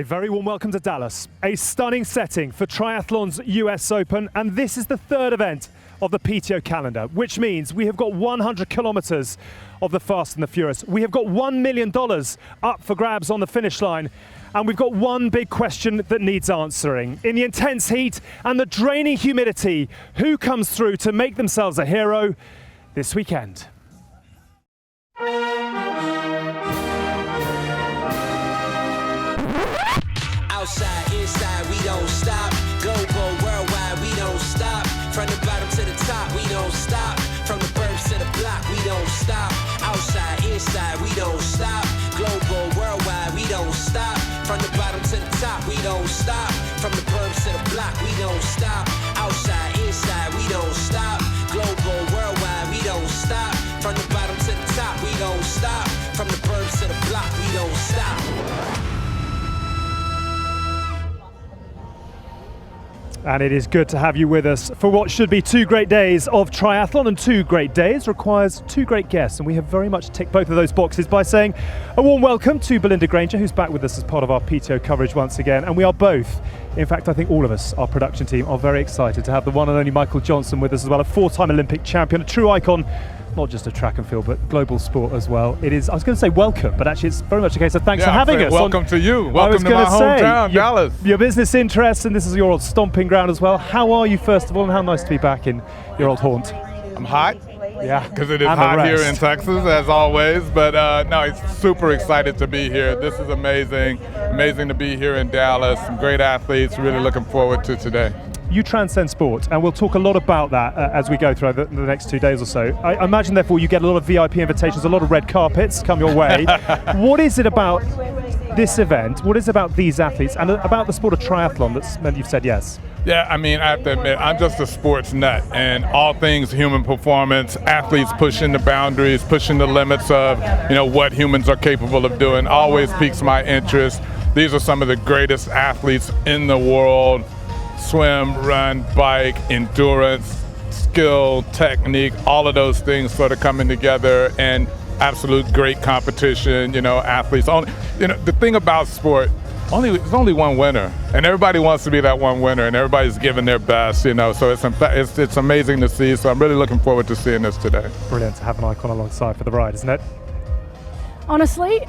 A very warm welcome to Dallas. A stunning setting for Triathlon's US Open, and this is the third event of the PTO calendar, which means we have got 100 kilometers of the Fast and the Furious. We have got $1 million up for grabs on the finish line, and we've got one big question that needs answering. In the intense heat and the draining humidity, who comes through to make themselves a hero this weekend? Outside, inside, we don't stop. Global, worldwide, we don't stop. From the bottom to the top, we don't stop. From the burbs to the block, we don't stop. Outside, inside, we don't stop. Global, worldwide, we don't stop. From the bottom to the top, we don't stop. From the burbs to the block, we don't stop. Outside, inside, we don't stop. Global, worldwide, we don't stop. From the bottom to the top, we don't stop. From the burbs to the block, we don't stop. And it is good to have you with us for what should be 2 great days of triathlon, and 2 great days requires 2 great guests, and we have very much ticked both of those boxes by saying a warm welcome to Belinda Granger, who's back with us as part of our PTO coverage once again, and we are both, in fact I think all of us, our production team, are very excited to have the one and only Michael Johnson with us as well, a 4-time Olympic champion, a true icon, not just of track and field, but global sport as well. It is, I was going to say welcome, but actually it's very much a case of thanks for having us. Welcome to you. Welcome to my hometown, Dallas. Your business interests, and this is your old stomping ground as well. How are you, first of all, and how nice to be back in your old haunt? I'm hot. Yeah, because it is hot here in Texas, as always. But no, it's super excited to be here. This is amazing. Amazing to be here in Dallas. Some great athletes. Really looking forward to today. You transcend sport, and we'll talk a lot about that as we go through the next 2 days or so. I imagine, therefore, you get a lot of VIP invitations, a lot of red carpets come your way. What is it about this event, what is it about these athletes, and about the sport of triathlon that's meant you've said yes? Yeah, I mean, I have to admit, I'm just a sports nut, and all things human performance, athletes pushing the boundaries, pushing the limits of, what humans are capable of doing, always piques my interest. These are some of the greatest athletes in the world. Swim, run, bike, endurance, skill, technique, all of those things sort of coming together, and absolute great competition, athletes. The thing about sport, there's only one winner, and everybody wants to be that one winner, and everybody's giving their best, so it's amazing to see, so I'm really looking forward to seeing this today. Brilliant to have an icon alongside for the ride, isn't it? Honestly,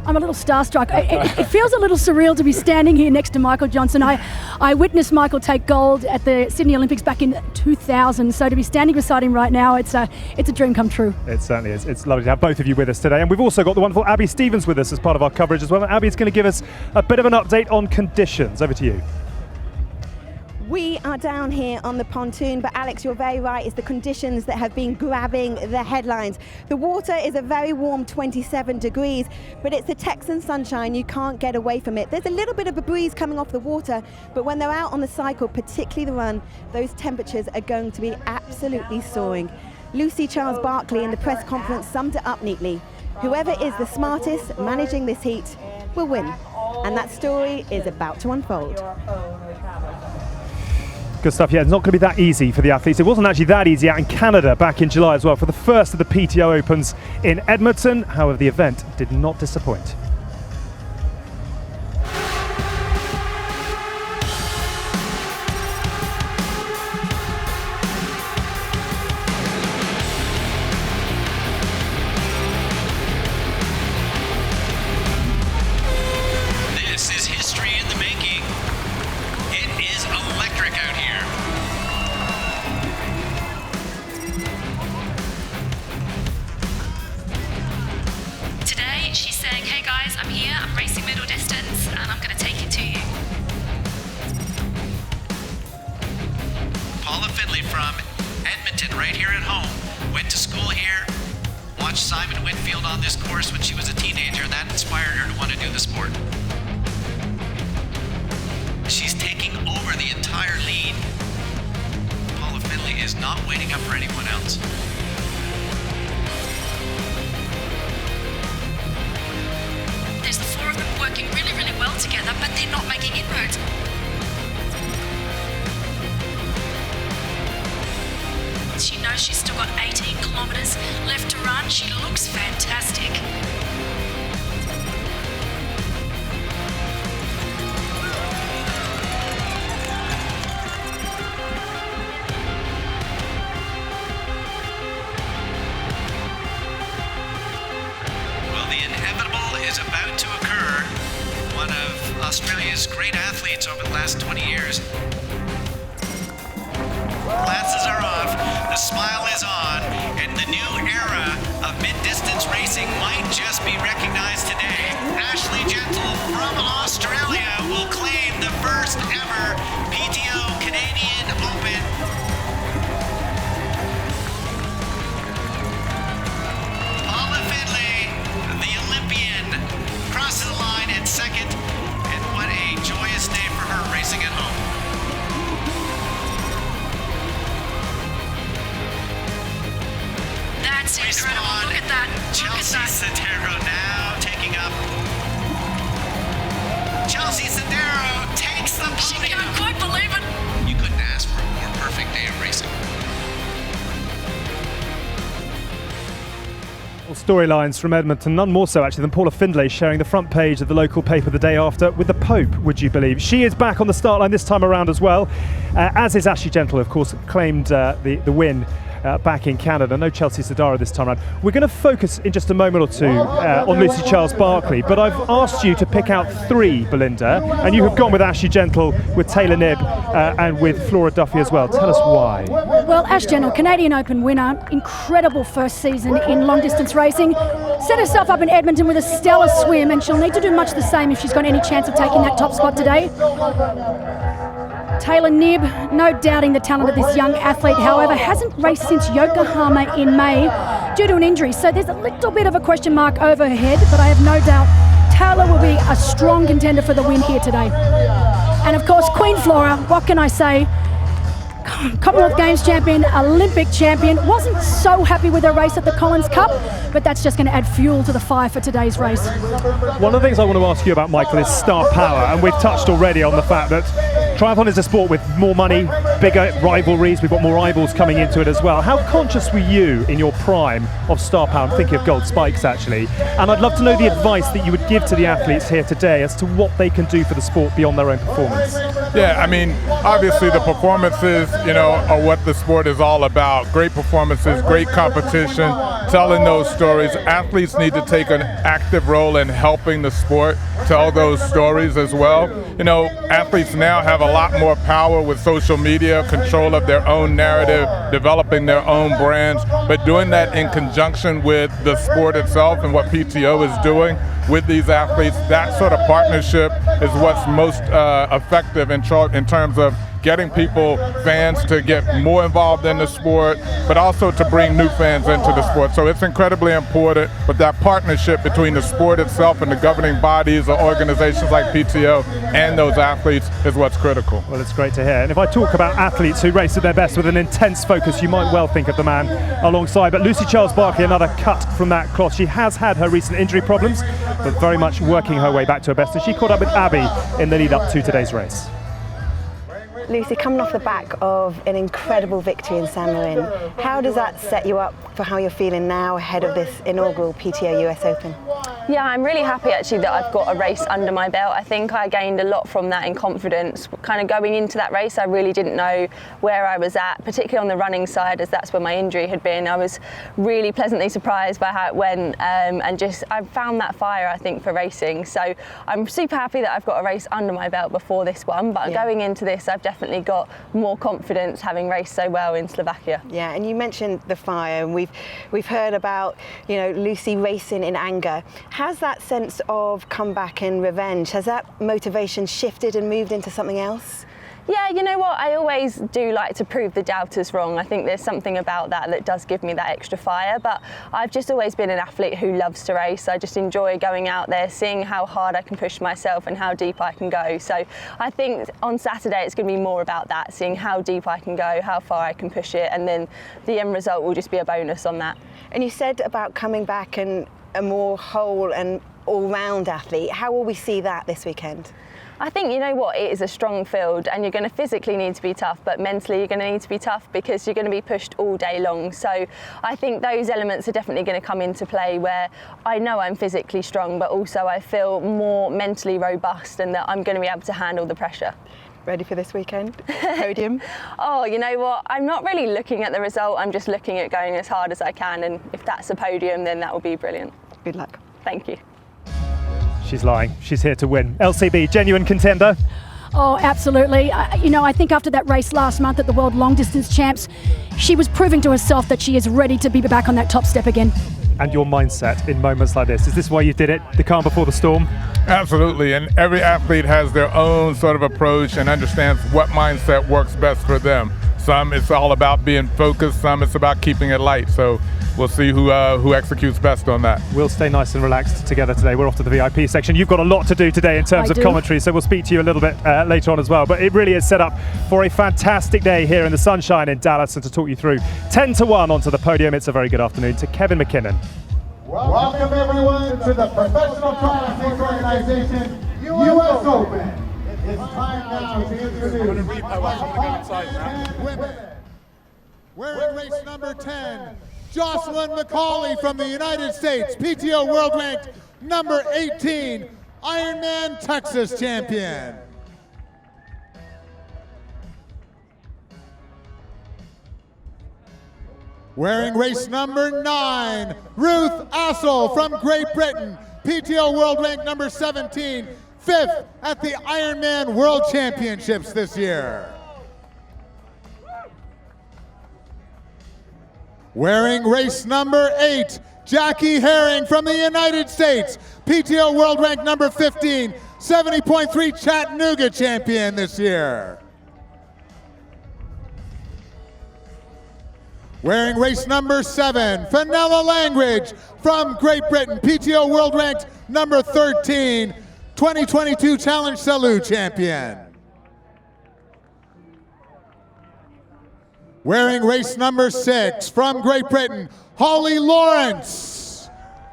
I'm a little starstruck. It feels a little surreal to be standing here next to Michael Johnson. I witnessed Michael take gold at the Sydney Olympics back in 2000, so to be standing beside him right now, it's a dream come true. It certainly is. It's lovely to have both of you with us today, and we've also got the wonderful Abby Stevens with us as part of our coverage as well. And Abby's going to give us a bit of an update on conditions. Over to you. We are down here on the pontoon, but Alex, you're very right, it's the conditions that have been grabbing the headlines. The water is a very warm 27 degrees, but it's the Texan sunshine, you can't get away from it. There's a little bit of a breeze coming off the water, but when they're out on the cycle, particularly the run, those temperatures are going to be absolutely soaring. Lucy Charles Barkley in the press conference summed it up neatly. Whoever is the smartest managing this heat will win. And that story is about to unfold. Good stuff. Yeah, it's not going to be that easy for the athletes. It wasn't actually that easy out in Canada back in July as well for the first of the PTO Opens in Edmonton. However, the event did not disappoint. This is history in the making. It is electric out here. Today she's saying, hey guys, I'm here, I'm racing middle distance, and I'm going to take it to you. Paula Findlay from Edmonton, right here at home, went to school here, watched Simon Whitfield on this course when she was a teenager, and that inspired her to want to do the sport. She's taking over the entire lead. Paula Findlay is not waiting up for anyone else. There's the 4 of them working really, really well together, but they're not making inroads. She knows she's still got 18 kilometers left to run. She looks fantastic. is about to occur. One of Australia's great athletes over the last 20 years. Glasses are off, the smile is on, and the new era of mid-distance racing might just be recognized today. Ashley Gentle from Australia will claim the first ever PTO Canadian Open. Paula Findlay, the Olympian, crosses the line in second, and what a joyous day for her racing at home. That's incredible. Look at that. Chelsea Sodero now taking up. Chelsea Sodero takes the She podium. can't quite believe it. You couldn't ask for a more perfect day of racing. Storylines from Edmonton, none more so actually than Paula Findlay sharing the front page of the local paper the day after with the Pope, would you believe? She is back on the start line this time around as well, as is Ashley Gentle, of course, claimed the win back in Canada. No Chelsea Sodero this time around. We're going to focus in just a moment or two on Lucy Charles-Barclay, but I've asked you to pick out three, Belinda, and you have gone with Ashley Gentle, with Taylor Knibb, and with Flora Duffy as well. Tell us why. Well, Ash Gentle, Canadian Open winner, incredible first season in long distance racing, set herself up in Edmonton with a stellar swim, and she'll need to do much the same if she's got any chance of taking that top spot today. Taylor Knibb, no doubting the talent of this young athlete, however, hasn't raced since Yokohama in May due to an injury, so there's a little bit of a question mark over her head, but I have no doubt Taylor will be a strong contender for the win here today. And of course, Queen Flora, what can I say? Commonwealth Games champion, Olympic champion, wasn't so happy with her race at the Collins Cup, but that's just going to add fuel to the fire for today's race. One of the things I want to ask you about, Michael, is star power, and we've touched already on the fact that triathlon is a sport with more money, bigger rivalries, we've got more eyeballs coming into it as well. How conscious were you in your prime of star power? I'm thinking of gold spikes actually, and I'd love to know the advice that you would give to the athletes here today as to what they can do for the sport beyond their own performance. Yeah, I mean, obviously the performances, are what the sport is all about. Great performances, great competition, telling those stories. Athletes need to take an active role in helping the sport tell those stories as well. Athletes now have a lot more power with social media, control of their own narrative, developing their own brands, but doing that in conjunction with the sport itself and what PTO is doing with these athletes. That sort of partnership is what's most effective in terms of getting fans to get more involved in the sport, but also to bring new fans into the sport. So it's incredibly important, but that partnership between the sport itself and the governing bodies or organizations like PTO and those athletes is what's critical. Well, it's great to hear. And if I talk about athletes who race at their best with an intense focus, you might well think of the man alongside. But Lucy Charles-Barclay, another cut from that cloth. She has had her recent injury problems, but very much working her way back to her best. And she caught up with Abby in the lead up to today's race. Lucy, coming off the back of an incredible victory in San Marin, how does that set you up for how you're feeling now ahead of this inaugural PTO US Open? Yeah, I'm really happy actually that I've got a race under my belt. I think I gained a lot from that in confidence. Kind of going into that race, I really didn't know where I was at, particularly on the running side, as that's where my injury had been. I was really pleasantly surprised by how it went, and I found that fire, I think, for racing. So I'm super happy that I've got a race under my belt before this one, but going into this, I've definitely got more confidence having raced so well in Slovakia. Yeah, and you mentioned the fire, and we've heard about Lucy racing in anger. Has that sense of comeback and revenge, has that motivation shifted and moved into something else? Yeah, you know what, I always do like to prove the doubters wrong. I think there's something about that does give me that extra fire, but I've just always been an athlete who loves to race. I just enjoy going out there, seeing how hard I can push myself and how deep I can go. So I think on Saturday it's going to be more about that, seeing how deep I can go, how far I can push it, and then the end result will just be a bonus on that. And you said about coming back and a more whole and all-round athlete. How will we see that this weekend? I think, you know what, it is a strong field and you're going to physically need to be tough, but mentally you're going to need to be tough because you're going to be pushed all day long. So I think those elements are definitely going to come into play where I know I'm physically strong, but also I feel more mentally robust and that I'm going to be able to handle the pressure. Ready for this weekend? Podium? Oh, you know what? I'm not really looking at the result. I'm just looking at going as hard as I can. And if that's a podium, then that will be brilliant. Good luck. Thank you. She's lying. She's here to win. LCB, genuine contender? Oh, absolutely. I think after that race last month at the World Long Distance Champs, she was proving to herself that she is ready to be back on that top step again. And your mindset in moments like this, is this why you did it, the calm before the storm? Absolutely, and every athlete has their own sort of approach and understands what mindset works best for them. Some it's all about being focused, some it's about keeping it light. So we'll see who executes best on that. We'll stay nice and relaxed together today. We're off to the VIP section. You've got a lot to do today in terms of commentary, so we'll speak to you a little bit later on as well. But it really is set up for a fantastic day here in the sunshine in Dallas, and to talk you through 10-1 onto the podium, it's a very good afternoon to Kevin McKinnon. Welcome everyone to the Professional Triathlon Organization US Open. It's time now to introduce women. Wearing race number 10, Jocelyn McCauley from the United States, PTO World Ranked number 18, Ironman Texas champion. Wearing race number 9, Ruth Assel from Great Britain, PTO World Rank number 17, 5th at the Ironman World Championships this year. Wearing race number 8, Jackie Herring from the United States, PTO World Rank number 15, 70.3 Chattanooga champion this year. Wearing race number 7, Fenella Langridge from Great Britain, PTO World Ranked number 13, 2022 Challenge Salute champion. Wearing race number 6, from Great Britain, Holly Lawrence,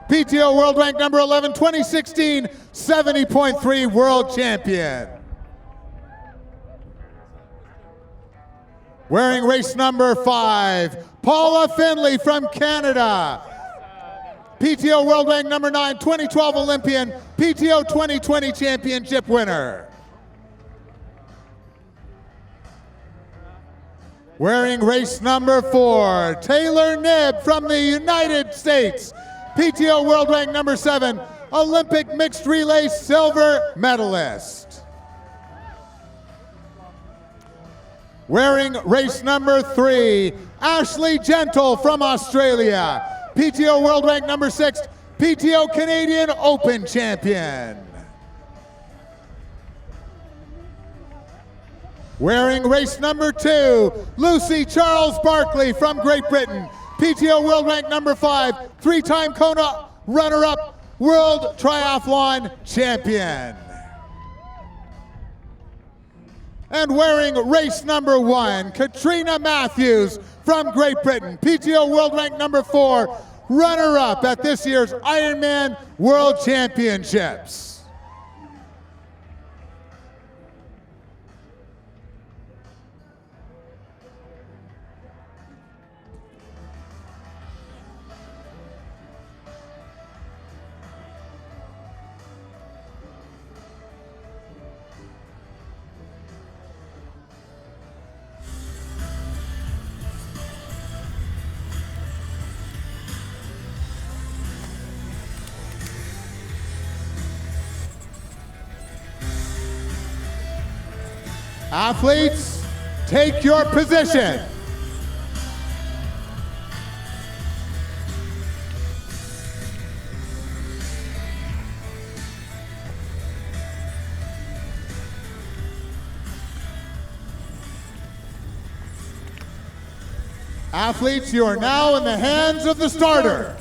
PTO World Rank number 11, 2016 70.3 World Champion. Wearing race number 5, Paula Finley from Canada, PTO World Rank number 9, 2012 Olympian, PTO 2020 Championship winner. Wearing race number 4, Taylor Knibb from the United States, PTO World Rank number 7, Olympic Mixed Relay silver medalist. Wearing race number 3, Ashley Gentle from Australia, PTO World Rank number 6, PTO Canadian Open champion. Wearing race number 2, Lucy Charles Barkley from Great Britain, PTO World Rank number 5, 3-time Kona runner-up World Triathlon champion. And wearing race number 1, Katrina Matthews from Great Britain, PTO World Rank number 4, runner-up at this year's Ironman World Championships. Athletes, take your position. Athletes, you are now in the hands of the starter.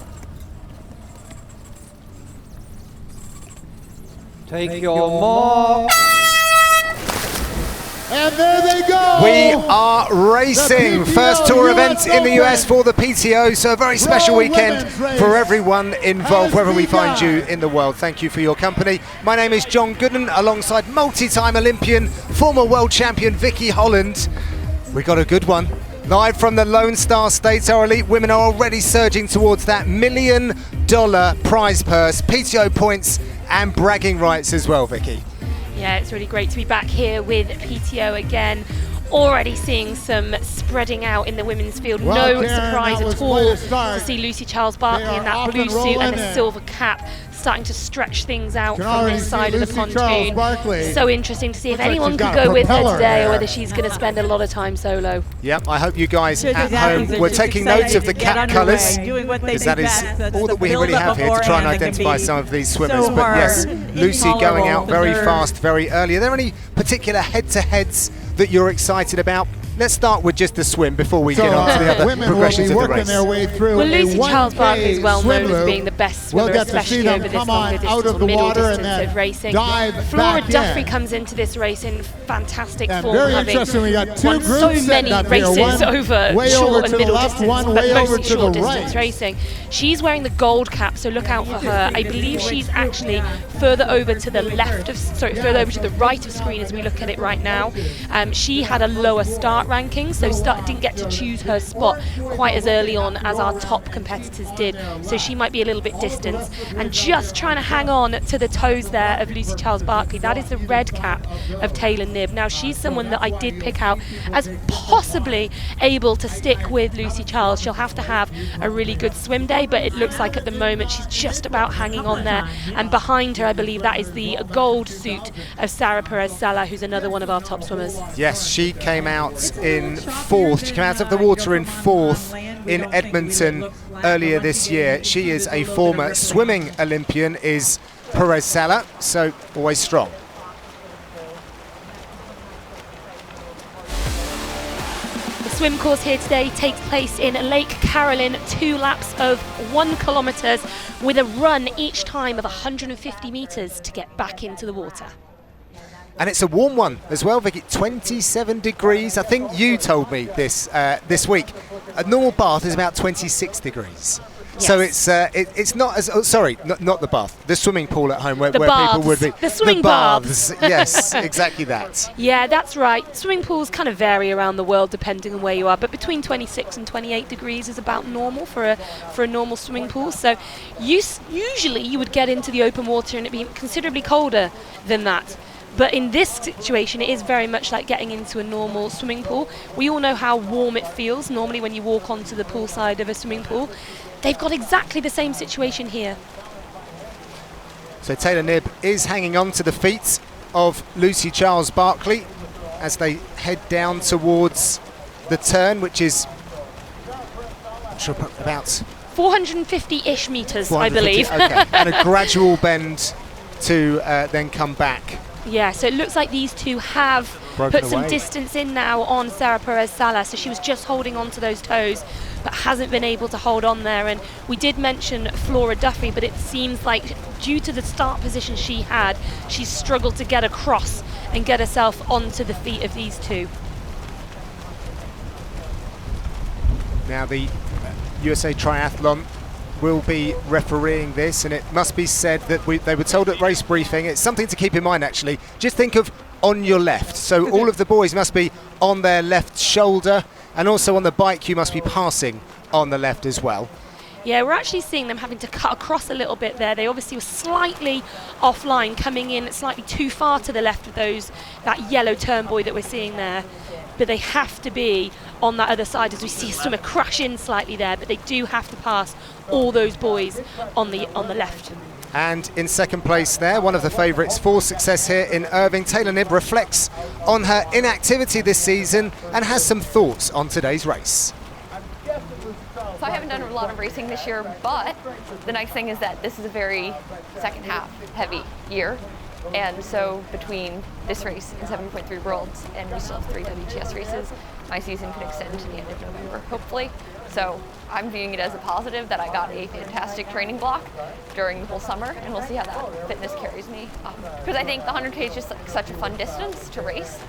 Take your mark. And there they go! We are racing. First tour event in the US for the PTO, so a very special weekend for everyone involved, wherever we find you in the world. Thank you for your company. My name is John Gooden, alongside multi-time Olympian, former world champion Vicky Holland. We got a good one. Live from the Lone Star States, our elite women are already surging towards that $1 million prize purse, PTO points and bragging rights as well, Vicky. Yeah, it's really great to be back here with PTO again. Already seeing some spreading out in the women's field. Well, no Karen, surprise at all to see Lucy Charles Barkley in that blue suit and a in. silver cap starting to stretch things out Can from already this see side of the Lucy Charles pontoon. Barkley. So interesting to see if Looks like anyone she's could got a go with her propeller today, there. or whether she's going to spend a lot of time solo. Yep, I hope you guys Should at do home that. were Just taking excited notes of to the get cap underway, colours, doing what they because do that is best. That's all the that we really build-up have here to try and beforehand that can identify be some of these swimmers. so But yes, hard, Lucy going intolerable, out the very nerves. fast, very early. Are there any particular head-to-heads that you're excited about? Let's start with just the swim before we get on to the other women will progressions be of the working race. their way through Well, a Lucy Charles 1K Barkley is well swim known as loop. being the best We'll swimmer, get to see especially them over this come longer on distance out of or the middle water and distance then of racing. dive Flora back Duffy in. comes into this race in fantastic And form, very having interesting, we got two won groups so setting many up here. races One over way short over and to the middle left, distance, one but way over mostly to the short distance right. racing. She's wearing the gold cap, so look out for her. I believe she's actually further over to the left of, further over to the right of screen as we look at it right now. She had a lower start ranking, so didn't get to choose her spot quite as early on as our top competitors did, so she might be a little bit distant, and just trying to hang on to the toes there of Lucy Charles Barkley. That is the red cap of Taylor Knibb. Now she's someone that I did pick out as possibly able to stick with Lucy Charles. She'll have to have a really good swim day, but it looks like at the moment she's just about hanging on there, and behind her I believe that is the gold suit of Sarah Perez-Sala, who's another one of our top swimmers. Yes, she came out in fourth. She came out of the water in fourth in Edmonton earlier this year. She is a former swimming Olympian, is Perez-Sala, so always strong. The swim course here today takes place in Lake Carolyn, 2 laps of 1 kilometre with a run each time of 150 metres to get back into the water. And it's a warm one as well, Vicky. 27 degrees. I think you told me this this week. A normal bath is about 26 degrees. Yes. So it's not as not the bath, the swimming pool at home where people would be. The swimming baths. Yes, exactly that. Yeah, that's right. Swimming pools kind of vary around the world depending on where you are, but between 26 and 28 degrees is about normal for a normal swimming pool. So usually you would get into the open water and it'd be considerably colder than that. But in this situation, it is very much like getting into a normal swimming pool. We all know how warm it feels normally when you walk onto the pool side of a swimming pool. They've got exactly the same situation here. So Taylor Knibb is hanging on to the feet of Lucy Charles Barkley as they head down towards the turn, which is about 450-ish metres, I believe. Okay, and a gradual bend to then come back. Yeah, so it looks like these two have put some distance in now on Sarah Perez-Sala, so she was just holding on to those toes but hasn't been able to hold on there. And we did mention Flora Duffy, but it seems like due to the start position she had, she's struggled to get across and get herself onto the feet of these two. Now the USA Triathlon will be refereeing this, and it must be said that they were told at race briefing, it's something to keep in mind actually, just think of on your left. So all of the boys must be on their left shoulder, and also on the bike you must be passing on the left as well. Yeah, we're actually seeing them having to cut across a little bit there. They obviously were slightly offline, coming in slightly too far to the left of that yellow turn buoy that we're seeing there. But they have to be on that other side as we see a swimmer crash in slightly there, but they do have to pass all those boys on the left. And in second place there, one of the favourites for success here in Irving, Taylor Knibb reflects on her inactivity this season and has some thoughts on today's race. So I haven't done a lot of racing this year, but the nice thing is that this is a very second half heavy year. And so between this race and 7.3 Worlds, and we still have 3 WTS races, my season could extend to the end of November, hopefully. So I'm viewing it as a positive that I got a fantastic training block during the whole summer, and we'll see how that fitness carries me. Because I think the 100K is just like such a fun distance to race,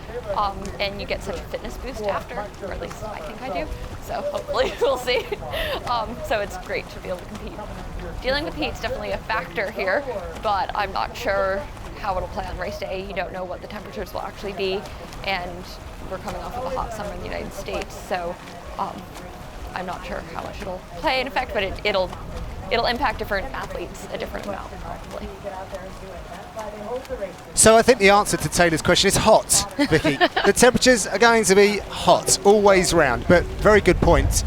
and you get such a fitness boost after, or at least I think I do. So hopefully we'll see. So it's great to be able to compete. Dealing with heat's definitely a factor here, but I'm not sure how it'll play on race day. You don't know what the temperatures will actually be, and we're coming off of a hot summer in the United States, so I'm not sure how much it'll play in effect, but it'll impact different athletes a different amount, probably. So I think the answer to Taylor's question is hot, Vicky. The temperatures are going to be hot, always round, but very good point.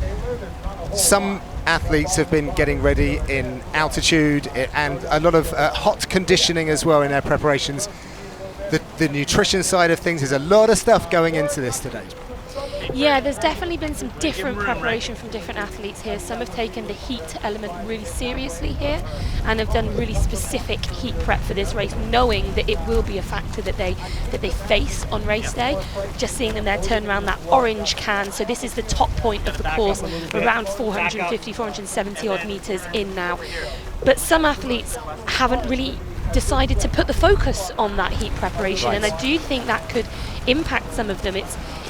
Some athletes have been getting ready in altitude and a lot of hot conditioning as well in their preparations. The nutrition side of things, there's a lot of stuff going into this today. Yeah, there's definitely been some different preparation from different athletes here. Some have taken the heat element really seriously here and have done really specific heat prep for this race, knowing that it will be a factor that they face on race day. Just seeing them there turn around that orange can. So this is the top point of the course, around 450, 470 odd meters in now. But some athletes haven't really decided to put the focus on that heat preparation, and I do think that could impact some of them.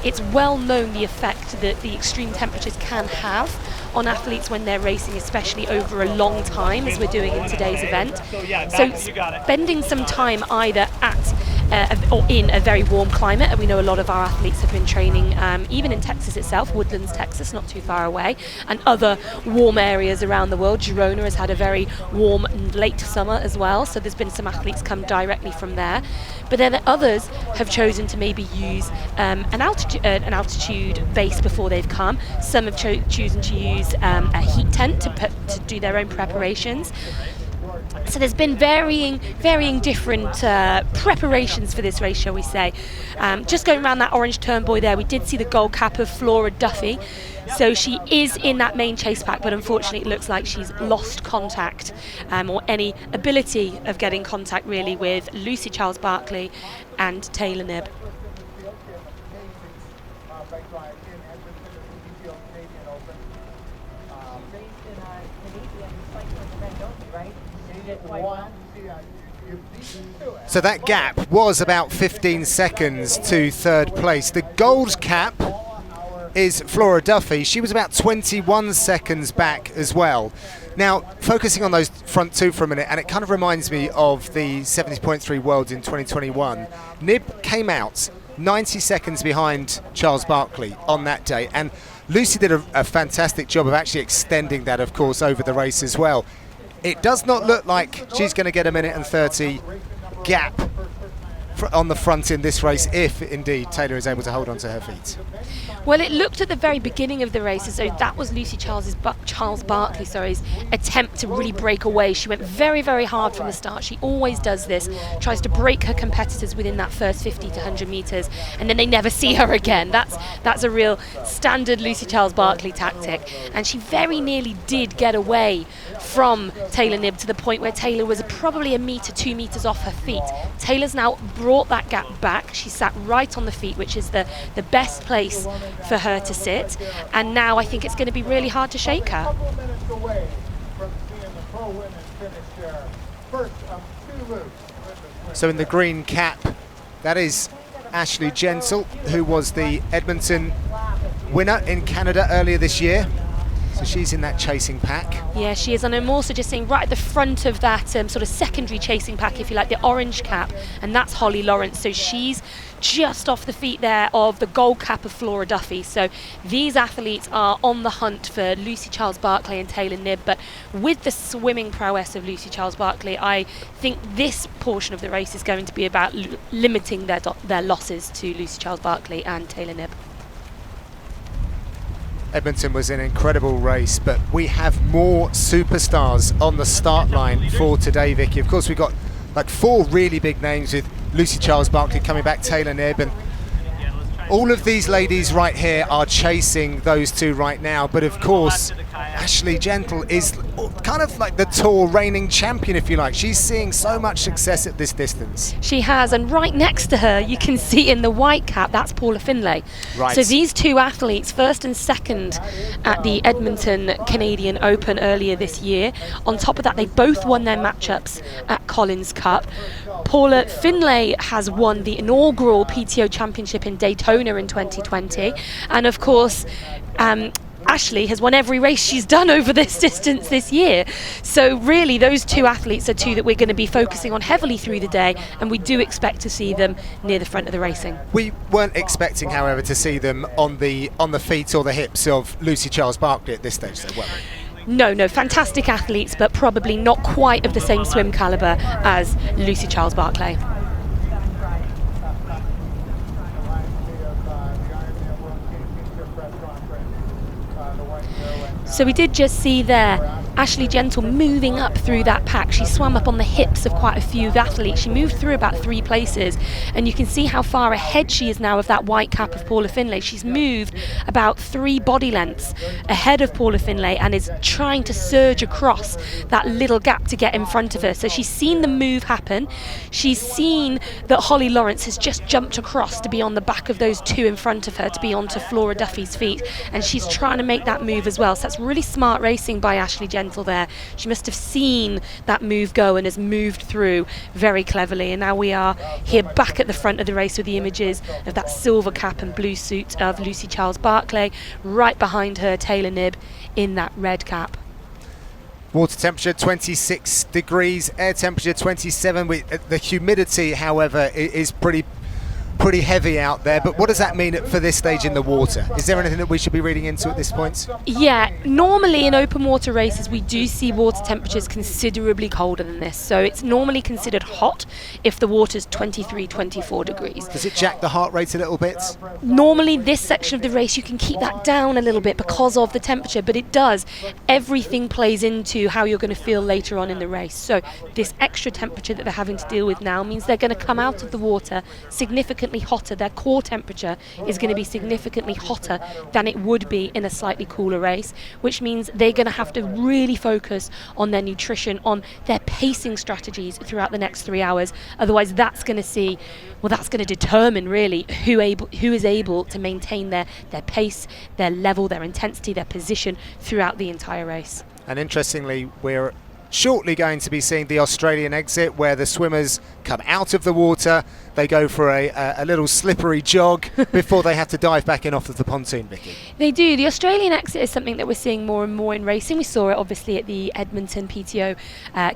It's well known the effect that the extreme temperatures can have on athletes when they're racing, especially over a long time, as we're doing in today's event. So spending some time either at or in a very warm climate, and we know a lot of our athletes have been training even in Texas itself, Woodlands, Texas, not too far away, and other warm areas around the world. Girona has had a very warm late summer as well, so there's been some athletes come directly from there. But then others have chosen to maybe use an altitude base before they've come. Some have chosen to use a heat tent to do their own preparations. So there's been varying different preparations for this race, shall we say. Just going around that orange turn buoy there, we did see the gold cap of Flora Duffy. So she is in that main chase pack, but unfortunately it looks like she's lost contact or any ability of getting contact really with Lucy Charles-Barkley and Taylor Knibb. So that gap was about 15 seconds to third place. The gold cap is Flora Duffy. She was about 21 seconds back as well. Now, focusing on those front two for a minute, and it kind of reminds me of the 70.3 Worlds in 2021. Knibb came out 90 seconds behind Charles Barkley on that day, and Lucy did a fantastic job of actually extending that, of course, over the race as well. It does not look like she's going to get a minute and 30 gap on the front in this race, if indeed Taylor is able to hold on to her feet. Well, it looked at the very beginning of the race as though that was Lucy Charles Barkley's attempt to really break away. She went very, very hard from the start. She always does this, tries to break her competitors within that first 50 to 100 metres, and then they never see her again. That's a real standard Lucy Charles Barkley tactic. And she very nearly did get away from Taylor Knibb to the point where Taylor was probably a metre, 2 metres off her feet. Taylor's now brought that gap back. She sat right on the feet, which is the best place for her to sit, and now I think it's going to be really hard to shake her. So in the green cap, that is Ashley Gentle, who was the Edmonton winner in Canada earlier this year. So she's in that chasing pack. Yeah, she is, and I'm also just seeing right at the front of that sort of secondary chasing pack, if you like, the orange cap, and that's Holly Lawrence. So she's just off the feet there of the gold cap of Flora Duffy. So these athletes are on the hunt for Lucy Charles-Barkley and Taylor Knibb, but with the swimming prowess of Lucy Charles-Barkley, I think this portion of the race is going to be about limiting their losses to Lucy Charles-Barkley and Taylor Knibb. Edmonton was an incredible race, but we have more superstars on the start line for today, Vicky. Of course, we've got like 4 really big names with Lucy Charles-Barkley coming back, Taylor Knibb, and all of these ladies right here are chasing those two right now. But of course, Ashley Gentle is kind of like the Tour reigning champion, if you like. She's seeing so much success at this distance. She has, and right next to her, you can see in the white cap, that's Paula Finlay. Right. So these two athletes, first and second at the Edmonton Canadian Open earlier this year. On top of that, they both won their matchups at Collins Cup. Paula Finlay has won the inaugural PTO Championship in Daytona in 2020, and of course Ashley has won every race she's done over this distance this year. So really those two athletes are two that we're going to be focusing on heavily through the day, and we do expect to see them near the front of the racing. We weren't expecting, however, to see them on the feet or the hips of Lucy Charles-Barkley at this stage, though, were we? No, fantastic athletes, but probably not quite of the same swim calibre as Lucy Charles-Barkley. So we did just see there Ashley Gentle moving up through that pack. She swam up on the hips of quite a few athletes. She moved through about 3 places, and you can see how far ahead she is now of that white cap of Paula Finlay. She's moved about 3 body lengths ahead of Paula Finlay and is trying to surge across that little gap to get in front of her. So she's seen the move happen. She's seen that Holly Lawrence has just jumped across to be on the back of those 2 in front of her, to be onto Flora Duffy's feet, and she's trying to make that move as well. So that's really smart racing by Ashley Gentle there. She must have seen that move go and has moved through very cleverly. And now we are here back at the front of the race with the images of that silver cap and blue suit of Lucy Charles Barclay. Right behind her, Taylor Knibb in that red cap. Water temperature 26 degrees, air temperature 27. The humidity, however, is pretty heavy out there. But what does that mean for this stage in the water? Is there anything that we should be reading into at this point? Yeah, normally in open water races we do see water temperatures considerably colder than this. So it's normally considered hot if the water's 23, 24 degrees. Does it jack the heart rate a little bit? Normally this section of the race you can keep that down a little bit because of the temperature, but it does. Everything plays into how you're going to feel later on in the race. So this extra temperature that they're having to deal with now means they're going to come out of the water significantly hotter. Their core temperature is going to be significantly hotter than it would be in a slightly cooler race, which means they're going to have to really focus on their nutrition, on their pacing strategies throughout the next 3 hours. Otherwise that's going to determine really who is able to maintain their pace, their level, their intensity, their position throughout the entire race. And interestingly, we're shortly going to be seeing the Australian exit, where the swimmers come out of the water, they go for a little slippery jog before they have to dive back in off of the pontoon, Vicky. They do. The Australian exit is something that we're seeing more and more in racing. We saw it obviously at the Edmonton PTO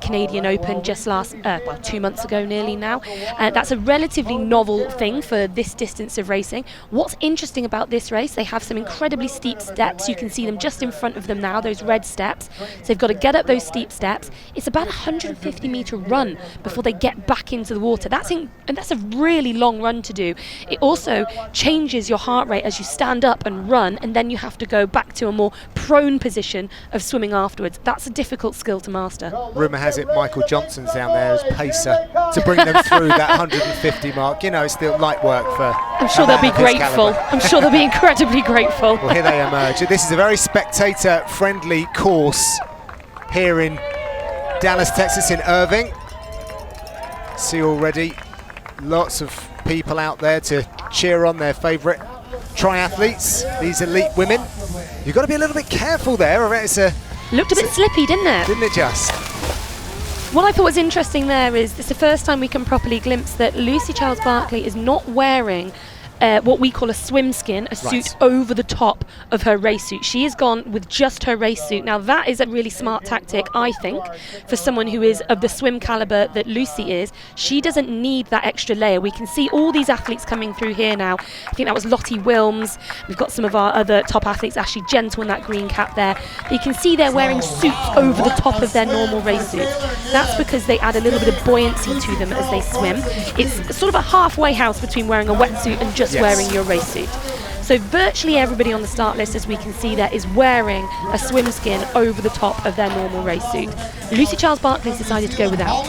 Canadian Open just 2 months ago nearly now. That's a relatively novel thing for this distance of racing. What's interesting about this race, they have some incredibly steep steps. You can see them just in front of them now, those red steps. So they've got to get up those steep steps. It's about a 150 metre run before they get back into the water. That's a really long run to do. It also changes your heart rate as you stand up and run, and then you have to go back to a more prone position of swimming afterwards. That's a difficult skill to master. Rumour has it Michael Johnson's down there as pacer to bring them through that 150 mark. You know, it's still light work for I'm sure they'll be grateful. I'm sure they'll be incredibly grateful. Well, here they emerge. This is a very spectator-friendly course here in Dallas, Texas, in Irving. See already lots of people out there to cheer on their favourite triathletes, these elite women. You've got to be a little bit careful there. Looked a bit slippy, didn't it? Didn't it just? What I thought was interesting there is it's the first time we can properly glimpse that Lucy Charles Barclay is not wearing what we call a swim skin, a suit over the top of her race suit. She has gone with just her race suit. Now that is a really smart tactic, I think, for someone who is of the swim caliber that Lucy is. She doesn't need that extra layer. We can see all these athletes coming through here now. I think that was Lottie Wilms. We've got some of our other top athletes, Ashley Gentle in that green cap there. But you can see they're wearing suits over the top of their normal race suits. That's because they add a little bit of buoyancy to them as they swim. It's sort of a halfway house between wearing a wetsuit and just wearing your race suit. So virtually everybody on the start list, as we can see there, is wearing a swim skin over the top of their normal race suit. Lucy Charles Barclay's decided to go without.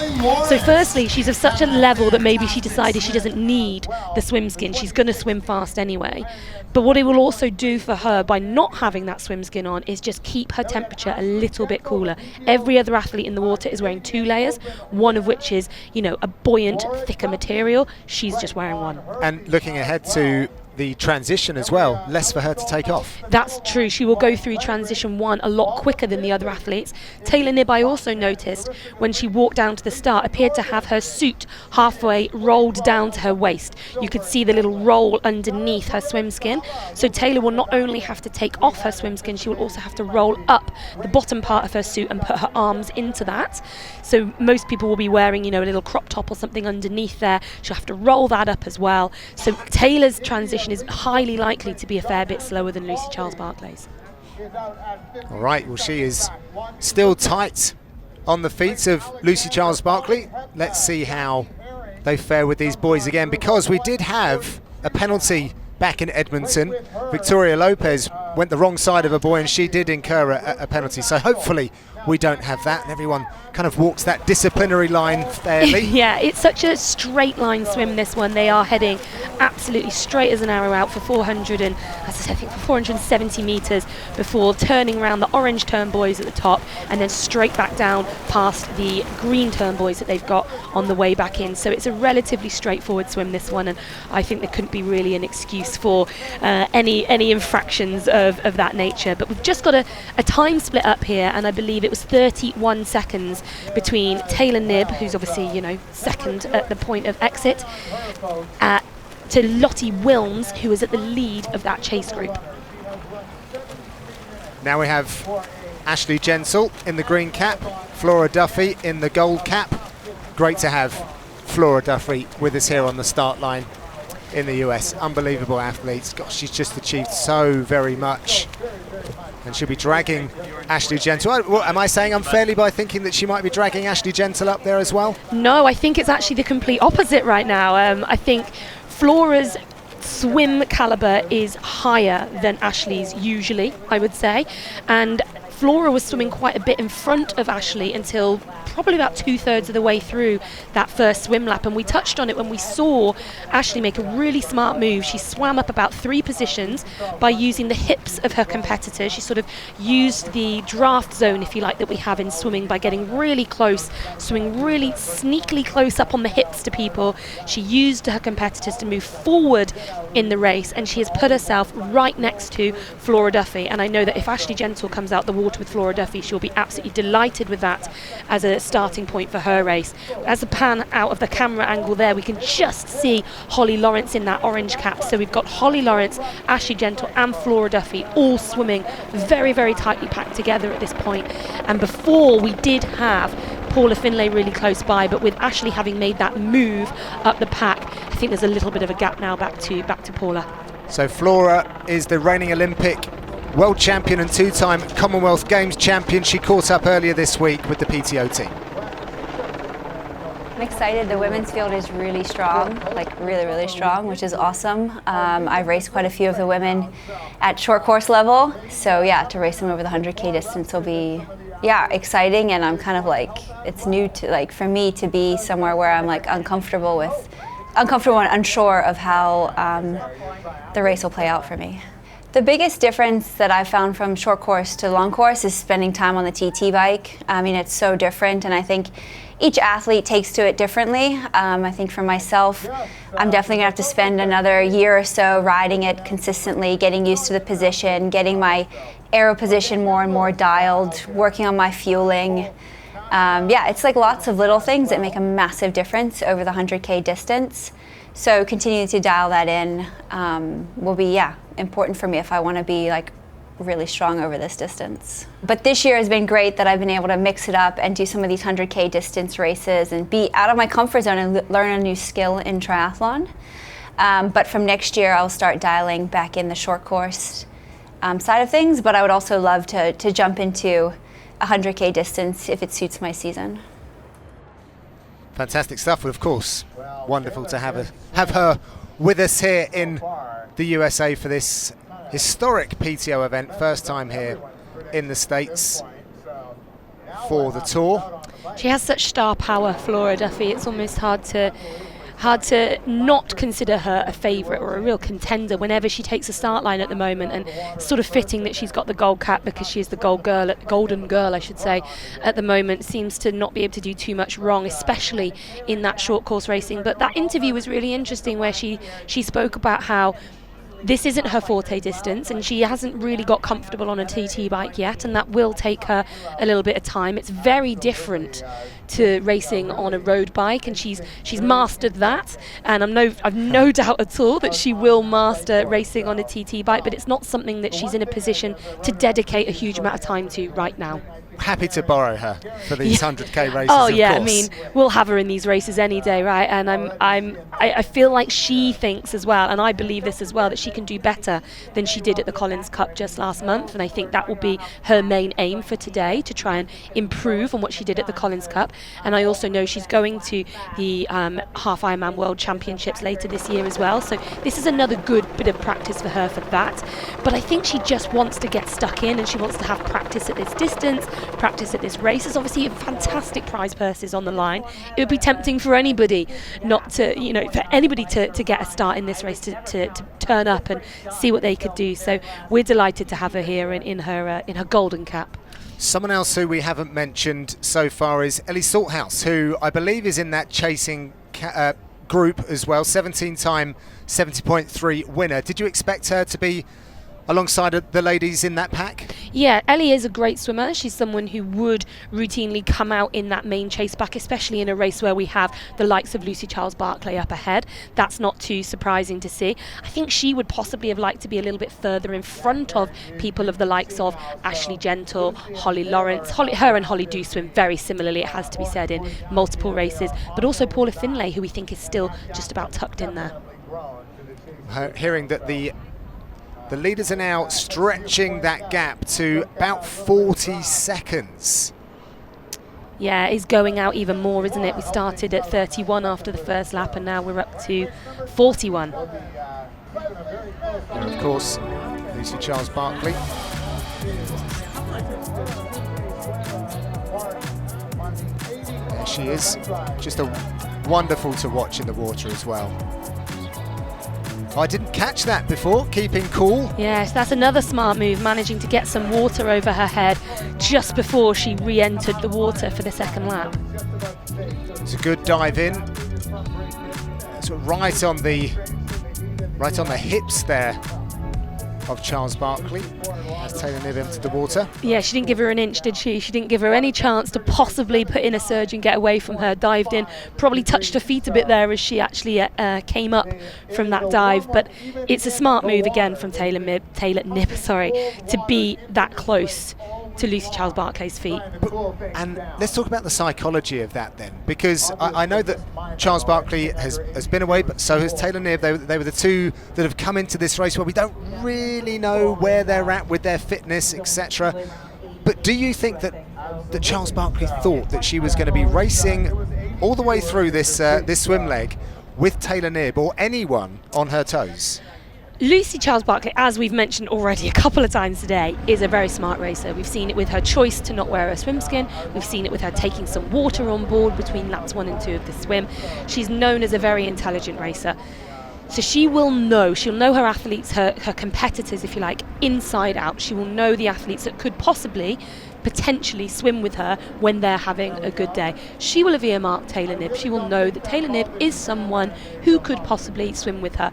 So firstly, she's of such a level that maybe she decided she doesn't need the swim skin. She's going to swim fast anyway. But what it will also do for her by not having that swim skin on is just keep her temperature a little bit cooler. Every other athlete in the water is wearing 2 layers, one of which is, a buoyant, thicker material. She's just wearing one. And looking ahead to the transition as well, less for her to take off. That's true. She will go through transition 1 a lot quicker than the other athletes. Taylor Knibb, I also noticed when she walked down to the start, appeared to have her suit halfway rolled down to her waist. You could see the little roll underneath her swim skin. So Taylor will not only have to take off her swim skin, she will also have to roll up the bottom part of her suit and put her arms into that. So most people will be wearing, a little crop top or something underneath there. She'll have to roll that up as well. So Taylor's transition is highly likely to be a fair bit slower than Lucy Charles Barclay's. All right, well, she is still tight on the feet of Lucy Charles Barclay. Let's see how they fare with these boys again, because we did have a penalty back in Edmonton. Victoria Lopez went the wrong side of a buoy, and she did incur a penalty. So hopefully we don't have that, and everyone kind of walks that disciplinary line fairly. Yeah, it's such a straight line swim, this one. They are heading absolutely straight as an arrow out for 400 and, as I said, I think for 470 metres before turning around the orange turn buoys at the top and then straight back down past the green turn buoys that they've got on the way back in. So it's a relatively straightforward swim, this one, and I think there couldn't be really an excuse for any infractions of that nature. But we've just got a time split up here, and I believe it was 31 seconds between Taylor Knibb, who's obviously, you know, second at the point of exit, to Lottie Wilms, who is at the lead of that chase group. Now we have Ashley Gentle in the green cap, Flora Duffy in the gold cap. Great to have Flora Duffy with us here on the start line in the US. Unbelievable athlete. Gosh, she's just achieved so very much. And she'll be dragging Ashley Gentle. Am I saying unfairly by thinking that she might be dragging Ashley Gentle up there as well? No, I think it's actually the complete opposite right now. I think Flora's swim caliber is higher than Ashley's usually, I would say. And Flora was swimming quite a bit in front of Ashley until probably about 2/3 of the way through that first swim lap, and we touched on it when we saw Ashley make a really smart move. She swam up about 3 positions by using the hips of her competitors. She sort of used the draft zone, if you like, that we have in swimming by getting really close, swimming really sneakily close up on the hips to people. She used her competitors to move forward in the race, and she has put herself right next to Flora Duffy. And I know that if Ashley Gentle comes out the water with Flora Duffy, she'll be absolutely delighted with that as a starting point for her race. As a pan out of the camera angle there, we can just see Holly Lawrence in that orange cap. So we've got Holly Lawrence, Ashley Gentle and Flora Duffy all swimming very, very tightly packed together at this point. And before, we did have Paula Finlay really close by, but with Ashley having made that move up the pack, I think there's a little bit of a gap now back to Paula. So Flora is the reigning Olympic world champion and 2-time Commonwealth Games champion. She caught up earlier this week with the PTO team. I'm excited. The women's field is really strong, like really strong, which is awesome. I've raced quite a few of the women at short course level, so yeah, to race them over the 100K distance will be exciting. And I'm kind of like, it's new to, like, for me to be somewhere where I'm like uncomfortable and unsure of how the race will play out for me. The biggest difference that I've found from short course to long course is spending time on the TT bike. I mean, it's so different, and I think each athlete takes to it differently. I think for myself, I'm definitely gonna have to spend another year or so riding it consistently, getting used to the position, getting my aero position more and more dialed, working on my fueling. It's like lots of little things that make a massive difference over the 100K distance. So continuing to dial that in will be, important for me if I want to be like really strong over this distance. But this year has been great that I've been able to mix it up and do some of these 100K distance races and be out of my comfort zone and learn a new skill in triathlon. But from next year, I'll start dialing back in the short course side of things, but I would also love to jump into a 100K distance if it suits my season. Fantastic stuff, of course. Wonderful to have her with us here in the USA for this historic PTO event. First time here in the States for the tour. She has such star power, Flora Duffy. It's almost hard to not consider her a favourite or a real contender whenever she takes a start line at the moment. And it's sort of fitting that she's got the gold cap because she is the golden girl, I should say, at the moment. Seems to not be able to do too much wrong, especially in that short course racing. But that interview was really interesting where she spoke about how this isn't her forte distance and she hasn't really got comfortable on a TT bike yet, and that will take her a little bit of time. It's very different to racing on a road bike, and she's mastered that, and I've no doubt at all that she will master racing on a TT bike, but it's not something that she's in a position to dedicate a huge amount of time to right now. happy to borrow her for these 100k races. Oh of yeah, course. I mean, we'll have her in these races any day, right? And I feel like she thinks as well, and I believe this as well, that she can do better than she did at the Collins Cup just last month. And I think that will be her main aim for today, to try and improve on what she did at the Collins Cup. And I also know she's going to the Half Ironman World Championships later this year as well. So this is another good bit of practice for her for that. But I think she just wants to get stuck in, and she wants to have practice at this distance, practice at this race. There's obviously fantastic prize purses on the line. It would be tempting for anybody not to, you know, for anybody to get a start in this race, to turn up and see what they could do. So we're delighted to have her here in her golden cap. Someone else who we haven't mentioned so far is Ellie Salthouse, who I believe is in that chasing group as well, 17-time 70.3 winner. Did you expect her to be alongside the ladies in that pack? Yeah, Ellie is a great swimmer. She's someone who would routinely come out in that main chase back, especially in a race where we have the likes of Lucy Charles-Barclay up ahead. That's not too surprising to see. I think she would possibly have liked to be a little bit further in front of people of the likes of Ashley Gentle, Holly Lawrence. Her and Holly do swim very similarly, it has to be said, in multiple races, but also Paula Finlay, who we think is still just about tucked in there. Hearing that the leaders are now stretching that gap to about 40 seconds. Yeah, it's going out even more, isn't it? We started at 31 after the first lap, and now we're up to 41. And of course, Lucy Charles-Barclay. There she is. Just wonderful to watch in the water as well. I didn't catch that before, keeping cool. Yes, that's another smart move, managing to get some water over her head just before she re-entered the water for the second lap. It's a good dive in. It's right on the hips there of Charles-Barclay as Taylor Knibb entered the water. Yeah, she didn't give her an inch, did she? She didn't give her any chance to possibly put in a surge and get away from her. Dived in, probably touched her feet a bit there as she actually came up from that dive. But it's a smart move again from Taylor Knibb, to be that close to Lucy Charles-Barclay's feet. And let's talk about the psychology of that then, because I know that Charles-Barclay has been away, but so has Taylor Knibb. They were the two that have come into this race where we don't really know where they're at with their fitness, etc. But do you think that Charles-Barclay thought that she was going to be racing all the way through this swim leg with Taylor Knibb or anyone on her toes? Lucy Charles-Barclay, as we've mentioned already a couple of times today, is a very smart racer. We've seen it with her choice to not wear a swim skin. We've seen it with her taking some water on board between laps 1 and 2 of the swim. She's known as a very intelligent racer. So she'll know her athletes, her competitors, if you like, inside out. She will know the athletes that could potentially swim with her when they're having a good day. She will have earmarked Taylor Knibb. She will know that Taylor Knibb is someone who could possibly swim with her.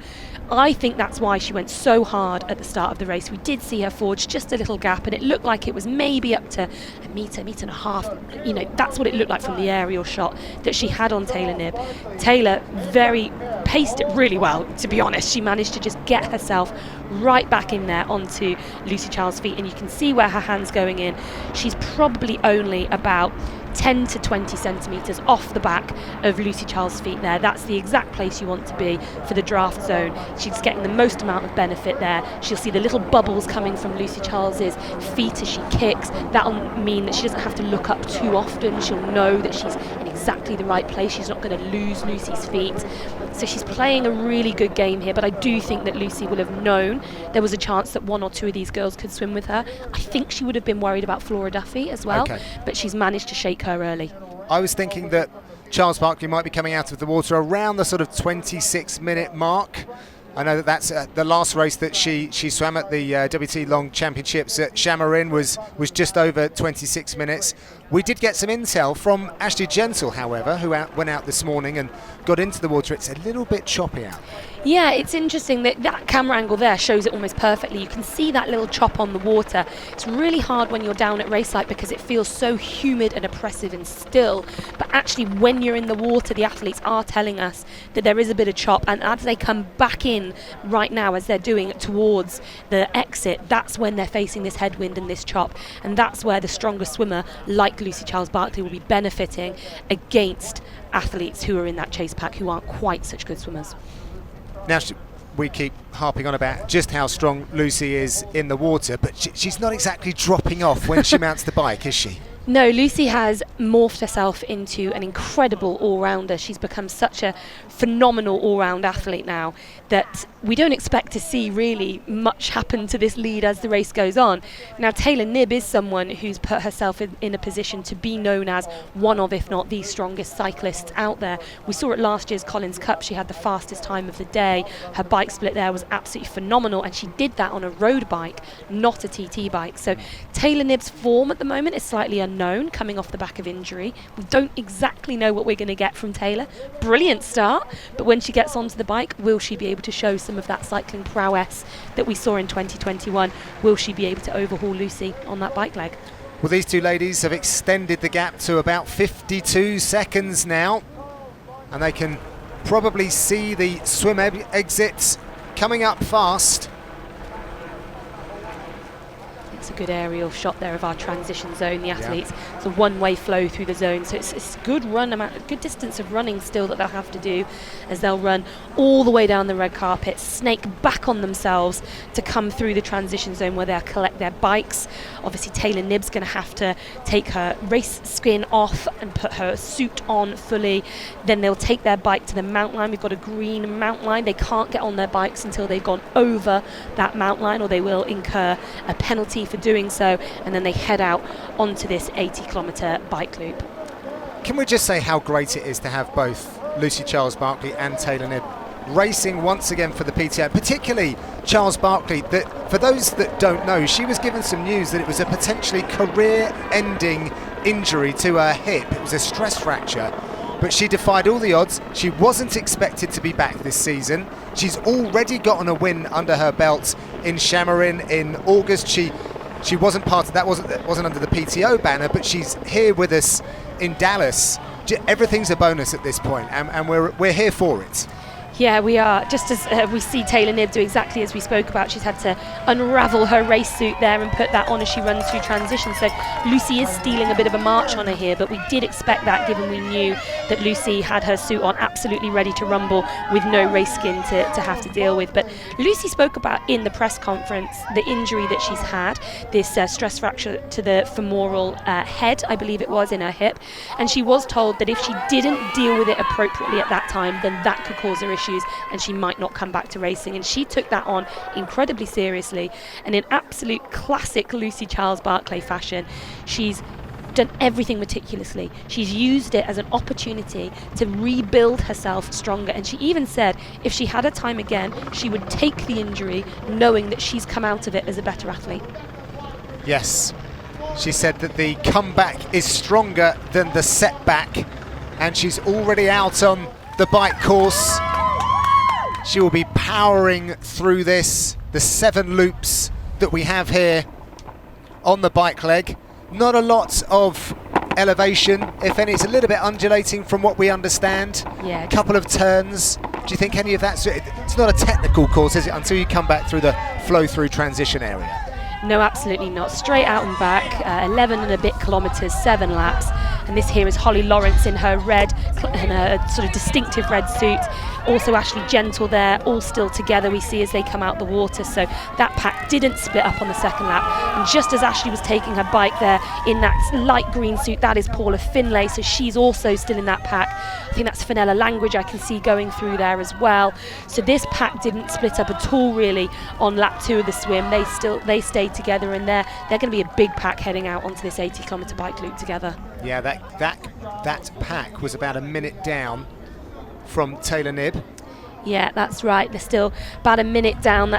I think that's why she went so hard at the start of the race. We did see her forge just a little gap, and it looked like it was maybe up to a metre and a half. You know, that's what it looked like from the aerial shot that she had on Taylor Knibb. Taylor paced it really well, to be honest. She managed to just get herself right back in there onto Lucy Charles' feet, and you can see where her hand's going in. She's probably only about 10 to 20 centimetres off the back of Lucy Charles' feet there. That's the exact place you want to be for the draft zone. She's getting the most amount of benefit there. She'll see the little bubbles coming from Lucy Charles's feet as she kicks. That'll mean that she doesn't have to look up too often. She'll know that she's in exactly the right place. She's not going to lose Lucy's feet. So she's playing a really good game here, but I do think that Lucy will have known there was a chance that 1 or 2 of these girls could swim with her. I think she would have been worried about Flora Duffy as well, but she's managed to shake her early. I was thinking that Charles-Barclay might be coming out of the water around the sort of 26-minute mark. I know that that's the last race that she swam at the WT Long Championships at Chamarin was just over 26 minutes. We did get some intel from Ashley Gentle, however, who went out this morning and got into the water. It's a little bit choppy out there. Yeah, it's interesting that that camera angle there shows it almost perfectly. You can see that little chop on the water. It's really hard when you're down at race site because it feels so humid and oppressive and still. But actually, when you're in the water, the athletes are telling us that there is a bit of chop. And as they come back in right now, as they're doing it towards the exit, that's when they're facing this headwind and this chop. And that's where the stronger swimmer, like Lucy Charles-Barclay, will be benefiting against athletes who are in that chase pack who aren't quite such good swimmers. Now, we keep harping on about just how strong Lucy is in the water, but she's not exactly dropping off when she mounts the bike, is she? No, Lucy has morphed herself into an incredible all-rounder. She's become such a phenomenal all-round athlete now that we don't expect to see really much happen to this lead as the race goes on. Now, Taylor Knibb is someone who's put herself in a position to be known as one of, if not the strongest cyclists out there. We saw at last year's Collins Cup, she had the fastest time of the day. Her bike split there was absolutely phenomenal, and she did that on a road bike, not a TT bike. So Taylor Knibb's form at the moment is slightly unknown, coming off the back of injury. We don't exactly know what we're going to get from Taylor. Brilliant start, but when she gets onto the bike, will she be able to show some of that cycling prowess that we saw in 2021? Will she be able to overhaul Lucy on that bike leg? Well, these two ladies have extended the gap to about 52 seconds now, and they can probably see the swim exits coming up fast. It's a good aerial shot there of our transition zone. The athletes, it's a one-way flow through the zone, so it's good good distance of running still that they'll have to do as they'll run all the way down the red carpet, snake back on themselves to come through the transition zone where they'll collect their bikes. Obviously, Taylor Knibb's going to have to take her race skin off and put her suit on fully. Then they'll take their bike to the mount line. We've got a green mount line. They can't get on their bikes until they've gone over that mount line, or they will incur a penalty for doing so, and then they head out onto this 80-kilometre bike loop. Can we just say how great it is to have both Lucy Charles-Barclay and Taylor Knibb racing once again for the PTO, particularly Charles-Barclay, that for those that don't know, she was given some news that it was a potentially career-ending injury to her hip. It was a stress fracture, but she defied all the odds. She wasn't expected to be back this season. She's already gotten a win under her belt in Chamorin in August. She wasn't part of that, wasn't under the PTO banner, but she's here with us in Dallas. Everything's a bonus at this point, and we're here for it. Yeah, we are. Just as we see Taylor Knibb do exactly as we spoke about, she's had to unravel her race suit there and put that on as she runs through transition. So Lucy is stealing a bit of a march on her here, but we did expect that given we knew that Lucy had her suit on absolutely ready to rumble with no race skin to have to deal with. But Lucy spoke about in the press conference the injury that she's had, this stress fracture to the femoral head, I believe it was, in her hip. And she was told that if she didn't deal with it appropriately at that time, then that could cause her issues and she might not come back to racing. And she took that on incredibly seriously, and in absolute classic Lucy Charles-Barclay fashion, she's done everything meticulously. She's used it as an opportunity to rebuild herself stronger, and she even said if she had her time again, she would take the injury knowing that she's come out of it as a better athlete. Yes, she said that the comeback is stronger than the setback, and she's already out on the bike course. She will be powering through this, the 7 loops that we have here on the bike leg. Not a lot of elevation, if any. It's a little bit undulating from what we understand. Yeah. A couple of turns. Do you think any of that's... It's not a technical course, is it, until you come back through the flow-through transition area? No, absolutely not. Straight out and back, 11 and a bit kilometres, 7 laps. And this here is Holly Lawrence in her red, in her sort of distinctive red suit. Also Ashley Gentle there, all still together we see as they come out the water. So that pack didn't split up on the second lap. And just as Ashley was taking her bike there in that light green suit, that is Paula Finlay. So she's also still in that pack. I think that's Fenella Language I can see going through there as well. So this pack didn't split up at all really on lap 2 of the swim. They stayed together, and they're going to be a big pack heading out onto this 80-kilometre bike loop together. Yeah, that pack was about a minute down from Taylor Knibb. Yeah, that's right. They're still about a minute down.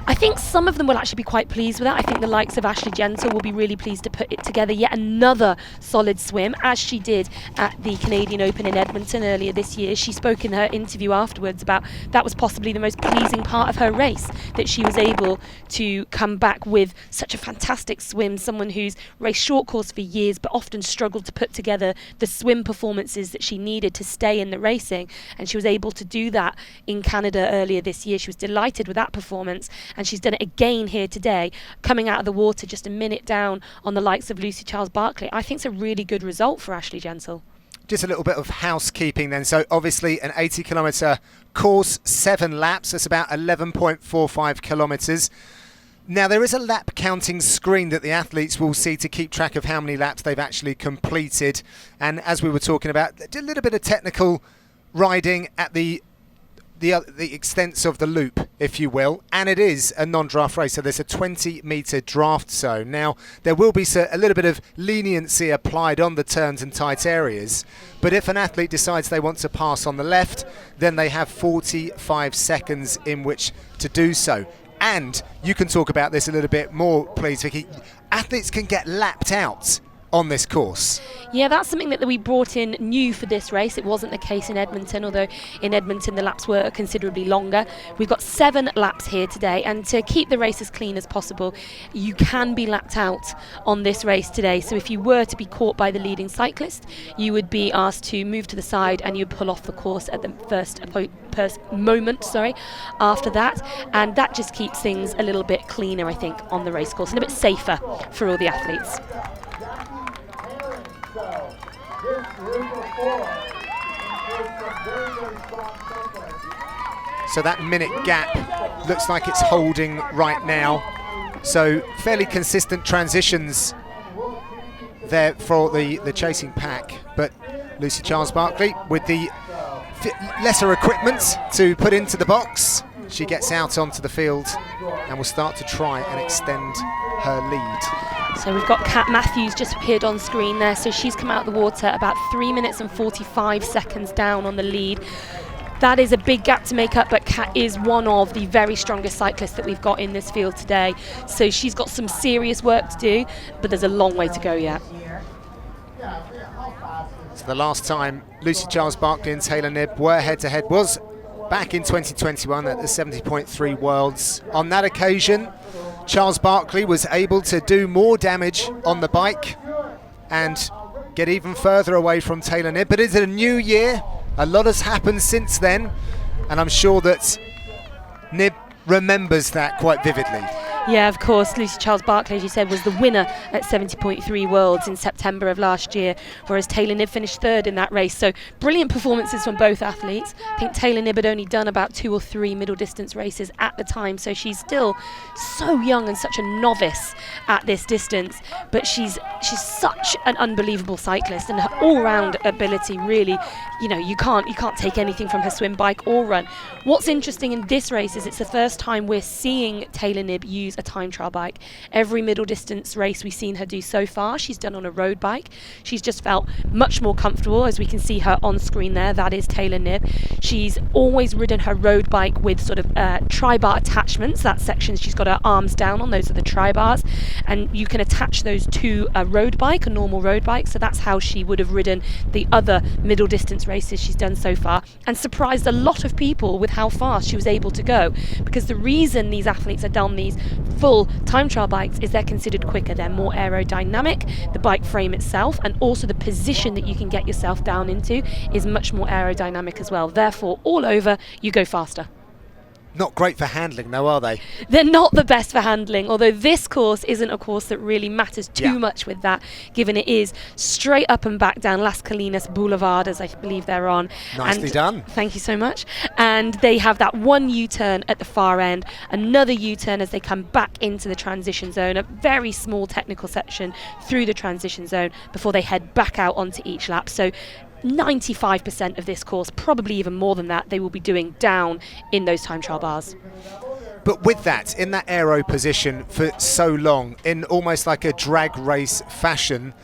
I think some of them will actually be quite pleased with that. I think the likes of Ashley Gentle will be really pleased to put it together yet another solid swim, as she did at the Canadian Open in Edmonton earlier this year. She spoke in her interview afterwards about that was possibly the most pleasing part of her race, that she was able to come back with such a fantastic swim, someone who's raced short course for years but often struggled to put together the swim performances that she needed to stay in the racing, and she was able to do that in Canada earlier this year. She was delighted with that performance, and she's done it again here today, coming out of the water just a minute down on the likes of Lucy Charles-Barclay. I think it's a really good result for Ashley Gentle. Just a little bit of housekeeping then. So obviously an 80-kilometre course, 7 laps. That's about 11.45 kilometres. Now there is a lap counting screen that the athletes will see to keep track of how many laps they've actually completed. And as we were talking about, a little bit of technical riding at the extents of the loop, if you will, and it is a non-draft race, so there's a 20-metre draft zone. Now, there will be a little bit of leniency applied on the turns and tight areas, but if an athlete decides they want to pass on the left, then they have 45 seconds in which to do so. And you can talk about this a little bit more, please, Vicky. Athletes can get lapped out on this course. Yeah, that's something that we brought in new for this race. It wasn't the case in Edmonton, although in Edmonton the laps were considerably longer. We've got 7 laps here today, and to keep the race as clean as possible, you can be lapped out on this race today. So if you were to be caught by the leading cyclist, you would be asked to move to the side and you'd pull off the course at the first moment after that, and that just keeps things a little bit cleaner, I think, on the race course, and a bit safer for all the athletes. So that minute gap looks like it's holding right now. So fairly consistent transitions there for the chasing pack. But Lucy Charles-Barclay with the lesser equipment to put into the box, she gets out onto the field and will start to try and extend her lead. So we've got Kat Matthews just appeared on screen there. So she's come out of the water about 3 minutes and 45 seconds down on the lead. That is a big gap to make up, but Kat is one of the very strongest cyclists that we've got in this field today. So she's got some serious work to do, but there's a long way to go yet. So the last time Lucy Charles-Barclay and Taylor Knibb were head-to-head was back in 2021 at the 70.3 Worlds. On that occasion, Charles-Barclay was able to do more damage on the bike and get even further away from Taylor Knibb. But it's a new year. A lot has happened since then, and I'm sure that Knibb remembers that quite vividly. Yeah, of course. Lucy Charles-Barclay, as you said, was the winner at 70.3 Worlds in September of last year, whereas Taylor Knibb finished 3rd in that race. So brilliant performances from both athletes. I think Taylor Knibb had only done about 2 or 3 middle distance races at the time, so she's still so young and such a novice at this distance. But she's such an unbelievable cyclist, and her all-round ability really, you can't take anything from her swim, bike or run. What's interesting in this race is it's the first time we're seeing Taylor Knibb use a time trial bike. Every middle distance race we've seen her do so far, she's done on a road bike. She's just felt much more comfortable, as we can see her on screen there. That is Taylor Knibb. She's always ridden her road bike with sort of tri-bar attachments. That section she's got her arms down on, those are the tri-bars, and you can attach those to a road bike, a normal road bike. So that's how she would have ridden the other middle distance races she's done so far, and surprised a lot of people with how fast she was able to go, because the reason these athletes are done these full time trial bikes is they're considered quicker, they're more aerodynamic, the bike frame itself, and also the position that you can get yourself down into is much more aerodynamic as well. Therefore, all over, you go faster. Not great for handling though, are they? They're not the best for handling, although this course isn't a course that really matters too much with that, given it is straight up and back down Las Colinas Boulevard, as I believe they're on. Nicely done. Thank you so much. And they have that one U-turn at the far end, another U-turn as they come back into the transition zone, a very small technical section through the transition zone before they head back out onto each lap. So 95% of this course, probably even more than that, they will be doing down in those time trial bars. But with that, in that aero position for so long, in almost like a drag race fashion,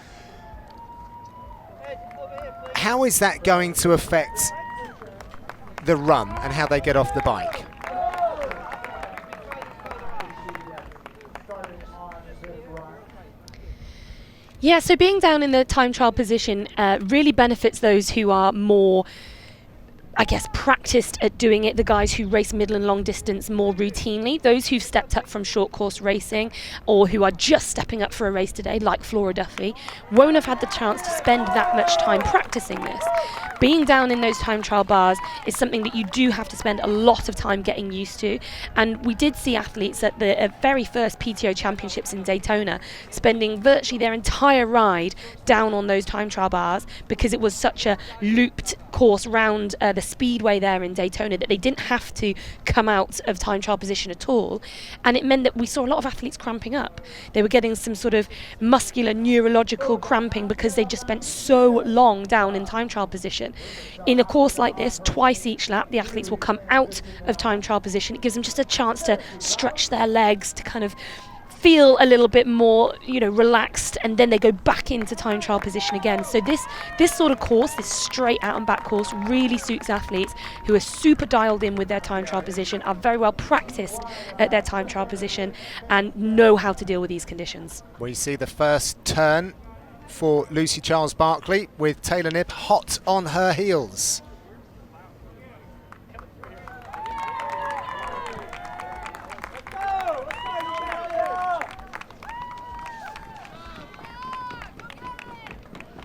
how is that going to affect the run and how they get off the bike? Yeah, so being down in the time trial position really benefits those who are more, I guess, practiced at doing it, the guys who race middle and long distance more routinely. Those who've stepped up from short course racing or who are just stepping up for a race today, like Flora Duffy, won't have had the chance to spend that much time practicing this. Being down in those time trial bars is something that you do have to spend a lot of time getting used to. And we did see athletes at the very first PTO championships in Daytona spending virtually their entire ride down on those time trial bars because it was such a looped course round the speedway there in Daytona that they didn't have to come out of time trial position at all. And it meant that we saw a lot of athletes cramping up. They were getting some sort of muscular neurological cramping because they just spent so long down in time trial position. In a course like this, twice each lap, the athletes will come out of time trial position. It gives them just a chance to stretch their legs, to kind of feel a little bit more, relaxed, and then they go back into time trial position again. So this sort of course, this straight out and back course, really suits athletes who are super dialed in with their time trial position, are very well practiced at their time trial position, and know how to deal with these conditions. We see the first turn for Lucy Charles-Barclay with Taylor Knibb hot on her heels.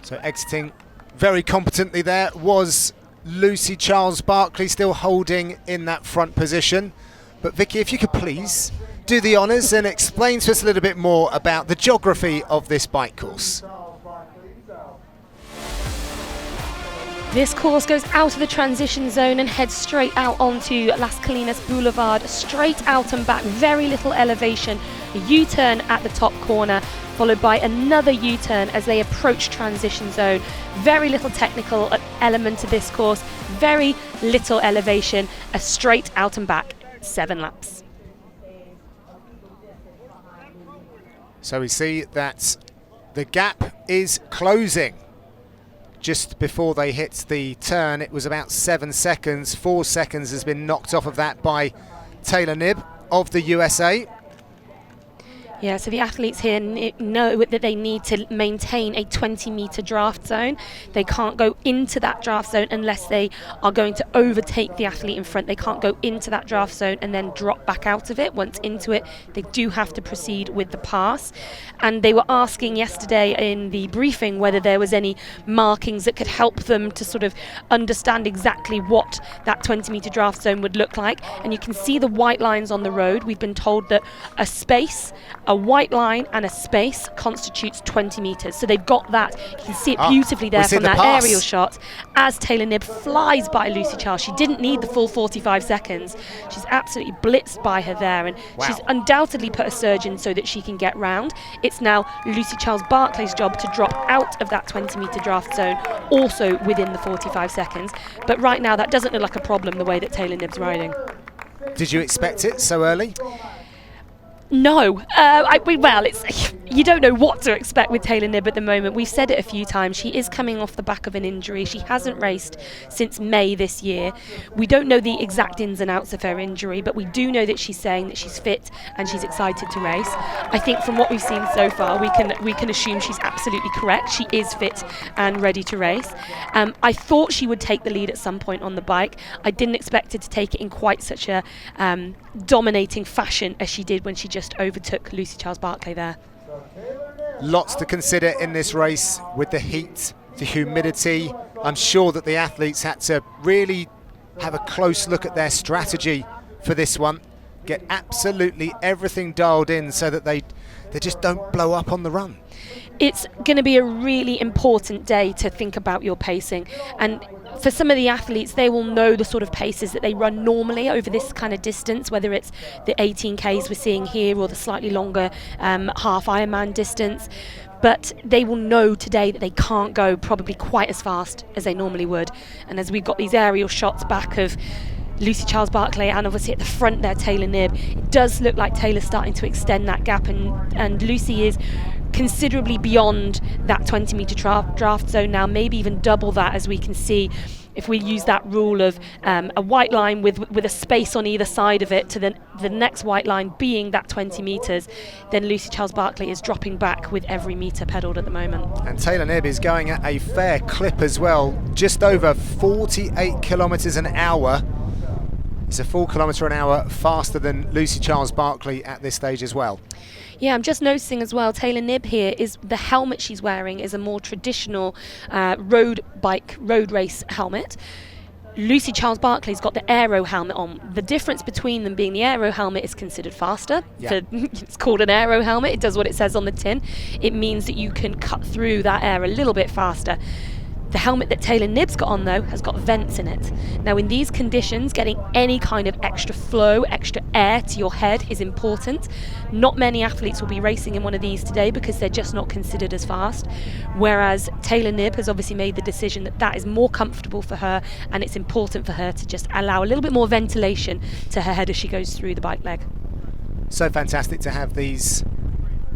So exiting very competently there was Lucy Charles-Barclay, still holding in that front position. But Vicky, if you could please do the honours and explain to us a little bit more about the geography of this bike course. This course goes out of the transition zone and heads straight out onto Las Colinas Boulevard, straight out and back, very little elevation, a U-turn at the top corner, followed by another U-turn as they approach transition zone. Very little technical element to this course, very little elevation, a straight out and back, 7 laps. So we see that the gap is closing. Just before they hit the turn, it was about 7 seconds. 4 seconds has been knocked off of that by Taylor Knibb of the USA. Yeah, so the athletes here know that they need to maintain a 20-metre draft zone. They can't go into that draft zone unless they are going to overtake the athlete in front. They can't go into that draft zone and then drop back out of it. Once into it, they do have to proceed with the pass. And they were asking yesterday in the briefing whether there was any markings that could help them to sort of understand exactly what that 20-metre draft zone would look like. And you can see the white lines on the road. We've been told that a space, a white line and a space constitutes 20 metres. So they've got that. You can see it beautifully there from that aerial shot as Taylor Knibb flies by Lucy Charles. She didn't need the full 45 seconds. She's absolutely blitzed by her there, and she's undoubtedly put a surge in so that she can get round. It's now Lucy Charles-Barclay's job to drop out of that 20-metre draft zone, also within the 45 seconds. But right now that doesn't look like a problem the way that Taylor Knibb's riding. Did you expect it so early? No, you don't know what to expect with Taylor Knibb at the moment. We've said it a few times. She is coming off the back of an injury. She hasn't raced since May this year. We don't know the exact ins and outs of her injury, but we do know that she's saying that she's fit and she's excited to race. I think from what we've seen so far, we can assume she's absolutely correct. She is fit and ready to race. I thought she would take the lead at some point on the bike. I didn't expect her to take it in quite such a dominating fashion as she did when she just overtook Lucy Charles-Barclay there. Lots to consider in this race with the heat, the humidity. I'm sure that the athletes had to really have a close look at their strategy for this one, get absolutely everything dialed in so that they just don't blow up on the run. It's going to be a really important day to think about your pacing, and for some of the athletes, they will know the sort of paces that they run normally over this kind of distance, whether it's the 18Ks we're seeing here or the slightly longer half Ironman distance. But they will know today that they can't go probably quite as fast as they normally would. And as we've got these aerial shots back of Lucy Charles-Barclay and obviously at the front there Taylor Knibb, it does look like Taylor's starting to extend that gap, and Lucy is considerably beyond that 20-meter draft zone now, maybe even double that, as we can see. If we use that rule of a white line with a space on either side of it to the next white line being that 20 metres, then Lucy Charles-Barclay is dropping back with every metre pedalled at the moment. And Taylor Knibb is going at a fair clip as well, just over 48 kilometres an hour. It's a full kilometre an hour faster than Lucy Charles-Barclay at this stage as well. Yeah, I'm just noticing as well, Taylor Knibb here, is the helmet she's wearing is a more traditional road race helmet. Lucy Charles-Barclay's got the aero helmet on. The difference between them being the aero helmet is considered faster. Yeah. It's called an aero helmet. It does what it says on the tin. It means that you can cut through that air a little bit faster. The helmet that Taylor Knibb's got on, though, has got vents in it. Now, in these conditions, getting any kind of extra flow, extra air to your head is important. Not many athletes will be racing in one of these today because they're just not considered as fast. Whereas Taylor Knibb has obviously made the decision that that is more comfortable for her, and it's important for her to just allow a little bit more ventilation to her head as she goes through the bike leg. So fantastic to have these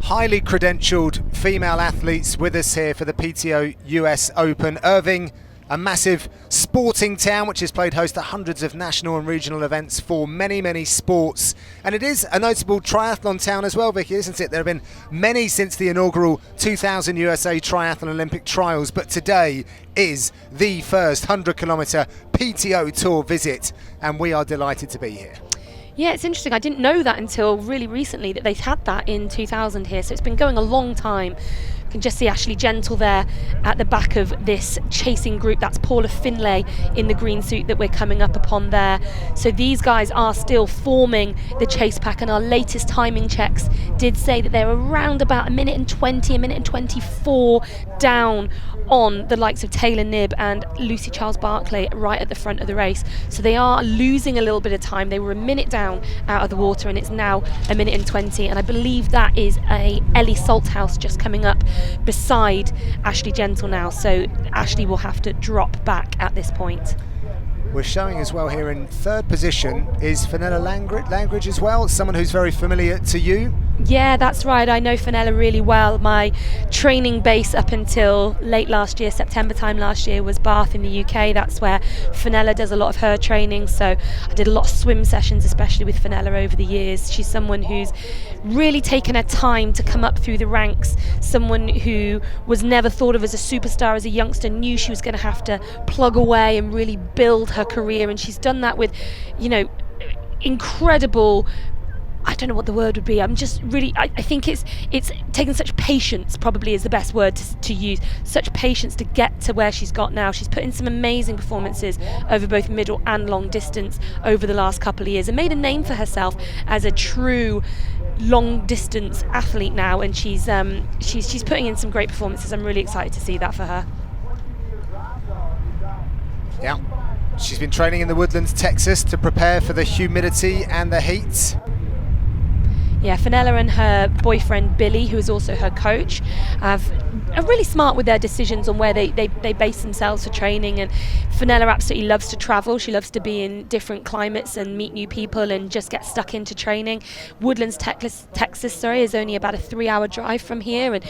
highly credentialed female athletes with us here for the PTO US Open. Irving, a massive sporting town which has played host to hundreds of national and regional events for many, many sports. And it is a notable triathlon town as well, Vicky, isn't it? There have been many since the inaugural 2000 USA Triathlon Olympic Trials, but today is the first 100-kilometre PTO Tour visit, and we are delighted to be here. Yeah, it's interesting. I didn't know that until really recently that they had that in 2000 here. So it's been going a long time. You can just see Ashley Gentle there at the back of this chasing group. That's Paula Finlay in the green suit that we're coming up upon there. So these guys are still forming the chase pack, and our latest timing checks did say that they're around about a minute and 20, a minute and 24 down on the likes of Taylor Knibb and Lucy Charles-Barclay right at the front of the race. So they are losing a little bit of time. They were a minute down out of the water, and it's now a minute and 20, and I believe that is a Ellie Salthouse just coming up beside Ashley Gentle now, so Ashley will have to drop back at this point. We're showing as well here in third position is Fenella Langridge as well, someone who's very familiar to you. Yeah, that's right. I know Fenella really well. My training base up until late last year, September time last year, was Bath in the UK. That's where Fenella does a lot of her training. So I did a lot of swim sessions, especially with Fenella over the years. She's someone who's really taken her time to come up through the ranks, someone who was never thought of as a superstar as a youngster, knew she was going to have to plug away and really build her career. And she's done that with, incredible, I don't know what the word would be. I'm just really, I think it's taken such patience, probably is the best word to use, such patience to get to where she's got now. She's put in some amazing performances over both middle and long distance over the last couple of years and made a name for herself as a true long distance athlete now, and she's putting in some great performances. I'm really excited to see that for her. Yeah, she's been training in the Woodlands, Texas to prepare for the humidity and the heat. Yeah, Fenella and her boyfriend Billy, who is also her coach, are really smart with their decisions on where they base themselves for training. And Fenella absolutely loves to travel. She loves to be in different climates and meet new people and just get stuck into training. Woodlands, Texas, is only about a 3-hour drive from here. And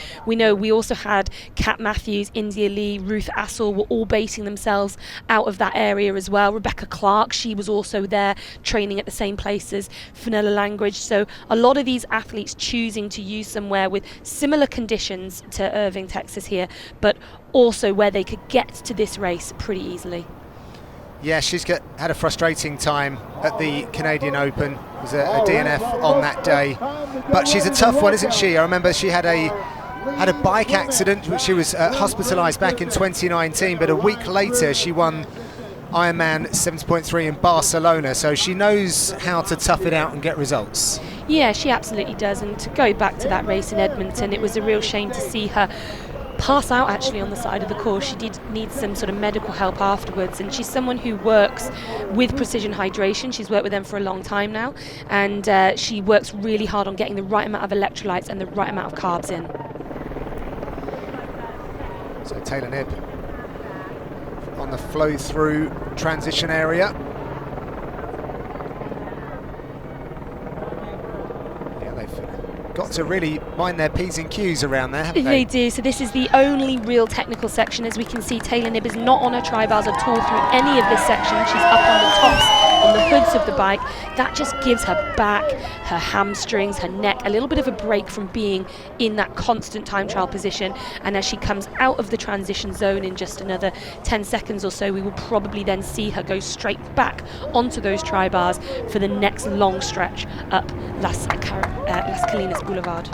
we also had Kat Matthews, India Lee, Ruth Assel were all basing themselves out of that area as well. Rebecca Clark, she was also there training at the same place as Fenella Langridge. So a lot of these athletes choosing to use somewhere with similar conditions to Irving, Texas here, but also where they could get to this race pretty easily. Yeah, she's had a frustrating time at the Canadian Open. It was a DNF on that day, but she's a tough one, isn't she? I remember she had a bike accident, which she was hospitalised back in 2019, but a week later she won Ironman 70.3 in Barcelona, so she knows how to tough it out and get results. Yeah, she absolutely does. And to go back to that race in Edmonton, it was a real shame to see her pass out actually on the side of the course. She did need some sort of medical help afterwards, and she's someone who works with Precision Hydration. She's worked with them for a long time now, and she works really hard on getting the right amount of electrolytes and the right amount of carbs in. So Taylor Knibb on the flow through transition area. got to really mind their P's and Q's around there, haven't They they? do. So this is the only real technical section. As we can see, Taylor Knibb is not on her tri-bars at all through any of this section. She's up on the tops, on the hoods of the bike. That just gives her back, her hamstrings, her neck a little bit of a break from being in that constant time trial position. And as she comes out of the transition zone in just another 10 seconds or so, we will probably then see her go straight back onto those tri-bars for the next long stretch up Las Colinas Boulevard.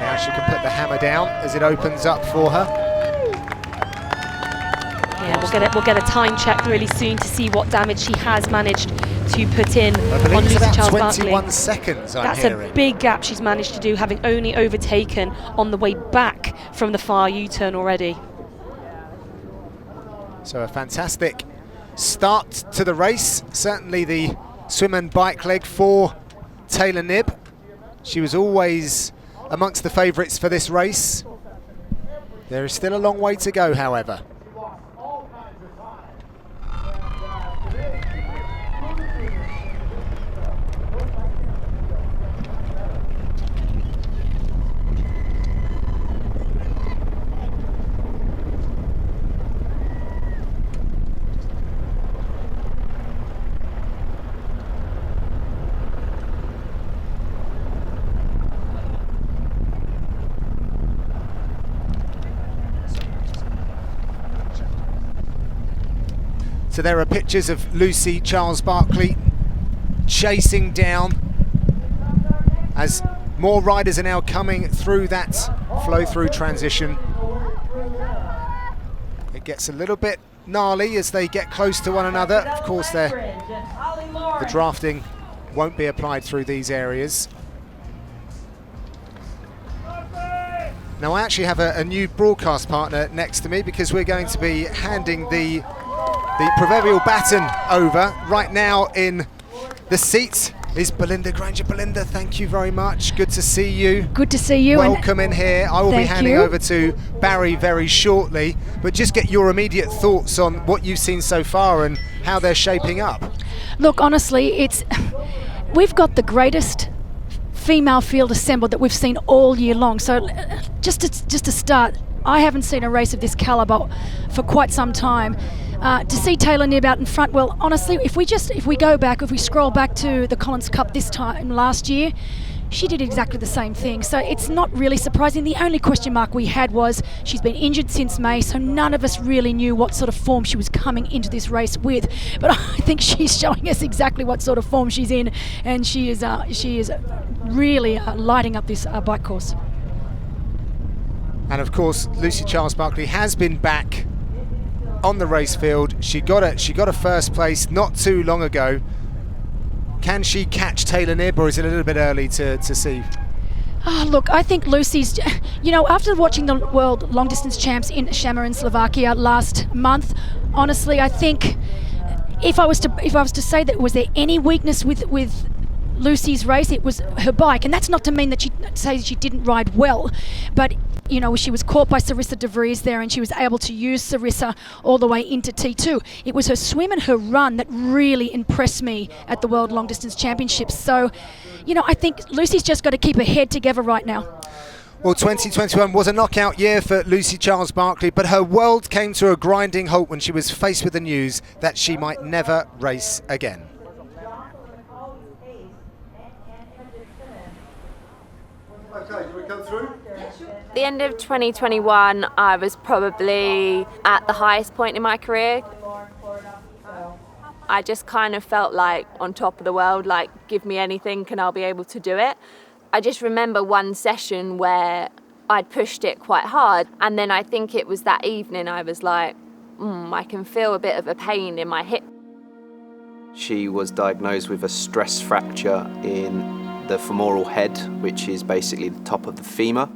Now she can put the hammer down as it opens up for her. Yeah, we'll get a time check really soon to see what damage she has managed to put in on Lucy about Charles 21 Barkley. seconds, I'm That's hearing. a big gap she's managed to do, having only overtaken on the way back from the far U-turn already. So a fantastic start to the race. Certainly the swim and bike leg for Taylor Knibb. She was always amongst the favourites for this race. There is still a long way to go, however. So there are pictures of Lucy Charles Barkley chasing down as more riders are now coming through that flow-through transition. It gets a little bit gnarly as they get close to one another. Of course, the drafting won't be applied through these areas. Now I actually have a new broadcast partner next to me because we're going to be handing the proverbial baton over. Right now in the seat is Belinda Granger. Belinda, thank you very much. Good to see you. Good to see you. Welcome in here. I will be handing you. over to Barry very shortly, but just get your immediate thoughts on what you've seen so far and how they're shaping up. Look, honestly, we've got the greatest female field assembled that we've seen all year long. So just to start, I haven't seen a race of this calibre for quite some time. To see Taylor Knibb out in front, well, honestly, if we scroll back to the Collins Cup this time last year, she did exactly the same thing. So it's not really surprising. The only question mark we had was she's been injured since May, so none of us really knew what sort of form she was coming into this race with. But I think she's showing us exactly what sort of form she's in, and she is really lighting up this bike course. And of course, Lucy Charles Barkley has been back on the race field. She got a first place not too long ago. Can she catch Taylor Knibb, or is it a little bit early to see? Oh, look, I think Lucy's, after watching the World Long Distance Champs in Shamar in Slovakia last month, honestly, I think if I was to say that was there any weakness with Lucy's race, it was her bike, and that's not to mean that she didn't ride well, but she was caught by Sarissa de Vries there, and she was able to use Sarissa all the way into T2. It was her swim and her run that really impressed me at the World Long Distance Championships. So, I think Lucy's just got to keep her head together right now. Well, 2021 was a knockout year for Lucy Charles Barkley, but her world came to a grinding halt when she was faced with the news that she might never race again. Okay, can we come through? At the end of 2021, I was probably at the highest point in my career. I just kind of felt like on top of the world, like give me anything and I'll be able to do it. I just remember one session where I'd pushed it quite hard, and then I think it was that evening I was like, I can feel a bit of a pain in my hip. She was diagnosed with a stress fracture in the femoral head, which is basically the top of the femur.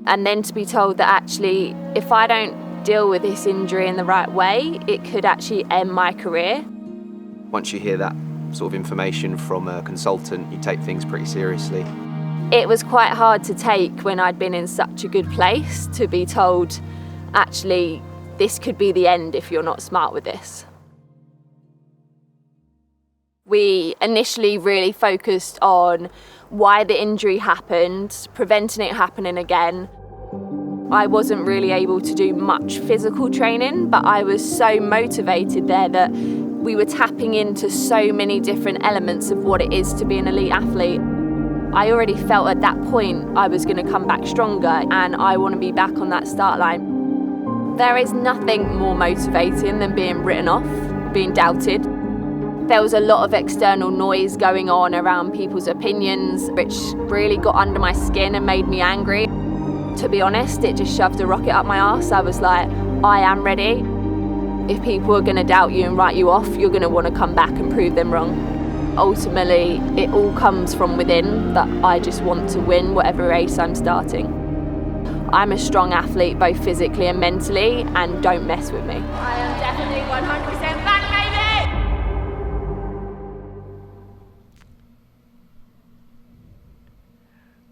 And then to be told that actually, if I don't deal with this injury in the right way, it could actually end my career. Once you hear that sort of information from a consultant, you take things pretty seriously. It was quite hard to take when I'd been in such a good place to be told, actually, this could be the end if you're not smart with this. We initially really focused on why the injury happened, preventing it happening again. I wasn't really able to do much physical training, but I was so motivated there that we were tapping into so many different elements of what it is to be an elite athlete. I already felt at that point I was going to come back stronger, and I want to be back on that start line. There is nothing more motivating than being written off, being doubted. There was a lot of external noise going on around people's opinions, which really got under my skin and made me angry. To be honest, it just shoved a rocket up my arse. I was like, I am ready. If people are going to doubt you and write you off, you're going to want to come back and prove them wrong. Ultimately, it all comes from within, that I just want to win whatever race I'm starting. I'm a strong athlete, both physically and mentally, and don't mess with me. I am definitely 100% back, baby!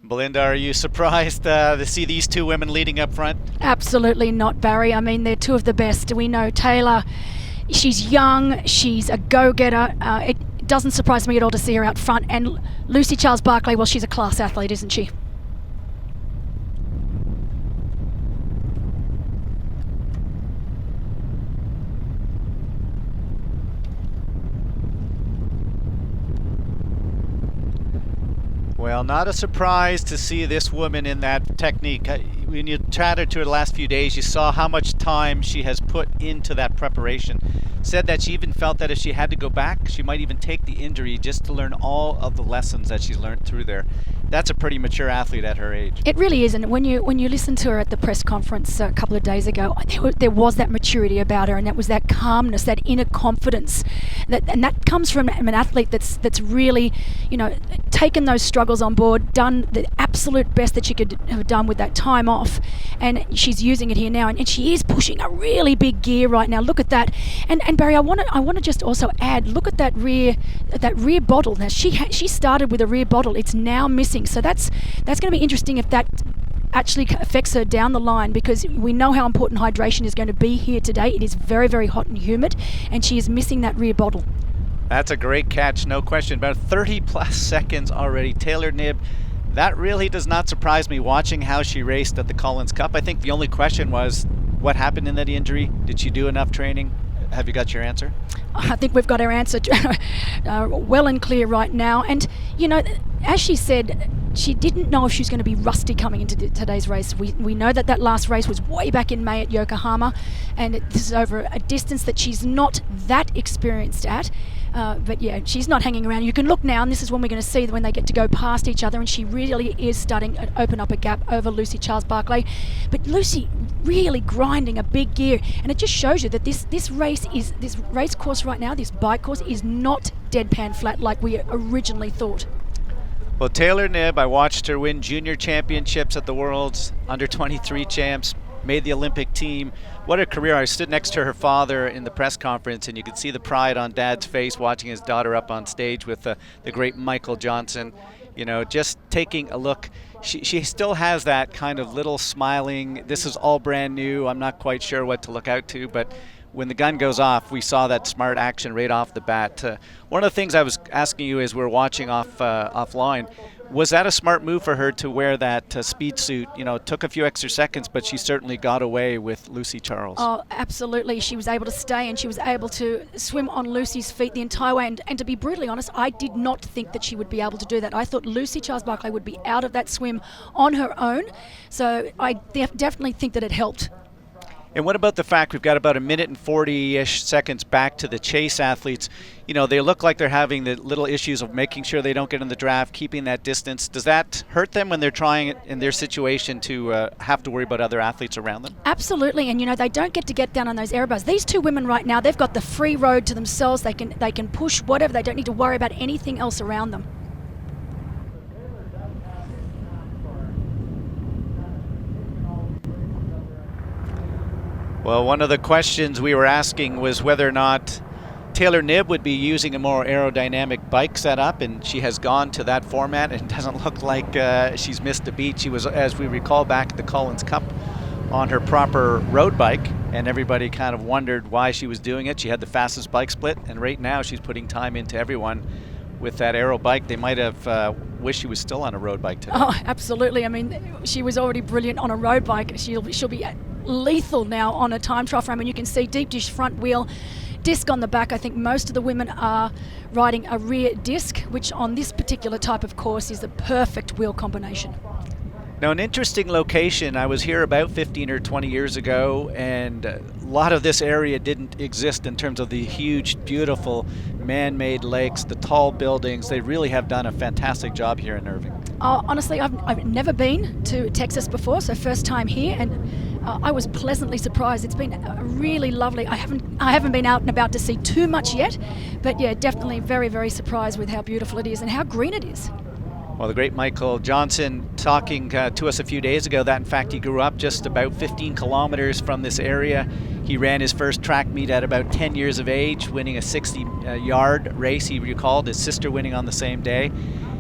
Belinda, are you surprised to see these two women leading up front? Absolutely not, Barry. I mean, they're two of the best. We know Taylor, she's young, she's a go-getter. It doesn't surprise me at all to see her out front. And Lucy Charles-Barclay, well, she's a class athlete, isn't she? Well, not a surprise to see this woman in that technique. When you chatted to her the last few days, you saw how much time she has put into that preparation. Said that she even felt that if she had to go back, she might even take the injury just to learn all of the lessons that she's learned through there. That's a pretty mature athlete at her age. It really is, and when you listen to her at the press conference a couple of days ago, there was that maturity about her, and that was that calmness, that inner confidence, and that comes from an athlete that's really, taken those struggles on board, done the absolute best that she could have done with that time off, and she's using it here now, and she is pushing a really big gear right now. Look at that, and Barry, I want to just also add, look at that rear bottle. Now she started with a rear bottle. It's now missing. So that's going to be interesting if that actually affects her down the line, because we know how important hydration is going to be here today. It is very, very hot and humid, and she is missing that rear bottle. That's a great catch, no question. About 30 plus seconds already. Taylor Knibb, that really does not surprise me watching how she raced at the Collins Cup. I think the only question was, what happened in that injury? Did she do enough training? Have you got your answer? I think we've got our answer well and clear right now. And, as she said, she didn't know if she was going to be rusty coming into today's race. We know that last race was way back in May at Yokohama, and this is over a distance that she's not that experienced at. But yeah, she's not hanging around. You can look now, and this is when we're going to see when they get to go past each other, and she really is starting to open up a gap over Lucy Charles-Barclay. But Lucy really grinding a big gear, and it just shows you that this race course right now, this bike course, is not deadpan flat like we originally thought. Well, Taylor Knibb, I watched her win junior championships at the Worlds, under 23 champs, made the Olympic team. What a career. I stood next to her father in the press conference, and you could see the pride on Dad's face watching his daughter up on stage with the great Michael Johnson. Just taking a look. She still has that kind of little smiling, this is all brand new, I'm not quite sure what to look out to, but when the gun goes off, we saw that smart action right off the bat. One of the things I was asking you as we're watching offline, was that a smart move for her to wear that speed suit? It took a few extra seconds, but she certainly got away with Lucy Charles. Oh, absolutely. She was able to stay, and she was able to swim on Lucy's feet the entire way. And to be brutally honest, I did not think that she would be able to do that. I thought Lucy Charles-Barclay would be out of that swim on her own. So I definitely think that it helped. And what about the fact we've got about 1 minute and 40-ish seconds back to the chase athletes? They look like they're having the little issues of making sure they don't get in the draft, keeping that distance. Does that hurt them when they're trying it in their situation to have to worry about other athletes around them? Absolutely, and they don't get to get down on those air bars. These two women right now, they've got the free road to themselves. They can push whatever. They don't need to worry about anything else around them. Well, one of the questions we were asking was whether or not Taylor Knibb would be using a more aerodynamic bike setup, and she has gone to that format, and it doesn't look like she's missed a beat. She was, as we recall, back at the Collins Cup on her proper road bike, and everybody kind of wondered why she was doing it. She had the fastest bike split, and right now she's putting time into everyone. With that aero bike, they might have wished she was still on a road bike today. Oh, absolutely. I mean, she was already brilliant on a road bike. She'll be lethal now on a time trial frame, and you can see deep dish front wheel, disc on the back. I think most of the women are riding a rear disc, which on this particular type of course is the perfect wheel combination. Now, an interesting location. I was here about 15 or 20 years ago, and a lot of this area didn't exist in terms of the huge, beautiful man-made lakes, the tall buildings. They really have done a fantastic job here in Irving. Honestly, I've never been to Texas before, so first time here, and I was pleasantly surprised. It's been really lovely. I haven't been out and about to see too much yet, but yeah, definitely very, very surprised with how beautiful it is and how green it is. Well, the great Michael Johnson talking to us a few days ago that in fact he grew up just about 15 kilometers from this area. He ran his first track meet at about 10 years of age, winning a 60-yard race. He recalled his sister winning on the same day.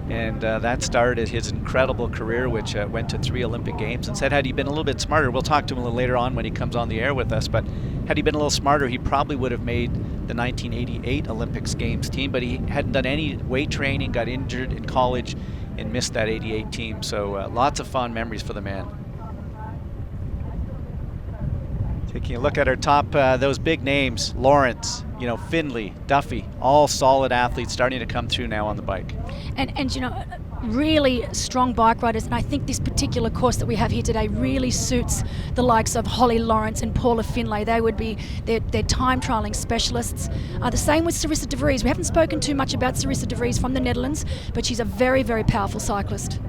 And that started his incredible career, which went to 3 Olympic Games, and said had he been a little bit smarter, we'll talk to him a little later on when he comes on the air with us, but had he been a little smarter, he probably would have made the 1988 Olympics Games team, but he hadn't done any weight training, got injured in college, and missed that 88 team. So lots of fond memories for the man. Taking a look at our top, those big names, Lawrence, Findlay, Duffy, all solid athletes starting to come through now on the bike. And really strong bike riders, and I think this particular course that we have here today really suits the likes of Holly Lawrence and Paula Findlay. They would be their time trialing specialists. The same with Sarissa de Vries. We haven't spoken too much about Sarissa de Vries from the Netherlands, but she's a very, very powerful cyclist.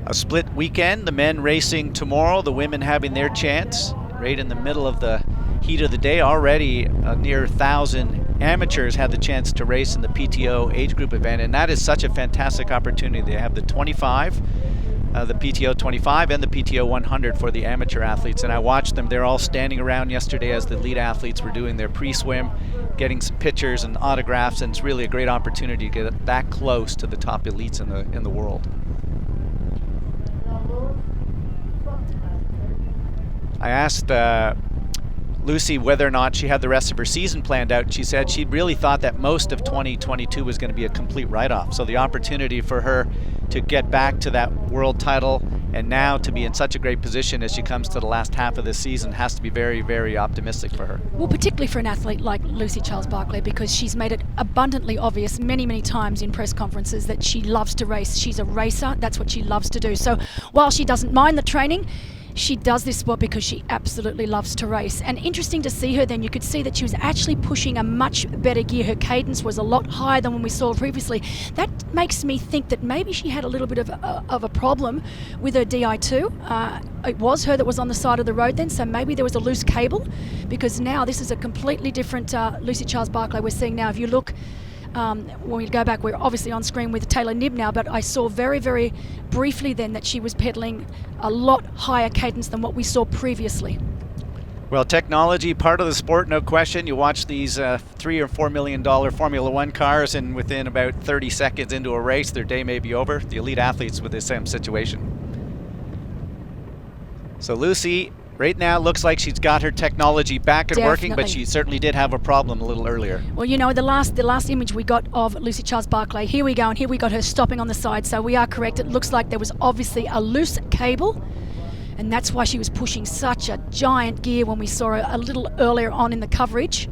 A split weekend, the men racing tomorrow, the women having their chance right in the middle of the heat of the day. Already near 1,000 amateurs had the chance to race in the PTO age group event, and that is such a fantastic opportunity. They have the 25, the PTO 25 and the PTO 100 for the amateur athletes, and I watched them. They're all standing around yesterday as the lead athletes were doing their pre-swim, getting some pictures and autographs, and it's really a great opportunity to get that close to the top elites in the world. I asked Lucy whether or not she had the rest of her season planned out. She said she really thought that most of 2022 was going to be a complete write-off. So the opportunity for her to get back to that world title and now to be in such a great position as she comes to the last half of this season has to be very, very optimistic for her. Well, particularly for an athlete like Lucy Charles-Barclay, because she's made it abundantly obvious many, many times in press conferences that she loves to race. She's a racer. That's what she loves to do. So while she doesn't mind the training, she does this sport because she absolutely loves to race. And interesting to see her then, you could see that she was actually pushing a much better gear. Her cadence was a lot higher than when we saw her previously. That makes me think that maybe she had a little bit of a problem with her DI2. It was her that was on the side of the road then, so maybe there was a loose cable, because now this is a completely different Lucy Charles-Barclay we're seeing now. If you look, when we go back, we're obviously on screen with Taylor Knibb now, but I saw very, very briefly then that she was pedaling a lot higher cadence than what we saw previously. Well, technology, part of the sport, no question. You watch these $3 or $4 million Formula One cars, and within about 30 seconds into a race, their day may be over. The elite athletes with the same situation. So Lucy, right now, looks like she's got her technology back and working, but she certainly did have a problem a little earlier. Well, the last image we got of Lucy Charles-Barclay, here we go, and here we got her stopping on the side. So we are correct. It looks like there was obviously a loose cable, and that's why she was pushing such a giant gear when we saw her a little earlier on in the coverage.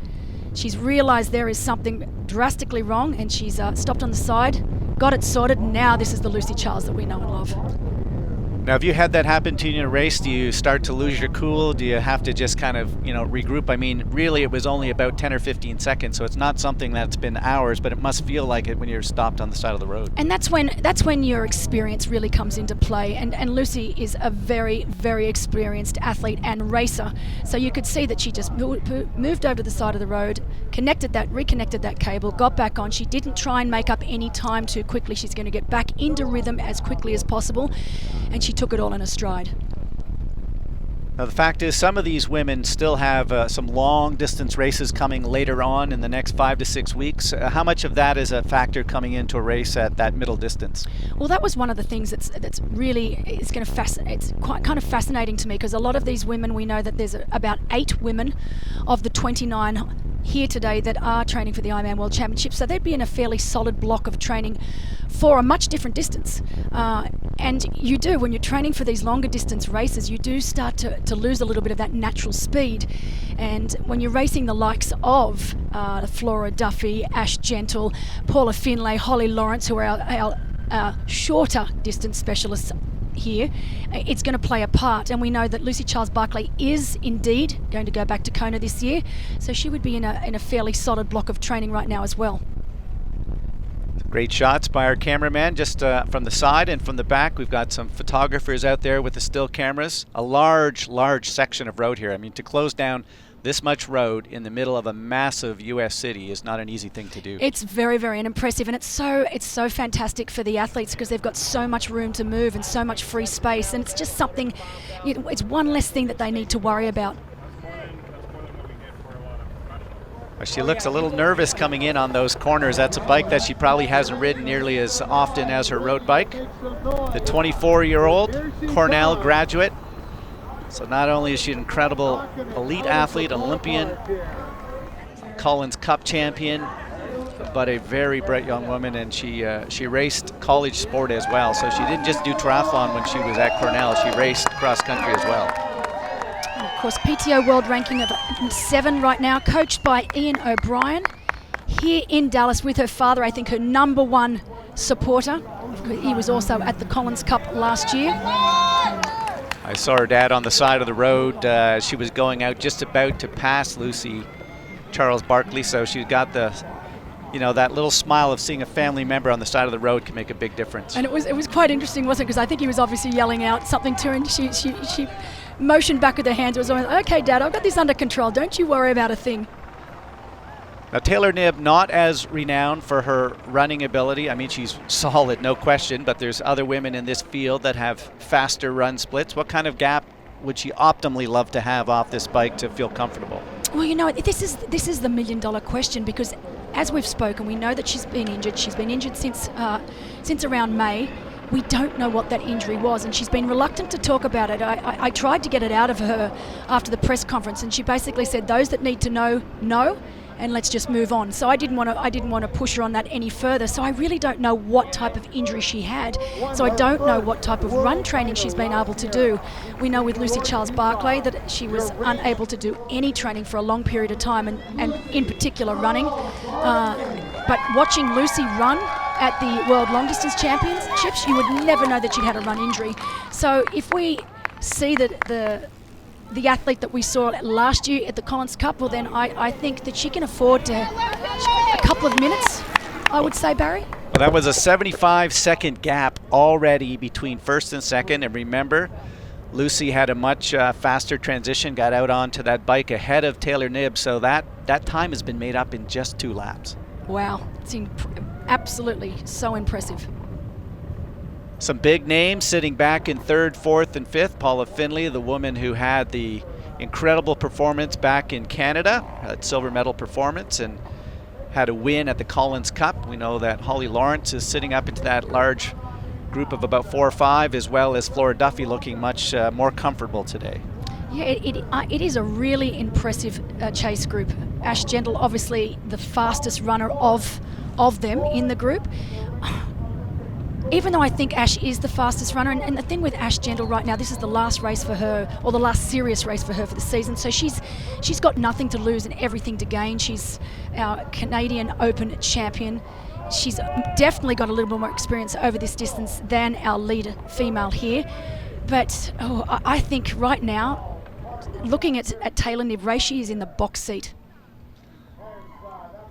She's realized there is something drastically wrong, and she's stopped on the side, got it sorted, and now this is the Lucy Charles that we know and love. Now, if you had that happen to you in a race, do you start to lose your cool? Do you have to just kind of, regroup? I mean, really, it was only about 10 or 15 seconds, so it's not something that's been hours, but it must feel like it when you're stopped on the side of the road. And that's when your experience really comes into play. And Lucy is a very, very experienced athlete and racer. So you could see that she just moved over to the side of the road, reconnected that cable, got back on. She didn't try and make up any time too quickly. She's going to get back into rhythm as quickly as possible. And she took it all in a stride. Now, the fact is, some of these women still have some long distance races coming later on in the next 5 to 6 weeks. How much of that is a factor coming into a race at that middle distance? Well, that was one of the things that's really it's quite kind of fascinating to me, because a lot of these women, we know that there's about 8 women of the 29 here today that are training for the Ironman World Championship, so they'd be in a fairly solid block of training for a much different distance. And you do, when you're training for these longer distance races, you do start to lose a little bit of that natural speed. And when you're racing the likes of Flora Duffy, Ash Gentle, Paula Finlay, Holly Lawrence, who are our shorter distance specialists here, it's going to play a part. And we know that Lucy Charles-Barclay is indeed going to go back to Kona this year, so she would be in a fairly solid block of training right now as well. Great shots by our cameraman just from the side and from the back. We've got some photographers out there with the still cameras. A large section of road here. I mean, to close down this much road in the middle of a massive U.S. city is not an easy thing to do. It's very, very impressive, and it's so fantastic for the athletes, because they've got so much room to move and so much free space, and it's just something, it's one less thing that they need to worry about. She looks a little nervous coming in on those corners. That's a bike that she probably hasn't ridden nearly as often as her road bike. The 24-year-old Cornell graduate. So not only is she an incredible elite athlete, Olympian, Collins Cup champion, but a very bright young woman, and she raced college sport as well. So she didn't just do triathlon when she was at Cornell, she raced cross country as well. And of course, PTO world ranking of 7 right now, coached by Ian O'Brien, here in Dallas with her father, I think her #1 supporter. He was also at the Collins Cup last year. I saw her dad on the side of the road. She was going out just about to pass Lucy Charles-Barclay, so she got the, that little smile of seeing a family member on the side of the road can make a big difference. And it was quite interesting, wasn't it? Because I think he was obviously yelling out something to her, and she motioned back with her hands. It was almost, okay, Dad, I've got this under control. Don't you worry about a thing. Now, Taylor Knibb, not as renowned for her running ability. I mean, she's solid, no question, but there's other women in this field that have faster run splits. What kind of gap would she optimally love to have off this bike to feel comfortable? Well, this is the $1 million question, because as we've spoken, we know that she's been injured. She's been injured since around May. We don't know what that injury was, and she's been reluctant to talk about it. I tried to get it out of her after the press conference, and she basically said, those that need to know, and let's just move on. So I didn't want to push her on that any further. So I really don't know what type of injury she had. So I don't know what type of run training she's been able to do. We know with Lucy Charles-Barclay that she was unable to do any training for a long period of time, and in particular running. But watching Lucy run at the World Long Distance Championships, you would never know that she'd had a run injury. So if we see that the athlete that we saw last year at the Collins Cup, well then I think that she can afford to a couple of minutes, I would say, Barry. Well, that was a 75-second gap already between first and second, and remember, Lucy had a much faster transition, got out onto that bike ahead of Taylor Knibb, so that time has been made up in just 2 laps. Wow, it's absolutely so impressive. Some big names sitting back in 3rd, 4th, and 5th. Paula Finlay, the woman who had the incredible performance back in Canada, had silver medal performance, and had a win at the Collins Cup. We know that Holly Lawrence is sitting up into that large group of about 4 or 5, as well as Flora Duffy looking much more comfortable today. Yeah, it is a really impressive chase group. Ash Gentle, obviously the fastest runner of them in the group. Even though I think Ash is the fastest runner, and the thing with Ash Gentle right now, this is the last race for her, or the last serious race for her for the season, so she's got nothing to lose and everything to gain. She's our Canadian Open champion. She's definitely got a little bit more experience over this distance than our lead female here. But I think right now, looking at Taylor Knibb, she is in the box seat.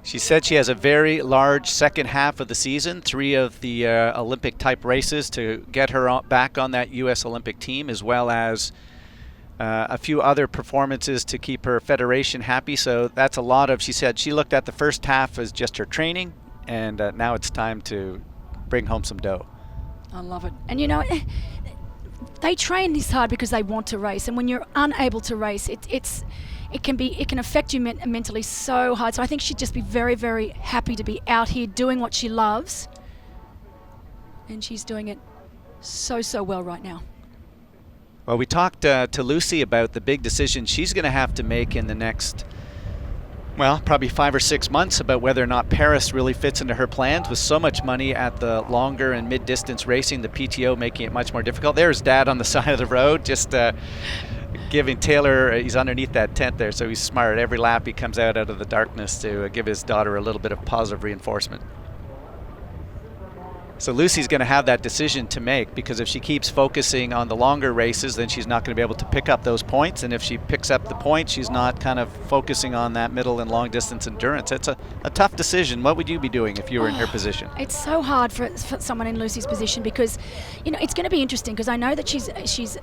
She said she has a very large second half of the season, 3 of the Olympic type races to get her back on that US Olympic team, as well as a few other performances to keep her federation happy. So that's a lot of, she said she looked at the first half as just her training, and now it's time to bring home some dough. I love it. And they train this hard because they want to race, and when you're unable to race, it can affect you mentally so hard. So I think she'd just be very, very happy to be out here doing what she loves, and she's doing it so well right now. Well, we talked to Lucy about the big decision she's going to have to make in the next, well, probably 5 or 6 months about whether or not Paris really fits into her plans. With so much money at the longer and mid-distance racing, the PTO making it much more difficult. There's Dad on the side of the road, just giving Taylor, he's underneath that tent there, so he's smart. Every lap he comes out of the darkness to give his daughter a little bit of positive reinforcement. So Lucy's going to have that decision to make, because if she keeps focusing on the longer races, then she's not going to be able to pick up those points. And if she picks up the points, she's not kind of focusing on that middle and long distance endurance. It's a tough decision. What would you be doing if you were in her position? It's so hard for someone in Lucy's position, because, you know, it's going to be interesting, because I know that she's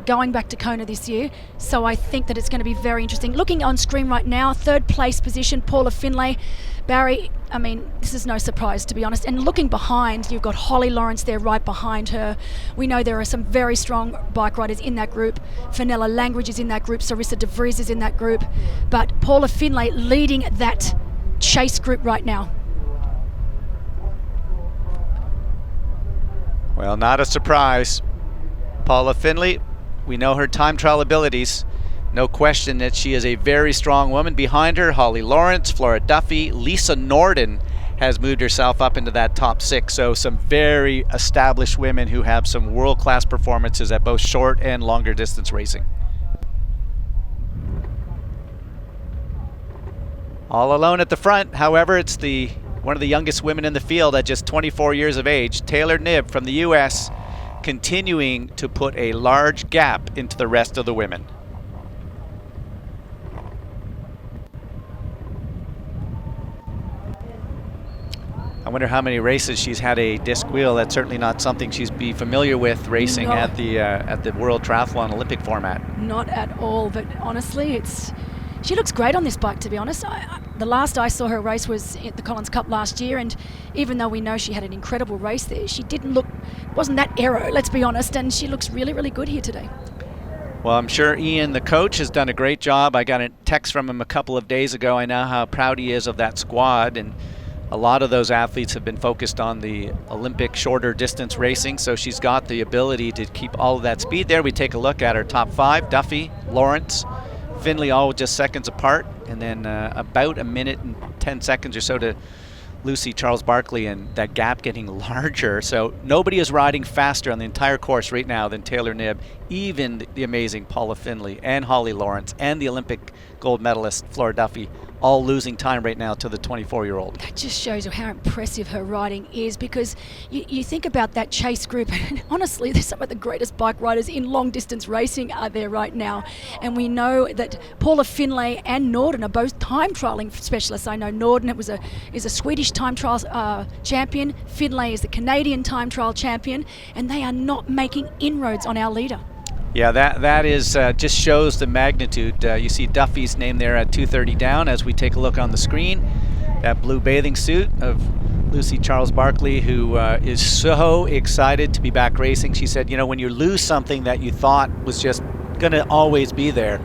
going back to Kona this year, so I think that it's going to be very interesting. Looking on screen right now, 3rd place position, Paula Finlay. Barry, I mean, this is no surprise, to be honest. And looking behind, you've got Holly Lawrence there right behind her. We know there are some very strong bike riders in that group. Fenella Langridge is in that group. Sarissa de Vries is in that group. But Paula Finlay leading that chase group right now. Well, not a surprise. Paula Finlay, we know her time trial abilities. No question that she is a very strong woman. Behind her, Holly Lawrence, Flora Duffy, Lisa Norden has moved herself up into that top 6. So some very established women who have some world-class performances at both short and longer distance racing. All alone at the front, however, it's one of the youngest women in the field at just 24 years of age, Taylor Knibb from the US, continuing to put a large gap into the rest of the women. I wonder how many races she's had a disc wheel. That's certainly not something she'd be familiar with racing at the World Triathlon Olympic format. Not at all, but honestly, she looks great on this bike, to be honest. The last I saw her race was at the Collins Cup last year, and even though we know she had an incredible race there, she wasn't that aero, let's be honest, and she looks really, really good here today. Well, I'm sure Ian, the coach, has done a great job. I got a text from him a couple of days ago. I know how proud he is of that squad, and a lot of those athletes have been focused on the Olympic shorter distance racing, so she's got the ability to keep all of that speed there. We take a look at her top 5, Duffy, Lawrence, Finlay, all just seconds apart, and then about a minute and 10 seconds or so to Lucy Charles Barkley, and that gap getting larger. So nobody is riding faster on the entire course right now than Taylor Knibb, even the amazing Paula Finlay and Holly Lawrence and the Olympic gold medalist Flora Duffy, all losing time right now to the 24-year-old. That just shows you how impressive her riding is, because you think about that chase group, and honestly, there's some of the greatest bike riders in long distance racing are there right now. And we know that Paula Finlay and Norden are both time trialing specialists. I know Norden is a Swedish time trial champion. Finlay is the Canadian time trial champion, and they are not making inroads on our leader. Yeah, that is just shows the magnitude. You see Duffy's name there at 2:30 down as we take a look on the screen. That blue bathing suit of Lucy Charles Barkley, who is so excited to be back racing. She said, you know, when you lose something that you thought was just going to always be there,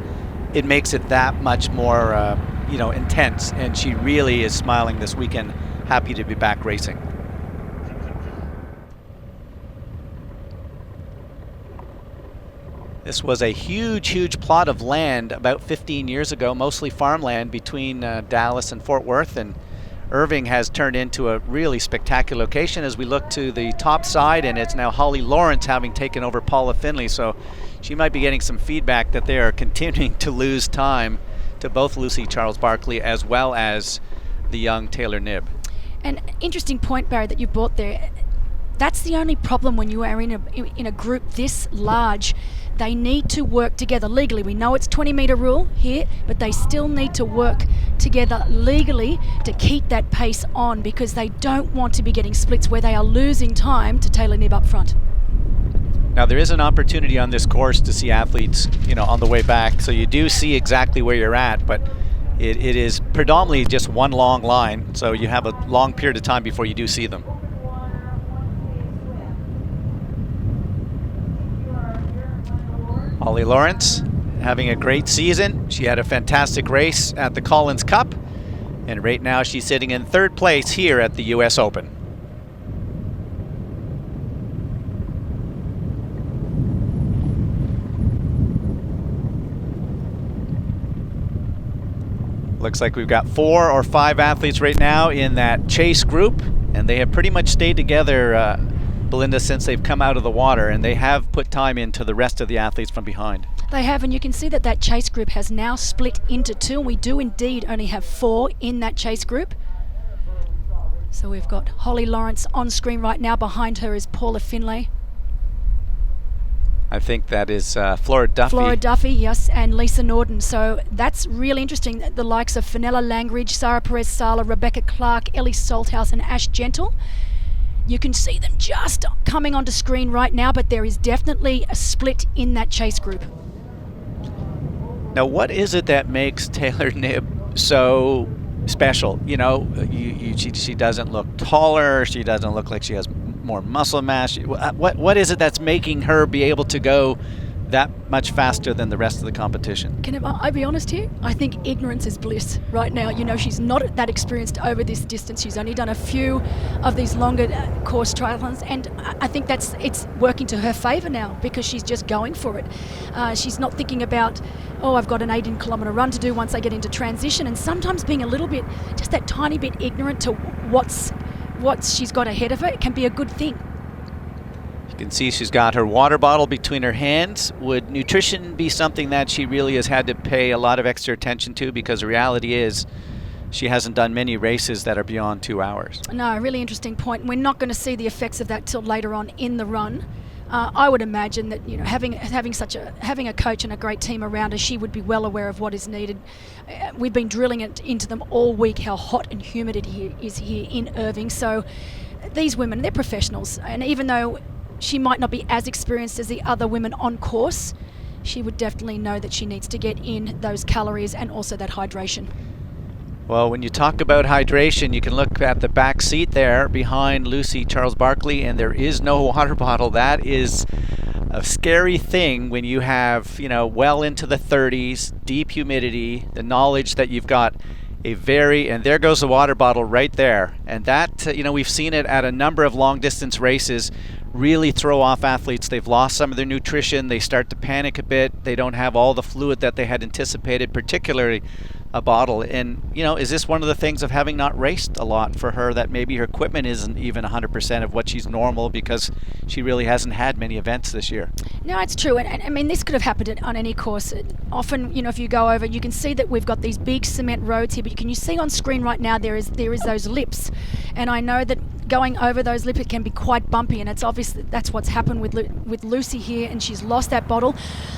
it makes it that much more, intense. And she really is smiling this weekend, happy to be back racing. This was a huge plot of land about 15 years ago, mostly farmland between Dallas and Fort Worth, and Irving has turned into a really spectacular location as we look to the top side, and it's now Holly Lawrence having taken over Paula Finlay, so she might be getting some feedback that they are continuing to lose time to both Lucy Charles Barkley as well as the young Taylor Knibb. An interesting point, Barry, that you brought there. That's the only problem when you are in a group this large. They need to work together legally. We know it's 20-meter rule here, but they still need to work together legally to keep that pace on, because they don't want to be getting splits where they are losing time to Taylor Knibb up front. Now there is an opportunity on this course to see athletes, on the way back, so you do see exactly where you're at, but it is predominantly just one long line, so you have a long period of time before you do see them. Holly Lawrence having a great season. She had a fantastic race at the Collins Cup, and right now she's sitting in 3rd place here at the US Open. Looks like we've got 4 or 5 athletes right now in that chase group, and they have pretty much stayed together, Belinda, since they've come out of the water, and they have put time into the rest of the athletes from behind. They have, and you can see that that chase group has now split into 2, and we do indeed only have 4 in that chase group. So we've got Holly Lawrence on screen right now. Behind her is Paula Finlay. I think that is Flora Duffy. Flora Duffy, yes, and Lisa Norden. So that's really interesting. The likes of Fenella Langridge, Sarah Perez-Sala, Rebecca Clark, Ellie Salthouse and Ash Gentle. You can see them just coming onto screen right now, but there is definitely a split in that chase group. Now, what is it that makes Taylor Knibb so special? You know, she doesn't look taller. She doesn't look like she has more muscle mass. What is it that's making her be able to go that much faster than the rest of the competition? Can I be honest here? I think ignorance is bliss right now. You know, she's not that experienced over this distance. She's only done a few of these longer course triathlons, and I think it's working to her favour now because she's just going for it. She's not thinking about, oh, I've got an 18-kilometre run to do once I get into transition, and sometimes being a little bit, just that tiny bit ignorant to what she's got ahead of her, it can be a good thing. You can see she's got her water bottle between her hands. Would nutrition be something that she really has had to pay a lot of extra attention to? Because the reality is she hasn't done many races that are beyond 2 hours. No, really interesting point. We're not going to see the effects of that till later on in the run. I would imagine that, you know, having a coach and a great team around her, she would be well aware of what is needed. We've been drilling it into them all week how hot and humid it is here in Irving. So these women, they're professionals, and even though she might not be as experienced as the other women on course, she would definitely know that she needs to get in those calories and also that hydration. Well, when you talk about hydration, you can look at the back seat there behind Lucy Charles-Barkley, and there is no water bottle. That is a scary thing when you have, you know, well into the 30s, deep humidity, the knowledge that you've got and there goes the water bottle right there. And that, you know, we've seen it at a number of long distance races really throw off athletes. They've lost some of their nutrition. They start to panic a bit. They don't have all the fluid that they had anticipated, particularly a bottle. And, you know, is this one of the things of having not raced a lot for her, that maybe her equipment isn't even 100% of what she's normal because she really hasn't had many events this year? No, it's true. And I mean, this could have happened on any course. Often, you know, if you go over, you can see that we've got these big cement roads here, but can you see on screen right now there is those lips. And I know that going over those lips, it can be quite bumpy, and it's obvious that that's what's happened with Lucy here, and she's lost that bottle.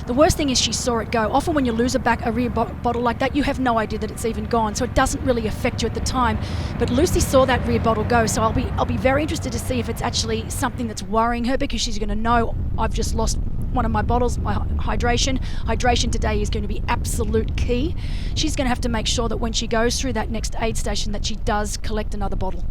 The worst thing is she saw it go. Often when you lose a rear bottle like that, you have no idea that it's even gone, so it doesn't really affect you at the time. But Lucy saw that rear bottle go, so I'll be very interested to see if it's actually something that's worrying her, because she's going to know, I've just lost one of my bottles, my hydration. Hydration today is going to be absolute key. She's going to have to make sure that when she goes through that next aid station that she does collect another bottle.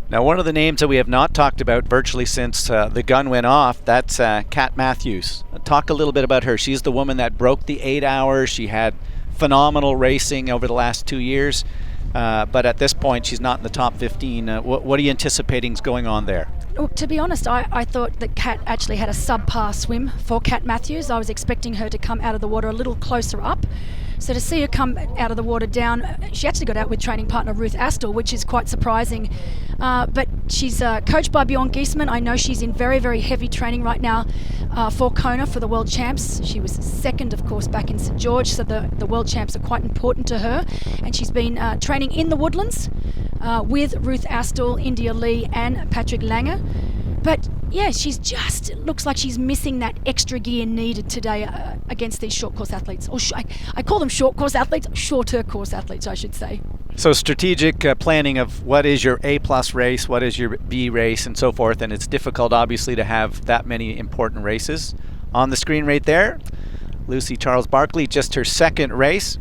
Now, one of the names that we have not talked about virtually since the gun went off, that's Kat Matthews. Talk a little bit about her. She's the woman that broke the 8 hours. She had phenomenal racing over the last 2 years, but at this point she's not in the top 15. What are you anticipating is going on there? Well, to be honest, I thought that Kat actually had a subpar swim for Kat Matthews. I was expecting her to come out of the water a little closer up. So to see her come out of the water down, she actually got out with training partner Ruth Astle, which is quite surprising. But she's coached by Bjorn Giesman. I know she's in very, very heavy training right now for Kona for the World Champs. She was second, of course, back in St George, so the World Champs are quite important to her. And she's been training in the Woodlands with Ruth Astle, India Lee and Patrick Langer. But yeah, she's just looks like she's missing that extra gear needed today against these short course athletes. Or I call them short course athletes, shorter course athletes, I should say. So strategic planning of what is your A+ race, what is your B race, and so forth. And it's difficult, obviously, to have that many important races. On the screen right there, Lucy Charles-Barkley, just her second race.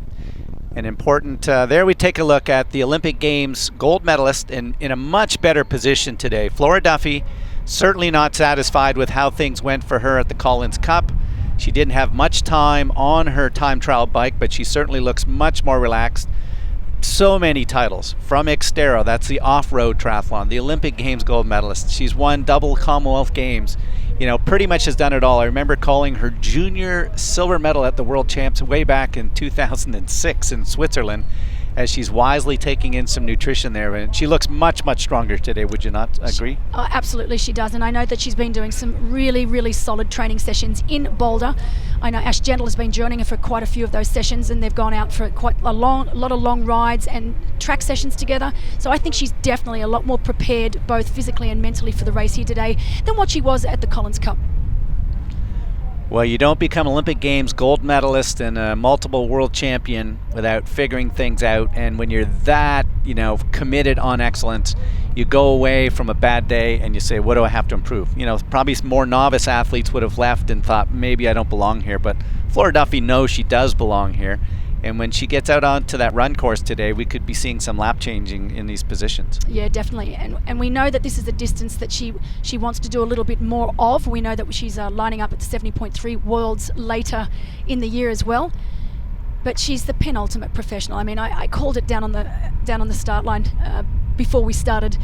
And important, there we take a look at the Olympic Games gold medalist in a much better position today. Flora Duffy, certainly not satisfied with how things went for her at the Collins Cup. She didn't have much time on her time trial bike, but she certainly looks much more relaxed. So many titles from Xterra, that's the off-road triathlon, the Olympic Games gold medalist. She's won double Commonwealth Games. You know, pretty much has done it all. I remember calling her junior silver medal at the World Champs way back in 2006 in Switzerland, as she's wisely taking in some nutrition there. And she looks much, much stronger today. Would you not agree? Oh, absolutely she does. And I know that she's been doing some really, really solid training sessions in Boulder. I know Ash Gentle has been joining her for quite a few of those sessions, and they've gone out for quite a lot of long rides and track sessions together. So I think she's definitely a lot more prepared, both physically and mentally, for the race here today than what she was at the Collins Cup. Well, you don't become Olympic Games gold medalist and a multiple world champion without figuring things out. And when you're that, committed on excellence, you go away from a bad day and you say, what do I have to improve? Probably more novice athletes would have left and thought, maybe I don't belong here. But Flora Duffy knows she does belong here. And when she gets out onto that run course today, we could be seeing some lap changing in these positions. Yeah, definitely. And we know that this is a distance that she wants to do a little bit more of. We know that she's lining up at the 70.3 Worlds later in the year as well. But she's the penultimate professional. I mean, I called it down on the start line before we started.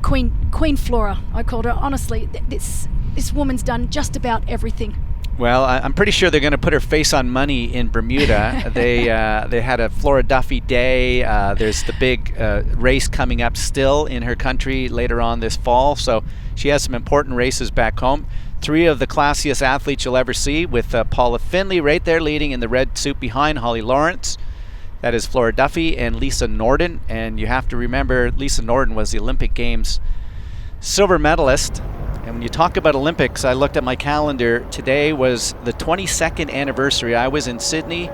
Queen Flora, I called her. Honestly, this woman's done just about everything. Well, I'm pretty sure they're going to put her face on money in Bermuda. They had a Flora Duffy Day. There's the big race coming up still in her country later on this fall. So she has some important races back home. 3 of the classiest athletes you'll ever see, with Paula Findlay right there leading in the red suit behind Holly Lawrence. That is Flora Duffy and Lisa Norden. And you have to remember, Lisa Norden was the Olympic Games silver medalist. And when you talk about Olympics, I looked at my calendar. Today was the 22nd anniversary. I was in Sydney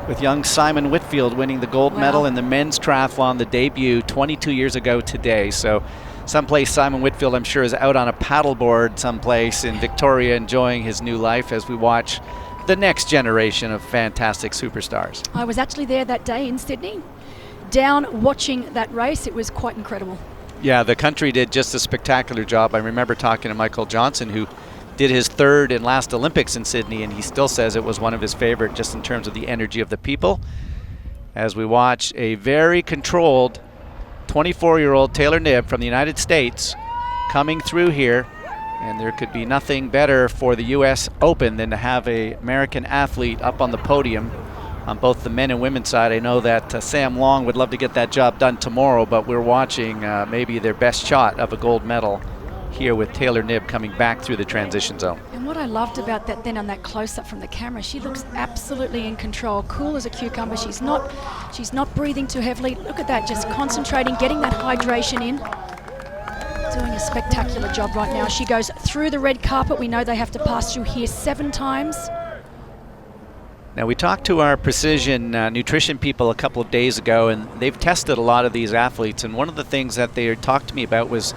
with young Simon Whitfield winning the gold medal in the men's triathlon, the debut 22 years ago today. So someplace Simon Whitfield, I'm sure, is out on a paddleboard someplace in Victoria enjoying his new life as we watch the next generation of fantastic superstars. I was actually there that day in Sydney, down watching that race. It was quite incredible. Yeah, the country did just a spectacular job. I remember talking to Michael Johnson, who did his 3rd and last Olympics in Sydney, and he still says it was one of his favorite just in terms of the energy of the people. As we watch a very controlled 24-year-old Taylor Knibb from the United States coming through here, and there could be nothing better for the US Open than to have an American athlete up on the podium on both the men and women's side. I know that Sam Long would love to get that job done tomorrow, but we're watching maybe their best shot of a gold medal here with Taylor Knibb coming back through the transition zone. And what I loved about that then on that close-up from the camera, she looks absolutely in control, cool as a cucumber. She's not breathing too heavily. Look at that, just concentrating, getting that hydration in. Doing a spectacular job right now. She goes through the red carpet. We know they have to pass through here 7 times. Now, we talked to our precision nutrition people a couple of days ago, and they've tested a lot of these athletes, and one of the things that they talked to me about was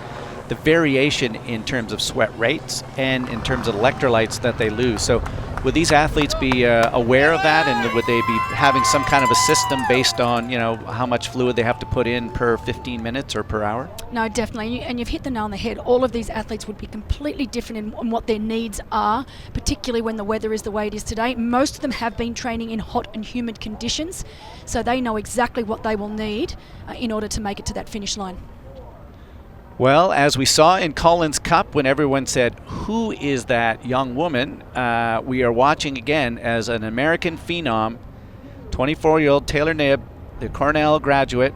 the variation in terms of sweat rates and in terms of electrolytes that they lose. So would these athletes be aware of that, and would they be having some kind of a system based on, how much fluid they have to put in per 15 minutes or per hour? No, definitely, and you've hit the nail on the head. All of these athletes would be completely different in what their needs are, particularly when the weather is the way it is today. Most of them have been training in hot and humid conditions, so they know exactly what they will need in order to make it to that finish line. Well, as we saw in Collins Cup, when everyone said, who is that young woman? We are watching again as an American phenom, 24-year-old Taylor Knibb, the Cornell graduate,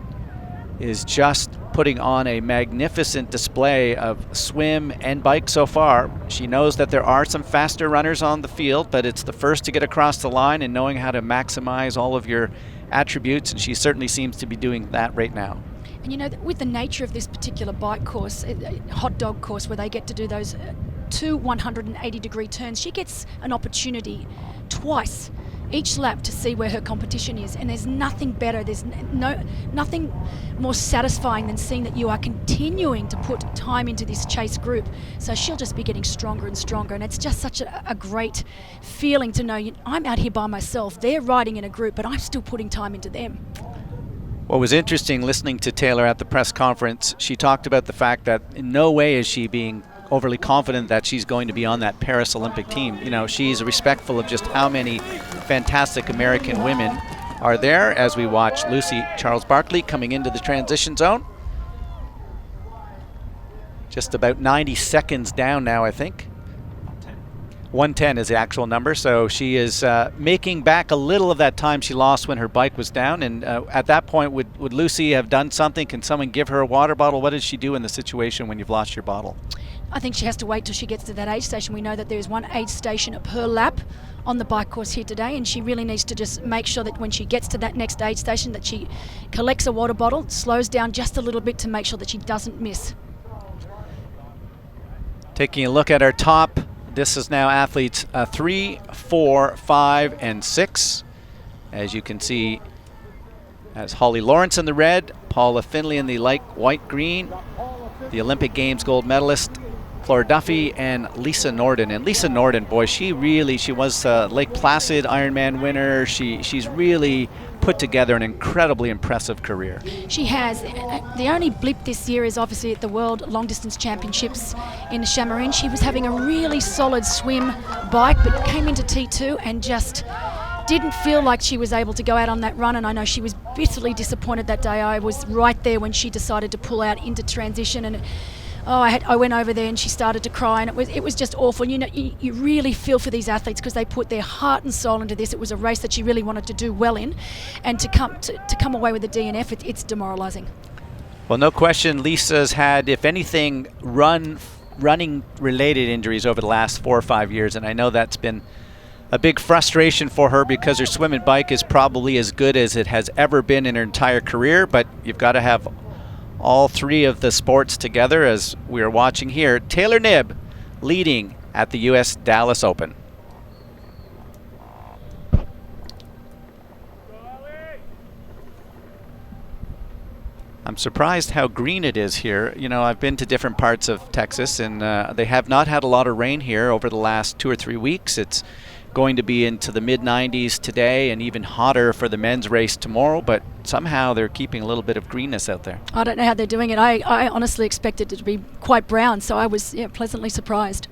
is just putting on a magnificent display of swim and bike so far. She knows that there are some faster runners on the field, but it's the first to get across the line and knowing how to maximize all of your attributes, and she certainly seems to be doing that right now. And with the nature of this particular bike course, hot dog course, where they get to do those 2 180-degree turns, she gets an opportunity twice each lap to see where her competition is. And there's nothing better, there's nothing more satisfying than seeing that you are continuing to put time into this chase group. So she'll just be getting stronger and stronger. And it's just such a great feeling to know I'm out here by myself. They're riding in a group, but I'm still putting time into them. What was interesting listening to Taylor at the press conference, she talked about the fact that in no way is she being overly confident that she's going to be on that Paris Olympic team. You know, she's respectful of just how many fantastic American women are there as we watch Lucy Charles-Barclay coming into the transition zone. Just about 90 seconds down now, I think. 110 is the actual number, so she is making back a little of that time she lost when her bike was down. And at that point, would Lucy have done something? Can someone give her a water bottle? What does she do in the situation when you've lost your bottle? I think she has to wait till she gets to that aid station. We know that there's one aid station per lap on the bike course here today, and she really needs to just make sure that when she gets to that next aid station that she collects a water bottle, slows down just a little bit to make sure that she doesn't miss. Taking a look at our top, this is now athletes 3, 4, 5, and 6. As you can see, as Holly Lawrence in the red, Paula Finley in the light white green, the Olympic Games gold medalist Flora Duffy, and Lisa Norden. And Lisa Norden, boy, she was Lake Placid Ironman winner. She's really put together an incredibly impressive career. She has. The only blip this year is obviously at the World Long Distance Championships in Chamorin. She was having a really solid swim bike, but came into T2 and just didn't feel like she was able to go out on that run, and I know she was bitterly disappointed that day. I was right there when she decided to pull out into transition, and I went over there and she started to cry, and it was just awful. You know, you really feel for these athletes because they put their heart and soul into this. It was a race that she really wanted to do well in, and to come away with a DNF, it's demoralising. Well, no question, Lisa's had, if anything, running related injuries over the last 4 or 5 years, and I know that's been a big frustration for her because her swim and bike is probably as good as it has ever been in her entire career, but you've got to have all three of the sports together as we are watching here. Taylor Knibb leading at the US Dallas Open. I'm surprised how green it is here. You know, I've been to different parts of Texas, and they have not had a lot of rain here over the last 2 or 3 weeks. It's going to be into the mid-90s today and even hotter for the men's race tomorrow, but somehow they're keeping a little bit of greenness out there. I don't know how they're doing it. I honestly expected it to be quite brown, so I was pleasantly surprised.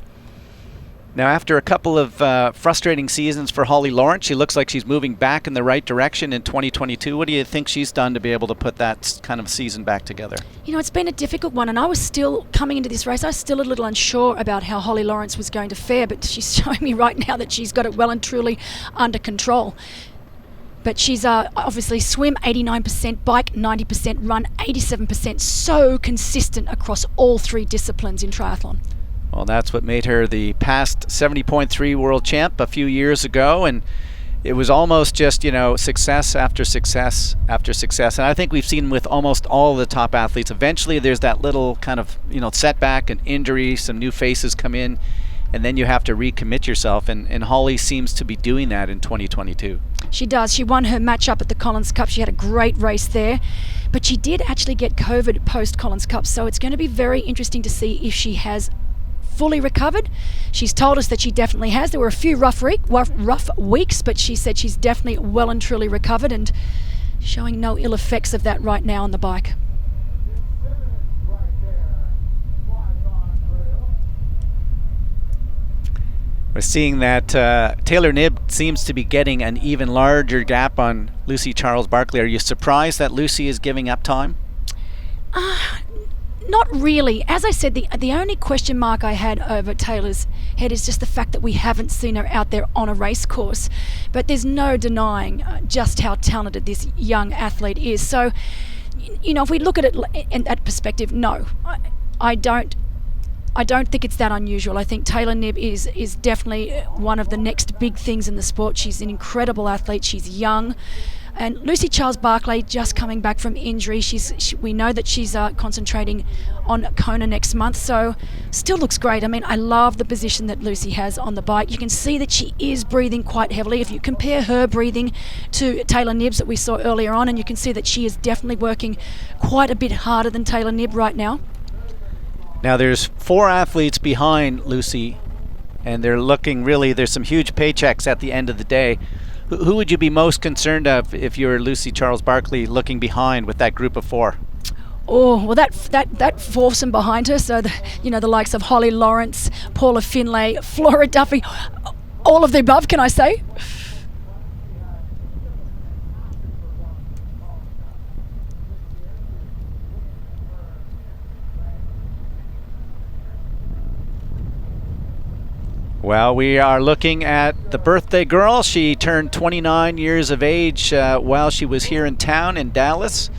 Now, after a couple of frustrating seasons for Holly Lawrence, she looks like she's moving back in the right direction in 2022. What do you think she's done to be able to put that kind of season back together? You know, it's been a difficult one, and I was still, coming into this race, I was still a little unsure about how Holly Lawrence was going to fare, but she's showing me right now that she's got it well and truly under control. But she's obviously swim 89%, bike 90%, run 87%, so consistent across all three disciplines in triathlon. Well, that's what made her the past 70.3 world champ a few years ago, and it was almost just, you know, success after success after success. And I think we've seen with almost all of the top athletes, eventually there's that little kind of, you know, setback and injury, some new faces come in, and then you have to recommit yourself, and Holly seems to be doing that in 2022. She does. She won her match up at the Collins Cup. She had a great race there, but she did actually get COVID post Collins Cup, so it's going to be very interesting to see if she has fully recovered. She's told us that she definitely has. There were a few rough weeks, but she said she's definitely well and truly recovered and showing no ill effects of that right now on the bike. We're seeing that Taylor Knibb seems to be getting an even larger gap on Lucy Charles-Barclay. Are you surprised that Lucy is giving up time? Not really. As I said, the only question mark I had over Taylor's head is just the fact that we haven't seen her out there on a race course. But there's no denying just how talented this young athlete is. So, you know, if we look at it in that perspective, no, I don't think it's that unusual. I think Taylor Knibb is definitely one of the next big things in the sport. She's an incredible athlete. She's young. And Lucy Charles-Barclay just coming back from injury. We know that she's concentrating on Kona next month, so still looks great. I mean, I love the position that Lucy has on the bike. You can see that she is breathing quite heavily. If you compare her breathing to Taylor Knibb's that we saw earlier on, and you can see that she is definitely working quite a bit harder than Taylor Knibb right now. Now there's 4 athletes behind Lucy, and they're looking really, there's some huge paychecks at the end of the day. Who would you be most concerned of if you're Lucy Charles-Barclay looking behind with that group of 4? Oh, well, that foursome behind her, so the likes of Holly Lawrence, Paula Finlay, Flora Duffy, all of the above, can I say? Well, we are looking at the birthday girl. She turned 29 years of age while she was here in town in Dallas.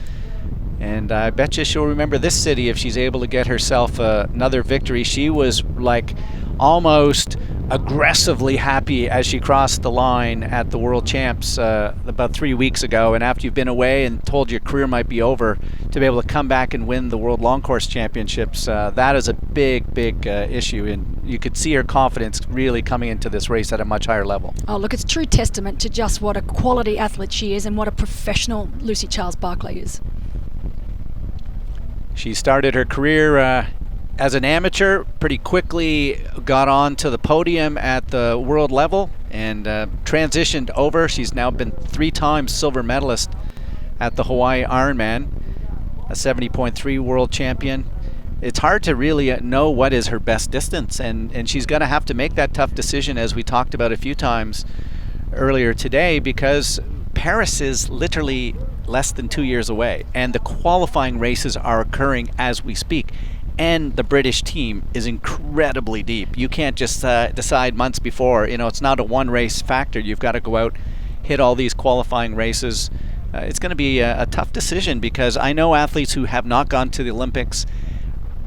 And I bet you she'll remember this city if she's able to get herself another victory. She was like almost aggressively happy as she crossed the line at the World Champs about 3 weeks ago. And after you've been away and told your career might be over, to be able to come back and win the World Long Course Championships, that is a big issue. And you could see her confidence really coming into this race at a much higher level. Oh, look, it's true testament to just what a quality athlete she is and what a professional Lucy Charles-Barclay is. She started her career as an amateur, pretty quickly got on to the podium at the world level and transitioned over. She's now been 3 times silver medalist at the Hawaii Ironman, a 70.3 world champion. It's hard to really know what is her best distance, and she's going to have to make that tough decision, as we talked about a few times earlier today, because Paris is literally less than 2 years away, and the qualifying races are occurring as we speak. And the British team is incredibly deep. You can't just decide months before. It's not a one race factor. You've got to go out, hit all these qualifying races. It's going to be a tough decision, because I know athletes who have not gone to the Olympics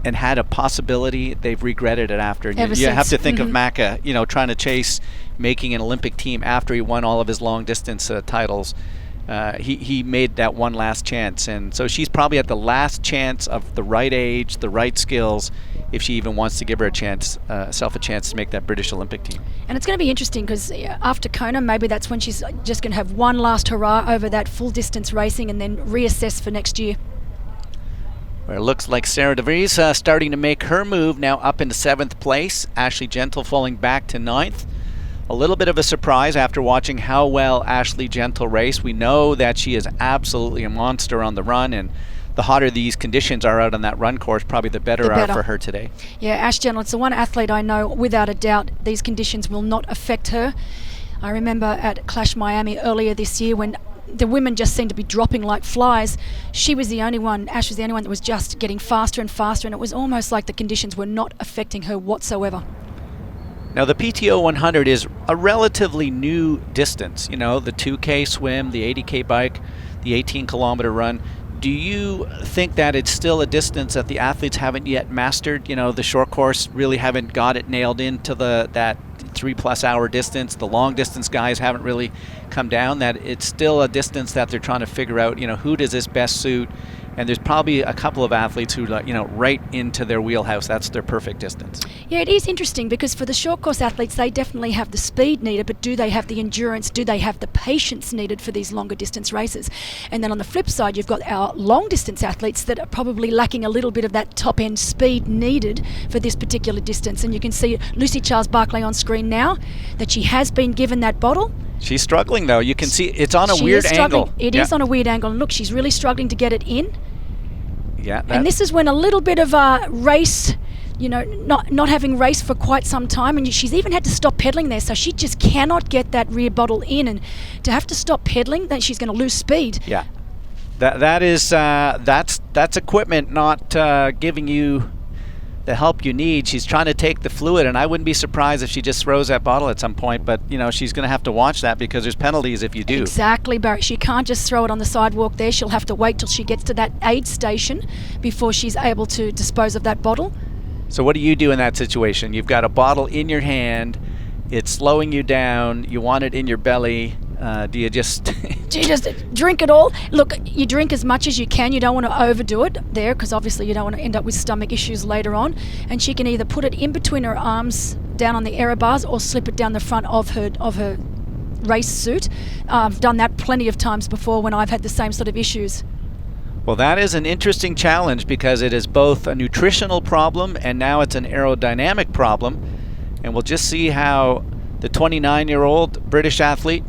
and had a possibility, they've regretted it after. And you have to think of Macca, trying to chase making an Olympic team after he won all of his long distance titles. He made that one last chance, and so she's probably at the last chance of the right age, the right skills, if she even wants to give her herself a chance to make that British Olympic team. And it's going to be interesting, because after Kona, maybe that's when she's just going to have one last hurrah over that full distance racing and then reassess for next year. Well, it looks like Sarah DeVries starting to make her move now up into 7th place. Ashley Gentle falling back to 9th. A little bit of a surprise after watching how well Ashley Gentle race. We know that she is absolutely a monster on the run, and the hotter these conditions are out on that run course, probably the better are for her today. Yeah, Ash Gentle, it's the one athlete I know without a doubt these conditions will not affect her. I remember at Clash Miami earlier this year when the women just seemed to be dropping like flies. She was the only one, Ash was the only one that was just getting faster and faster, and it was almost like the conditions were not affecting her whatsoever. Now the PTO 100 is a relatively new distance, the 2K swim, the 80K bike, the 18-kilometer run. Do you think that it's still a distance that the athletes haven't yet mastered? The short course really haven't got it nailed into that 3+ hour distance. The long distance guys haven't really come down, that it's still a distance that they're trying to figure out, who does this best suit? And there's probably a couple of athletes who, right into their wheelhouse. That's their perfect distance. Yeah, it is interesting, because for the short course athletes, they definitely have the speed needed, but do they have the endurance? Do they have the patience needed for these longer distance races? And then on the flip side, you've got our long distance athletes that are probably lacking a little bit of that top end speed needed for this particular distance. And you can see Lucy Charles-Barclay on screen now, that she has been given that bottle. She's struggling, though. You can see it's on a weird angle. It is on a weird angle. And look, she's really struggling to get it in. Yeah, and this is when a little bit of a race, not having raced for quite some time, and she's even had to stop pedaling there, so she just cannot get that rear bottle in, and to have to stop pedaling, then she's going to lose speed. Yeah, that's equipment not giving you the help you need. She's trying to take the fluid, and I wouldn't be surprised if she just throws that bottle at some point, but she's going to have to watch that, because there's penalties if you do. Exactly, Barry. She can't just throw it on the sidewalk there. She'll have to wait till she gets to that aid station before she's able to dispose of that bottle. So what do you do in that situation? You've got a bottle in your hand, it's slowing you down, you want it in your belly. Do you just drink it all? Look, you drink as much as you can. You don't want to overdo it there, because obviously you don't want to end up with stomach issues later on. And she can either put it in between her arms down on the error bars, or slip it down the front of her race suit. I've done that plenty of times before when I've had the same sort of issues. Well, that is an interesting challenge, because it is both a nutritional problem and now it's an aerodynamic problem. And we'll just see how the 29-year-old British athlete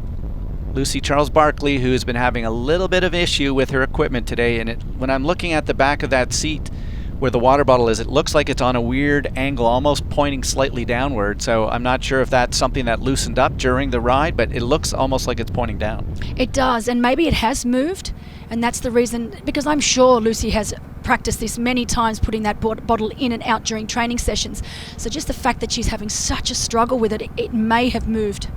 Lucy Charles-Barkley, who has been having a little bit of issue with her equipment today. And when I'm looking at the back of that seat where the water bottle is, it looks like it's on a weird angle, almost pointing slightly downward. So I'm not sure if that's something that loosened up during the ride, but it looks almost like it's pointing down. It does, and maybe it has moved, and that's the reason, because I'm sure Lucy has practiced this many times, putting that bottle in and out during training sessions. So just the fact that she's having such a struggle with it, it may have moved.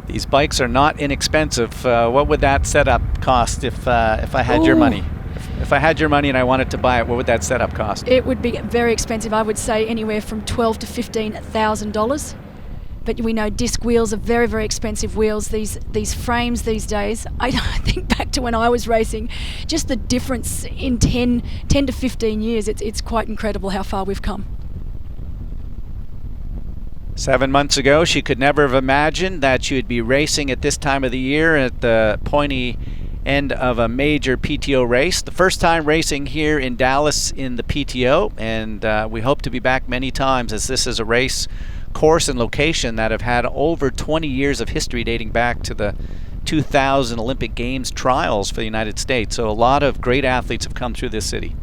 These bikes are not inexpensive. What would that setup cost if I had your money? If I had your money and I wanted to buy it, what would that setup cost? It would be very expensive. I would say anywhere from $12,000 to $15,000. But we know disc wheels are very, very expensive wheels. These frames these days, I think back to when I was racing, just the difference in 10 to 15 years, it's quite incredible how far we've come. 7 months ago, she could never have imagined that she would be racing at this time of the year at the pointy end of a major PTO race. The first time racing here in Dallas in the PTO, and we hope to be back many times, as this is a race course and location that have had over 20 years of history dating back to the 2000 Olympic Games trials for the United States. So a lot of great athletes have come through this city.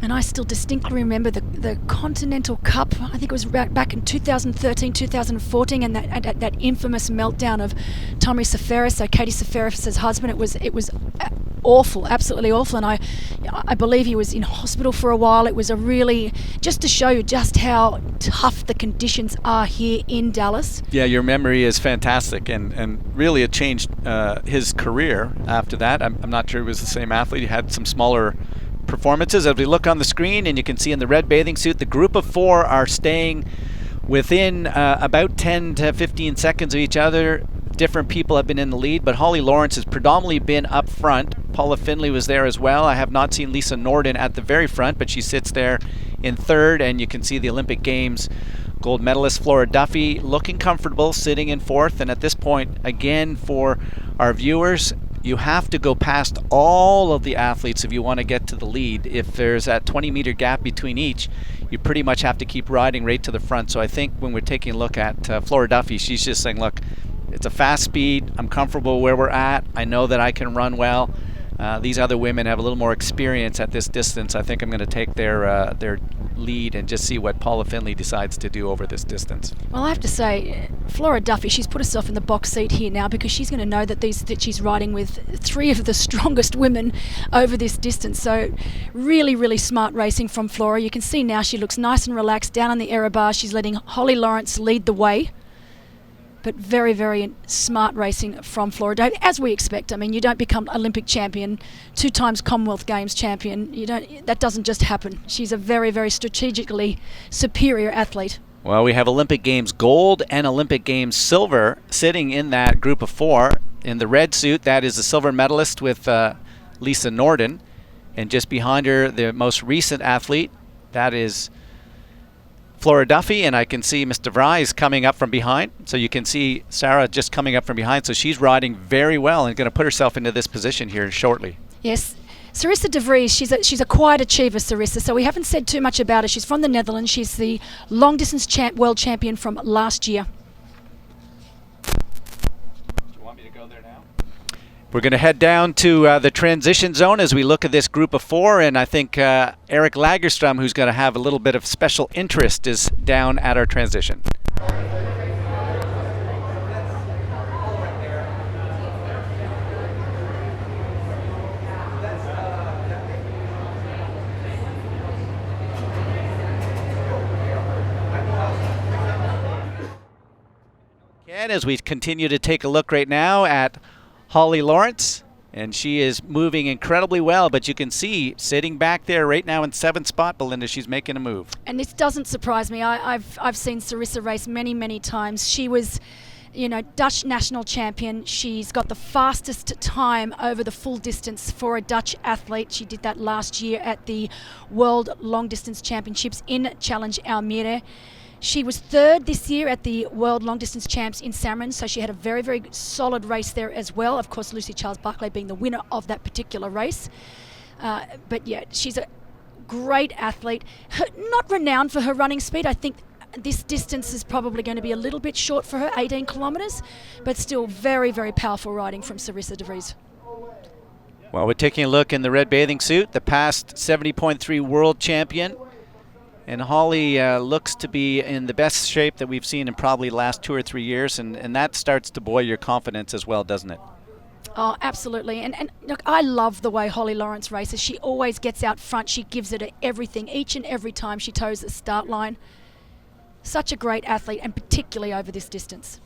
And I still distinctly remember the Continental Cup. I think it was back in 2013, 2014, and that infamous meltdown of Tommy Safaris, so Katie Safaris' husband. It was awful, absolutely awful. And I believe he was in hospital for a while. It was a really, just to show you just how tough the conditions are here in Dallas. Yeah, your memory is fantastic, and really it changed his career after that. I'm not sure he was the same athlete. He had some smaller performances. As we look on the screen, and you can see in the red bathing suit, the group of four are staying within about 10 to 15 seconds of each other. Different people have been in the lead, but Holly Lawrence has predominantly been up front. Paula Findlay was there as well. I have not seen Lisa Norden at the very front, but she sits there in third, and you can see the Olympic Games gold medalist Flora Duffy looking comfortable, sitting in fourth. And at this point, again, for our viewers, you have to go past all of the athletes if you want to get to the lead. If there's that 20-meter gap between each, you pretty much have to keep riding right to the front. So I think when we're taking a look at Flora Duffy, she's just saying, look, it's a fast speed. I'm comfortable where we're at. I know that I can run well. These other women have a little more experience at this distance. I think I'm going to take their lead and just see what Paula Findlay decides to do over this distance. Well, I have to say, Flora Duffy, she's put herself in the box seat here now, because she's going to know that she's riding with three of the strongest women over this distance. So really, really smart racing from Flora. You can see now she looks nice and relaxed down on the error bar. She's letting Holly Lawrence lead the way. But very, very smart racing from Flora, as we expect. I mean, you don't become Olympic champion, 2 times Commonwealth Games champion. That doesn't just happen. She's a very, very strategically superior athlete. Well, we have Olympic Games gold and Olympic Games silver sitting in that group of four. In the red suit, that is the silver medalist with Lisa Norden. And just behind her, the most recent athlete, that is Flora Duffy, and I can see Miss DeVries coming up from behind. So you can see Sarah just coming up from behind. So she's riding very well and going to put herself into this position here shortly. Yes. Sarissa de Vries, she's a quiet achiever, Sarissa, so we haven't said too much about her. She's from the Netherlands. She's the long-distance world champion from last year. We're going to head down to the transition zone as we look at this group of four, and I think Eric Lagerstrom, who's going to have a little bit of special interest, is down at our transition. And as we continue to take a look right now at Holly Lawrence, and she is moving incredibly well, but you can see sitting back there right now in 7th spot, Belinda, she's making a move. And this doesn't surprise me. I've seen Sarissa race many, many times. She was, Dutch national champion. She's got the fastest time over the full distance for a Dutch athlete. She did that last year at the World Long Distance Championships in Challenge Almere. She was 3rd this year at the World Long Distance Champs in Samorin, so she had a very, very solid race there as well. Of course, Lucy Charles-Barkley being the winner of that particular race. But yeah, she's a great athlete. Not renowned for her running speed. I think this distance is probably going to be a little bit short for her, 18 kilometres, but still very, very powerful riding from Sarissa de Vries. Well, we're taking a look in the red bathing suit, the past 70.3 world champion. And Holly looks to be in the best shape that we've seen in probably the last 2 or 3 years, and that starts to buoy your confidence as well, doesn't it? Oh, absolutely. And look, I love the way Holly Lawrence races. She always gets out front. She gives it everything each and every time she toes the start line. Such a great athlete, and particularly over this distance.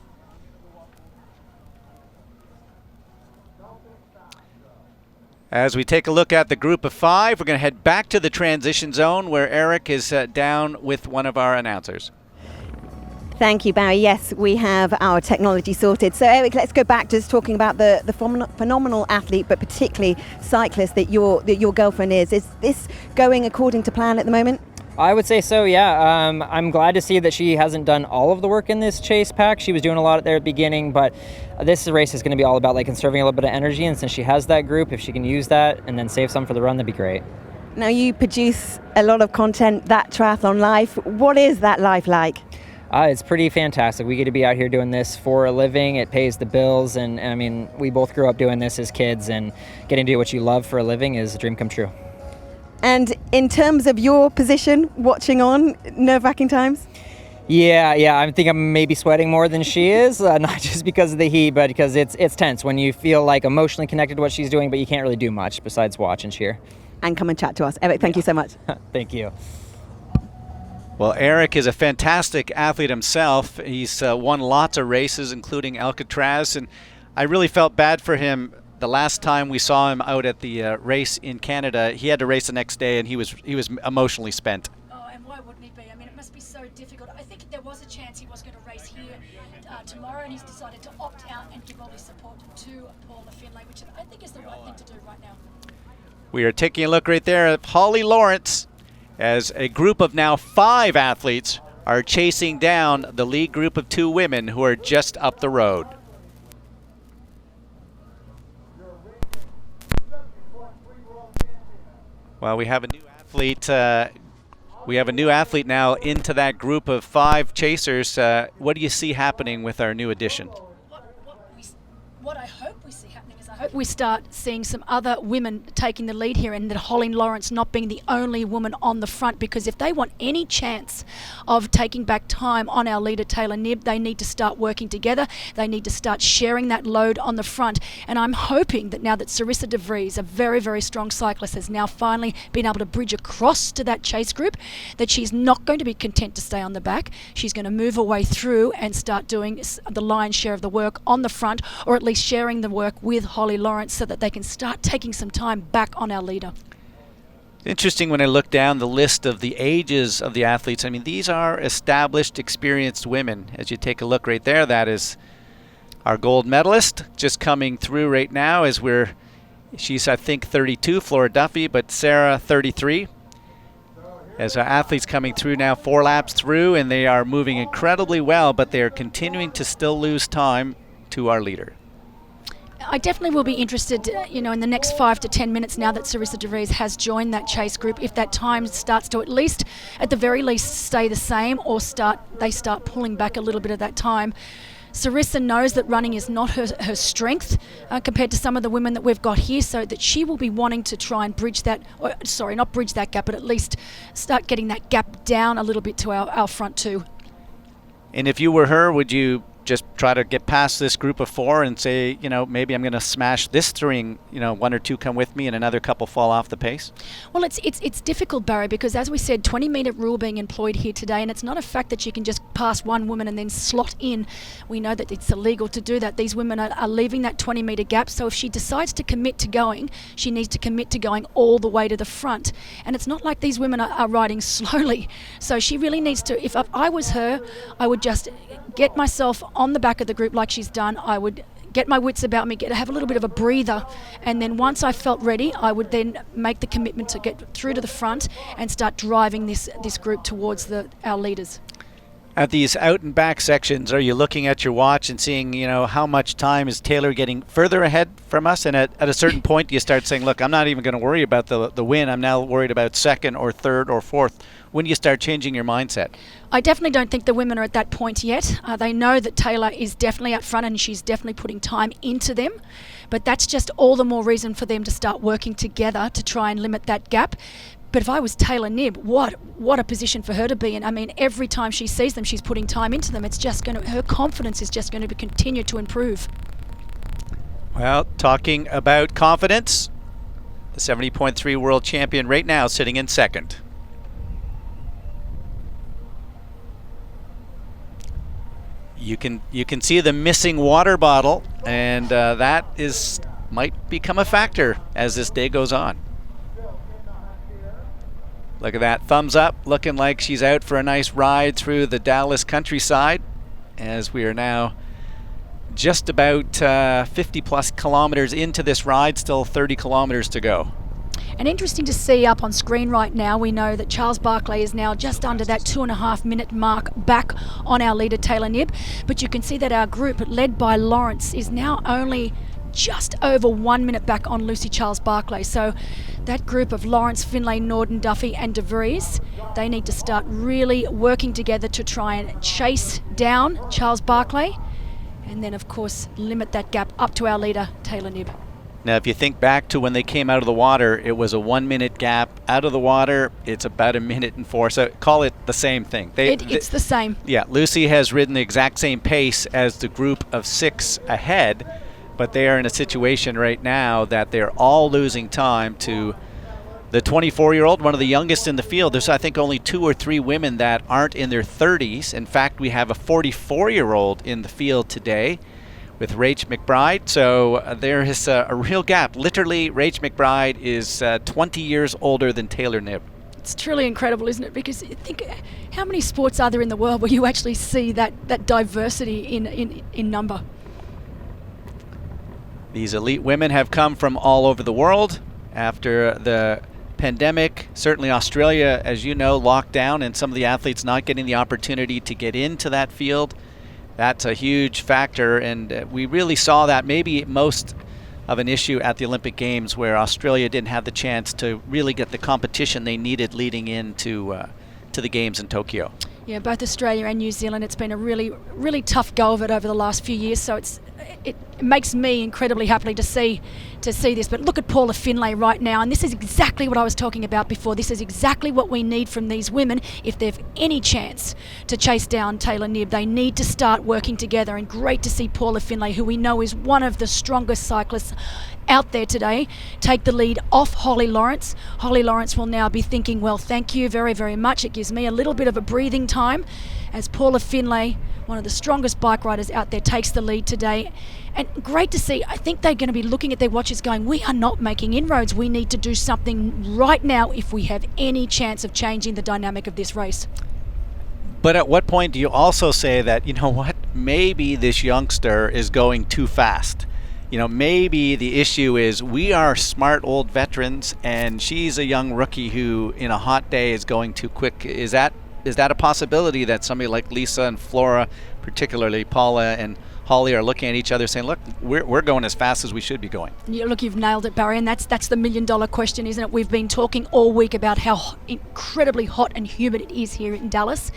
As we take a look at the group of 5, we're going to head back to the transition zone where Eric is down with one of our announcers. Thank you, Barry. Yes, we have our technology sorted. So, Eric, let's go back to just talking about the phenomenal athlete, but particularly cyclist that your girlfriend is. Is this going according to plan at the moment? I would say so, yeah. I'm glad to see that she hasn't done all of the work in this chase pack. She was doing a lot there at the beginning, but this race is going to be all about like conserving a little bit of energy, and since she has that group, if she can use that and then save some for the run, that'd be great. Now, you produce a lot of content, that Triathlon life. What is that life like? It's pretty fantastic. We get to be out here doing this for a living. It pays the bills, and I mean, we both grew up doing this as kids, and getting to do what you love for a living is a dream come true. And in terms of your position, watching on, nerve-wracking times? Yeah, I think I'm maybe sweating more than she is, not just because of the heat, but because it's tense when you feel like emotionally connected to what she's doing, but you can't really do much besides watch and cheer. And come and chat to us. Eric, thank you so much. Thank you. Well, Eric is a fantastic athlete himself. He's won lots of races, including Alcatraz, and I really felt bad for him. The last time we saw him out at the race in Canada, he had to race the next day, and he was emotionally spent. Oh, and why wouldn't he be? I mean, it must be so difficult. I think there was a chance he was going to race here tomorrow, and he's decided to opt out and give all his support to Paula Finlay, which I think is the right thing to do right now. We are taking a look right there at Holly Lawrence as a group of now 5 athletes are chasing down the lead group of 2 women who are just up the road. Well, we have a new athlete. We have a new athlete now into that group of 5 chasers. What do you see happening with our new addition? What I hope we see happening is I hope we start seeing some other women taking the lead here, and that Holly Lawrence not being the only woman on the front, because if they want any chance of taking back time on our leader Taylor Knibb, they need to start working together. They need to start sharing that load on the front, and I'm hoping that now that Sarissa de Vries, a very, very strong cyclist, has now finally been able to bridge across to that chase group, that she's not going to be content to stay on the back. She's going to move her way through and start doing the lion's share of the work on the front, or at least sharing the work with Holly Lawrence, so that they can start taking some time back on our leader. Interesting when I look down the list of the ages of the athletes. I mean, these are established, experienced women. As you take a look right there, that is our gold medalist just coming through right now as she's I think 32, Flora Duffy, but Sarah 33. As our athletes coming through now, 4 laps through, and they are moving incredibly well, but they are continuing to still lose time to our leader. I definitely will be interested, in the next 5 to 10 minutes now that Sarissa de Vries has joined that chase group, if that time starts to at the very least, stay the same, or they start pulling back a little bit of that time. Sarissa knows that running is not her strength compared to some of the women that we've got here, so that she will be wanting to try and bridge that, not bridge that gap, but at least start getting that gap down a little bit to our front 2. And if you were her, would you just try to get past this group of 4 and say, maybe I'm going to smash this 3, 1 or 2 come with me and another couple fall off the pace? Well, it's difficult, Barry, because as we said, 20-metre rule being employed here today, and it's not a fact that you can just pass one woman and then slot in. We know that it's illegal to do that. These women are leaving that 20-metre gap, so if she decides to commit to going, she needs to commit to going all the way to the front. And it's not like these women are riding slowly, so she really needs to, if I was her, I would just get myself on the back of the group like she's done. I would get my wits about me, have a little bit of a breather, and then once I felt ready, I would then make the commitment to get through to the front and start driving this group towards our leaders. At these out and back sections, are you looking at your watch and seeing, how much time is Taylor getting further ahead from us? And at a certain point, you start saying, look, I'm not even going to worry about the win. I'm now worried about second or third or fourth. When do you start changing your mindset? I definitely don't think the women are at that point yet. They know that Taylor is definitely out front and she's definitely putting time into them. But that's just all the more reason for them to start working together to try and limit that gap. But if I was Taylor Knibb, what a position for her to be in. I mean, every time she sees them, she's putting time into them. It's just her confidence is just going to continue to improve. Well, talking about confidence, the 70.3 world champion right now sitting in second. You can see the missing water bottle, and that might become a factor as this day goes on. Look at that, thumbs up, looking like she's out for a nice ride through the Dallas countryside, as we are now just about 50 plus kilometers into this ride, still 30 kilometers to go. And interesting to see up on screen right now, we know that Charles Barkley is now just under that 2.5 minute mark back on our leader Taylor Knibb. But you can see that our group, led by Lawrence, is now only just over 1 minute back on Lucy Charles Barkley. So that group of Lawrence, Finlay, Norden, Duffy and De Vries, they need to start really working together to try and chase down Charles Barkley and then of course limit that gap up to our leader Taylor Knibb. Now, if you think back to when they came out of the water, it was a 1 minute gap. Out of the water, it's about 1 minute and 4. So call it the same thing. It's the same. Yeah, Lucy has ridden the exact same pace as the group of 6 ahead, but they are in a situation right now that they're all losing time to the 24-year-old, one of the youngest in the field. There's, I think, only 2 or 3 women that aren't in their 30s. In fact, we have a 44-year-old in the field today with Rach McBride. So there is a real gap. Literally, Rach McBride is 20 years older than Taylor Knibb. It's truly incredible, isn't it? Because think how many sports are there in the world where you actually see that diversity in number? These elite women have come from all over the world after the pandemic. Certainly Australia, as you know, locked down and some of the athletes not getting the opportunity to get into that field. That's a huge factor, and we really saw that maybe most of an issue at the Olympic Games, where Australia didn't have the chance to really get the competition they needed leading into to the Games in Tokyo. Yeah, both Australia and New Zealand, it's been a really, really tough go of it over the last few years, so it makes me incredibly happy to see this. But look at Paula Finlay right now, and this is exactly what I was talking about before. This is exactly what we need from these women if they've any chance to chase down Taylor Knibb. They need to start working together, and great to see Paula Finlay, who we know is one of the strongest cyclists out there today, take the lead off Holly Lawrence. Holly Lawrence will now be thinking, well, thank you very, very much. It gives me a little bit of a breathing time as Paula Finlay, one of the strongest bike riders out there, takes the lead today. And great to see. I think they're going to be looking at their watches going, we are not making inroads. We need to do something right now if we have any chance of changing the dynamic of this race. But at what point do you also say that, you know what, maybe this youngster is going too fast? You know, maybe the issue is we are smart old veterans and she's a young rookie who in a hot day is going too quick. Is that a possibility that somebody like Lisa and Flora, particularly Paula and Holly, are looking at each other saying, look, we're going as fast as we should be going? Yeah, look, you've nailed it, Barry, and that's the $1 million question, isn't it? We've been talking all week about how incredibly hot and humid it is here in Dallas.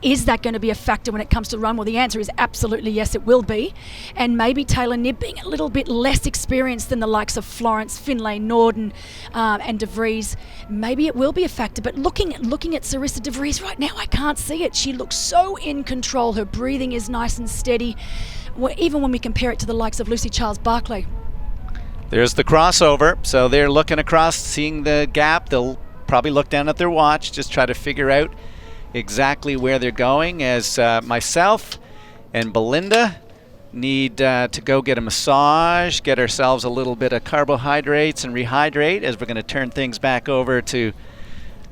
Is that going to be a factor when it comes to run? Well, the answer is absolutely yes, it will be. And maybe Taylor Knibb being a little bit less experienced than the likes of Florence, Finlay, Norden and De Vries, maybe it will be a factor. But looking at Sarissa De Vries right now, I can't see it. She looks so in control. Her breathing is nice and steady, even when we compare it to the likes of Lucy Charles Barkley. There's the crossover. So they're looking across, seeing the gap. They'll probably look down at their watch, just try to figure out exactly where they're going, as myself and Belinda need to go get a massage, get ourselves a little bit of carbohydrates and rehydrate, as we're going to turn things back over to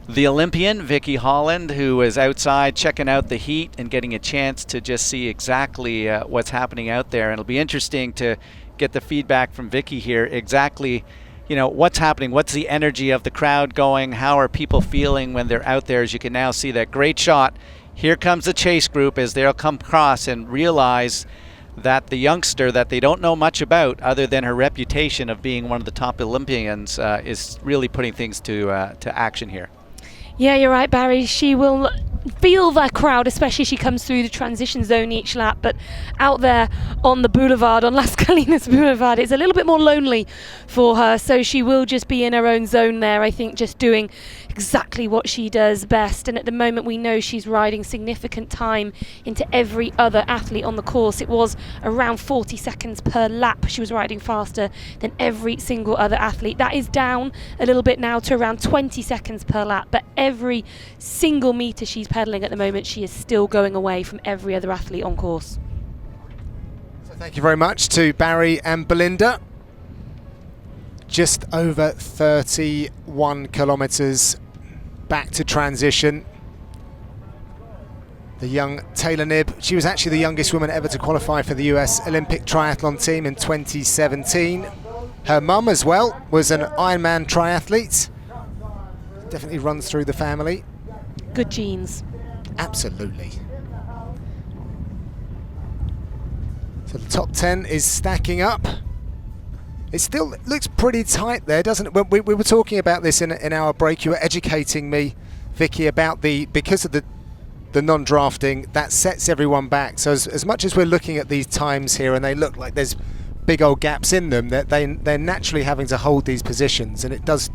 the Olympian, Vicky Holland, who is outside checking out the heat and getting a chance to just see exactly what's happening out there. And it'll be interesting to get the feedback from Vicky here, exactly what's happening, what's the energy of the crowd going, how are people feeling when they're out there, as you can now see that great shot Here comes the chase group as they'll come across and realize that the youngster that they don't know much about other than her reputation of being one of the top Olympians is really putting things to action here. Yeah, you're right, Barry. She will feel that crowd, especially as she comes through the transition zone each lap. But out there on the boulevard, on Las Colinas Boulevard, it's a little bit more lonely for her. So she will just be in her own zone there, I think, just doing exactly what she does best. And at the moment, we know she's riding significant time into every other athlete on the course. It was around 40 seconds per lap. She was riding faster than every single other athlete. That is down a little bit now to around 20 seconds per lap. But every single meter she's pedaling at the moment, she is still going away from every other athlete on course. So thank you very much to Barry and Belinda. Just over 31 kilometres back to transition. The young Taylor Knibb, she was actually the youngest woman ever to qualify for the US Olympic triathlon team in 2017. Her mum as well was an Ironman triathlete. Definitely runs through the family. Good genes. Absolutely. So the top 10 is stacking up. It still looks pretty tight there, doesn't it? We were talking about this in our break. You were educating me, Vicky, about because of the non-drafting, that sets everyone back. So as much as we're looking at these times here and they look like there's big old gaps in them, they're naturally having to hold these positions, and it does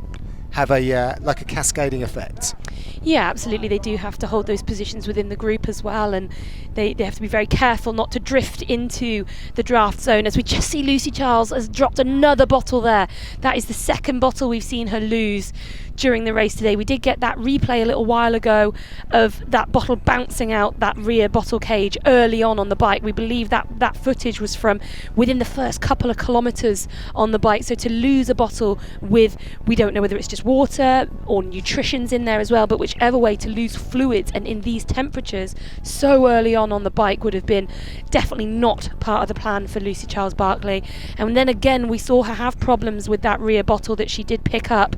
have like a cascading effect. Yeah, absolutely. They do have to hold those positions within the group as well, and they have to be very careful not to drift into the draft zone. As we just see, Lucy Charles has dropped another bottle there. That is the second bottle we've seen her lose during the race today. We did get that replay a little while ago of that bottle bouncing out that rear bottle cage early on the bike. We believe that footage was from within the first couple of kilometres on the bike. So to lose a bottle with, we don't know whether it's just water or nutrition's in there as well, but whichever way, to lose fluids and in these temperatures so early on the bike would have been definitely not part of the plan for Lucy Charles Barclay. And then again, we saw her have problems with that rear bottle that she did pick up,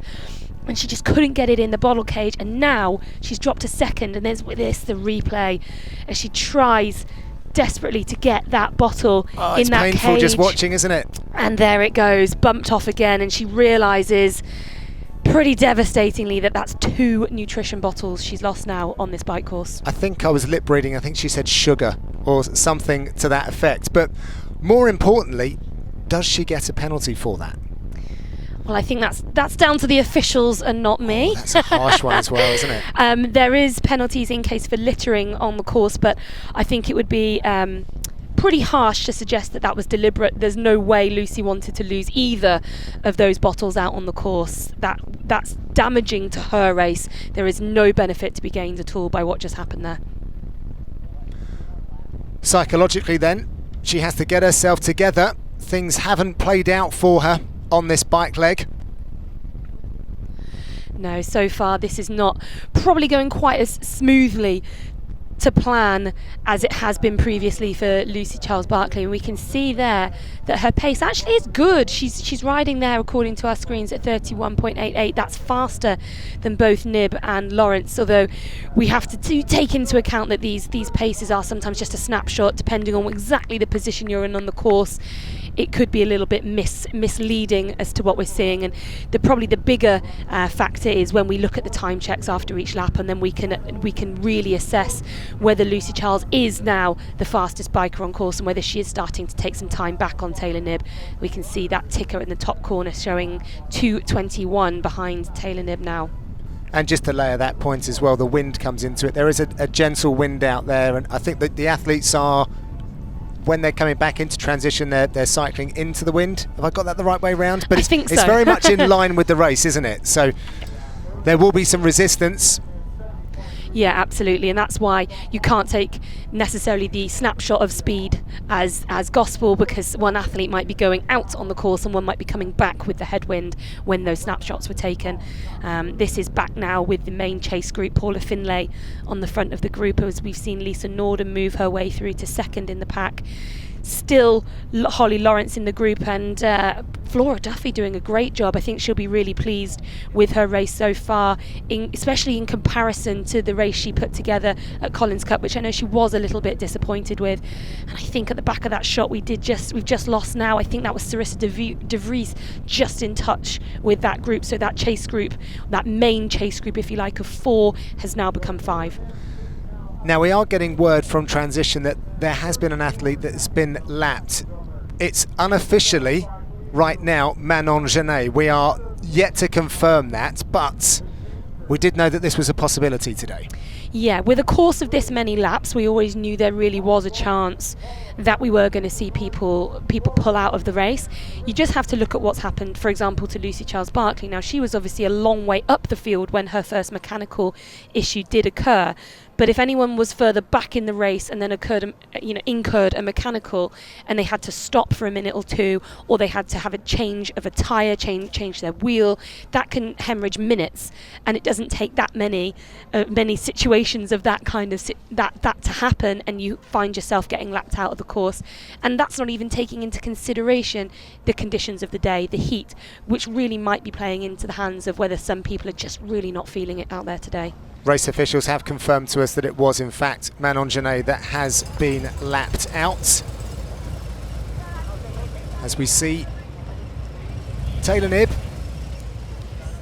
and she just couldn't get it in the bottle cage, and now she's dropped a second, and there's with this the replay as she tries desperately to get that bottle in that cage. It's painful just watching, isn't it? And there it goes, bumped off again, and she realises pretty devastatingly that that's 2 nutrition bottles she's lost now on this bike course. I think I was lip reading, I think she said sugar or something to that effect, but more importantly, does she get a penalty for that? Well, I think that's down to the officials and not me. Oh, that's a harsh one as well, isn't it? There is penalties in case for littering on the course, but I think it would be pretty harsh to suggest that was deliberate. There's no way Lucy wanted to lose either of those bottles out on the course. That's damaging to her race. There is no benefit to be gained at all by what just happened there. Psychologically then, she has to get herself together. Things haven't played out for her on this bike leg. No, so far this is not probably going quite as smoothly to plan as it has been previously for Lucy Charles Barclay, and we can see there that her pace actually is good. She's riding there according to our screens at 31.88. That's faster than both Knibb and Lawrence, although we have to take into account that these paces are sometimes just a snapshot depending on exactly the position you're in on the course. It could be a little bit misleading as to what we're seeing, and probably the bigger factor is when we look at the time checks after each lap, and then we can really assess whether Lucy Charles is now the fastest biker on course and whether she is starting to take some time back on Taylor Knibb. We can see that ticker in the top corner showing 2:21 behind Taylor Knibb now. And just to layer that point as well, the wind comes into it. There is a gentle wind out there, and I think that the athletes are, when they're coming back into transition, they're cycling into the wind. Have I got that the right way round? But it's very much in line with the race, isn't it? So there will be some resistance. Yeah, absolutely, and that's why you can't take necessarily the snapshot of speed as gospel, because one athlete might be going out on the course and one might be coming back with the headwind when those snapshots were taken. This is back now with the main chase group, Paula Finlay on the front of the group, as we've seen Lisa Norden move her way through to second in the pack. still Holly Lawrence in the group, and Flora Duffy doing a great job. I think she'll be really pleased with her race so far, especially in comparison to the race she put together at Collins Cup, which I know she was a little bit disappointed with. And I think at the back of that shot we've just lost now. I think that was Sarissa de Vries just in touch with that group. So that chase group, that main chase group, if you like, of 4 has now become 5. Now we are getting word from transition that there has been an athlete that's been lapped. It's unofficially right now Manon Genet. We are yet to confirm that, but we did know that this was a possibility today. Yeah, with a course of this many laps, we always knew there really was a chance that we were going to see people pull out of the race. You just have to look at what's happened, for example, to Lucy Charles-Barclay. Now, she was obviously a long way up the field when her first mechanical issue did occur. But if anyone was further back in the race and then incurred a mechanical, and they had to stop for a minute or two, or they had to have a change of a tyre, change their wheel, that can hemorrhage minutes, and it doesn't take that many situations of that kind of that to happen, and you find yourself getting lapped out of the course. And that's not even taking into consideration the conditions of the day, the heat, which really might be playing into the hands of whether some people are just really not feeling it out there today. Race officials have confirmed to us that it was in fact Manon Genet that has been lapped out. As we see Taylor Knibb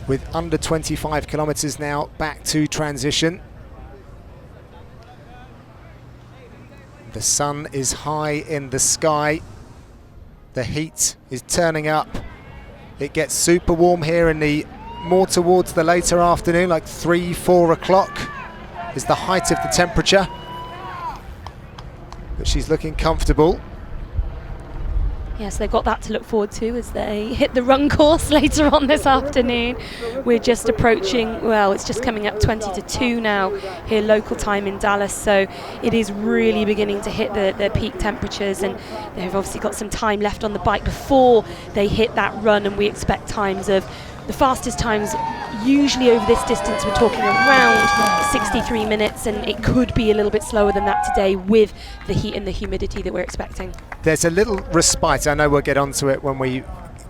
with under 25 kilometres now back to transition. The sun is high in the sky. The heat is turning up. It gets super warm here in the more towards the later afternoon, like 3-4 o'clock is the height of the temperature. But she's looking comfortable. Yes, they've got that to look forward to as they hit the run course later on this afternoon. We're just approaching, well, it's just coming up 20 to 2 now here local time in Dallas, so it is really beginning to hit the peak temperatures, and they've obviously got some time left on the bike before they hit that run, and we expect times of the fastest times usually over this distance, we're talking around 63 minutes, and it could be a little bit slower than that today with the heat and the humidity that we're expecting. There's a little respite. I know we'll get onto it when we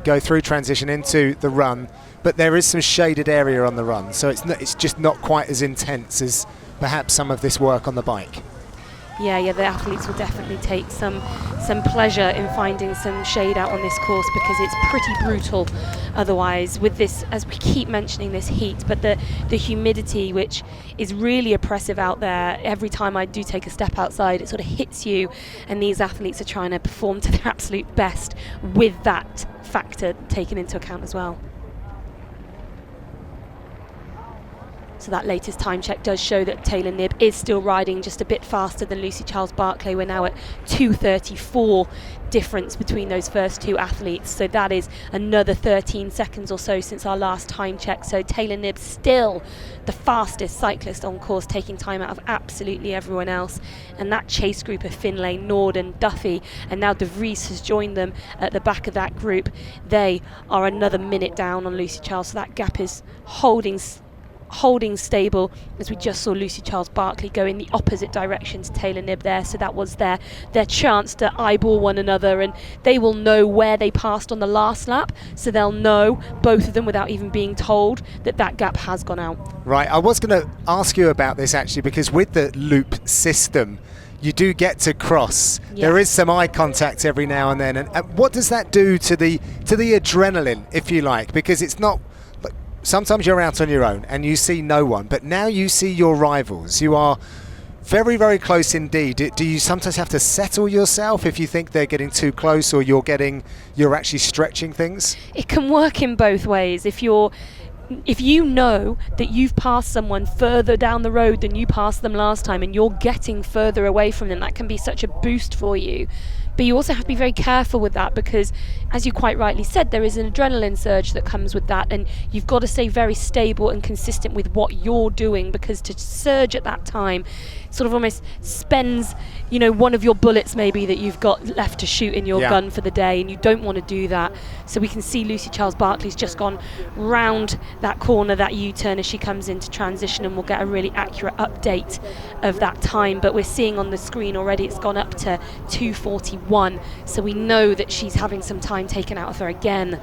go through transition into the run, but there is some shaded area on the run, so it's just not quite as intense as perhaps some of this work on the bike. Yeah, the athletes will definitely take some pleasure in finding some shade out on this course, because it's pretty brutal otherwise with this, as we keep mentioning, this heat, but the humidity, which is really oppressive out there. Every time I do take a step outside, it sort of hits you, and these athletes are trying to perform to their absolute best with that factor taken into account as well. So that latest time check does show that Taylor Knibb is still riding just a bit faster than Lucy Charles-Barclay. We're now at 2:34 difference between those first two athletes. So that is another 13 seconds or so since our last time check. So Taylor Knibb still the fastest cyclist on course, taking time out of absolutely everyone else. And that chase group of Finlay, Norden, Duffy, and now De Vries has joined them at the back of that group. They are another minute down on Lucy Charles. So that gap is holding stable, as we just saw Lucy Charles-Barclay go in the opposite direction to Taylor Knibb there. So that was their chance to eyeball one another, and they will know where they passed on the last lap, so they'll know, both of them, without even being told, that gap has gone out. Right, I was going to ask you about this actually, because with the loop system you do get to cross. Yeah. There is some eye contact every now and then, and what does that do to the adrenaline, if you like? Because it's not, sometimes you're out on your own and you see no one, but now you see your rivals. You are very, very close indeed. Do you sometimes have to settle yourself if you think they're getting too close, or you're actually stretching things? It can work in both ways. If you know that you've passed someone further down the road than you passed them last time, and you're getting further away from them, that can be such a boost for you. But you also have to be very careful with that, because, as you quite rightly said, there is an adrenaline surge that comes with that, and you've got to stay very stable and consistent with what you're doing, because to surge at that time sort of almost spends, one of your bullets maybe that you've got left to shoot in your gun for the day, and you don't want to do that. So we can see Lucy Charles-Barclay's just gone round that corner, that U-turn, as she comes into transition, and we'll get a really accurate update of that time. But we're seeing on the screen already it's gone up to 2:41. 1. So we know that she's having some time taken out of her again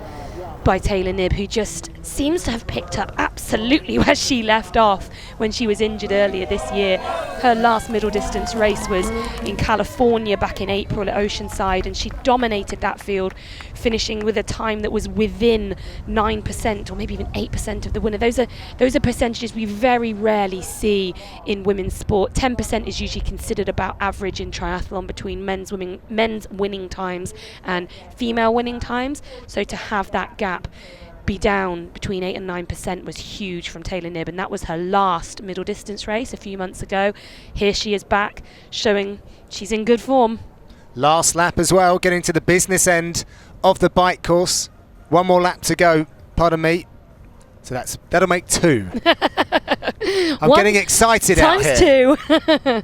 by Taylor Knibb, who just seems to have picked up absolutely where she left off when she was injured earlier this year. Her last middle distance race was in California back in April at Oceanside, and she dominated that field, finishing with a time that was within 9% or maybe even 8% of the winner. Those are percentages we very rarely see in women's sport. 10% is usually considered about average in triathlon between men's winning times and female winning times. So to have that gap be down between 8 and 9% was huge from Taylor Knibb, and that was her last middle distance race a few months ago. Here she is back, showing she's in good form. Last lap as well, getting to the business end of the bike course. One more lap to go, pardon me. So that'll make 2. I'm getting excited out here. Times 2.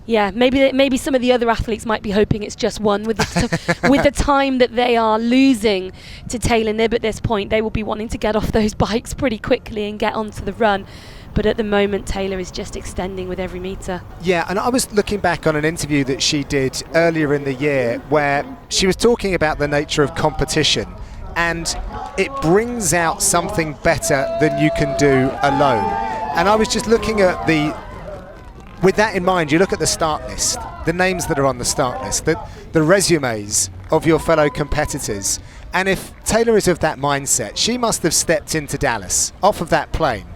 Yeah, maybe some of the other athletes might be hoping it's just 1. With the time that they are losing to Taylor Knibb at this point, they will be wanting to get off those bikes pretty quickly and get onto the run. But at the moment, Taylor is just extending with every metre. Yeah, and I was looking back on an interview that she did earlier in the year where she was talking about the nature of competition, and it brings out something better than you can do alone. And I was just looking at with that in mind, you look at the start list, the names that are on the start list, the resumes of your fellow competitors. And if Taylor is of that mindset, she must have stepped into Dallas off of that plane,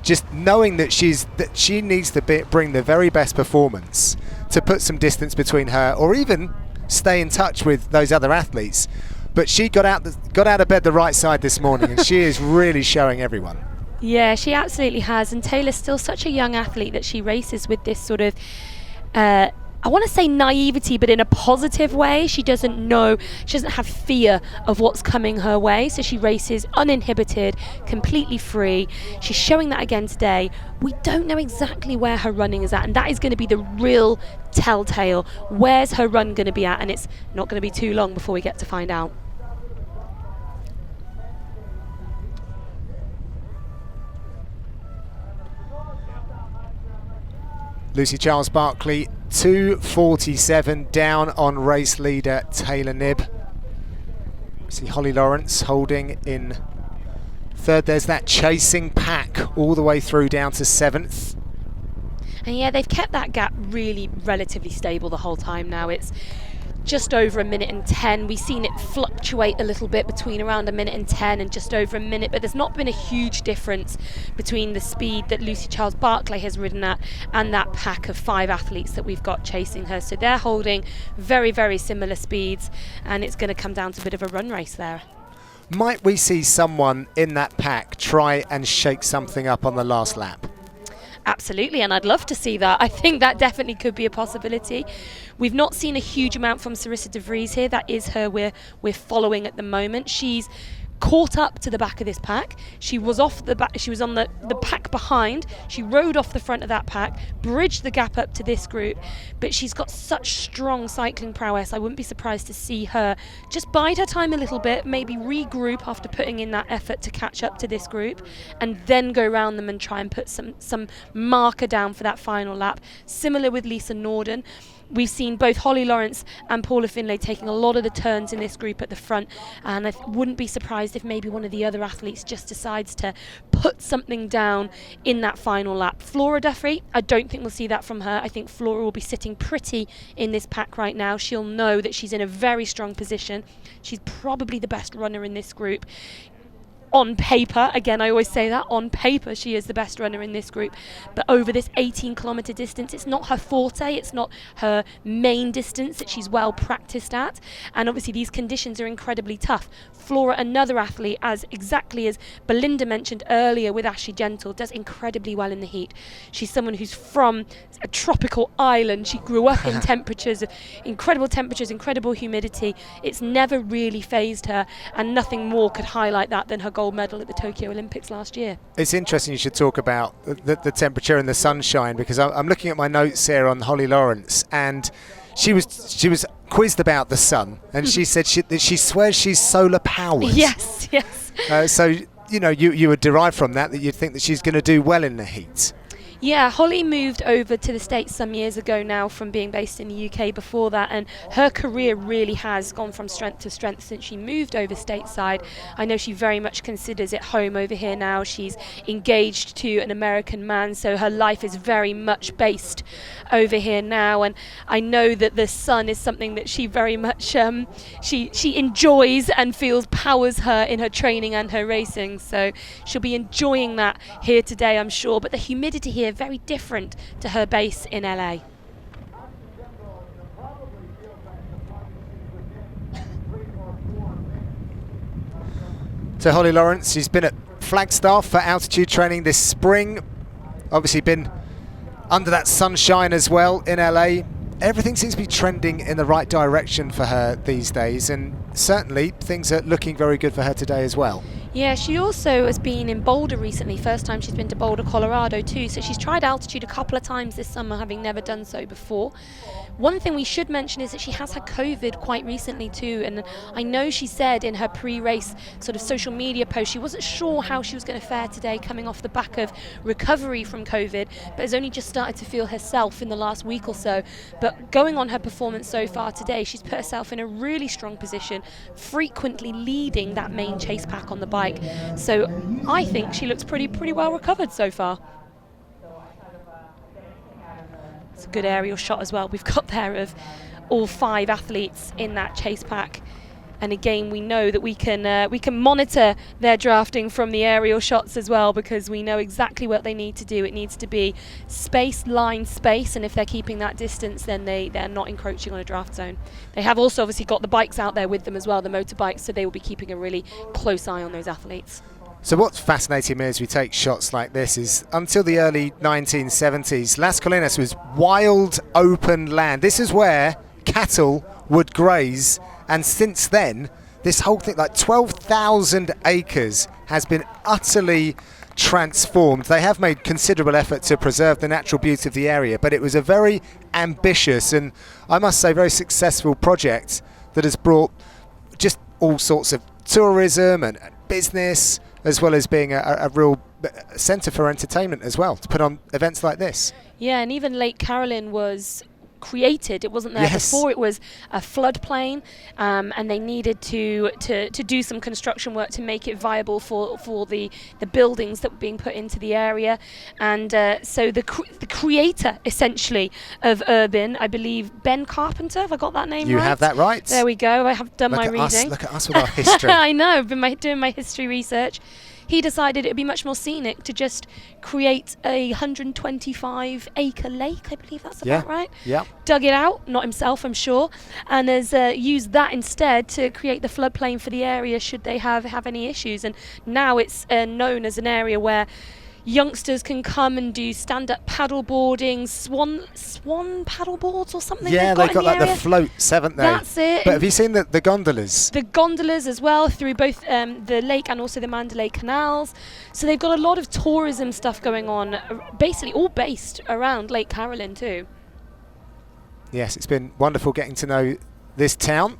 just knowing that she needs to bring the very best performance to put some distance between her, or even stay in touch with those other athletes. But she got out of bed the right side this morning, and she is really showing everyone. Yeah, she absolutely has. And Taylor's still such a young athlete that she races with this sort of, I want to say naivety, but in a positive way. She doesn't have fear of what's coming her way. So she races uninhibited, completely free. She's showing that again today. We don't know exactly where her running is at, and that is going to be the real telltale. Where's her run going to be at? And it's not going to be too long before we get to find out. Lucy Charles-Barclay, 2:47 down on race leader Taylor Knibb. See Holly Lawrence holding in 3rd. There's that chasing pack all the way through down to 7th. And yeah, they've kept that gap really relatively stable the whole time now. It's just over 1 minute and 10. We've seen it fluctuate a little bit between around 1 minute and 10 and just over 1 minute, but there's not been a huge difference between the speed that Lucy Charles-Barclay has ridden at and that pack of 5 athletes that we've got chasing her. So they're holding very, very similar speeds, and it's going to come down to a bit of a run race there. Might we see someone in that pack try and shake something up on the last lap? Absolutely, and I'd love to see that. I think that definitely could be a possibility. We've not seen a huge amount from Sarissa de Vries here. That is her we're following at the moment. She's caught up to the back of this pack. She was off the back. She was on the pack behind. She rode off the front of that pack, bridged the gap up to this group, but she's got such strong cycling prowess. I wouldn't be surprised to see her just bide her time a little bit, maybe regroup after putting in that effort to catch up to this group, and then go around them and try and put some marker down for that final lap. Similar with Lisa Norden. We've seen both Holly Lawrence and Paula Finlay taking a lot of the turns in this group at the front, and I wouldn't be surprised if maybe one of the other athletes just decides to put something down in that final lap. Flora Duffy, I don't think we'll see that from her. I think Flora will be sitting pretty in this pack right now. She'll know that she's in a very strong position. She's probably the best runner in this group. On paper, again, I always say that, on paper she is the best runner in this group, but over this 18-kilometre distance, it's not her forte, it's not her main distance that she's well practiced at, and obviously these conditions are incredibly tough. Flora, another athlete, as exactly as Belinda mentioned earlier with Ashley Gentle, does incredibly well in the heat. She's someone who's from a tropical island. She grew up in incredible humidity. It's never really fazed her, and nothing more could highlight that than her gold medal at the Tokyo Olympics last year. It's interesting you should talk about the temperature and the sunshine, because I'm looking at my notes here on Holly Lawrence, and she was quizzed about the sun, and she said that she swears she's solar powered. Yes. So you would derive from that you'd think that she's going to do well in the heat. Yeah, Holly moved over to the States some years ago now from being based in the UK before that, and her career really has gone from strength to strength since she moved over stateside. I know she very much considers it home over here now. She's engaged to an American man, so her life is very much based over here now, and I know that the sun is something that she very much she enjoys and feels powers her in her training and her racing, so she'll be enjoying that here today, I'm sure. But the humidity here very different to her base in LA. So Holly Lawrence, she's been at Flagstaff for altitude training this spring. Obviously been under that sunshine as well in LA. Everything seems to be trending in the right direction for her these days, and certainly things are looking very good for her today as well. Yeah, she also has been in Boulder recently. First time she's been to Boulder, Colorado too. So she's tried altitude a couple of times this summer, having never done so before. One thing we should mention is that she has had COVID quite recently too. And I know she said in her pre-race sort of social media post, she wasn't sure how she was going to fare today coming off the back of recovery from COVID, but has only just started to feel herself in the last week or so. But going on her performance so far today, she's put herself in a really strong position, frequently leading that main chase pack on the bike. So I think she looks pretty well recovered so far. It's a good aerial shot as well we've got there of all 5 athletes in that chase pack. And again, we know that we can monitor their drafting from the aerial shots as well, because we know exactly what they need to do. It needs to be space, line, space, and if they're keeping that distance, then they're not encroaching on a draft zone. They have also obviously got the bikes out there with them as well, the motorbikes, so they will be keeping a really close eye on those athletes. So what's fascinating me as we take shots like this is until the early 1970s, Las Colinas was wild open land. This is where cattle would graze, and since then this whole thing, like 12,000 acres, has been utterly transformed. They have made considerable effort to preserve the natural beauty of the area, but it was a very ambitious and, I must say, very successful project that has brought just all sorts of tourism and business, as well as being a real centre for entertainment as well, to put on events like this. Yeah, and even Lake Carolyn was created. It wasn't there before. It was a floodplain, and they needed to do some construction work to make it viable for the buildings that were being put into the area. And so the creator essentially of urban, I believe Ben Carpenter, have I got that name right? You have that right. There we go. I have done my reading. Look at us with our history. I know, I've been doing my history research. He decided it would be much more scenic to just create a 125-acre lake, I believe that's about right. Yeah. Dug it out, not himself, I'm sure, and has used that instead to create the floodplain for the area should they have any issues. And now it's known as an area where youngsters can come and do stand-up paddle boarding, swan paddle boards or something. Yeah, they've got like the floats, haven't they? That's it. But have you seen the gondolas? The gondolas as well, through both the lake and also the Mandalay canals. So they've got a lot of tourism stuff going on, basically all based around Lake Carolyn too. Yes, it's been wonderful getting to know this town.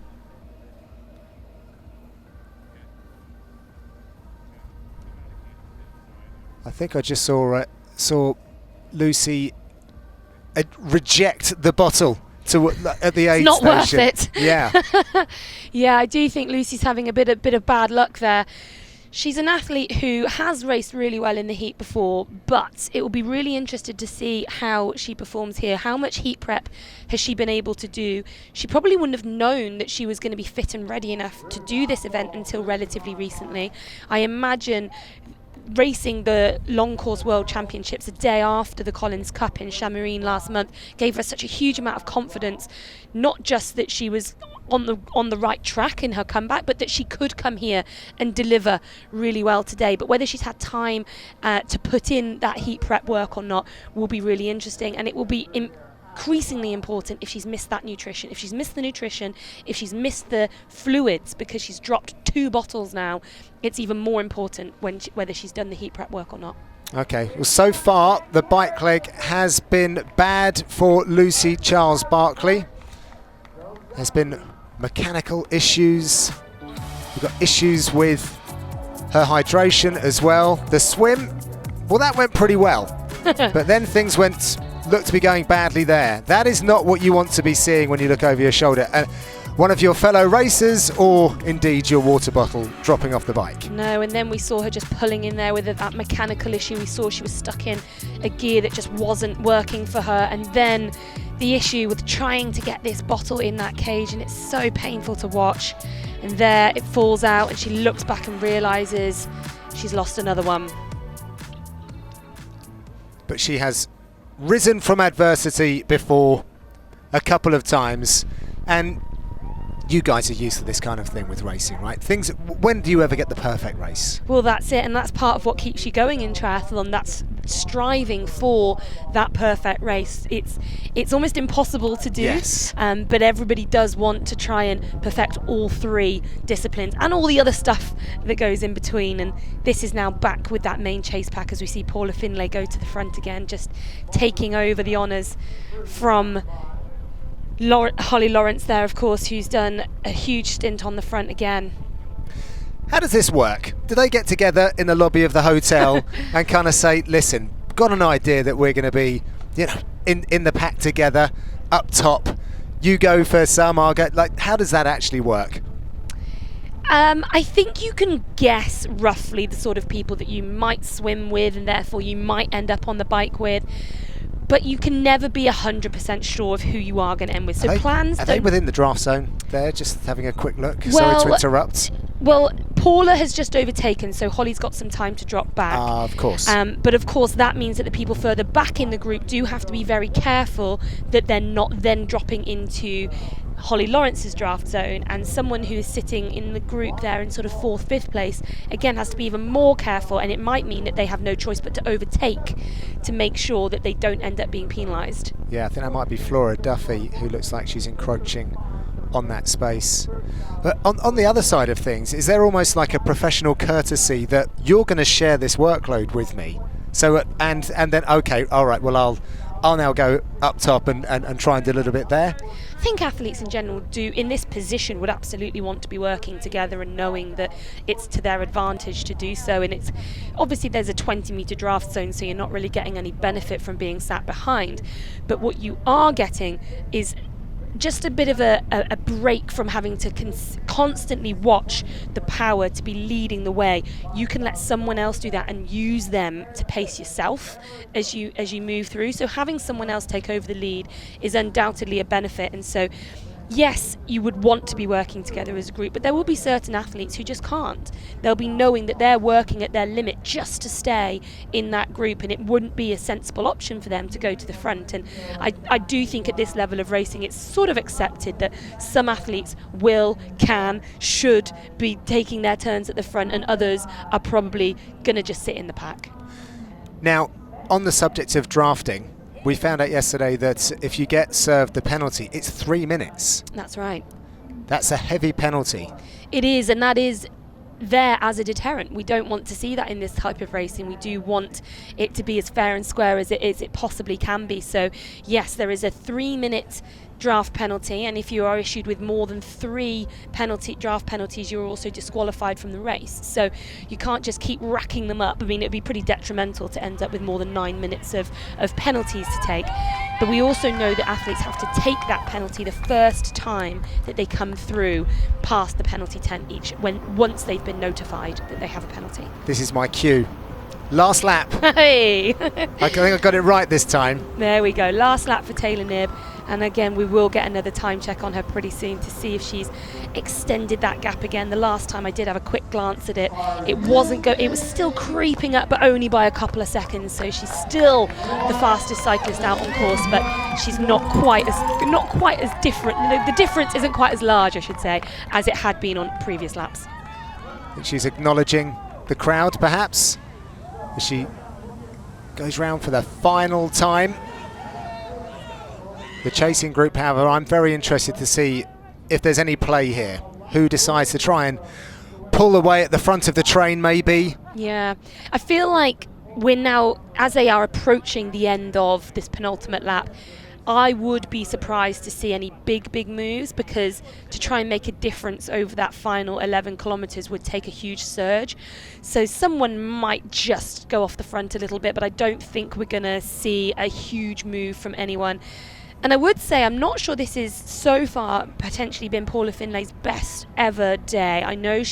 I think I just saw Lucy reject the bottle at the aid station. Not worth it. Yeah. Yeah, I do think Lucy's having a bit of bad luck there. She's an athlete who has raced really well in the heat before, but it will be really interested to see how she performs here. How much heat prep has she been able to do? She probably wouldn't have known that she was going to be fit and ready enough to do this event until relatively recently. I imagine racing the long course world championships a day after the Collins Cup in Chamarine last month gave her such a huge amount of confidence, not just that she was on the right track in her comeback, but that she could come here and deliver really well today. But whether she's had time to put in that heat prep work or not will be really interesting, and it will be increasingly important if she's missed that nutrition. If she's missed the nutrition, if she's missed the fluids because she's dropped 2 bottles now, it's even more important whether she's done the heat prep work or not. Okay, well, so far the bike leg has been bad for Lucy Charles Barkley. There's been mechanical issues. We've got issues with her hydration as well. The swim, well, that went pretty well. But then things looked to be going badly there. That is not what you want to be seeing when you look over your shoulder. One of your fellow racers, or indeed your water bottle dropping off the bike. No, and then we saw her just pulling in there with that mechanical issue. We saw she was stuck in a gear that just wasn't working for her, and then the issue with trying to get this bottle in that cage, and it's so painful to watch. And there it falls out, and she looks back and realises she's lost another one. But she has risen from adversity before a couple of times, and you guys are used to this kind of thing with racing, right? When do you ever get the perfect race? Well, that's it, and that's part of what keeps you going in triathlon. That's striving for that perfect race. It's almost impossible to do, yes. But everybody does want to try and perfect all three disciplines and all the other stuff that goes in between. And this is now back with that main chase pack as we see Paula Findlay go to the front again, just taking over the honours from Holly Lawrence there, of course, who's done a huge stint on the front again. How does this work? Do they get together in the lobby of the hotel and kind of say, listen, got an idea that we're going to be, in the pack together, up top, you go for some, I'll go, how does that actually work? I think you can guess roughly the sort of people that you might swim with and therefore you might end up on the bike with. But you can never be 100% sure of who you are going to end with. So Are they within the draft zone there, just having a quick look? Well, sorry to interrupt. Well, Paula has just overtaken, so Holly's got some time to drop back. Of course. But of course, that means that the people further back in the group do have to be very careful that they're not then dropping into Holly Lawrence's draft zone, and someone who is sitting in the group there in sort of 4th, 5th place again has to be even more careful, and it might mean that they have no choice but to overtake to make sure that they don't end up being penalised. Yeah, I think that might be Flora Duffy, who looks like she's encroaching on that space. But on the other side of things, is there almost like a professional courtesy that you're going to share this workload with me? So and then okay, all right, well I'll now go up top and try and do a little bit there. I think athletes in general in this position would absolutely want to be working together and knowing that it's to their advantage to do so. And it's obviously there's a 20-metre draft zone, so you're not really getting any benefit from being sat behind. But what you are getting is just a bit of a break from having to constantly watch the power to be leading the way. You can let someone else do that and use them to pace yourself as you move through. So having someone else take over the lead is undoubtedly a benefit. And so yes, you would want to be working together as a group, but there will be certain athletes who just can't. They'll be knowing that they're working at their limit just to stay in that group, and it wouldn't be a sensible option for them to go to the front. And I do think at this level of racing it's sort of accepted that some athletes should be taking their turns at the front, and others are probably going to just sit in the pack. Now, on the subject of drafting, we found out yesterday that if you get served the penalty, it's 3 minutes. That's right. That's a heavy penalty. It is, and that is there as a deterrent. We don't want to see that in this type of racing. We do want it to be as fair and square as it possibly can be. So yes, there is a 3-minute draft penalty, and if you are issued with more than 3 draft penalties, you're also disqualified from the race. So you can't just keep racking them up. I mean, it'd be pretty detrimental to end up with more than 9 minutes of penalties to take. But we also know that athletes have to take that penalty the first time that they come through past the penalty tent once they've been notified that they have a penalty. This is my cue. Last lap. Hey! I think I got it right this time. There we go. Last lap for Taylor Knibb. And again, we will get another time check on her pretty soon to see if she's extended that gap again. The last time I did have a quick glance at it, it was still creeping up, but only by a couple of seconds. So she's still the fastest cyclist out on course, but she's not quite as different. The difference isn't quite as large, I should say, as it had been on previous laps. I think she's acknowledging the crowd, perhaps, as she goes round for the final time. The chasing group, however, I'm very interested to see if there's any play here. Who decides to try and pull away at the front of the train, maybe? Yeah, I feel like we're now, as they are approaching the end of this penultimate lap, I would be surprised to see any big moves, because to try and make a difference over that final 11 kilometers would take a huge surge. So someone might just go off the front a little bit, but I don't think we're going to see a huge move from anyone. And I would say I'm not sure this is so far potentially been Paula Finlay's best ever day. I know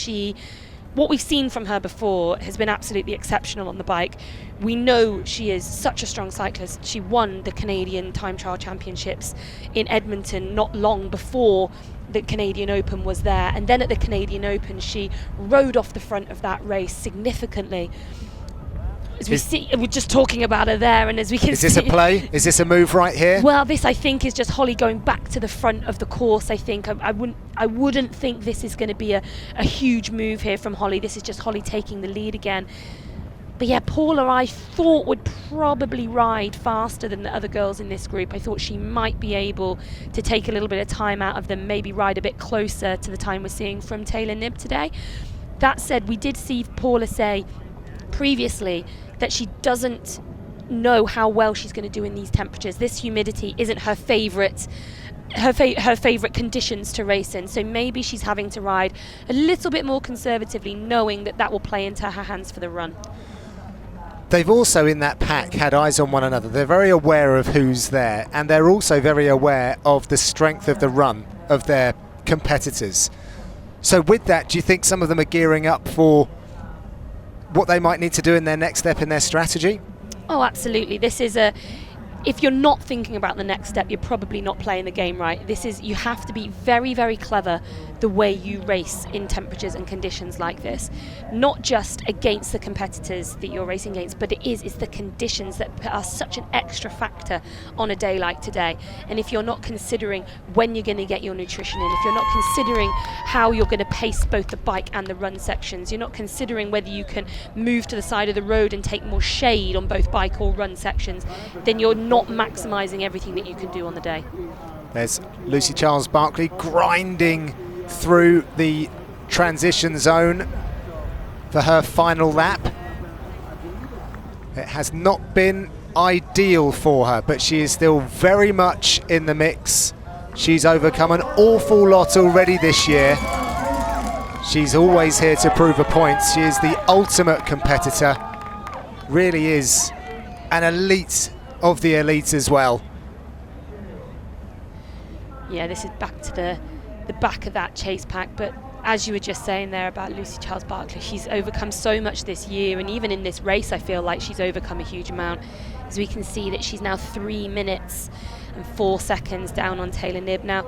what we've seen from her before has been absolutely exceptional on the bike. We know she is such a strong cyclist. She won the Canadian Time Trial Championships in Edmonton not long before the Canadian Open was there. And then at the Canadian Open, she rode off the front of that race significantly. As we see, we're just talking about her there, and as we can see... Is this a play? Is this a move right here? Well, this, I think, is just Holly going back to the front of the course, I think. I wouldn't think this is going to be a huge move here from Holly. This is just Holly taking the lead again. But yeah, Paula, I thought, would probably ride faster than the other girls in this group. I thought she might be able to take a little bit of time out of them, maybe ride a bit closer to the time we're seeing from Taylor Knibb today. That said, we did see Paula say previously that she doesn't know how well she's going to do in these temperatures. This humidity isn't her favourite conditions to race in, so maybe she's having to ride a little bit more conservatively, knowing that will play into her hands for the run. They've also in that pack had eyes on one another. They're very aware of who's there, and they're also very aware of the strength of the run of their competitors. So with that, do you think some of them are gearing up for what they might need to do in their next step in their strategy? Oh, absolutely. This is if you're not thinking about the next step, you're probably not playing the game right. You have to be very, very clever the way you race in temperatures and conditions like this. Not just against the competitors that you're racing against, but it's the conditions that are such an extra factor on a day like today. And if you're not considering when you're going to get your nutrition in, if you're not considering how you're going to pace both the bike and the run sections, you're not considering whether you can move to the side of the road and take more shade on both bike or run sections, then you're not maximising everything that you can do on the day. There's Lucy Charles-Barclay grinding through the transition zone for her final lap. It has not been ideal for her, but she is still very much in the mix. She's overcome an awful lot already this year. She's always here to prove a point. She is the ultimate competitor. Really is an elite of the elite as well. Yeah, this is back to the back of that chase pack, but as you were just saying there about Lucy Charles-Barclay, she's overcome so much this year, and even in this race I feel like she's overcome a huge amount, as we can see that she's now 3 minutes and 4 seconds down on Taylor Knibb. Now,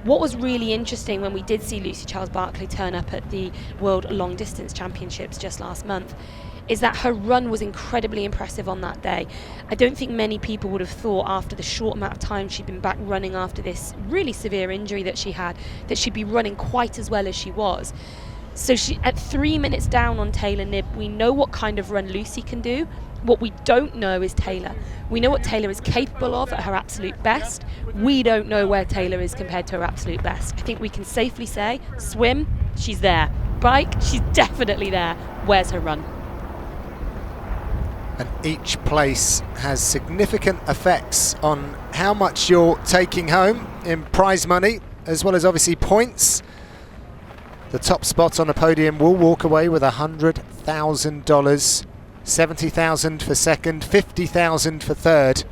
what was really interesting when we did see Lucy Charles-Barclay turn up at the World Long Distance Championships just last month is that her run was incredibly impressive on that day. I don't think many people would have thought, after the short amount of time she'd been back running after this really severe injury that she had, that she'd be running quite as well as she was. So she, at 3 minutes down on Taylor Knibb, we know what kind of run Lucy can do. What we don't know is Taylor. We know what Taylor is capable of at her absolute best. We don't know where Taylor is compared to her absolute best. I think we can safely say, swim, she's there. Bike, she's definitely there. Where's her run? And each place has significant effects on how much you're taking home in prize money, as well as obviously points. The top spot on the podium will walk away with $100,000, 70,000 for second, 50,000 for third.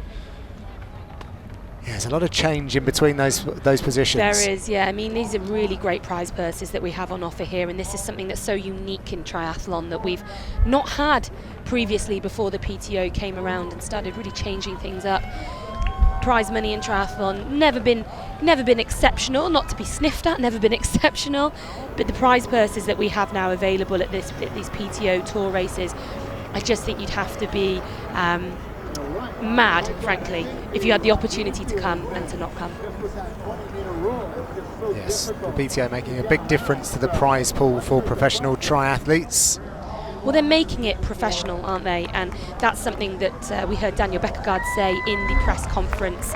Yeah, there's a lot of change in between those positions. There is, yeah. I mean, these are really great prize purses that we have on offer here, and this is something that's so unique in triathlon that we've not had previously before the PTO came around and started really changing things up. Prize money in triathlon never been exceptional, not to be sniffed at, never been exceptional, but the prize purses that we have now available at these PTO tour races, I just think you'd have to be mad, frankly, if you had the opportunity to come and to not come. Yes, the PTO making a big difference to the prize pool for professional triathletes. Well, they're making it professional, aren't they? And that's something that we heard Daniel Beckergaard say in the press conference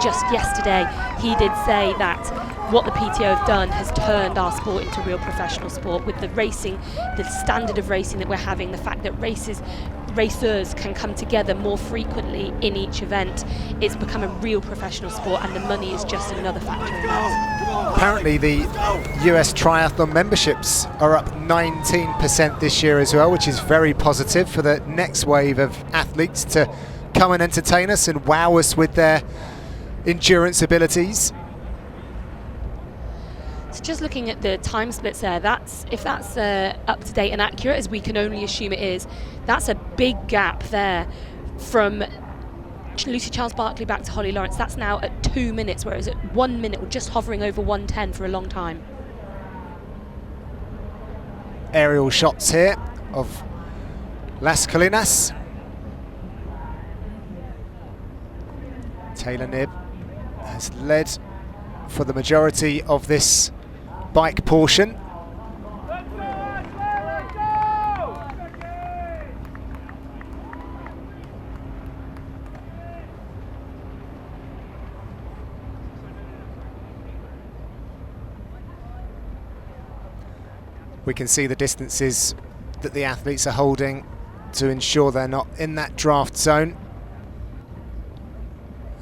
just yesterday. He did say that what the PTO have done has turned our sport into real professional sport, with the racing, the standard of racing that we're having, the fact that races racers can come together more frequently in each event, it's become a real professional sport, and the money is just another factor in that. Apparently the US Triathlon memberships are up 19% this year as well, which is very positive for the next wave of athletes to come and entertain us and wow us with their endurance abilities. So just looking at the time splits there, if that's up to date and accurate, as we can only assume it is, that's a big gap there from Lucy Charles-Barclay back to Holly Lawrence. That's now at 2 minutes, whereas at 1 minute we're just hovering over 1:10 for a long time. Aerial shots here of Las Colinas. Taylor Knibb has led for the majority of this bike portion. We can see the distances that the athletes are holding to ensure they're not in that draft zone.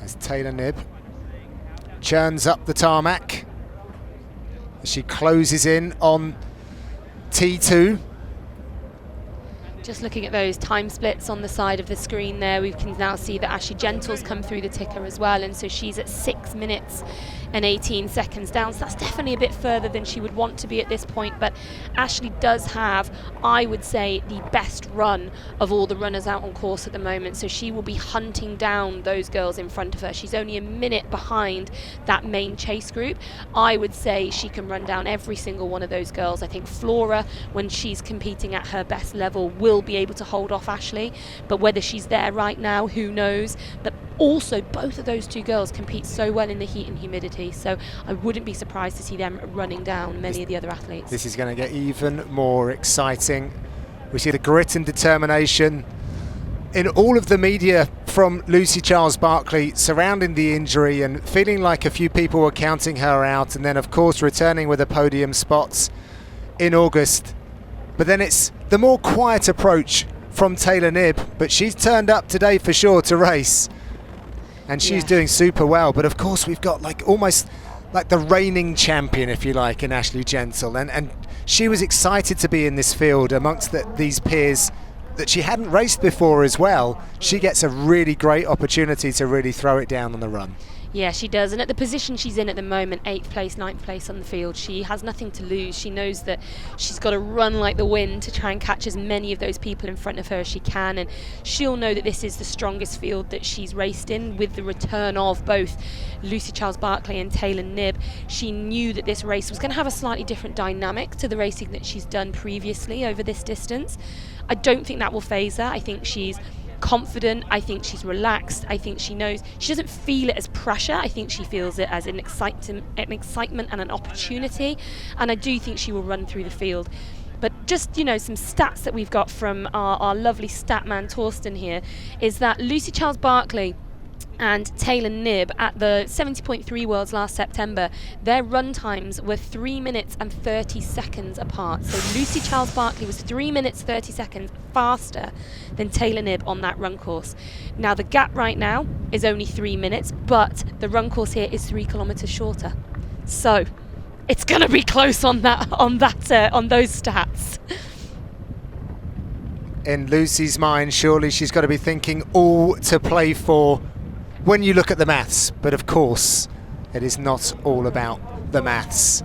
As Taylor Knibb churns up the tarmac as she closes in on T2. Just looking at those time splits on the side of the screen there, we can now see that Ashley Gentle's come through the ticker as well, and so she's at 6 minutes and 18 seconds down, so that's definitely a bit further than she would want to be at this point. But Ashley does have, I would say, the best run of all the runners out on course at the moment, so she will be hunting down those girls in front of her. She's only a minute behind that main chase group. I would say she can run down every single one of those girls. I think Flora, when she's competing at her best level, will be able to hold off Ashley, but whether she's there right now, who knows. But also, both of those two girls compete so well in the heat and humidity, so I wouldn't be surprised to see them running down many of the other athletes. This is going to get even more exciting. We see the grit and determination in all of the media from Lucy Charles-Barclay surrounding the injury and feeling like a few people were counting her out, and then of course returning with a podium spots in August. But then it's the more quiet approach from Taylor Knibb, but she's turned up today for sure to race. And she's doing super well, but of course we've got like almost like the reigning champion, if you like, in Ashley Gentle, and she was excited to be in this field amongst these peers that she hadn't raced before as well. She gets a really great opportunity to really throw it down on the run. Yeah, she does, and at the position she's in at the moment, 8th place, 9th place on the field, she has nothing to lose. She knows that she's got to run like the wind to try and catch as many of those people in front of her as she can, and she'll know that this is the strongest field that she's raced in. With the return of both Lucy Charles-Barclay and Taylor Knibb, she knew that this race was going to have a slightly different dynamic to the racing that she's done previously over this distance. I don't think that will faze her. I think she's confident, I think she's relaxed, I think she knows, she doesn't feel it as pressure, I think she feels it as an excitement and an opportunity, and I do think she will run through the field. But just, you know, some stats that we've got from our lovely stat man Torsten here is that Lucy Charles-Barclay and Taylor Knibb at the 70.3 Worlds last September, their run times were 3 minutes and 30 seconds apart. So Lucy Charles-Barclay was 3 minutes 30 seconds faster than Taylor Knibb on that run course. Now the gap right now is only 3 minutes, but the run course here is 3 kilometers shorter. So it's going to be close on those stats. In Lucy's mind, surely she's got to be thinking all to play for when you look at the maths, but of course it is not all about the maths.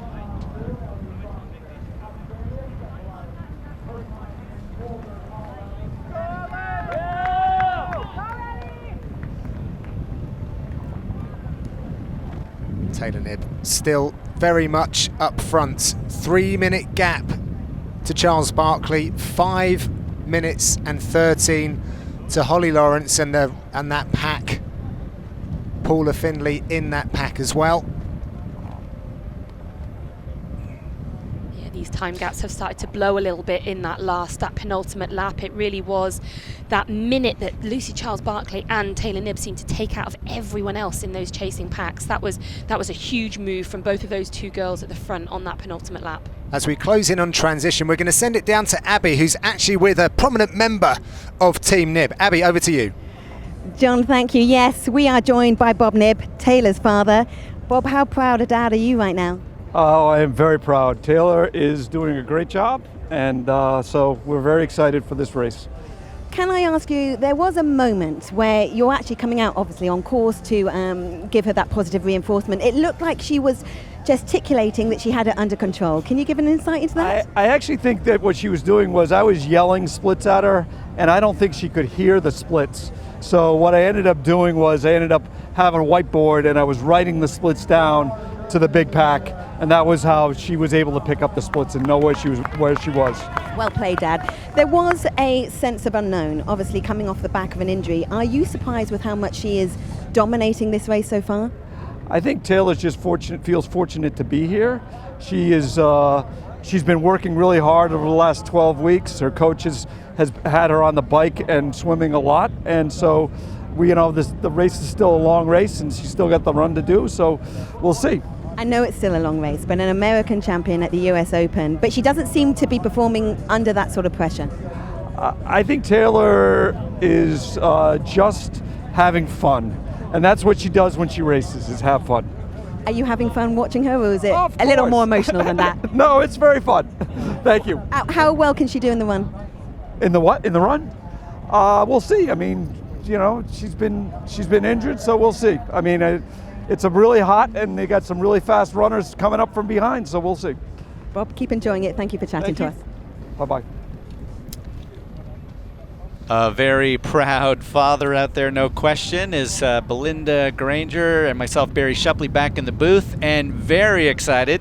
Taylor Knibb still very much up front. 3 minute gap to Charles-Barclay, 5 minutes and 13 to Holly Lawrence and that pack. Paula Findlay in that pack as well. Yeah, these time gaps have started to blow a little bit in that penultimate lap. It really was that minute that Lucy Charles-Barclay and Taylor Knibb seemed to take out of everyone else in those chasing packs. That was a huge move from both of those two girls at the front on that penultimate lap. As we close in on transition, we're going to send it down to Abby, who's actually with a prominent member of Team Knibb. Abby, over to you. John, thank you. Yes, we are joined by Bob Knibb, Taylor's father. Bob, how proud a dad are you right now? Oh, I am very proud. Taylor is doing a great job, and so we're very excited for this race. Can I ask you, there was a moment where you're actually coming out, obviously, on course to give her that positive reinforcement. It looked like she was gesticulating that she had it under control. Can you give an insight into that? I actually think that what she was doing was I was yelling splits at her, and I don't think she could hear the splits. So what I ended up doing was I ended up having a whiteboard, and I was writing the splits down to the big pack, and that was how she was able to pick up the splits and know where she was. Well played, Dad. There was a sense of unknown, obviously coming off the back of an injury. Are you surprised with how much she is dominating this race so far? I think Taylor's just feels fortunate to be here. She's been working really hard over the last 12 weeks. Her coach has had her on the bike and swimming a lot, and so the race is still a long race, and she's still got the run to do. So we'll see. I know it's still a long race, but an American champion at the US Open, but she doesn't seem to be performing under that sort of pressure. I think Taylor is just having fun, and that's what she does when she races, is have fun. Are you having fun watching her, or is it a little more emotional than that? No, it's very fun. Thank you. How well can she do in the run? In the what? In the run? We'll see. I mean, she's been injured, so we'll see. I mean, it's really hot, and they got some really fast runners coming up from behind, so we'll see. Bob, keep enjoying it. Thank you for chatting to us. Bye-bye. A very proud father out there, no question, is Belinda Granger and myself, Barry Shepley, back in the booth, and very excited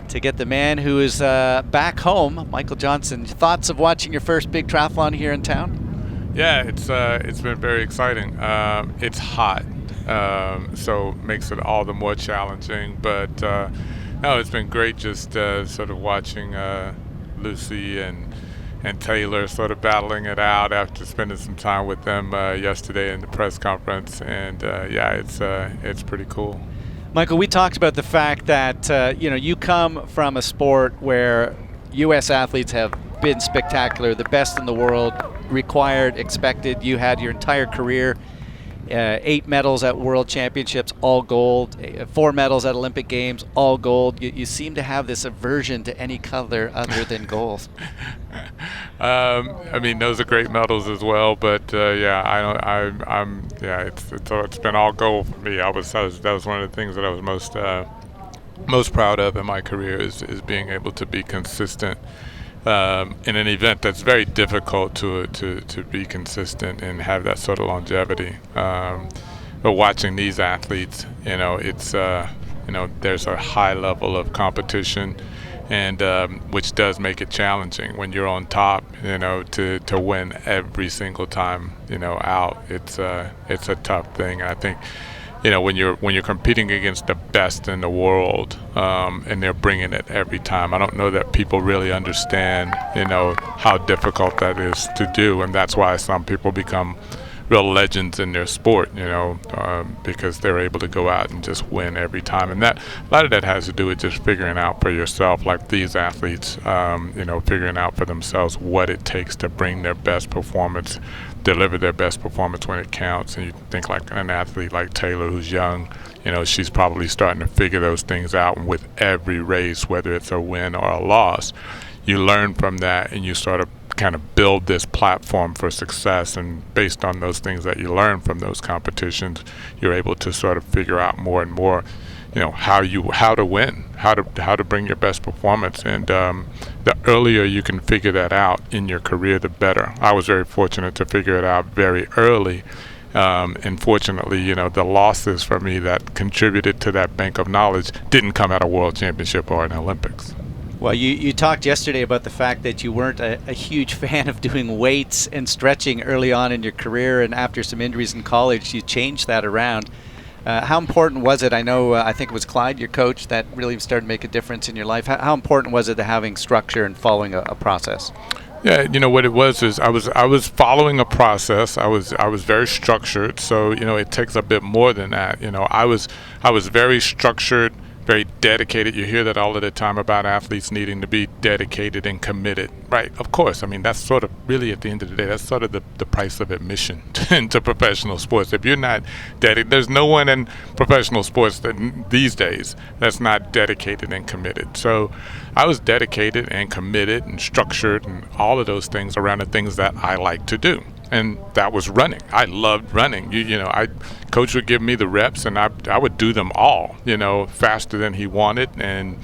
to get the man who is back home, Michael Johnson. Thoughts of watching your first big triathlon here in town? Yeah, it's been very exciting. It's hot, so makes it all the more challenging. But no, it's been great just sort of watching Lucy and Taylor sort of battling it out after spending some time with them yesterday in the press conference. And yeah, it's pretty cool. Michael, we talked about the fact that you come from a sport where U.S. athletes have been spectacular, the best in the world, required, expected. You had your entire career, 8 medals at World Championships, all gold, 4 medals at Olympic Games, all gold. You seem to have this aversion to any color other than gold. I mean, those are great medals as well, but yeah, it's been all gold for me. That was one of the things that I was most proud of in my career is being able to be consistent in an event that's very difficult to be consistent and have that sort of longevity. But watching these athletes, it's there's a high level of competition, and which does make it challenging when you're on top, to win every single time, out. It's a tough thing. I think, when you're competing against the best in the world, and they're bringing it every time, I don't know that people really understand, how difficult that is to do, and that's why some people become real legends in their sport, because they're able to go out and just win every time. And a lot of that has to do with just figuring out for yourself, like these athletes, figuring out for themselves what it takes to bring their best performance, deliver their best performance when it counts. And you think like an athlete like Taylor, who's young, she's probably starting to figure those things out. And with every race, whether it's a win or a loss, you learn from that, and you sort of kind of build this platform for success. And based on those things that you learn from those competitions, you're able to sort of figure out more and more, how to win, how to bring your best performance. And the earlier you can figure that out in your career, the better. I was very fortunate to figure it out very early. And fortunately, the losses for me that contributed to that bank of knowledge didn't come at a World Championship or an Olympics. Well, you talked yesterday about the fact that you weren't a huge fan of doing weights and stretching early on in your career, and after some injuries in college, you changed that around. How important was it? I know, I think it was Clyde, your coach, that really started to make a difference in your life. How important was it to having structure and following a process? Yeah, you know what it was is I was following a process. I was very structured. So it takes a bit more than that. I was very structured, very dedicated. You hear that all of the time about athletes needing to be dedicated and committed, right? Of course. I mean, that's sort of really at the end of the day, that's sort of the price of admission into professional sports. If you're not dedicated, there's no one in professional sports these days that's not dedicated and committed. So I was dedicated and committed and structured and all of those things around the things that I like to do. And that was running. I loved running. Coach would give me the reps, and I would do them all, faster than he wanted, and,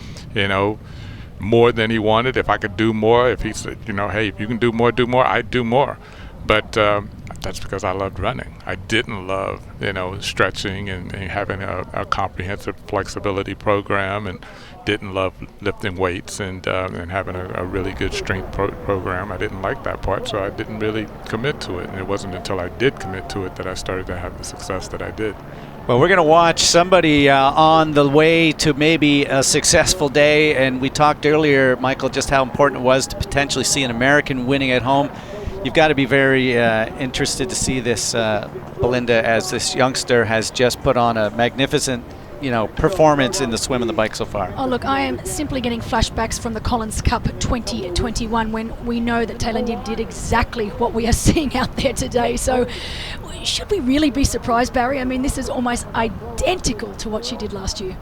more than he wanted. If I could do more, if he said, hey, if you can do more, I'd do more. But that's because I loved running. I didn't love, stretching and having a comprehensive flexibility program, and didn't love lifting weights and having a really good strength program. I didn't like that part, so I didn't really commit to it. And it wasn't until I did commit to it that I started to have the success that I did. Well, we're going to watch somebody on the way to maybe a successful day. And we talked earlier, Michael, just how important it was to potentially see an American winning at home. You've got to be very interested to see this, Belinda, as this youngster has just put on a magnificent performance in the swim and the bike so far. Oh, look, I am simply getting flashbacks from the Collins Cup 2021 when we know that Taylor Knibb did exactly what we are seeing out there today. So should we really be surprised, Barry? I mean, this is almost identical to what she did last year.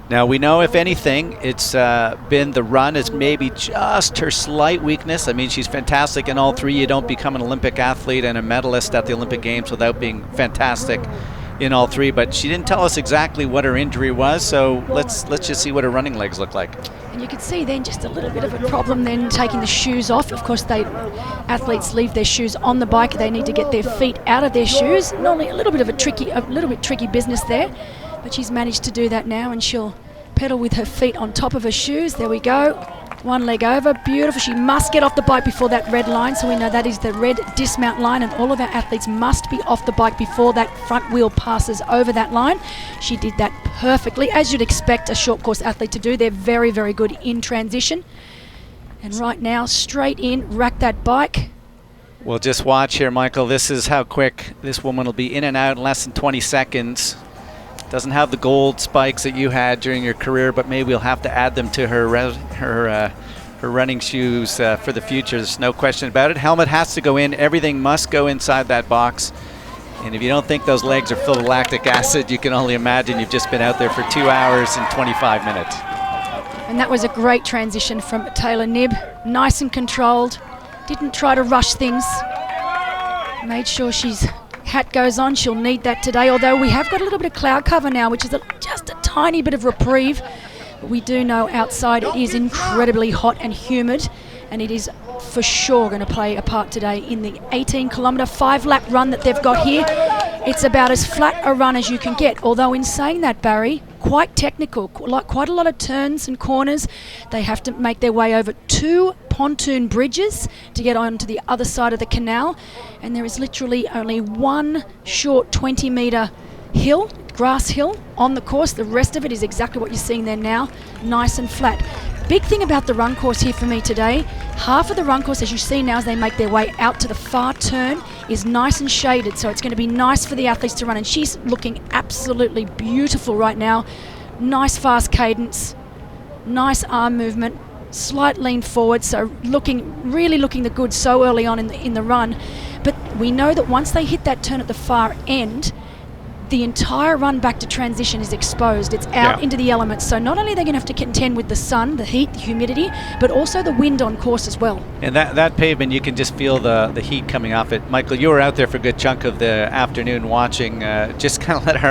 Now, we know, if anything, it's been the run is maybe just her slight weakness. I mean, she's fantastic in all three. You don't become an Olympic athlete and a medalist at the Olympic Games without being fantastic in all three, but she didn't tell us exactly what her injury was, so let's just see what her running legs look like. And you can see then just a little bit of a problem then taking the shoes off. Of course, athletes leave their shoes on the bike. They need to get their feet out of their shoes. Normally a little bit tricky business there, but she's managed to do that now, and she'll pedal with her feet on top of her shoes. There we go. One leg over, beautiful. She must get off the bike before that red line, so we know that is the red dismount line, and all of our athletes must be off the bike before that front wheel passes over that line. She did that perfectly, as you'd expect a short course athlete to do. They're very, very good in transition. And right now, straight in, rack that bike. Well, just watch here, Michael. This is how quick this woman will be in and out in less than 20 seconds. Doesn't have the gold spikes that you had during your career, but maybe we'll have to add them to her running shoes for the future. There's no question about it. Helmet has to go in. Everything must go inside that box. And if you don't think those legs are full of lactic acid, you can only imagine you've just been out there for 2 hours and 25 minutes. And that was a great transition from Taylor Knibb. Nice and controlled. Didn't try to rush things. Made sure she's hat goes on. She'll need that today, although we have got a little bit of cloud cover now, which is just a tiny bit of reprieve. But we do know outside it is incredibly hot and humid, and it is for sure going to play a part today in the 18-kilometre 5-lap run that they've got here. It's about as flat a run as you can get, although in saying that, Barry, quite technical, quite a lot of turns and corners. They have to make their way over 2 pontoon bridges to get onto the other side of the canal, and there is literally only one short 20-metre hill, grass hill, on the course. The rest of it is exactly what you're seeing there now, nice and flat. Big thing about the run course here for me today, half of the run course, as you see now as they make their way out to the far turn, is nice and shaded, so it's going to be nice for the athletes to run, and she's looking absolutely beautiful right now. Nice fast cadence, nice arm movement, slight lean forward, so really looking the good so early on in the run. But we know that once they hit that turn at the far end, the entire run back to transition is exposed. It's out into the elements. So not only are they going to have to contend with the sun, the heat, the humidity, but also the wind on course as well. And that pavement, you can just feel the heat coming off it. Michael, you were out there for a good chunk of the afternoon watching. Just kind of let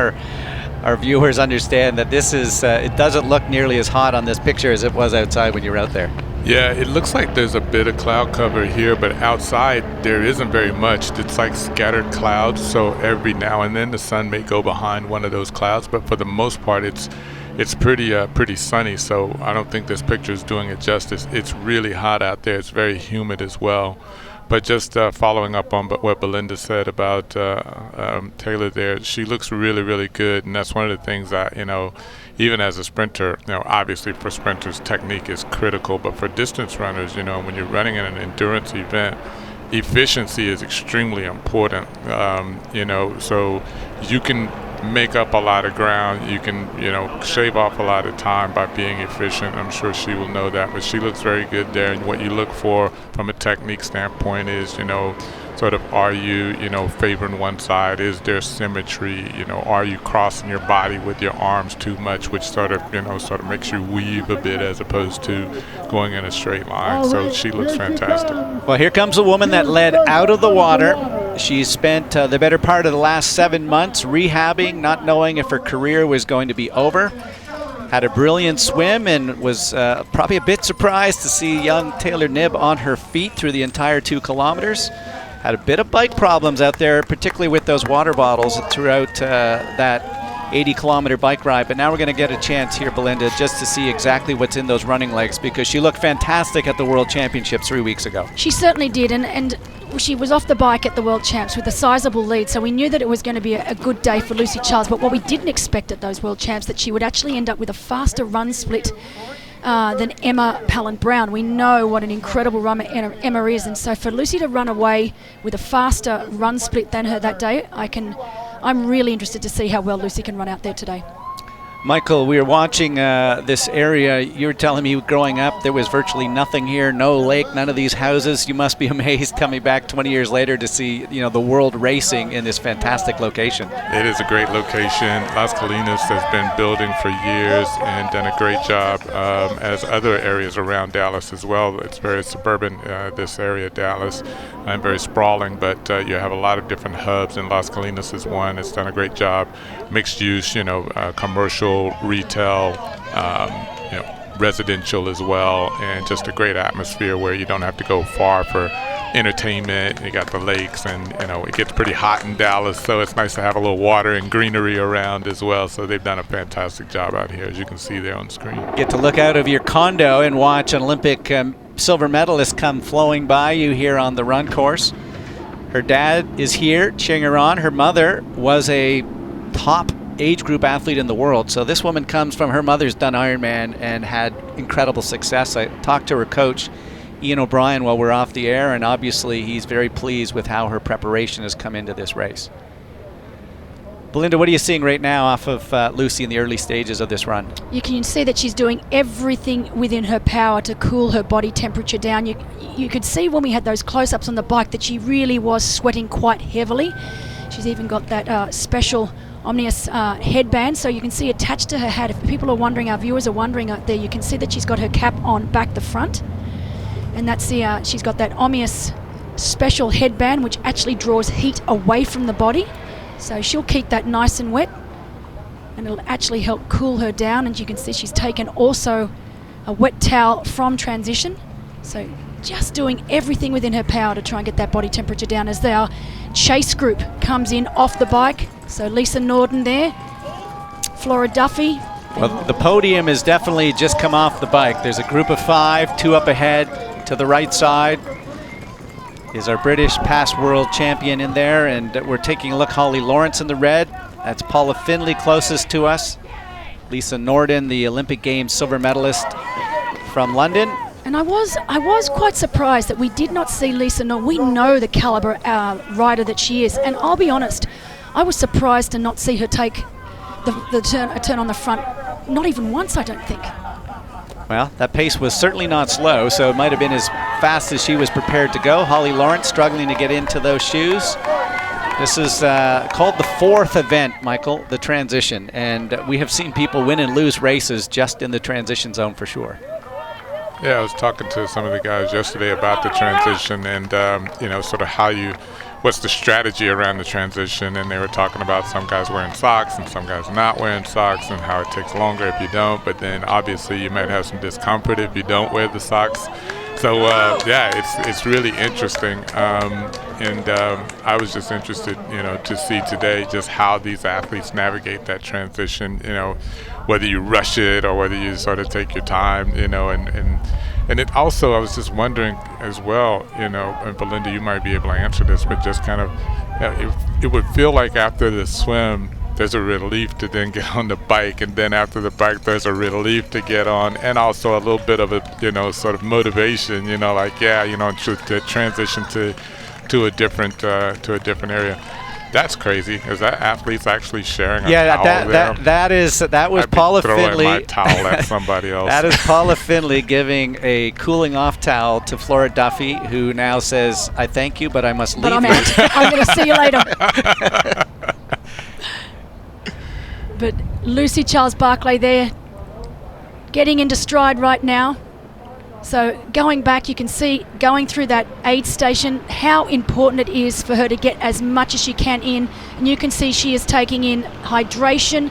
our viewers understand that this is, it doesn't look nearly as hot on this picture as it was outside when you were out there. Yeah, it looks like there's a bit of cloud cover here, but outside there isn't very much. It's like scattered clouds, so every now and then the sun may go behind one of those clouds, but for the most part it's pretty sunny, so I don't think this picture is doing it justice. It's really hot out there. It's very humid as well. But just following up on what Belinda said about Taylor there, she looks really, really good, and that's one of the things that, even as a sprinter, obviously for sprinters, technique is critical, but for distance runners, when you're running in an endurance event, efficiency is extremely important, so you can make up a lot of ground, you can shave off a lot of time by being efficient. I'm sure she will know that, but she looks very good there. And what you look for from a technique standpoint is sort of, are you favoring one side, is there symmetry, are you crossing your body with your arms too much, which sort of makes you weave a bit as opposed to going in a straight line. So she looks fantastic. Well, here comes a woman that led out of the water. She spent the better part of the last 7 months rehabbing, not knowing if her career was going to be over. Had a brilliant swim and was probably a bit surprised to see young Taylor Knibb on her feet through the entire 2 kilometers. Had a bit of bike problems out there, particularly with those water bottles throughout that 80-kilometer bike ride. But now we're going to get a chance here, Belinda, just to see exactly what's in those running legs, because she looked fantastic at the World Championships 3 weeks ago. She certainly did, and she was off the bike at the World Champs with a sizable lead, so we knew that it was going to be a good day for Lucy Charles. But what we didn't expect at those World Champs, that she would actually end up with a faster run split than Emma Pallant-Brown. We know what an incredible runner Emma is, and so for Lucy to run away with a faster run split than her that day, I'm really interested to see how well Lucy can run out there today. Michael, we were watching this area. You were telling me growing up there was virtually nothing here, no lake, none of these houses. You must be amazed coming back 20 years later to see the world racing in this fantastic location. It is a great location. Las Colinas has been building for years and done a great job, as other areas around Dallas as well. It's very suburban, this area, Dallas, and very sprawling, but you have a lot of different hubs, and Las Colinas is one. It's done a great job. Mixed use, commercial, retail, residential as well, and just a great atmosphere where you don't have to go far for entertainment. You got the lakes, and it gets pretty hot in Dallas, so it's nice to have a little water and greenery around as well. So they've done a fantastic job out here, as you can see there on the screen. Get to look out of your condo and watch an Olympic silver medalist come flowing by you here on the run course. Her dad is here cheering her on. Her mother was a top age group athlete in the world. So this woman comes from, her mother's done Ironman and had incredible success. I talked to her coach, Ian O'Brien, while we're off the air, and obviously he's very pleased with how her preparation has come into this race. Belinda, what are you seeing right now off of Lucy in the early stages of this run? You can see that she's doing everything within her power to cool her body temperature down. You could see when we had those close-ups on the bike that she really was sweating quite heavily. She's even got that special Omnius headband, so you can see attached to her hat. If people are wondering, our viewers are wondering out there, you can see that she's got her cap on back the front, and that's she's got that Omnius special headband which actually draws heat away from the body, so she'll keep that nice and wet, and it'll actually help cool her down. And you can see she's taken also a wet towel from transition, so just doing everything within her power to try and get that body temperature down. As our chase group comes in off the bike, so Lisa Norden there, Flora Duffy. Well, the podium has definitely just come off the bike. There's a group of 5, 2 up ahead. To the right side is our British past world champion in there, and we're taking a look. Holly Lawrence in the red. That's Paula Findlay closest to us. Lisa Norden, the Olympic Games silver medalist from London. And I was quite surprised that we did not see Lisa Norden. We know the caliber rider that she is, and I'll be honest, I was surprised to not see her take a turn on the front, not even once, I don't think. Well, that pace was certainly not slow, so it might have been as fast as she was prepared to go. Holly Lawrence struggling to get into those shoes. This is called the 4th event, Michael, the transition, and we have seen people win and lose races just in the transition zone for sure. Yeah, I was talking to some of the guys yesterday about the transition and, sort of what's the strategy around the transition, and they were talking about some guys wearing socks and some guys not wearing socks and how it takes longer if you don't, but then obviously you might have some discomfort if you don't wear the socks. So, it's really interesting, and I was just interested, to see today just how these athletes navigate that transition, whether you rush it or whether you sort of take your time, and And it also, I was just wondering as well, you know, and Belinda, you might be able to answer this, but just kind of, it would feel like after the swim, there's a relief to then get on the bike, and then after the bike, there's a relief to get on, and also a little bit of a, you know, sort of motivation, you know, like, yeah, you know, to transition to a different area. That's crazy. Is that athletes actually sharing a towel there? that was Paula Finley. My towel at somebody else. That is Paula Finley giving a cooling off towel to Flora Duffy, who now says, "I thank you, but I must leave." But I'm out. I'm going to see you later. But Lucy Charles-Barclay there, getting into stride right now. So going back, you can see going through that aid station how important it is for her to get as much as she can in. And you can see she is taking in hydration,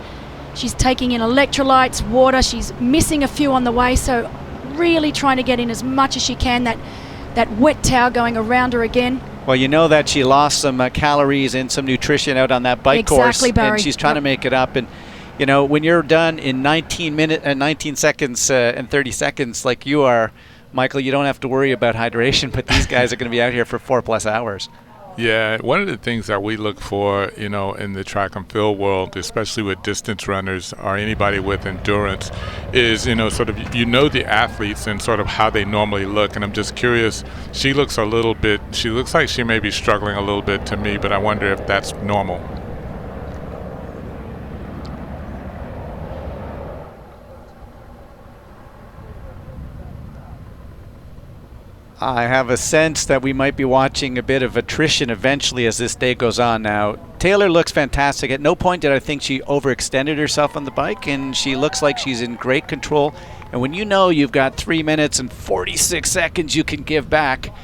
she's taking in electrolytes, water, she's missing a few on the way. So really trying to get in as much as she can, that wet towel going around her again. Well, you know that she lost some calories and some nutrition out on that bike course, Barry. and she's trying to make it up. And you know, when you're done in 19 seconds and 30 seconds like you are, Michael, you don't have to worry about hydration, but these guys are going to be out here for 4+ hours. Yeah, one of the things that we look for, you know, in the track and field world, especially with distance runners or anybody with endurance, is, you know, sort of, you know, the athletes and sort of how they normally look. And I'm just curious, she looks like she may be struggling a little bit to me, but I wonder if that's normal. I have a sense that we might be watching a bit of attrition eventually as this day goes on now. Taylor looks fantastic. At no point did I think she overextended herself on the bike, and she looks like she's in great control. And when you know you've got 3 minutes and 46 seconds you can give back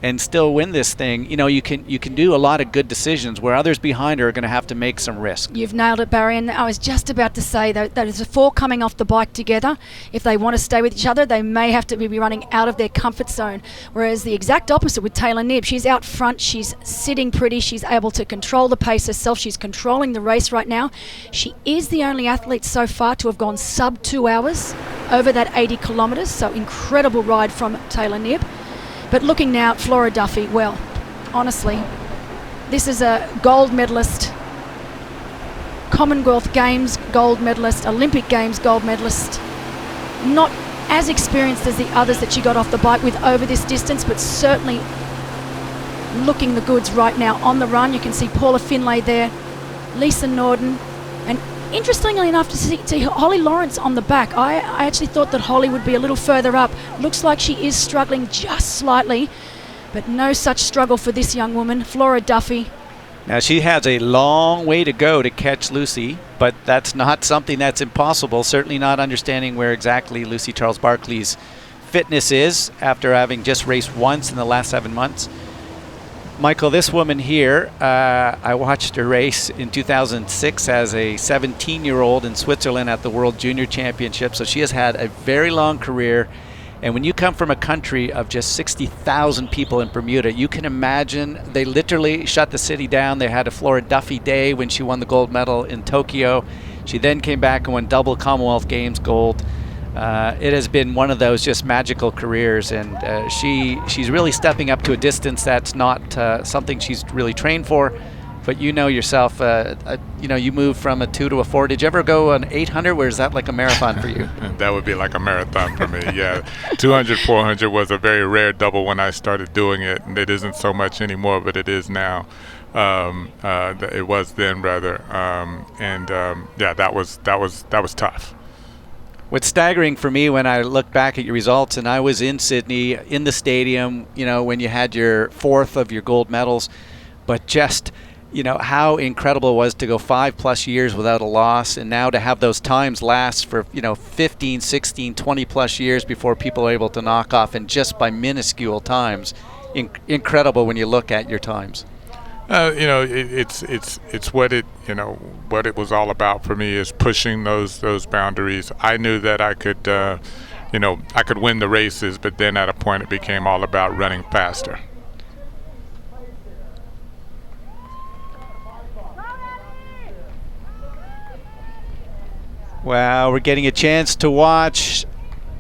and still win this thing, you know, you can do a lot of good decisions where others behind her are going to have to make some risk. You've nailed it, Barry, and I was just about to say that there's the four coming off the bike together. If they want to stay with each other, they may have to be running out of their comfort zone, whereas the exact opposite with Taylor Knibb. She's out front, she's sitting pretty, she's able to control the pace herself, she's controlling the race right now. She is the only athlete so far to have gone sub 2 hours over that 80 kilometres, so incredible ride from Taylor Knibb. But looking now at Flora Duffy, well, honestly, this is a gold medalist, Commonwealth Games gold medalist, Olympic Games gold medalist. Not as experienced as the others that she got off the bike with over this distance, but certainly looking the goods right now on the run. You can see Paula Finlay there, Lisa Norden, and interestingly enough to see Holly Lawrence on the back. I actually thought that Holly would be a little further up. Looks like she is struggling just slightly, but no such struggle for this young woman, Flora Duffy. Now she has a long way to go to catch Lucy, but that's not something that's impossible, certainly not understanding where exactly Lucy Charles-Barclay's fitness is after having just raced once in the last 7 months. Michael, this woman here, I watched her race in 2006 as a 17-year-old in Switzerland at the World Junior Championship. So she has had a very long career. And when you come from a country of just 60,000 people in Bermuda, you can imagine they literally shut the city down. They had a Flora Duffy day when she won the gold medal in Tokyo. She then came back and won double Commonwealth Games gold. It has been one of those just magical careers, and she's really stepping up to a distance that's not something she's really trained for. But you know yourself, you know, you moved from a 2 to a 4. Did you ever go an 800, or is that like a marathon for you? That would be like a marathon for me, yeah. 200, 400 was a very rare double when I started doing it, and it isn't so much anymore, but it is now. It was then, rather, yeah, that was tough. What's staggering for me when I look back at your results, and I was in Sydney, in the stadium, you know, when you had your 4th of your gold medals, but just, you know, how incredible it was to go 5+ years without a loss, and now to have those times last for, you know, 15, 16, 20+ years before people are able to knock off, and just by minuscule times. Incredible when you look at your times. You know, it's what it, you know, what it was all about for me is pushing those boundaries. I knew that I could, you know, I could win the races, but then at a point it became all about running faster. Well, we're getting a chance to watch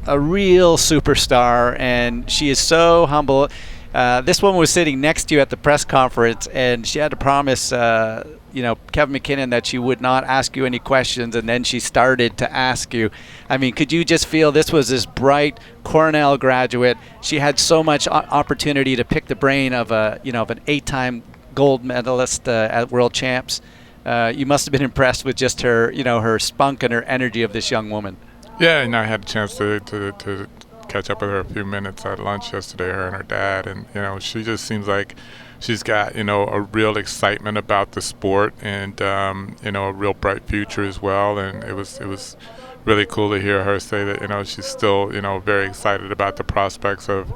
a real superstar, and she is so humble. This woman was sitting next to you at the press conference, and she had to promise Kevin McKinnon that she would not ask you any questions, and then she started to ask you. I mean, could you just feel this was this bright Cornell graduate? She had so much opportunity to pick the brain of an 8-time gold medalist at World Champs. You must have been impressed with just her, her spunk and her energy of this young woman. Yeah, and I had a chance to catch up with her a few minutes at lunch yesterday, her and her dad, and she just seems like she's got a real excitement about the sport, and a real bright future as well. And it was really cool to hear her say that she's still very excited about the prospects of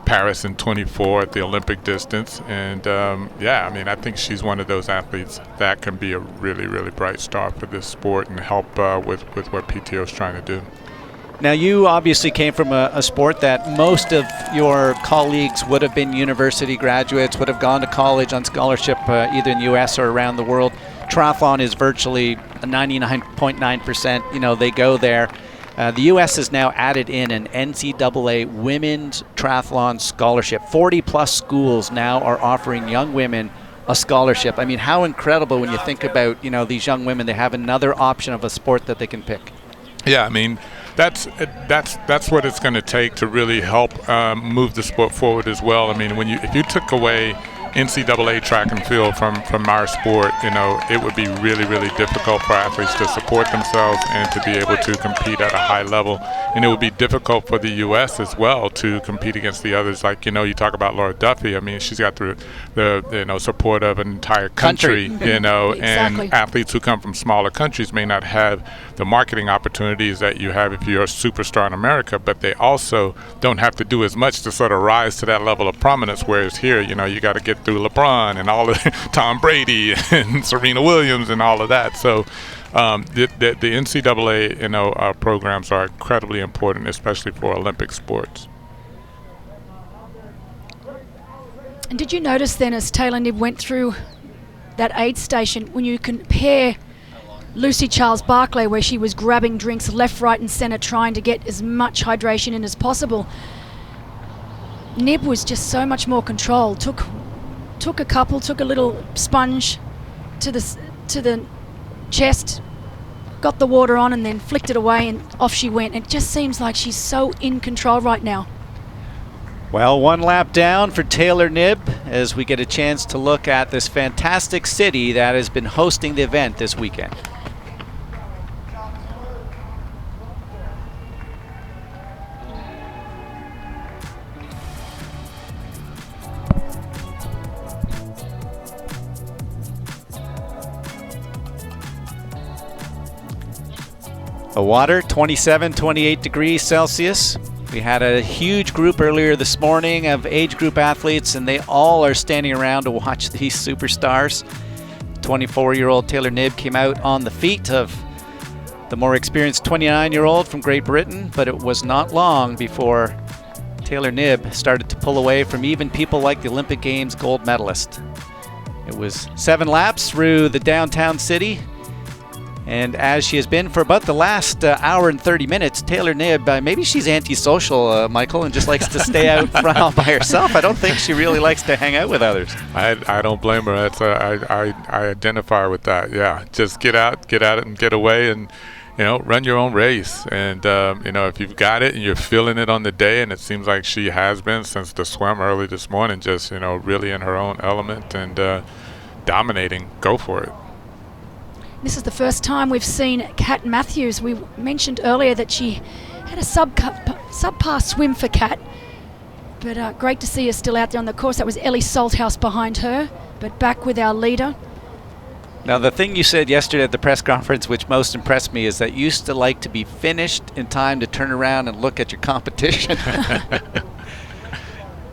Paris in 24 at the Olympic distance. And I think she's one of those athletes that can be a really, really bright star for this sport and help with what PTO is trying to do. Now, you obviously came from a sport that most of your colleagues would have been university graduates, would have gone to college on scholarship either in the U.S. or around the world. Triathlon is virtually 99.9%, they go there. The U.S. has now added in an NCAA women's triathlon scholarship. 40-plus schools now are offering young women a scholarship. I mean, how incredible when you think about, these young women, they have another option of a sport that they can pick. Yeah, I mean, that's what it's going to take to really help move the sport forward as well. I mean, if you took away NCAA track and field from our sport, it would be really, really difficult for athletes to support themselves and to be able to compete at a high level. And it would be difficult for the U.S. as well to compete against the others. Like, you talk about Laura Duffy. I mean, she's got the support of an entire country, Exactly. And athletes who come from smaller countries may not have the marketing opportunities that you have if you're a superstar in America, but they also don't have to do as much to sort of rise to that level of prominence, whereas here, you got to get through LeBron and all of Tom Brady and Serena Williams and all of that. So the NCAA programs are incredibly important, especially for Olympic sports. And did you notice then, as Taylor Knibb went through that aid station, when you compare Lucy Charles Barclay, where she was grabbing drinks left, right and centre, trying to get as much hydration in as possible, Knibb was just so much more controlled. Took a little sponge to the chest, got the water on, and then flicked it away, and off she went. It just seems like she's so in control right now. Well, one lap down for Taylor Knibb as we get a chance to look at this fantastic city that has been hosting the event this weekend. The water, 27, 28 degrees Celsius. We had a huge group earlier this morning of age group athletes, and they all are standing around to watch these superstars. 24-year-old Taylor Knibb came out on the feet of the more experienced 29-year-old from Great Britain, but it was not long before Taylor Knibb started to pull away from even people like the Olympic Games gold medalist. It was 7 laps through the downtown city. And as she has been for about the last hour and 30 minutes, Taylor Knibb, maybe she's antisocial, Michael, and just likes to stay out front all by herself. I don't think she really likes to hang out with others. I don't blame her. I identify with that. Yeah, just get out it and get away and, run your own race. And, if you've got it and you're feeling it on the day, and it seems like she has been since the swim early this morning, just, really in her own element and dominating, go for it. This is the first time we've seen Kat Matthews. We mentioned earlier that she had a subpar swim for Kat, but great to see her still out there on the course. That was Ellie Salthouse behind her, but back with our leader. Now, the thing you said yesterday at the press conference, which most impressed me, is that you used to like to be finished in time to turn around and look at your competition.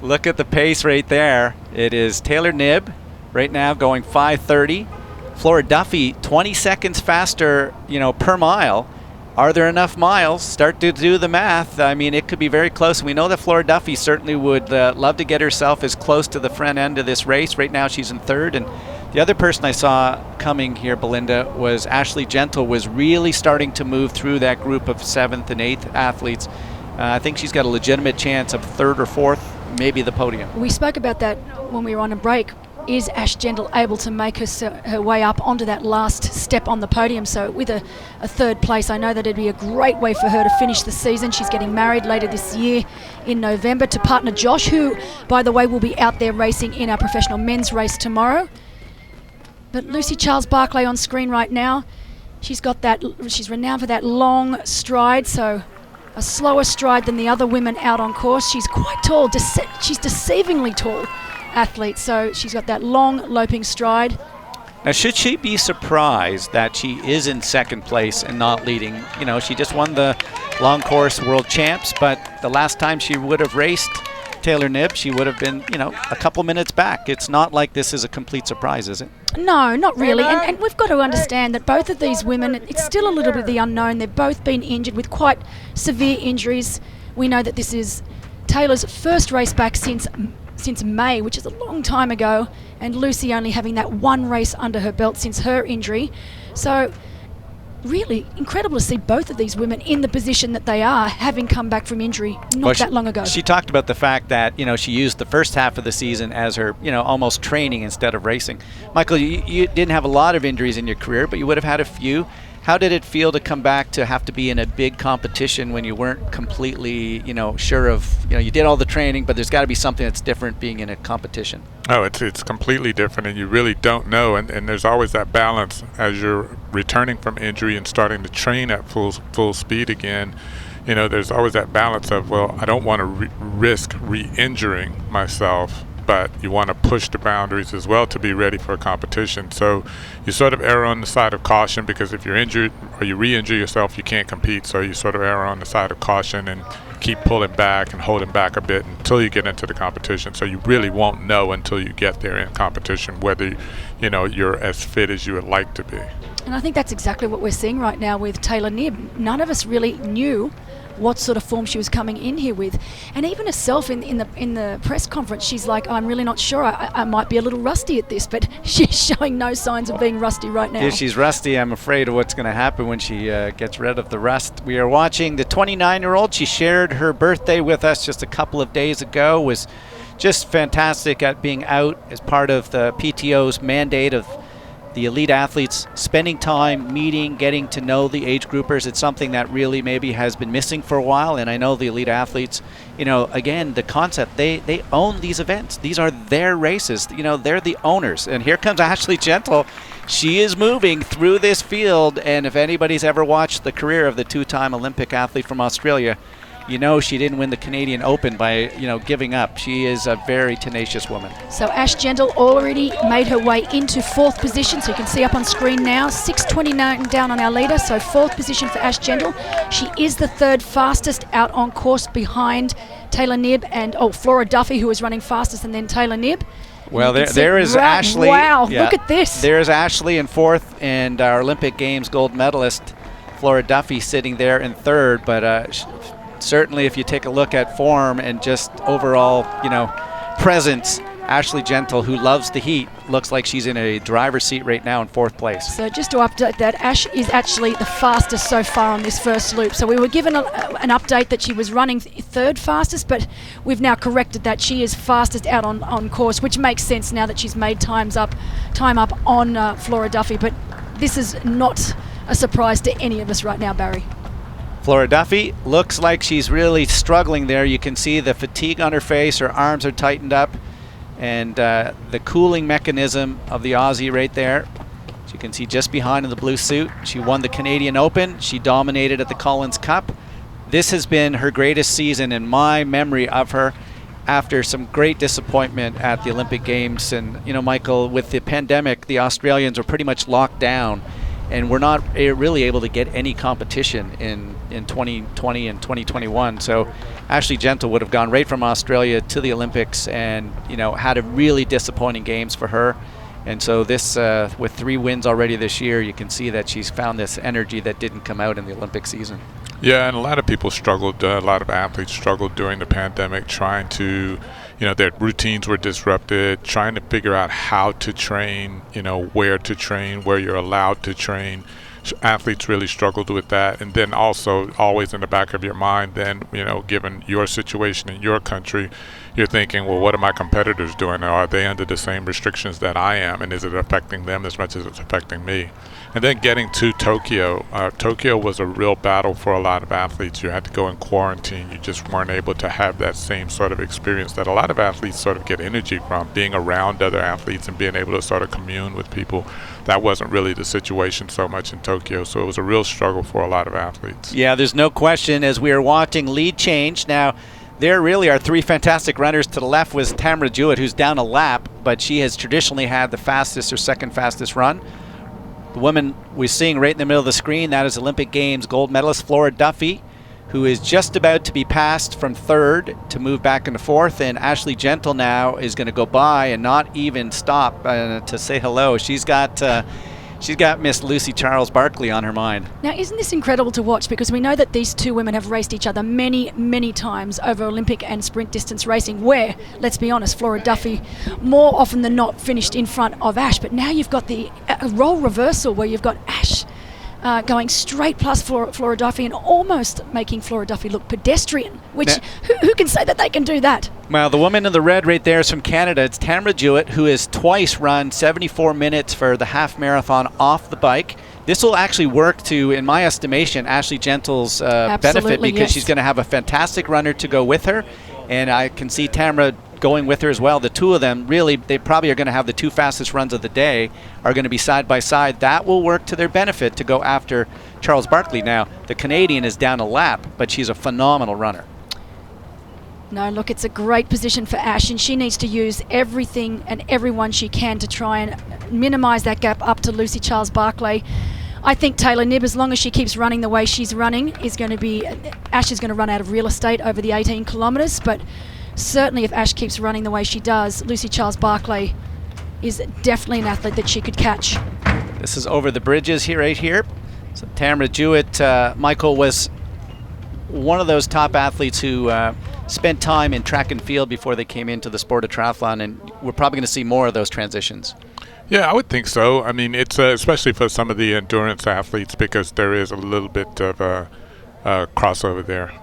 Look at the pace right there. It is Taylor Knibb right now going 5:30. Flora Duffy 20 seconds faster, per mile. Are there enough miles? Start to do the math. I mean, it could be very close. We know that Flora Duffy certainly would love to get herself as close to the front end of this race. Right now she's in 3rd. And the other person I saw coming here, Belinda, was Ashley Gentle, was really starting to move through that group of 7th and 8th athletes. I think she's got a legitimate chance of third or fourth, maybe the podium. We spoke about that when we were on a break. Is Ash Gentle able to make her way up onto that last step on the podium? So with a third place, I know that it'd be a great way for her to finish the season. She's getting married later this year in November to partner Josh, who, by the way, will be out there racing in our professional men's race tomorrow. But Lucy Charles-Barclay on screen right now, she's renowned for that long stride, so a slower stride than the other women out on course. She's quite tall, she's deceivingly tall athlete, so she's got that long loping stride. Now, should she be surprised that she is in second place and not leading? You know, she just won the long course world champs, but the last time she would have raced Taylor Knibb, she would have been, you know, a couple minutes back. It's not like this is a complete surprise, is it? No, not really. And we've got to understand that both of these women, it's still a little bit of the unknown. They've both been injured with quite severe injuries. We know that this is Taylor's first race back since May, which is a long time ago, and Lucy only having that one race under her belt since her injury. So really incredible to see both of these women in the position that they are, having come back from injury not that long ago. She talked about the fact that, you know, she used the first half of the season as her, you know, almost training instead of racing. Michael, you didn't have a lot of injuries in your career, but you would have had a few. How did it feel to come back to have to be in a big competition when you weren't completely, you know, sure of, you know, you did all the training, but there's got to be something that's different being in a competition? Oh, it's completely different, and you really don't know. And there's always that balance as you're returning from injury and starting to train at full speed again. You know, there's always that balance of, well, I don't want to risk re-injuring myself, but you want to push the boundaries as well to be ready for a competition. So you sort of err on the side of caution, because if you're injured or you re-injure yourself, you can't compete. So you sort of err on the side of caution and keep pulling back and holding back a bit until you get into the competition. So you really won't know until you get there in competition whether, you know, you're as fit as you would like to be. And I think that's exactly what we're seeing right now with Taylor Knibb. None of us really knew what sort of form she was coming in here with, and even herself in the press conference, she's like, I'm really not sure, I might be a little rusty at this, but she's showing no signs of being rusty right now. If she's rusty, I'm afraid of what's going to happen when she gets rid of the rust. We are watching the 29-year-old. She shared her birthday with us just a couple of days ago, was just fantastic at being out as part of the PTO's mandate of the elite athletes spending time meeting, getting to know the age groupers. It's something that really maybe has been missing for a while, and I know the elite athletes, you know, again, the concept, they own these events. These are their races. You know, they're the owners. And here comes Ashley Gentle. She is moving through this field, and if anybody's ever watched the career of the two-time Olympic athlete from Australia, you know she didn't win the Canadian Open by, you know, giving up. She is a very tenacious woman. So Ash Gentle already made her way into fourth position. So you can see up on screen now, 6:29 down on our leader. So fourth position for Ash Gentle. She is the third fastest out on course behind Taylor Knibb and Flora Duffy, who was running fastest, and then Taylor Knibb. Well, there is Ashley. Wow, yeah. Look at this. There's Ashley in fourth, and our Olympic Games gold medalist Flora Duffy sitting there in third, but certainly if you take a look at form and just overall, you know, presence, Ashley Gentle, who loves the heat, looks like she's in a driver's seat right now in fourth place. So just to update that, Ash is actually the fastest so far on this first loop. So we were given an update that she was running third fastest, but we've now corrected that. She is fastest out on course, which makes sense now that she's made time up on Flora Duffy. But this is not a surprise to any of us right now, Barry. Flora Duffy looks like she's really struggling there. You can see the fatigue on her face. Her arms are tightened up. And the cooling mechanism of the Aussie right there. As you can see just behind in the blue suit. She won the Canadian Open. She dominated at the Collins Cup. This has been her greatest season in my memory of her, after some great disappointment at the Olympic Games. And, you know, Michael, with the pandemic, the Australians were pretty much locked down, and we're not really able to get any competition in 2020 and 2021. So Ashley Gentle would have gone right from Australia to the Olympics, and, you know, had a really disappointing games for her. And so this, with 3 wins already this year, you can see that she's found this energy that didn't come out in the Olympic season. Yeah, and a lot of people struggled, a lot of athletes struggled during the pandemic trying to, you know, their routines were disrupted, trying to figure out how to train, you know, where to train, where you're allowed to train. athletes really struggled with that. And then also always in the back of your mind, then, given your situation in your country, you're thinking, well, what are my competitors doing? Are they under the same restrictions that I am? And is it affecting them as much as it's affecting me? And then getting to Tokyo. Tokyo was a real battle for a lot of athletes. You had to go in quarantine. You just weren't able to have that same sort of experience that a lot of athletes sort of get energy from, being around other athletes and being able to sort of commune with people. That wasn't really the situation so much in Tokyo, so it was a real struggle for a lot of athletes. Yeah, there's no question. As we are watching lead change now, there really are three fantastic runners. To the left was Tamara Jewett, who's down a lap, but she has traditionally had the fastest or second fastest run. The woman we're seeing right in the middle of the screen, that is Olympic Games gold medalist Flora Duffy, who is just about to be passed from third to move back into fourth. And Ashley Gentle now is going to go by and not even stop to say hello. She's got Miss Lucy Charles Barkley on her mind. Now, isn't this incredible to watch? Because we know that these two women have raced each other many, many times over Olympic and sprint distance racing, where, let's be honest, Flora Duffy more often than not finished in front of Ash. But now you've got the role reversal where you've got Ash going straight plus Flora Duffy and almost making Flora Duffy look pedestrian, which who can say that they can do that? Well, the woman in the red right there is from Canada. It's Tamara Jewett, who has twice run 74 minutes for the half marathon off the bike. This will actually work to, in my estimation, Ashley Gentle's benefit, because she's going to have a fantastic runner to go with her. And I can see Tamara going with her as well. The two of them, really, they probably are going to have the two fastest runs of the day, are going to be side by side. That will work to their benefit to go after Charles Barkley. Now, the Canadian is down a lap, but she's a phenomenal runner. No, look, it's a great position for Ash, and she needs to use everything and everyone she can to try and minimise that gap up to Lucy Charles Barkley. I think Taylor Knibb, as long as she keeps running the way she's running, Ash is going to run out of real estate over the 18 kilometres, but certainly if Ash keeps running the way she does, Lucy Charles Barkley is definitely an athlete that she could catch. This is over the bridges here, right here. So Tamara Jewett, Michael, was one of those top athletes who spent time in track and field before they came into the sport of triathlon, and we're probably going to see more of those transitions. Yeah, I would think so. I mean, it's especially for some of the endurance athletes, because there is a little bit of a crossover there.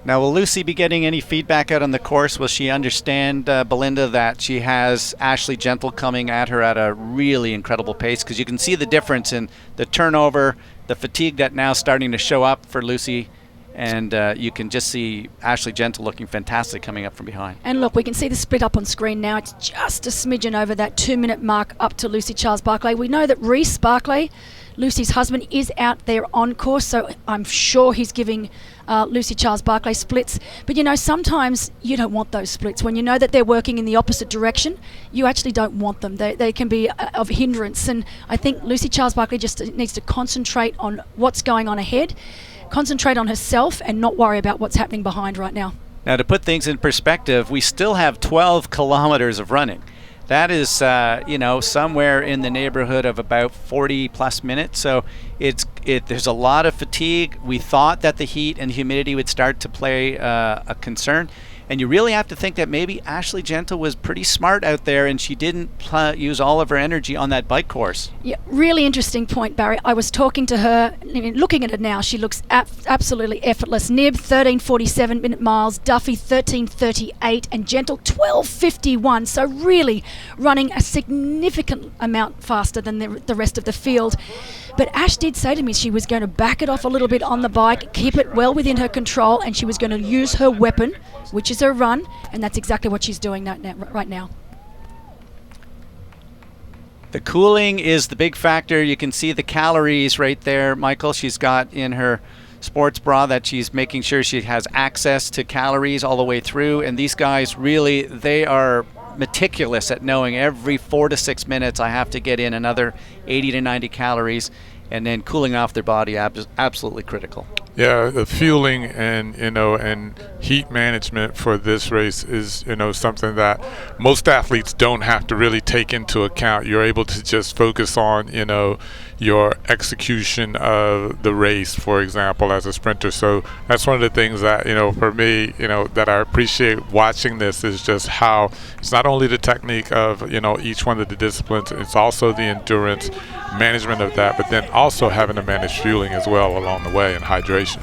Now, will Lucy be getting any feedback out on the course? Will she understand, Belinda, that she has Ashley Gentle coming at her at a really incredible pace? Because you can see the difference in the turnover, the fatigue that now starting to show up for Lucy, and you can just see Ashley Gentle looking fantastic coming up from behind. And look, we can see the split up on screen now. It's just a smidgen over that 2-minute mark up to Lucy Charles Barkley. We know that Reece Barkley, Lucy's husband, is out there on course, so I'm sure he's giving Lucy Charles Barkley splits. But sometimes you don't want those splits. When you know that they're working in the opposite direction, you actually don't want them. They can be of hindrance. And I think Lucy Charles Barkley just needs to concentrate on what's going on ahead, concentrate on herself, and not worry about what's happening behind right now. Now, to put things in perspective, we still have 12 kilometers of running. That is, somewhere in the neighborhood of about 40 plus minutes. So there's a lot of fatigue. We thought that the heat and humidity would start to play a concern. And you really have to think that maybe Ashley Gentle was pretty smart out there and she didn't use all of her energy on that bike course. Yeah, really interesting point, Barry. I was talking to her, looking at it now, she looks absolutely effortless. Knibb, 13:47 minute miles, Duffy, 13:38, and Gentle, 12:51. So really running a significant amount faster than the rest of the field. But Ash did say to me she was going to back it off a little bit on the bike, keep it well within her control, and she was going to use her weapon, which is her run, and that's exactly what she's doing right now. The cooling is the big factor. You can see the calories right there, Michael. She's got in her sports bra that she's making sure she has access to calories all the way through, and these guys really, they are meticulous at knowing every 4 to 6 minutes I have to get in another 80 to 90 calories, and then cooling off their body absolutely critical. Yeah, the fueling and heat management for this race is something that most athletes don't have to really take into account. You're able to just focus on, your execution of the race, for example, as a sprinter. So that's one of the things that, for me, that I appreciate watching this is just how it's not only the technique of, each one of the disciplines, it's also the endurance management of that, but then also having to manage fueling as well along the way and hydration.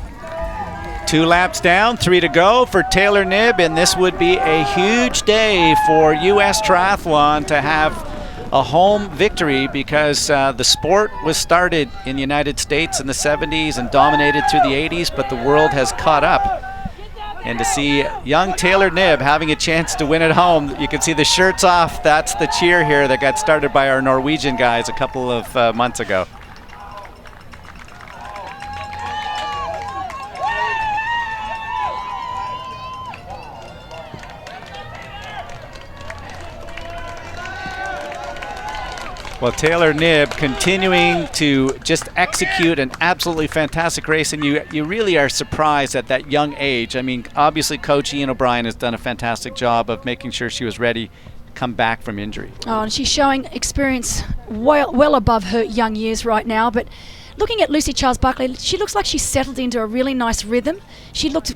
2 laps down, 3 to go for Taylor Knibb, and this would be a huge day for US Triathlon to have a home victory, because the sport was started in the United States in the 70s and dominated through the 80s, but the world has caught up. And to see young Taylor Knibb having a chance to win at home, you can see the shirts off. That's the cheer here that got started by our Norwegian guys a couple of months ago. Well, Taylor Knibb continuing to just execute an absolutely fantastic race, and you really are surprised at that young age. I mean, obviously Coach Ian O'Brien has done a fantastic job of making sure she was ready to come back from injury. Oh, and she's showing experience well above her young years right now. But looking at Lucy Charles-Barclay, she looks like she's settled into a really nice rhythm. She looked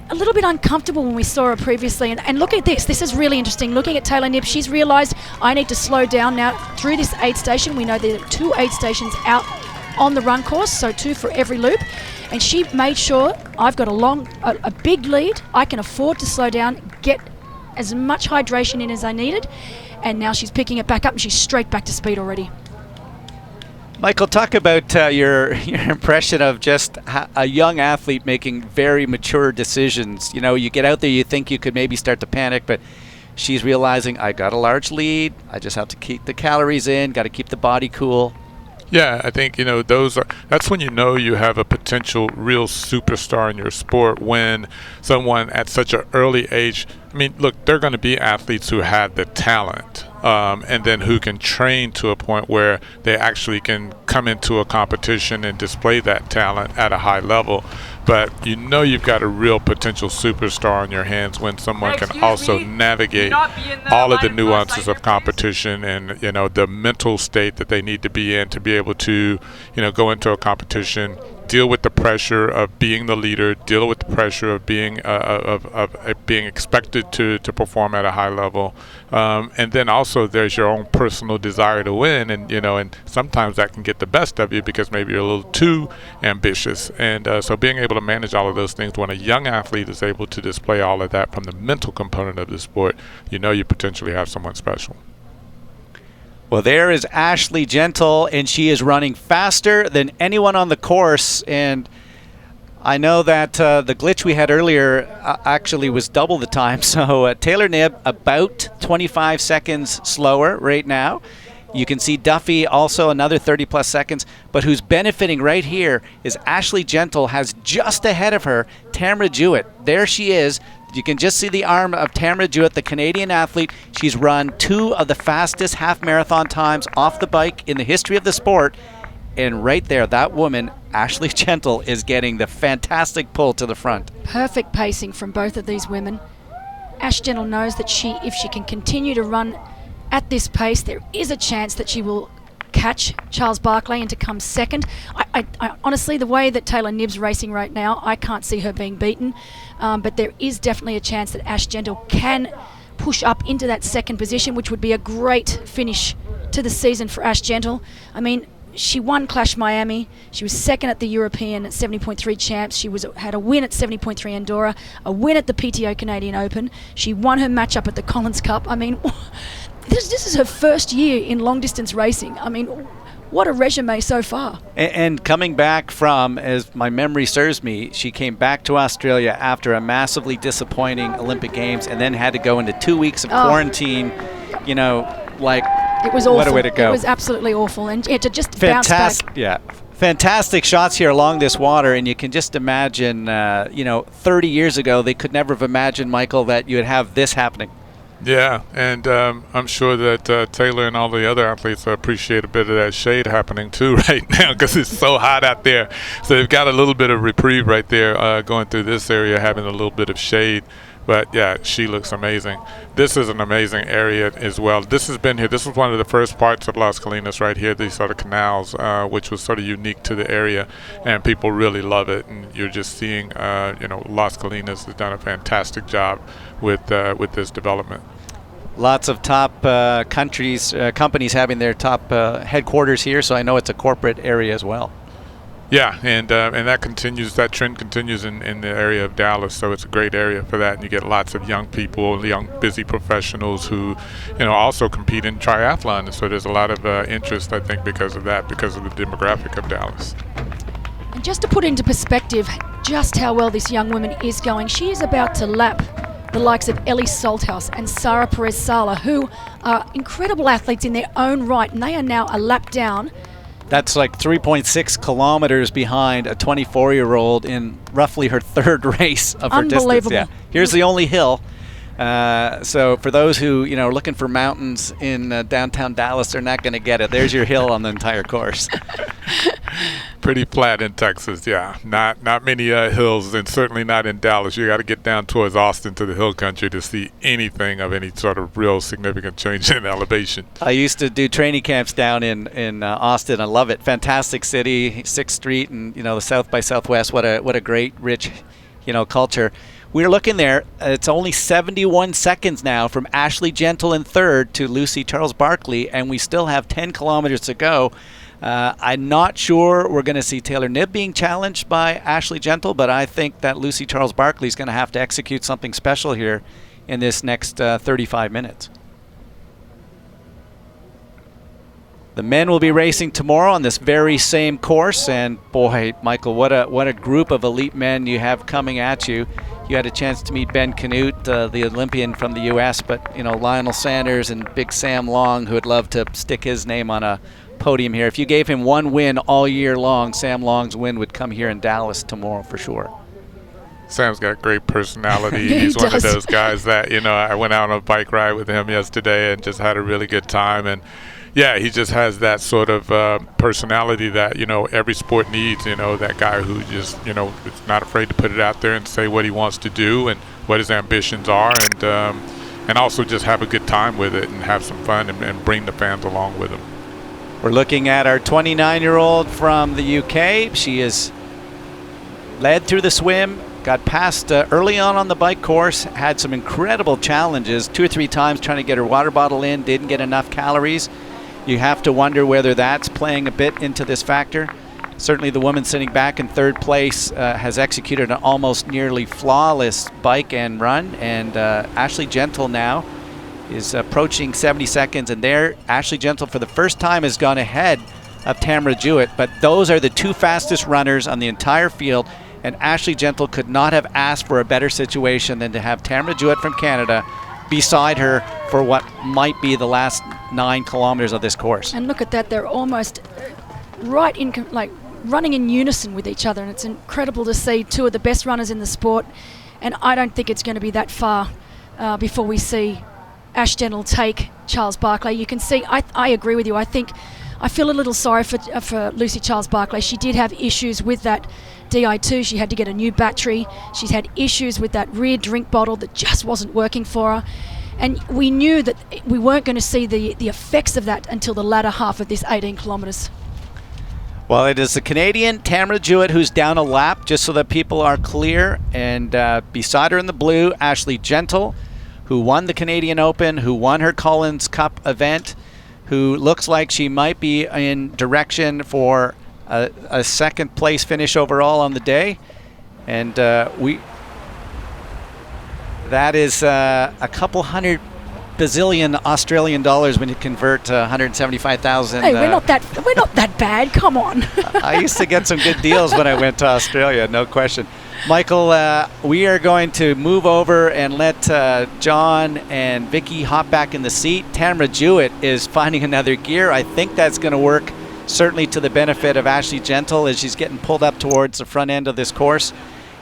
a little bit uncomfortable when we saw her previously, and look at this is really interesting. Looking at Taylor Knibb, she's realized I need to slow down now through this aid station. We know there are 2 aid stations out on the run course, so 2 for every loop, and she made sure I've got a big lead, I can afford to slow down, get as much hydration in as I needed, and now she's picking it back up and she's straight back to speed already. Michael, talk about your impression of just a young athlete making very mature decisions. You get out there, you think you could maybe start to panic, but she's realizing I got a large lead. I just have to keep the calories in, got to keep the body cool. Yeah, I think, that's when you have a potential real superstar in your sport, when someone at such an early age, look, there are going to be athletes who have the talent, and then who can train to a point where they actually can come into a competition and display that talent at a high level. But you've got a real potential superstar on your hands when someone can also navigate all of the nuances of competition and the mental state that they need to be in to be able to go into a competition, deal with the pressure of being the leader, deal with the pressure of being being expected to perform at a high level, and then also there's your own personal desire to win, and sometimes that can get the best of you because maybe you're a little too ambitious, and so being able to manage all of those things when a young athlete is able to display all of that from the mental component of the sport, you potentially have someone special. Well, there is Ashley Gentle, and she is running faster than anyone on the course. And I know that the glitch we had earlier actually was double the time. So Taylor Knibb about 25 seconds slower right now. You can see Duffy also another 30-plus seconds. But who's benefiting right here is Ashley Gentle has just ahead of her Tamara Jewett. There she is. You can just see the arm of Tamara Jewett, the Canadian athlete. She's run 2 of the fastest half marathon times off the bike in the history of the sport. And right there, that woman, Ashley Gentle, is getting the fantastic pull to the front. Perfect pacing from both of these women. Ash Gentle knows that if she can continue to run at this pace, there is a chance that she will catch Charles Barclay and to come second. I honestly, the way that Taylor Knibb's racing right now, I can't see her being beaten, but there is definitely a chance that Ash Gentle can push up into that second position, which would be a great finish to the season for Ash Gentle. She won Clash Miami. She was second at the European 70.3 champs. She had a win at 70.3 Andorra, a win at the PTO Canadian Open. She won her matchup at the Collins Cup. This is her first year in long distance racing. What a resume so far. And coming back from, as my memory serves me, she came back to Australia after a massively disappointing Olympic Games and then had to go into 2 weeks of quarantine. It was awful. What a way to go. It was absolutely awful. And to just bounce back. Yeah. Fantastic shots here along this water, and you can just imagine, 30 years ago, they could never have imagined, Michael, that you would have this happening. Yeah, and I'm sure that Taylor and all the other athletes appreciate a bit of that shade happening too right now because it's so hot out there. So they've got a little bit of reprieve right there going through this area, having a little bit of shade. But yeah, she looks amazing. This is an amazing area as well. This has been here. This was one of the first parts of Las Colinas right here, these sort of canals, which was sort of unique to the area, and people really love it. And you're just seeing, Las Colinas has done a fantastic job with this development. Lots of top companies having their top headquarters here, so I know it's a corporate area as well. Yeah, and that continues. That trend continues in the area of Dallas. So it's a great area for that. And you get lots of young people, young busy professionals who, also compete in triathlon. And so there's a lot of interest, I think, because of that, because of the demographic of Dallas. And just to put into perspective just how well this young woman is going, she is about to lap the likes of Ellie Salthouse and Sarah Perez-Sala, who are incredible athletes in their own right, and they are now a lap down. That's like 3.6 kilometers behind a 24-year-old in roughly her third race of her distance. Unbelievable. Yeah. Here's the only hill. So for those who are looking for mountains in downtown Dallas, they're not going to get it. There's your hill on the entire course. Pretty flat in Texas, yeah. Not many hills, and certainly not in Dallas. You got to get down towards Austin to the hill country to see anything of any sort of real significant change in elevation. I used to do training camps down in Austin. I love it. Fantastic city, 6th Street, and the South by Southwest. What a great, rich, culture. We're looking there. It's only 71 seconds now from Ashley Gentle in third to Lucy Charles Barkley, and we still have 10 kilometers to go. I'm not sure we're going to see Taylor Knibb being challenged by Ashley Gentle, but I think that Lucy Charles Barkley is going to have to execute something special here in this next 35 minutes. The men will be racing tomorrow on this very same course, and boy, Michael, what a group of elite men you have coming at you. You had a chance to meet Ben Canute, the Olympian from the U.S., but Lionel Sanders and Big Sam Long, who would love to stick his name on a podium here. If you gave him one win all year long, Sam Long's win would come here in Dallas tomorrow for sure. Sam's got great personality. He's one of those guys that, I went out on a bike ride with him yesterday and just had a really good time. And yeah, he just has that sort of personality that, every sport needs, that guy who just, is not afraid to put it out there and say what he wants to do and what his ambitions are, and also just have a good time with it and have some fun and bring the fans along with him. We're looking at our 29-year-old from the UK. She is led through the swim, got past early on the bike course, had some incredible challenges, 2 or 3 times trying to get her water bottle in, didn't get enough calories. You have to wonder whether that's playing a bit into this factor. Certainly the woman sitting back in third place has executed an almost nearly flawless bike and run, and Ashley Gentle now is approaching 70 seconds, and there Ashley Gentle for the first time has gone ahead of Tamara Jewett, but those are the 2 fastest runners on the entire field, and Ashley Gentle could not have asked for a better situation than to have Tamara Jewett from Canada beside her for what might be the last 9 kilometers of this course. And look at that, they're almost right in, running in unison with each other, and it's incredible to see 2 of the best runners in the sport, and I don't think it's going to be that far before we see Ash Gentle take Charles Barkley. You can see, I agree with you. I feel a little sorry for Lucy Charles Barkley. She did have issues with that Di2. She had to get a new battery. She's had issues with that rear drink bottle that just wasn't working for her. And we knew that we weren't going to see the effects of that until the latter half of this 18 kilometres. Well, it is the Canadian Tamara Jewett who's down a lap, just so that people are clear. And beside her in the blue, Ashley Gentle, who won the Canadian Open, who won her Collins Cup event, who looks like she might be in direction for a second place finish overall on the day. And that is a couple hundred bazillion Australian dollars when you convert 175,000. Hey, we're not that bad. Come on. I used to get some good deals when I went to Australia, no question. Michael, we are going to move over and let John and Vicky hop back in the seat. Tamara Jewett is finding another gear. I think that's going to work certainly to the benefit of Ashley Gentle as she's getting pulled up towards the front end of this course.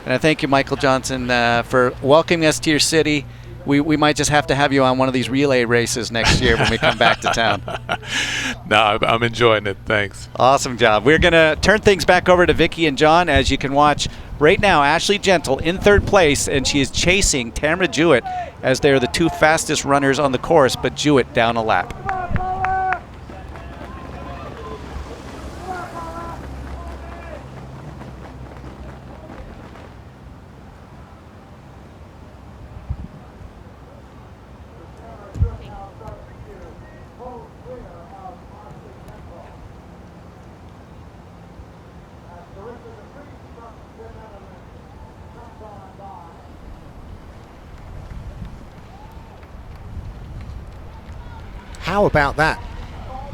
And I thank you, Michael Johnson, for welcoming us to your city we might just have to have you on one of these relay races next year when we come back to town. No, I'm enjoying it. Thanks. Awesome job. We're going to turn things back over to Vicky and John. As you can watch right now, Ashley Gentle in third place, and she is chasing Tamara Jewett as they are the two fastest runners on the course, but Jewett down a lap. How about that?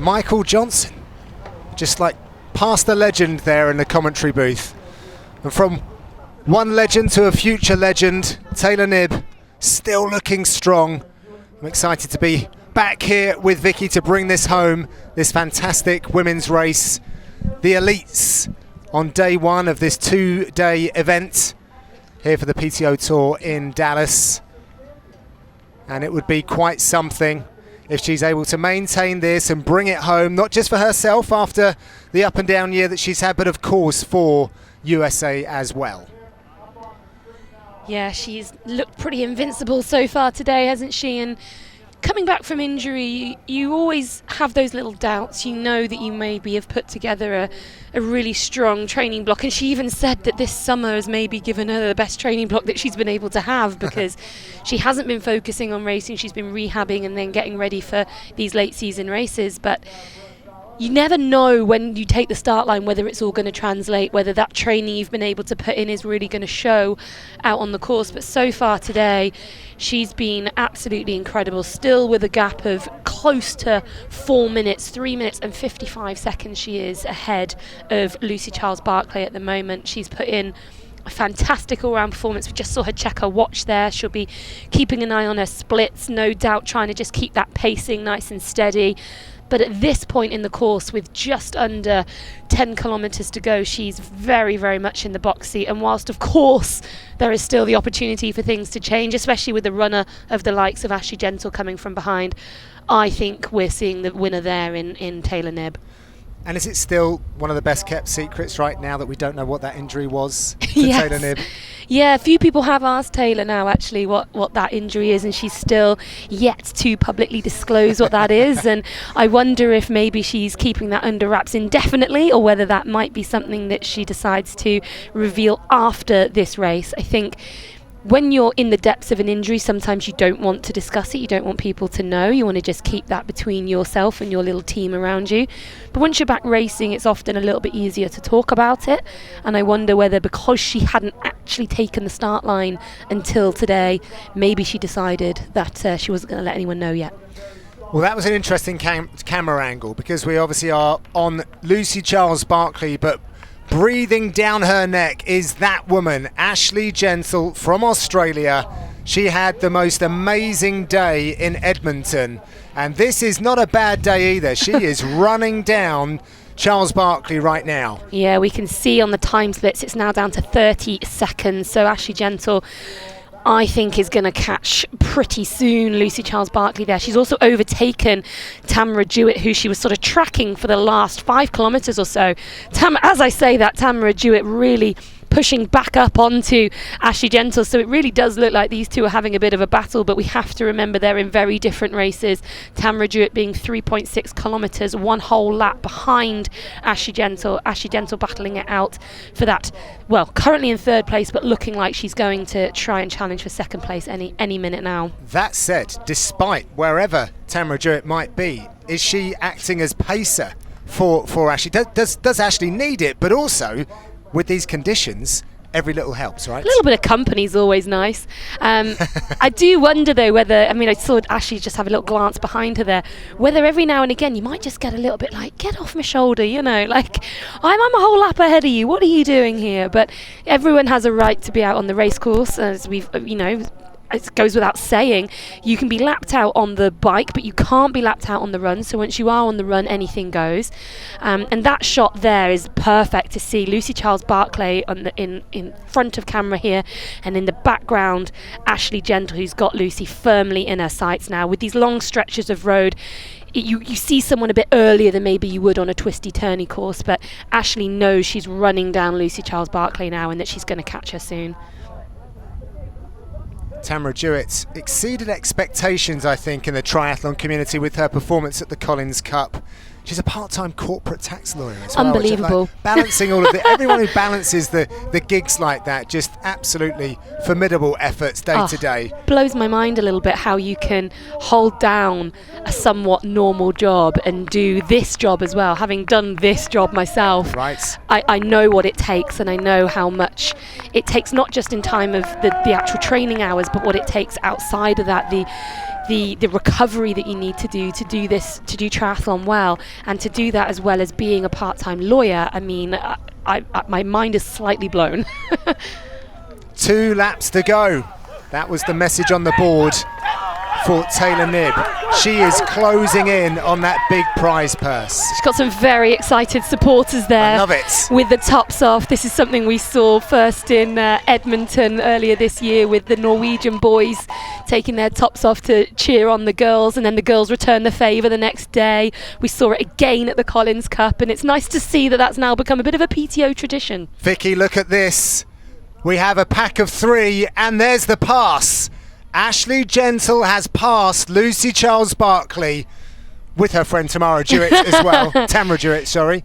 Michael Johnson, just like past the legend there in the commentary booth. And from one legend to a future legend, Taylor Knibb still looking strong. I'm excited to be back here with Vicky to bring this home, this fantastic women's race. The elites on day one of this 2-day event here for the PTO Tour in Dallas. And it would be quite something if she's able to maintain this and bring it home, not just for herself after the up and down year that she's had, but of course for USA as well. Yeah, she's looked pretty invincible so far today, hasn't she? And coming back from injury, you always have those little doubts. You know that you maybe have put together a really strong training block, and she even said that this summer has maybe given her the best training block that she's been able to have, because she hasn't been focusing on racing. She's been rehabbing and then getting ready for these late season races. But you never know when you take the start line whether it's all going to translate, whether that training you've been able to put in is really going to show out on the course. But so far today, she's been absolutely incredible, still with a gap of close to 4 minutes, 3 minutes and 55 seconds she is ahead of Lucy Charles-Barclay at the moment. She's put in a fantastic all-round performance. We just saw her check her watch there. She'll be keeping an eye on her splits, no doubt trying to just keep that pacing nice and steady. But at this point in the course, with just under 10 kilometres to go, she's very, very much in the box seat. And whilst, of course, there is still the opportunity for things to change, especially with the runner of the likes of Ashley Gentle coming from behind, I think we're seeing the winner there in Taylor Knibb. And is it still one of the best kept secrets right now that we don't know what that injury was to Yes. Taylor Knibb? Yeah, a few people have asked Taylor now actually what that injury is, and she's still yet to publicly disclose what that is. And I wonder if maybe she's keeping that under wraps indefinitely, or whether that might be something that she decides to reveal after this race. I think when you're in the depths of an injury, sometimes you don't want to discuss it. You don't want people to know. You want to just keep that between yourself and your little team around you. But once you're back racing, it's often a little bit easier to talk about it. And I wonder whether, because she hadn't actually taken the start line until today, maybe she decided that she wasn't going to let anyone know yet. Well, that was an interesting camera angle, because we obviously are on Lucy Charles-Barclay, but breathing down her neck is that woman, Ashley Gentle from Australia. She had the most amazing day in Edmonton, and this is not a bad day either. She is running down Charles-Barclay right now. Yeah, we can see on the time splits it's now down to 30 seconds. So Ashley Gentle, I think, is going to catch pretty soon Lucy Charles-Barclay there. She's also overtaken Tamara Jewett, who she was sort of tracking for the last 5 kilometres or so. As I say that, Tamara Jewett really pushing back up onto Ashley Gentle, so it really does look like these two are having a bit of a battle, but we have to remember they're in very different races. Tamara Jewett being 3.6 kilometres, one whole lap behind Ashley Gentle. Ashley Gentle battling it out for that, well, currently in third place, but looking like she's going to try and challenge for second place any minute now. That said, despite wherever Tamara Jewett might be, is she acting as pacer for Ashley? Does Ashley need it? But also, with these conditions, every little helps, right? A little bit of company is always nice. I do wonder though whether, I mean, I saw Ashley just have a little glance behind her there, whether every now and again you might just get a little bit like, get off my shoulder, you know, like I'm a whole lap ahead of you, what are you doing here? But everyone has a right to be out on the race course, as we've, you know, it goes without saying, you can be lapped out on the bike, but you can't be lapped out on the run. So once you are on the run, anything goes. And that shot there is perfect to see Lucy Charles-Barclay in front of camera here, and in the background, Ashley Gentle, who's got Lucy firmly in her sights now. With these long stretches of road, you see someone a bit earlier than maybe you would on a twisty turny course, but Ashley knows she's running down Lucy Charles-Barclay now and that she's going to catch her soon. Tamara Jewett exceeded expectations, I think, in the triathlon community with her performance at the Collins Cup. She's a part-time corporate tax lawyer as well. Unbelievable. Like balancing all of it. Everyone who balances the gigs like that, just absolutely formidable efforts day to day. Blows my mind a little bit how you can hold down a somewhat normal job and do this job as well. Having done this job myself, right. I know what it takes, and I know how much it takes, not just in time of the actual training hours, but what it takes outside of that, the recovery that you need to do this, to do triathlon well, and to do that as well as being a part-time lawyer. I mean, my mind is slightly blown. 2 laps to go. That was the message on the board for Taylor Knibb. She is closing in on that big prize purse. She's got some very excited supporters there. I love it. With the tops off. This is something we saw first in Edmonton earlier this year, with the Norwegian boys taking their tops off to cheer on the girls, and then the girls return the favour the next day. We saw it again at the Collins Cup, and it's nice to see that that's now become a bit of a PTO tradition. Vicky, look at this. We have a pack of 3, and there's the pass. Ashley Gentle has passed Lucy Charles-Barclay with her friend Tamara Jewett as well. Tamara Jewett, sorry.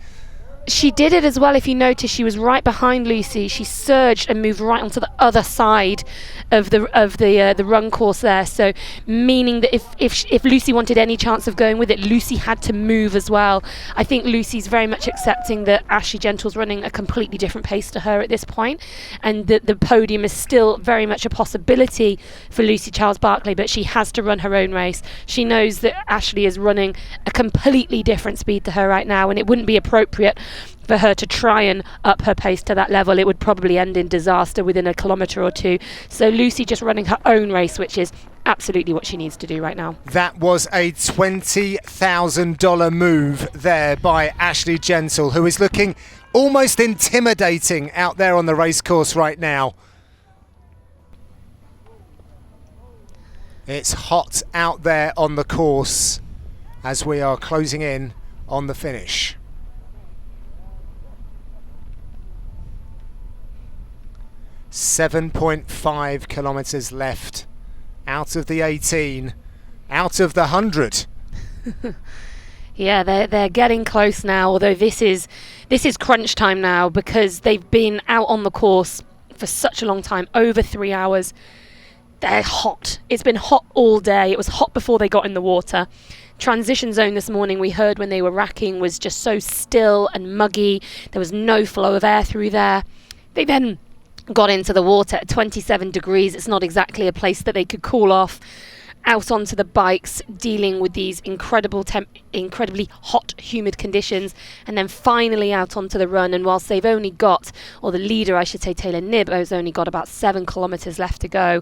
She did it as well. If you notice, she was right behind Lucy. She surged and moved right onto the other side of the run course there. So, meaning that if Lucy wanted any chance of going with it, Lucy had to move as well. I think Lucy's very much accepting that Ashley Gentle's running a completely different pace to her at this point, and that the podium is still very much a possibility for Lucy Charles-Barclay, but she has to run her own race. She knows that Ashley is running a completely different speed to her right now, and it wouldn't be appropriate for her to try and up her pace to that level. It would probably end in disaster within a kilometre or two. So Lucy just running her own race, which is absolutely what she needs to do right now. That was a $20,000 move there by Ashley Gentle, who is looking almost intimidating out there on the race course right now. It's hot out there on the course as we are closing in on the finish. 7.5 kilometres left out of the 18, out of the 100. Yeah, they're getting close now, although this is crunch time now, because they've been out on the course for such a long time, over 3 hours. They're hot. It's been hot all day. It was hot before they got in the water. Transition zone this morning, we heard when they were racking, was just so still and muggy. There was no flow of air through there. They then got into the water at 27 degrees. It's not exactly a place that they could cool off. Out onto the bikes, dealing with these incredibly hot, humid conditions, and then finally out onto the run. And whilst they've only got, or the leader, I should say, Taylor Knibb, has only got about 7 kilometres left to go,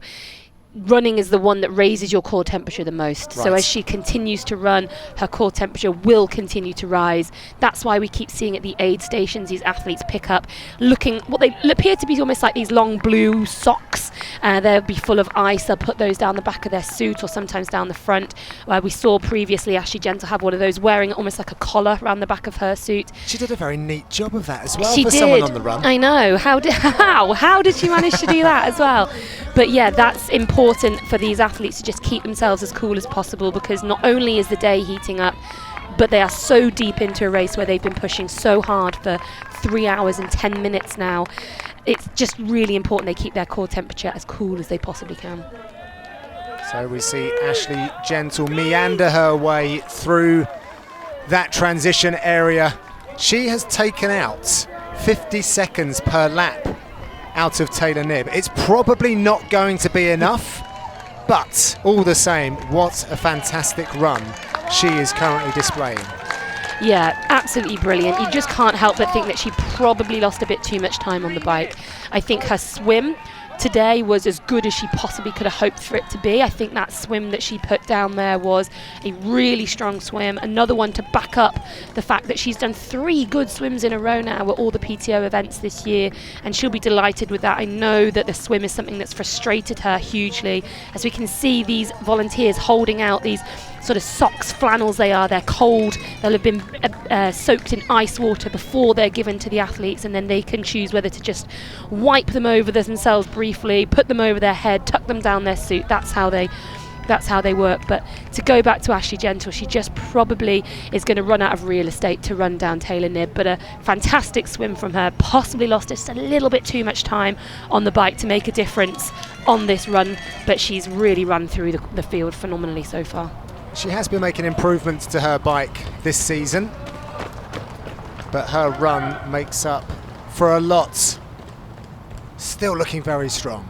running is the one that raises your core temperature the most. Right. So as she continues to run, her core temperature will continue to rise. That's why we keep seeing at the aid stations these athletes pick up, looking what they appear to be almost like these long blue socks. They'll be full of ice. They'll put those down the back of their suit or sometimes down the front. We saw previously Ashley Gentle have one of those, wearing almost like a collar around the back of her suit. She did a very neat job of that as well She for did. someone on the run. I know. How did she manage to do that as well? But yeah, that's important for these athletes to just keep themselves as cool as possible, because not only is the day heating up, but they are so deep into a race where they've been pushing so hard for 3 hours and 10 minutes now. It's just really important they keep their core temperature as cool as they possibly can. So we see Ashley Gentle meander her way through that transition area. She has taken out 50 seconds per lap out of Taylor Knibb. It's probably not going to be enough, but all the same, what a fantastic run she is currently displaying. Yeah, absolutely brilliant. You just can't help but think that she probably lost a bit too much time on the bike. I think her swim today was as good as she possibly could have hoped for it to be. I think that swim that she put down there was a really strong swim. Another one to back up the fact that she's done 3 good swims in a row now at all the PTO events this year, and she'll be delighted with that. I know that the swim is something that's frustrated her hugely. As we can see these volunteers holding out these sort of socks, flannels they're cold, they'll have been soaked in ice water before they're given to the athletes, and then they can choose whether to just wipe them over themselves briefly, put them over their head, tuck them down their suit. That's how they work. But to go back to Ashley Gentle, she just probably is going to run out of real estate to run down Taylor Knibb, but a fantastic swim from her. Possibly lost just a little bit too much time on the bike to make a difference on this run, but she's really run through the field phenomenally so far. She has been making improvements to her bike this season, but her run makes up for a lot. Still looking very strong.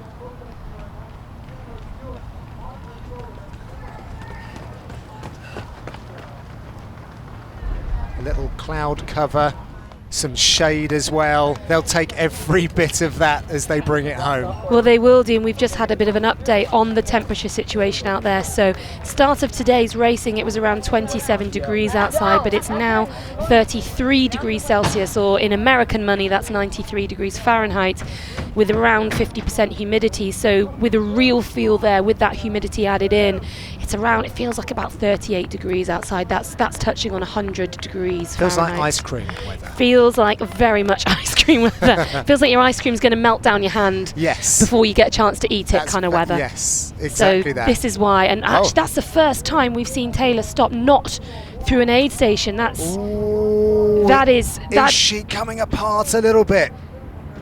A little cloud cover, some shade as well. They'll take every bit of that as they bring it home. Well, they will do, and we've just had a bit of an update on the temperature situation out there. So start of today's racing, it was around 27 degrees outside, but it's now 33 degrees Celsius, or in American money that's 93 degrees Fahrenheit, with around 50% humidity. So with a real feel there, with that humidity added in, it feels like about 38 degrees outside. That's touching on 100 degrees Feels Fahrenheit. like ice cream weather. Feels like very much ice cream weather. Feels like your ice cream's going to melt down your hand before you get a chance to eat it kind of weather. Yes, exactly so that. This is why, and actually that's the first time we've seen Taylor stop not through an aid station. Is she coming apart a little bit?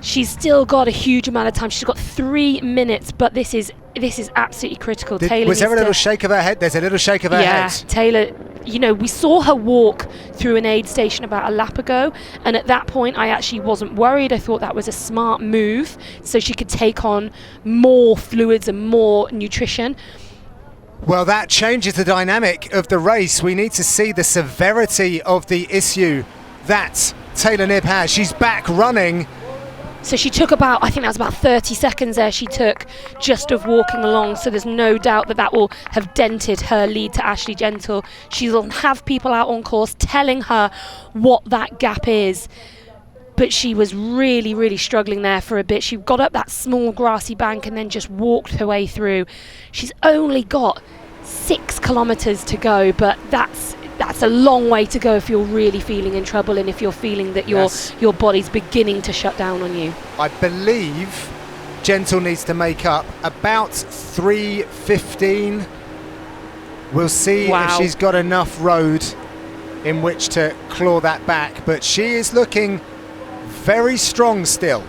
She's still got a huge amount of time. She's got 3 minutes, but this is absolutely critical. Taylor was there a little shake of her head? There's a little shake of her head. Taylor, we saw her walk through an aid station about a lap ago, and at that point I actually wasn't worried. I thought that was a smart move so she could take on more fluids and more nutrition. Well, that changes the dynamic of the race. We need to see the severity of the issue that Taylor Knibb has. She's back running. So she took about 30 seconds there she took just of walking along, so there's no doubt that will have dented her lead to Ashley Gentle. She'll have people out on course telling her what that gap is, but she was really, really struggling there for a bit. She got up that small grassy bank and then just walked her way through. She's only got 6 kilometres to go, but that's a long way to go if you're really feeling in trouble and if you're feeling that your body's beginning to shut down on you. I believe Gentle needs to make up about 3:15. We'll see if she's got enough road in which to claw that back, but she is looking very strong still.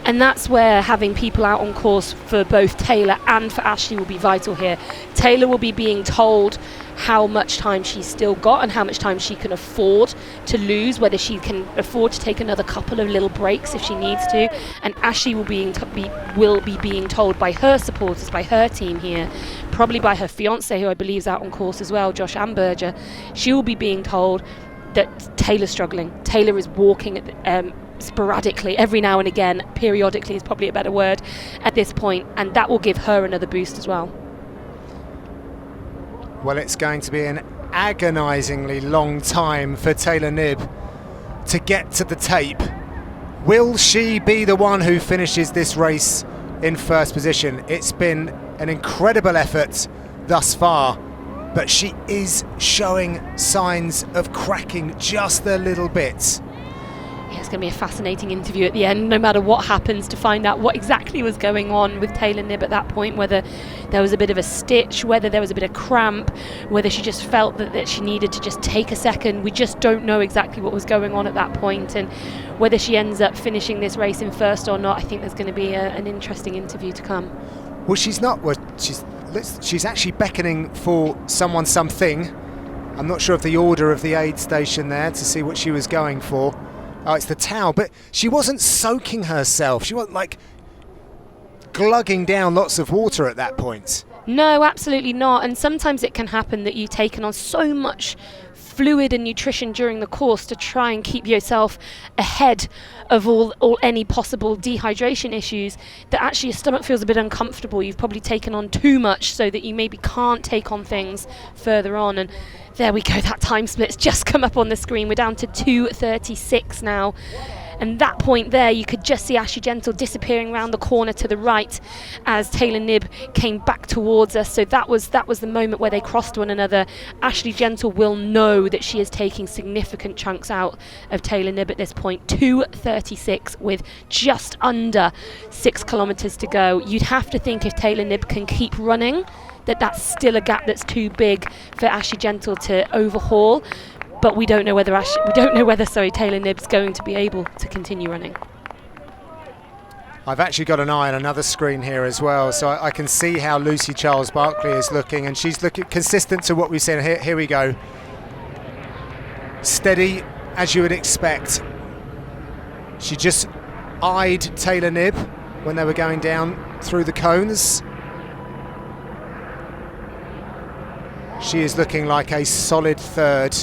And that's where having people out on course for both Taylor and for Ashley will be vital here. Taylor will be being told how much time she's still got and how much time she can afford to lose, whether she can afford to take another couple of little breaks if she needs to. And Ashley will be being told by her supporters, by her team here, probably by her fiance, who I believe is out on course as well, Josh Amberger. She will be being told that Taylor's struggling. Taylor is walking at sporadically, every now and again, periodically is probably a better word at this point, and that will give her another boost as well. Well, it's going to be an agonisingly long time for Taylor Knibb to get to the tape. Will she be the one who finishes this race in first position? It's been an incredible effort thus far, but she is showing signs of cracking just a little bit. Yeah, it's going to be a fascinating interview at the end, no matter what happens, to find out what exactly was going on with Taylor Knibb at that point, whether there was a bit of a stitch, whether there was a bit of cramp, whether she just felt that she needed to just take a second. We just don't know exactly what was going on at that point, and whether she ends up finishing this race in first or not. I think there's going to be an interesting interview to come. Well, she's not. Well, she's actually beckoning for something. I'm not sure of the order of the aid station there to see what she was going for. Oh, it's the towel, but she wasn't soaking herself. She wasn't like glugging down lots of water at that point. No, absolutely not. And sometimes it can happen that you've taken on so much fluid and nutrition during the course to try and keep yourself ahead of all any possible dehydration issues, that actually your stomach feels a bit uncomfortable. You've probably taken on too much so that you maybe can't take on things further on. And there we go, that time split's just come up on the screen. We're down to 2:36 now. And that point there, you could just see Ashley Gentle disappearing around the corner to the right as Taylor Knibb came back towards us. So that was the moment where they crossed one another. Ashley Gentle will know that she is taking significant chunks out of Taylor Knibb at this point. 2:36 with just under 6 kilometers to go. You'd have to think if Taylor Knibb can keep running, that's still a gap that's too big for Ashley Gentle to overhaul. But we don't know whether Taylor Knibb's going to be able to continue running. I've actually got an eye on another screen here as well, so I can see how Lucy Charles-Barkley is looking, and she's looking consistent to what we've seen. Here we go. Steady as you would expect. She just eyed Taylor Knibb when they were going down through the cones. She is looking like a solid third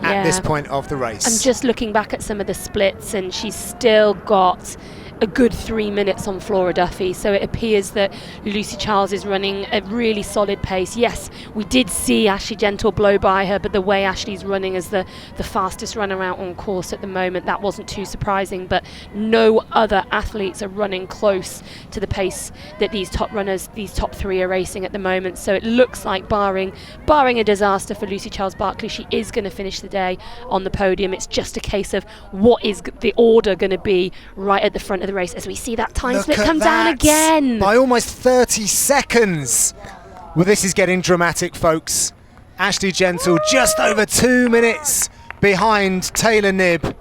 at this point of the race. I'm just looking back at some of the splits, and she's still got a good 3 minutes on Flora Duffy, so it appears that Lucy Charles is running a really solid pace. Yes, we did see Ashley Gentle blow by her, but the way Ashley's running as the fastest runner out on course at the moment, that wasn't too surprising. But no other athletes are running close to the pace that these top runners, these top three, are racing at the moment. So it looks like barring a disaster for Lucy Charles-Barkley, she is going to finish the day on the podium. It's just a case of what is the order going to be right at the front of the race, as we see that time split come down again by almost 30 seconds. Well, this is getting dramatic, folks. Ashley Gentle just over 2 minutes behind Taylor Knibb.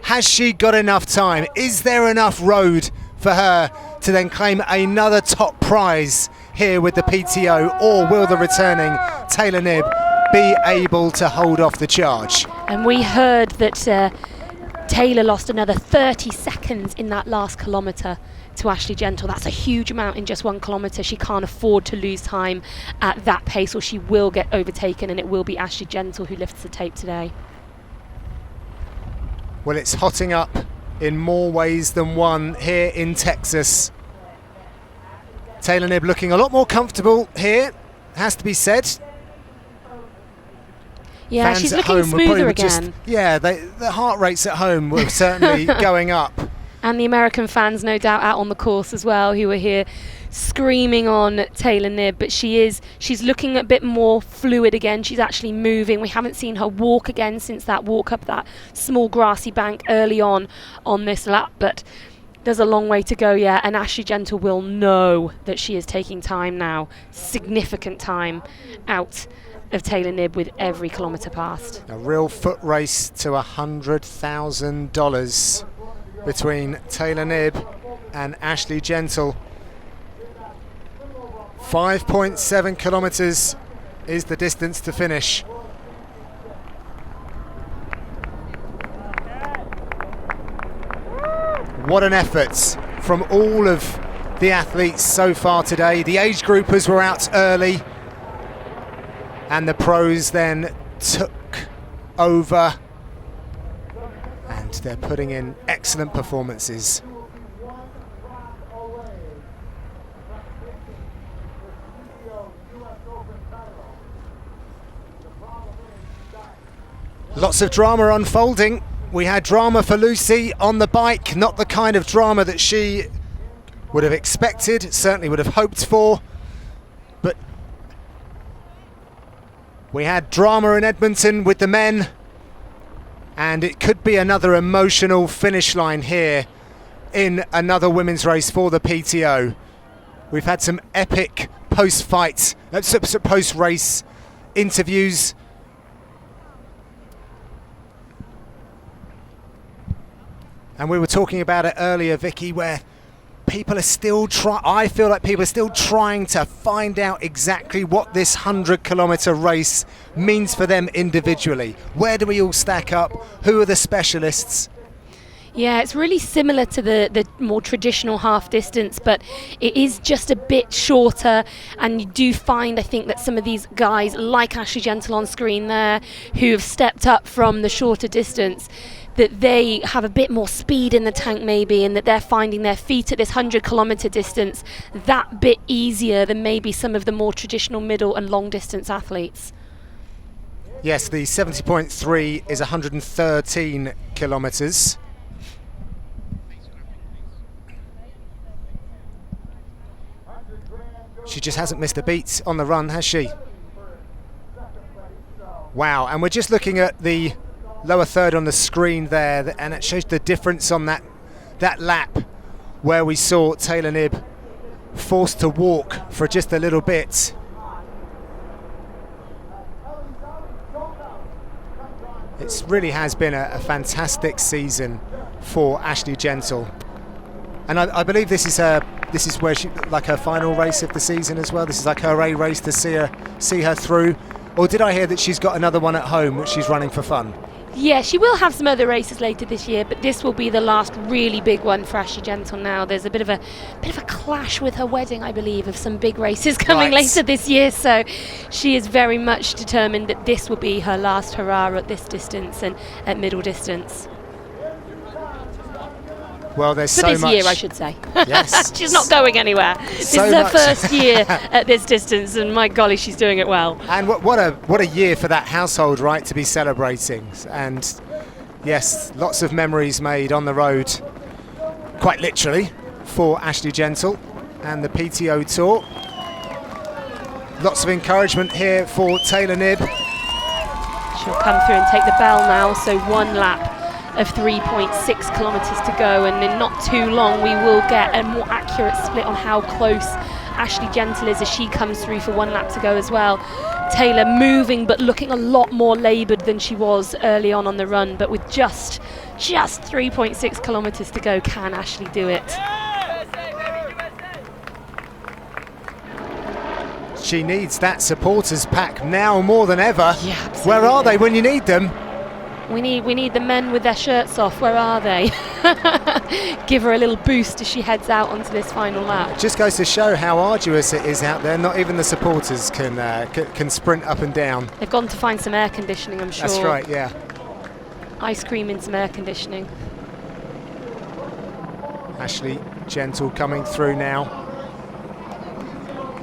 Has she got enough time? Is there enough road for her to then claim another top prize here with the PTO, or will the returning Taylor Knibb be able to hold off the charge? And we heard that Taylor lost another 30 seconds in that last kilometre to Ashley Gentle. That's a huge amount in just 1 kilometre. She can't afford to lose time at that pace, or she will get overtaken, and it will be Ashley Gentle who lifts the tape today. Well, it's hotting up in more ways than one here in Texas. Taylor Knibb looking a lot more comfortable here, has to be said. Yeah, Fans she's at looking home smoother again. The heart rates at home were certainly going up. And the American fans, no doubt, out on the course as well, who were here screaming on Taylor Knibb. But she's looking a bit more fluid again. She's actually moving. We haven't seen her walk again since that walk up that small grassy bank early on this lap. But there's a long way to go yet, and Ashley Gentle will know that she is taking time now, significant time out of Taylor Knibb with every kilometre passed. A real foot race to $100,000 between Taylor Knibb and Ashley Gentle. 5.7 kilometres is the distance to finish. What an effort from all of the athletes so far today. The age groupers were out early, and the pros then took over, and they're putting in excellent performances. Lots of drama unfolding. We had drama for Lucy on the bike, not the kind of drama that she would have expected, certainly would have hoped for. But we had drama in Edmonton with the men, and it could be another emotional finish line here in another women's race for the PTO. We've had some epic post-fight, post-race interviews. And we were talking about it earlier, Vicky, where people are still I feel like people are still trying to find out exactly what this 100-kilometre race means for them individually. Where do we all stack up? Who are the specialists? Yeah, it's really similar to the more traditional half distance, but it is just a bit shorter, and you do find, I think, that some of these guys, like Ashley Gentle on screen there, who have stepped up from the shorter distance, that they have a bit more speed in the tank maybe, and that they're finding their feet at this 100-kilometre distance that bit easier than maybe some of the more traditional middle and long distance athletes. Yes, the 70.3 is 113 kilometres. She just hasn't missed a beat on the run, has she? Wow, and we're just looking at the lower third on the screen there, and it shows the difference on that lap where we saw Taylor Knibb forced to walk for just a little bit. It really has been a fantastic season for Ashley Gentle, and I believe this is where she, like, her final race of the season as well. This is like her A race to see her through. Or did I hear that she's got another one at home which she's running for fun? Yeah, she will have some other races later this year, but this will be the last really big one for Ashley Gentle now. There's a bit of a clash with her wedding, I believe, of some big races coming later this year, so she is very much determined that this will be her last hurrah at this distance and at middle distance. Well, there's for so this much. year, I should say. Yes. She's not going anywhere. This is her first year at this distance, and my golly, she's doing it well. And what a year for that household, right, to be celebrating. And yes, lots of memories made on the road, quite literally, for Ashley Gentle and the PTO Tour. Lots of encouragement here for Taylor Knibb. She'll come through and take the bell now, so one lap of 3.6 kilometres to go, and in not too long we will get a more accurate split on how close Ashley Gentle is as she comes through for one lap to go as well. Taylor moving but looking a lot more laboured than she was early on the run, but with just 3.6 kilometres to go, can Ashley do it? She needs that supporters pack now more than ever. Yeah, absolutely. Where are they when you need them? We need the men with their shirts off. Where are they? Give her a little boost as she heads out onto this final lap. Just goes to show how arduous it is out there. Not even the supporters can sprint up and down. They've gone to find some air conditioning, I'm sure. That's right, yeah. Ice cream and some air conditioning. Ashley Gentle coming through now.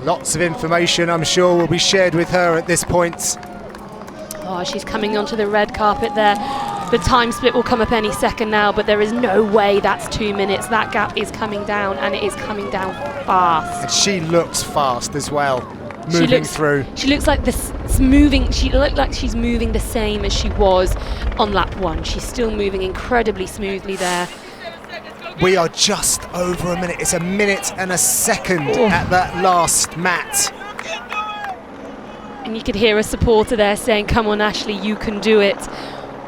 Lots of information, I'm sure, will be shared with her at this point. Oh, she's coming onto the red carpet there. The time split will come up any second now, but there is no way that's 2 minutes. That gap is coming down, and it is coming down fast. And she looks fast as well, moving through. She looks like moving. She looked like she's moving the same as she was on lap one. She's still moving incredibly smoothly there. We are just over a minute. It's a minute and a second at that last mat. And you could hear a supporter there saying, come on Ashley, you can do it.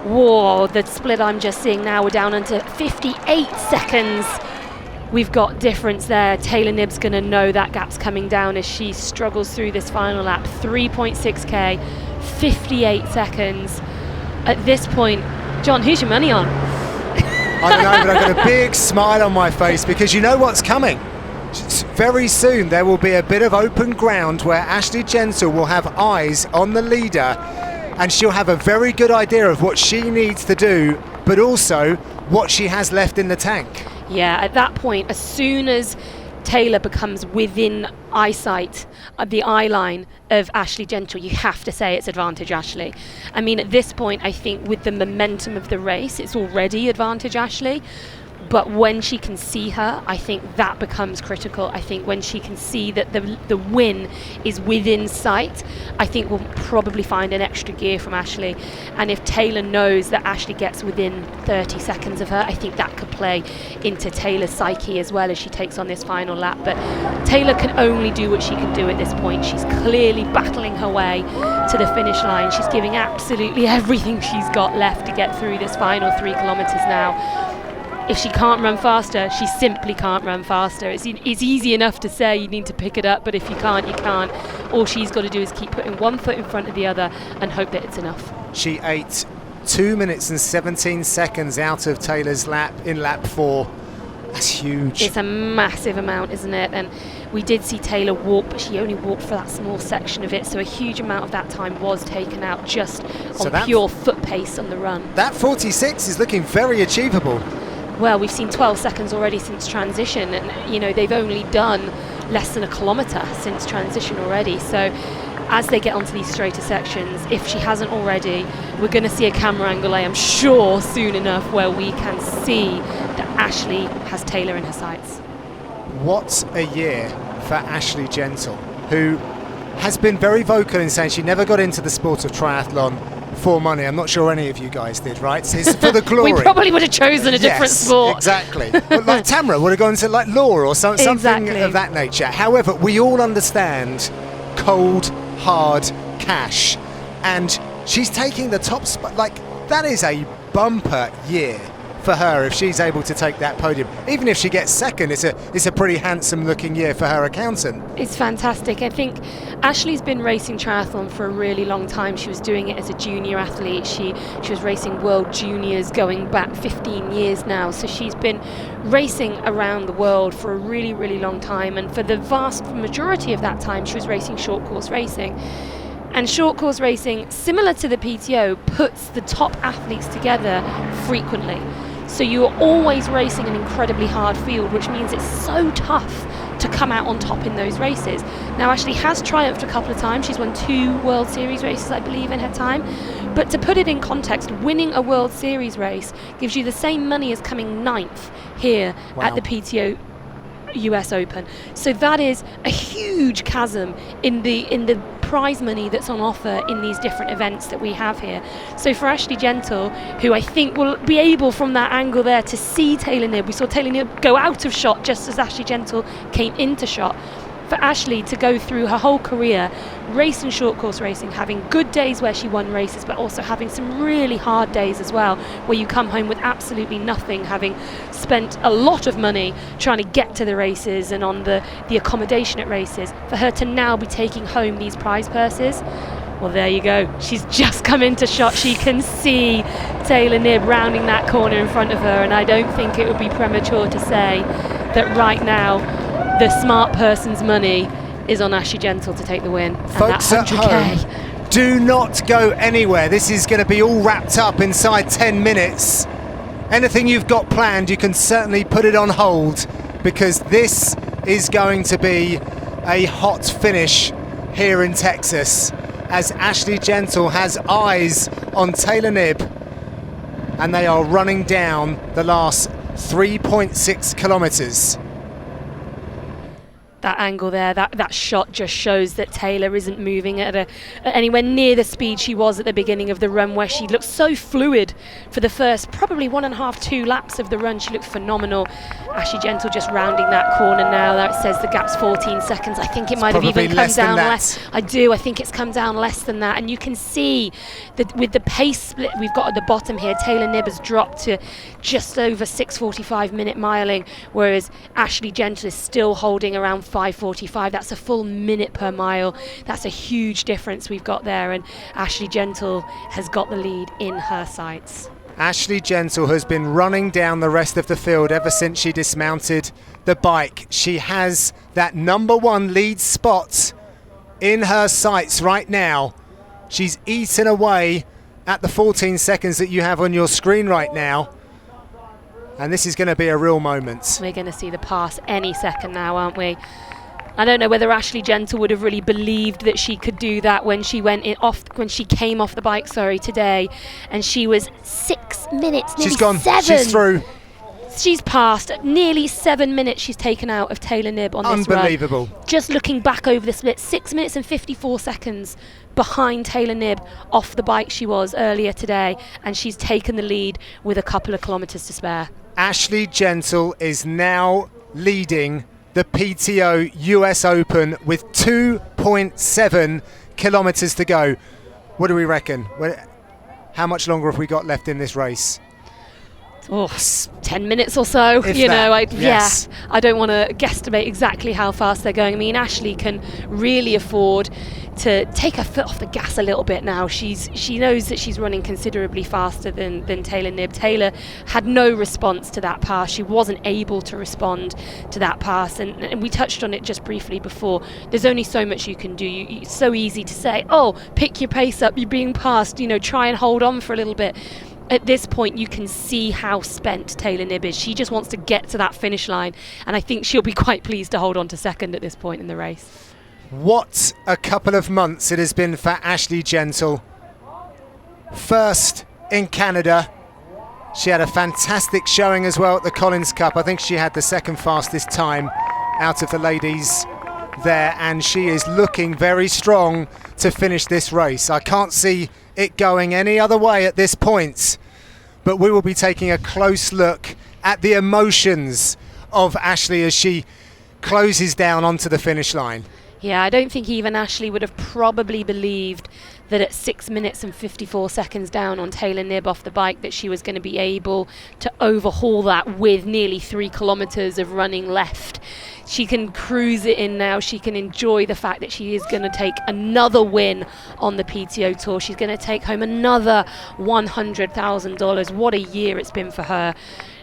Whoa, the split I'm just seeing now, we're down into 58 seconds. We've got difference there. Taylor Knibb's going to know that gap's coming down as she struggles through this final lap. 3.6k, 58 seconds. At this point, John, who's your money on? I don't know, but I've got a big smile on my face because you know what's coming. Very soon there will be a bit of open ground where Ashley Gentle will have eyes on the leader, and she'll have a very good idea of what she needs to do, but also what she has left in the tank. Yeah, at that point, as soon as Taylor becomes within eyesight of the eye line of Ashley Gentle, you have to say it's advantage Ashley. I mean, at this point, I think with the momentum of the race, it's already advantage Ashley. But when she can see her, I think that becomes critical. I think when she can see that the win is within sight, I think we'll probably find an extra gear from Ashley. And if Taylor knows that Ashley gets within 30 seconds of her, I think that could play into Taylor's psyche as well as she takes on this final lap. But Taylor can only do what she can do at this point. She's clearly battling her way to the finish line. She's giving absolutely everything she's got left to get through this final 3 kilometers now. If she can't run faster, she simply can't run faster. It's easy enough to say you need to pick it up, but if you can't, you can't. All she's got to do is keep putting one foot in front of the other and hope that it's enough. She ate 2 minutes and 17 seconds out of Taylor's lap in lap 4. That's huge. It's a massive amount, isn't it? And we did see Taylor walk, but she only walked for that small section of it, so a huge amount of that time was taken out just on pure foot pace on the run. That 46 is looking very achievable. Well, we've seen 12 seconds already since transition, and you know they've only done less than a kilometre since transition already. So as they get onto these straighter sections, if she hasn't already, we're going to see a camera angle, I am sure, soon enough, where we can see that Ashley has Taylor in her sights. What a year for Ashley Gentle, who has been very vocal in saying she never got into the sport of triathlon for money. I'm not sure any of you guys did, right? It's for the glory. We probably would have chosen a different sport. Exactly. But like Tamara would have gone to like law or something of that nature. However, we all understand cold, hard cash, and she's taking the top spot. Like, that is a bumper year for her if she's able to take that podium. Even if she gets second, it's a pretty handsome looking year for her accountant. It's fantastic. I think Ashley's been racing triathlon for a really long time. She was doing it as a junior athlete. She was racing World Juniors going back 15 years now. So she's been racing around the world for a really, really long time. And for the vast majority of that time, she was racing short course racing. And short course racing, similar to the PTO, puts the top athletes together frequently. So you're always racing an incredibly hard field, which means it's so tough to come out on top in those races. Now, Ashley has triumphed a couple of times. She's won 2 World Series races, I believe, in her time. But to put it in context, winning a World Series race gives you the same money as coming 9th here at the PTO US Open. So that is a huge chasm in the prize money that's on offer in these different events that we have here. So for Ashley Gentle, who I think will be able from that angle there to see Taylor Knibb, we saw Taylor Knibb go out of shot just as Ashley Gentle came into shot. For Ashley to go through her whole career racing short course racing, having good days where she won races, but also having some really hard days as well, where you come home with absolutely nothing, having spent a lot of money trying to get to the races and on the accommodation at races, for her to now be taking home these prize purses. Well, there you go. She's just come into shot. She can see Taylor Knibb rounding that corner in front of her, and I don't think it would be premature to say that right now the smart person's money is on Ashley Gentle to take the win. Folks at home, do not go anywhere. This is going to be all wrapped up inside 10 minutes. Anything you've got planned, you can certainly put it on hold, because this is going to be a hot finish here in Texas, as Ashley Gentle has eyes on Taylor Knibb, and they are running down the last 3.6 kilometers. That angle there, that shot just shows that Taylor isn't moving at anywhere near the speed she was at the beginning of the run, where she looked so fluid for the first probably 1.5–2 laps of the run. She looked phenomenal. Ashley Gentle just rounding that corner now. That says the gap's 14 seconds. I think it might have even come down less. I think it's come down less than that. And you can see that with the pace split we've got at the bottom here, Taylor Knibb has dropped to just over 6:45 minute miling, whereas Ashley Gentle is still holding around 5:45. That's a full minute per mile. That's a huge difference we've got there, and Ashley Gentle has got the lead in her sights. Ashley Gentle has been running down the rest of the field ever since she dismounted the bike. She has that #1 lead spot in her sights right now. She's eaten away at the 14 seconds that you have on your screen right now. And this is going to be a real moment. We're going to see the pass any second now, aren't we? I don't know whether Ashley Gentle would have really believed that she could do that when she came off the bike, today, and she was 6 minutes, nearly She's gone. 7. She's through. She's passed nearly 7 minutes. She's taken out of Taylor Knibb on this run. Unbelievable. Just looking back over the split, 6 minutes and 54 seconds behind Taylor Knibb off the bike she was earlier today, and she's taken the lead with a couple of kilometres to spare. Ashley Gentle is now leading the PTO US Open with 2.7 kilometres to go. What do we reckon? How much longer have we got left in this race? 10 minutes or so. If you know, yes. I don't want to guesstimate exactly how fast they're going. I mean, Ashley can really afford to take her foot off the gas a little bit now. She knows that she's running considerably faster than Taylor Knibb. Taylor had no response to that pass. She wasn't able to respond to that pass, and we touched on it just briefly before. There's only so much you can do. It's so easy to say, oh, pick your pace up, you're being passed, you know, try and hold on for a little bit. At this point, you can see how spent Taylor Knibb is. She just wants to get to that finish line, and I think she'll be quite pleased to hold on to second at this point in the race. What a couple of months it has been for Ashley Gentle. First in Canada. She had a fantastic showing as well at the Collins Cup. I think she had the second fastest time out of the ladies there, and she is looking very strong to finish this race. I can't see it going any other way at this point, but we will be taking a close look at the emotions of Ashley as she closes down onto the finish line. Yeah, I don't think even Ashley would have probably believed that at 6 minutes and 54 seconds down on Taylor Knibb off the bike that she was going to be able to overhaul that with nearly 3 kilometers of running left. She can cruise it in now. She can enjoy the fact that she is going to take another win on the PTO Tour. She's going to take home another $100,000. What a year it's been for her.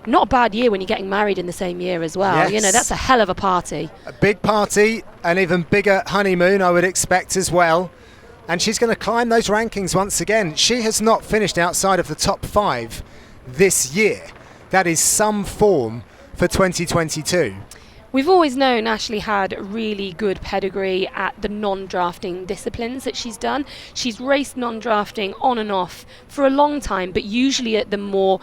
Not a bad year when you're getting married in the same year as well. Yes. You know, that's a hell of a party. A big party, an even bigger honeymoon I would expect as well. And she's going to climb those rankings once again. She has not finished outside of the top 5 this year. That is some form for 2022. We've always known Ashley had really good pedigree at the non-drafting disciplines that she's done. She's raced non-drafting on and off for a long time, but usually at the more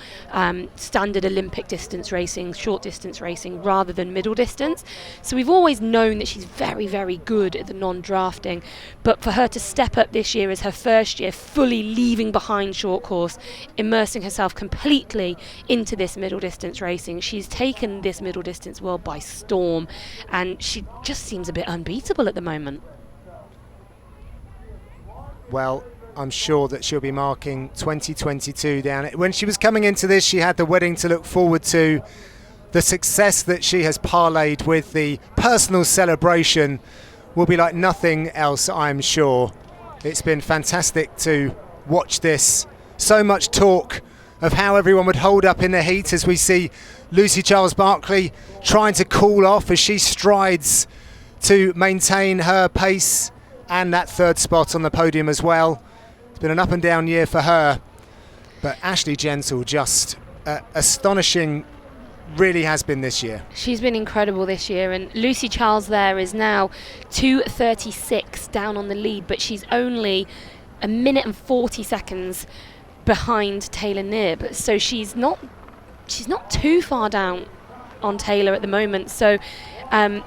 standard Olympic distance racing, short distance racing, rather than middle distance. So we've always known that she's very, very good at the non-drafting. But for her to step up this year as her first year, fully leaving behind short course, immersing herself completely into this middle distance racing, she's taken this middle distance world by storm. And she just seems a bit unbeatable at the moment. Well, I'm sure that she'll be marking 2022 down. When she was coming into this, she had the wedding to look forward to. The success that she has parlayed with the personal celebration will be like nothing else, I'm sure. It's been fantastic to watch this. So much talk of how everyone would hold up in the heat as we see Lucy Charles-Barclay trying to cool off as she strides to maintain her pace and that third spot on the podium as well. It's been an up and down year for her, but Ashley Gentle just astonishing, really has been this year. She's been incredible this year, and Lucy Charles there is now 2:36 down on the lead, but she's only a minute and 40 seconds behind Taylor Knibb, so she's not too far down on Taylor at the moment. So I'm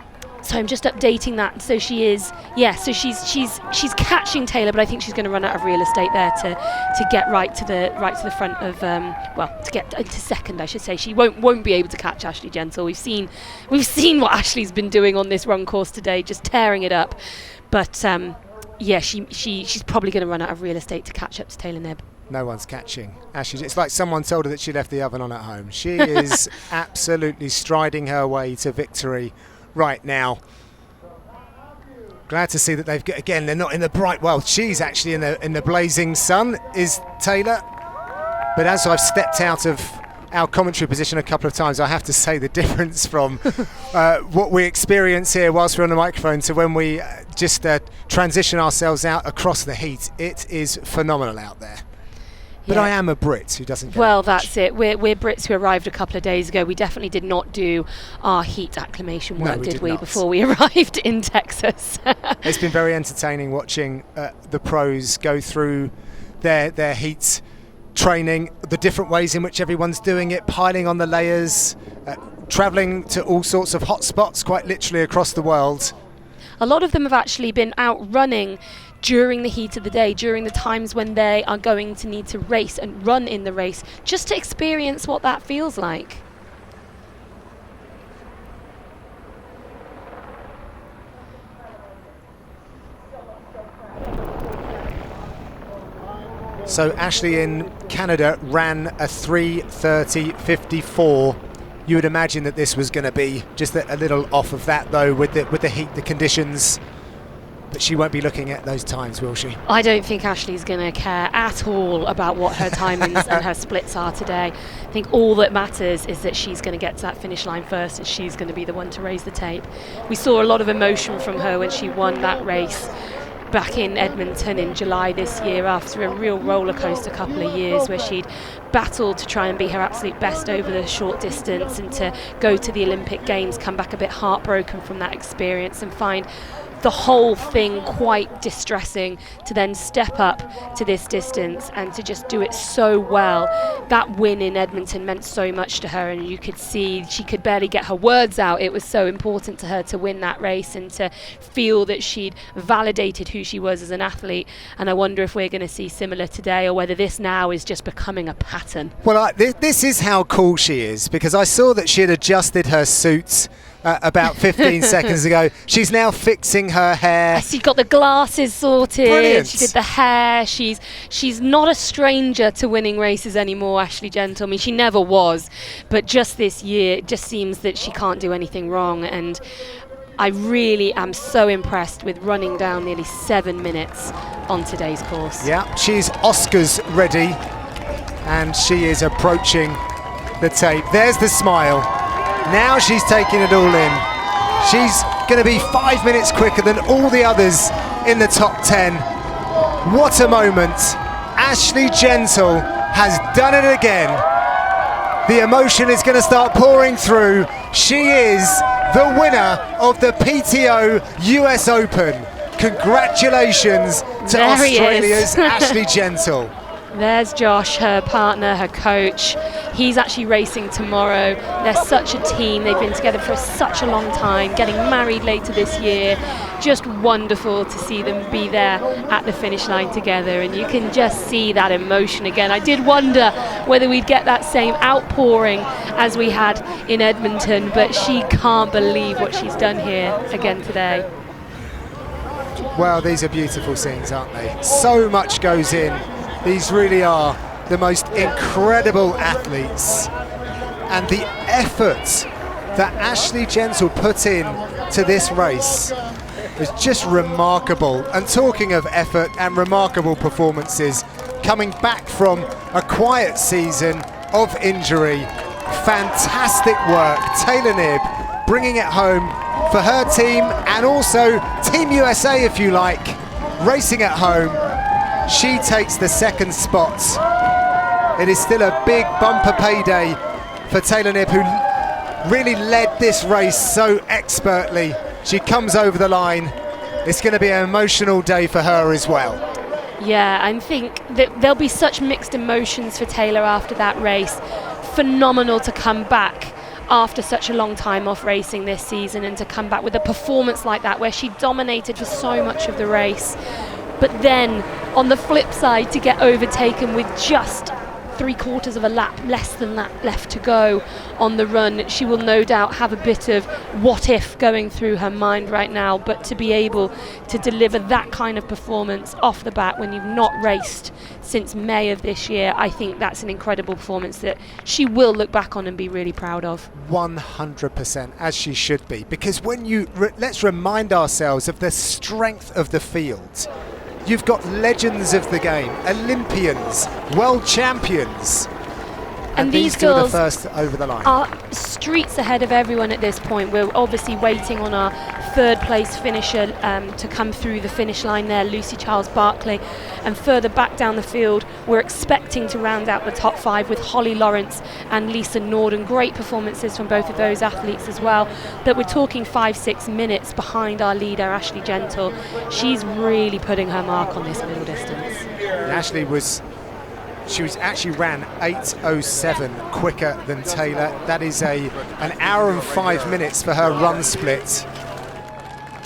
just updating that. So she is, so she's catching Taylor, but I think she's going to run out of real estate there to get right to the front of to get into second, I should say. She won't be able to catch Ashley Gentle. We've seen what Ashley's been doing on this run course today, just tearing it up. But she's probably going to run out of real estate to catch up to Taylor Knibb. No one's catching Ashley. It's like someone told her that she left the oven on at home. She is absolutely striding her way to victory right now. Glad to see that they're not in the bright, well, she's actually in the blazing sun, is Taylor. But as I've stepped out of our commentary position a couple of times, I have to say the difference from what we experience here whilst we're on the microphone to when we just transition ourselves out across the heat. It is phenomenal out there. But I am a Brit who doesn't get Well, that's it. We're Brits who arrived a couple of days ago. We definitely did not do our heat acclimation work, did we, before we arrived in Texas? It's been very entertaining watching the pros go through their heat training, the different ways in which everyone's doing it, piling on the layers, travelling to all sorts of hot spots quite literally across the world. A lot of them have actually been out running during the heat of the day, during the times when they are going to need to race and run in the race, just to experience what that feels like. So Ashley in Canada ran a 3:30.54. You would imagine that this was going to be just a little off of that, though, with the heat, the conditions. But she won't be looking at those times, will she? I don't think Ashley's going to care at all about what her timings and her splits are today. I think all that matters is that she's going to get to that finish line first, and she's going to be the one to raise the tape. We saw a lot of emotion from her when she won that race back in Edmonton in July this year, after a real roller coaster couple of years where she'd battled to try and be her absolute best over the short distance, and to go to the Olympic Games, come back a bit heartbroken from that experience and find the whole thing quite distressing, to then step up to this distance and to just do it so well. That win in Edmonton meant so much to her, and you could see she could barely get her words out. It was so important to her to win that race and to feel that she'd validated who she was as an athlete. And I wonder if we're going to see similar today, or whether this now is just becoming a pattern. Well, this is how cool she is, because I saw that she had adjusted her suit about 15 seconds ago. She's now fixing her hair. She got the glasses sorted. Brilliant. She did the hair. She's not a stranger to winning races anymore, Ashley Gentle. I mean, she never was, but just this year, it just seems that she can't do anything wrong. And I really am so impressed with running down nearly 7 minutes on today's course. Yeah, she's Oscars ready, and she is approaching the tape. There's the smile. Now she's taking it all in. She's going to be 5 minutes quicker than all the others in the top 10. What a moment. Ashley Gentle has done it again. The emotion is going to start pouring through. She is the winner of the PTO US Open. Congratulations to Australia's Ashley Gentle. There's Josh, her partner, her coach. He's actually racing tomorrow. They're such a team. They've been together for such a long time, getting married later this year. Just wonderful to see them be there at the finish line together, and you can just see that emotion again. I did wonder whether we'd get that same outpouring as we had in Edmonton, but she can't believe what she's done here again today. Well, these are beautiful scenes, aren't they? So much goes in. These really are the most incredible athletes, and the effort that Ashley Gentle put in to this race is just remarkable. And talking of effort and remarkable performances, coming back from a quiet season of injury, fantastic work. Taylor Knibb bringing it home for her team, and also Team USA, if you like, racing at home. She takes the second spot. It is still a big bumper payday for Taylor Knibb, who really led this race so expertly. She comes over the line. It's going to be an emotional day for her as well. Yeah, I think that there'll be such mixed emotions for Taylor after that race. Phenomenal to come back after such a long time off racing this season, and to come back with a performance like that where she dominated for so much of the race. But then, on the flip side, to get overtaken with just 3/4 of a lap less than that left to go on the run, she will no doubt have a bit of what if going through her mind right now. But to be able to deliver that kind of performance off the bat when you've not raced since May of this year, I think that's an incredible performance that she will look back on and be really proud of. 100%, as she should be, because when you let's remind ourselves of the strength of the field. You've got legends of the game, Olympians, world champions, and these two are the first over the line. Are streets ahead of everyone at this point. We're obviously waiting on our third place finisher to come through the finish line there, Lucy Charles-Barclay, and further back down the field we're expecting to round out the top 5 with Holly Lawrence and Lisa Norden. Great performances from both of those athletes as well, but we're talking 5-6 minutes behind our leader Ashley Gentle. She's really putting her mark on this middle distance. Ashley she actually ran 8:07 quicker than Taylor. That is an hour and 5 minutes for her run split.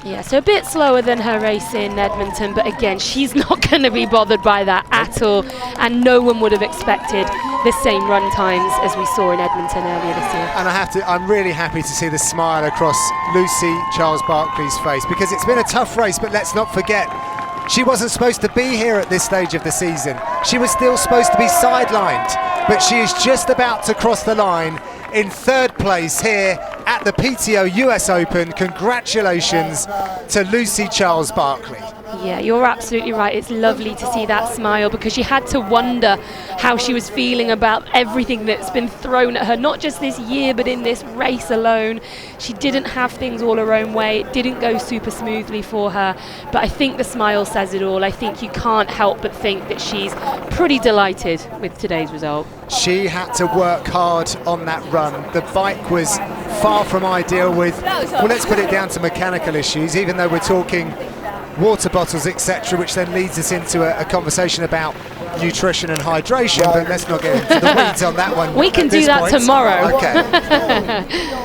Yeah, so a bit slower than her race in Edmonton, but again, she's not going to be bothered by that at all, and no one would have expected the same run times as we saw in Edmonton earlier this year. And I'm really happy to see the smile across Lucy Charles-Barclay's face, because it's been a tough race, but let's not forget, She wasn't supposed to be here at this stage of the season. She was still supposed to be sidelined, but she is just about to cross the line in 3rd place here at the PTO US Open. Congratulations to Lucy Charles Barkley. Yeah, you're absolutely right. It's lovely to see that smile, because you had to wonder how she was feeling about everything that's been thrown at her, not just this year, but in this race alone. She didn't have things all her own way. It didn't go super smoothly for her, but I think the smile says it all. I think you can't help but think that she's pretty delighted with today's result. She had to work hard on that run. The bike was far from ideal with, well, let's put it down to mechanical issues, even though we're talking water bottles, etc., which then leads us into a conversation about nutrition and hydration, but let's not get into the weeds on that one. We can do that tomorrow. Okay.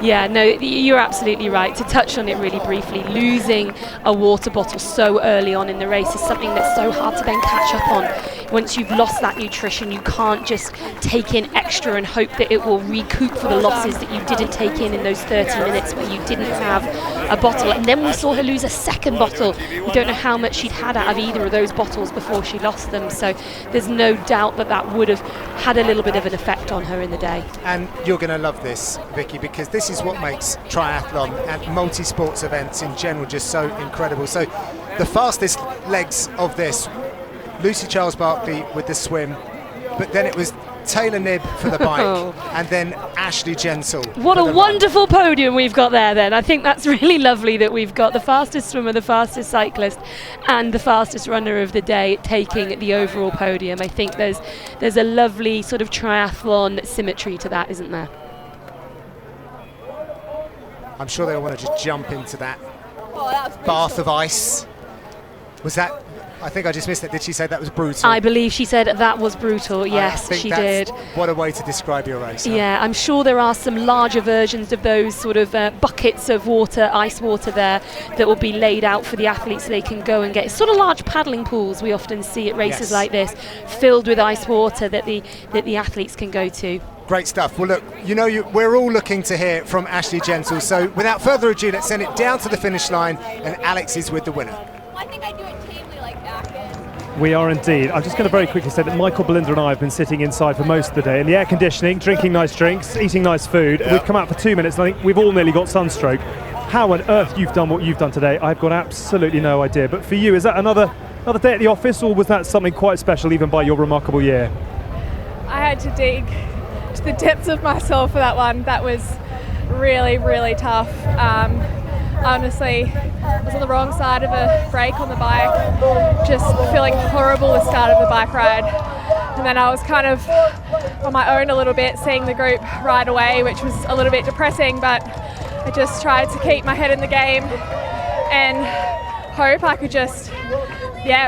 Yeah, no, you're absolutely right. To touch on it really briefly, losing a water bottle so early on in the race is something that's so hard to then catch up on. Once you've lost that nutrition, you can't just take in extra and hope that it will recoup for the losses that you didn't take in those 30 minutes where you didn't have a bottle. And then we saw her lose a 2nd bottle. We don't know how much she'd had out of either of those bottles before she lost them. So there's no doubt that that would have had a little bit of an effect on her in the day. And you're going to love this, Vicky, because this is what makes triathlon and multi-sports events in general just so incredible. So the fastest legs of this, Lucy Charles Barkley with the swim, but then it was Taylor Knibb for the bike, and then Ashley Gentle. What a wonderful podium we've got there then. I think that's really lovely that we've got the fastest swimmer, the fastest cyclist, and the fastest runner of the day taking the overall podium. I think there's a lovely sort of triathlon symmetry to that, isn't there? I'm sure they'll want to just jump into that bath of ice. Was that, I think I just missed it. Did she say that was brutal? I believe she said that was brutal. Yes, she did. What a way to describe your race. Huh? Yeah, I'm sure there are some larger versions of those sort of buckets of water, ice water there, that will be laid out for the athletes so they can go and get. It's sort of large paddling pools we often see at races like this, filled with ice water that the athletes can go to. Great stuff. Well, look, we're all looking to hear from Ashley Gentle. So without further ado, let's send it down to the finish line, and Alex is with the winner. I think I do it tamely like that. We are indeed. I'm just going to very quickly say that Michael, Belinda and I have been sitting inside for most of the day in the air conditioning, drinking nice drinks, eating nice food. We've come out for 2 minutes and I think we've all nearly got sunstroke. How on earth you've done what you've done today, I've got absolutely no idea. But for you, is that another day at the office, or was that something quite special even by your remarkable year? I had to dig to the depths of my soul for that one. That was really, really tough. Honestly, I was on the wrong side of a break on the bike, just feeling horrible at the start of the bike ride. And then I was kind of on my own a little bit, seeing the group right away, which was a little bit depressing, but I just tried to keep my head in the game and hope I could just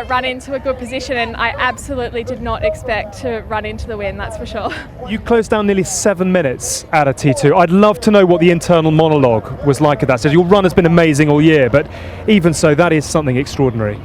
run into a good position, and I absolutely did not expect to run into the win, that's for sure. You closed down nearly 7 minutes out of T2. I'd love to know what the internal monologue was like at that stage. Your run has been amazing all year, but even so, that is something extraordinary.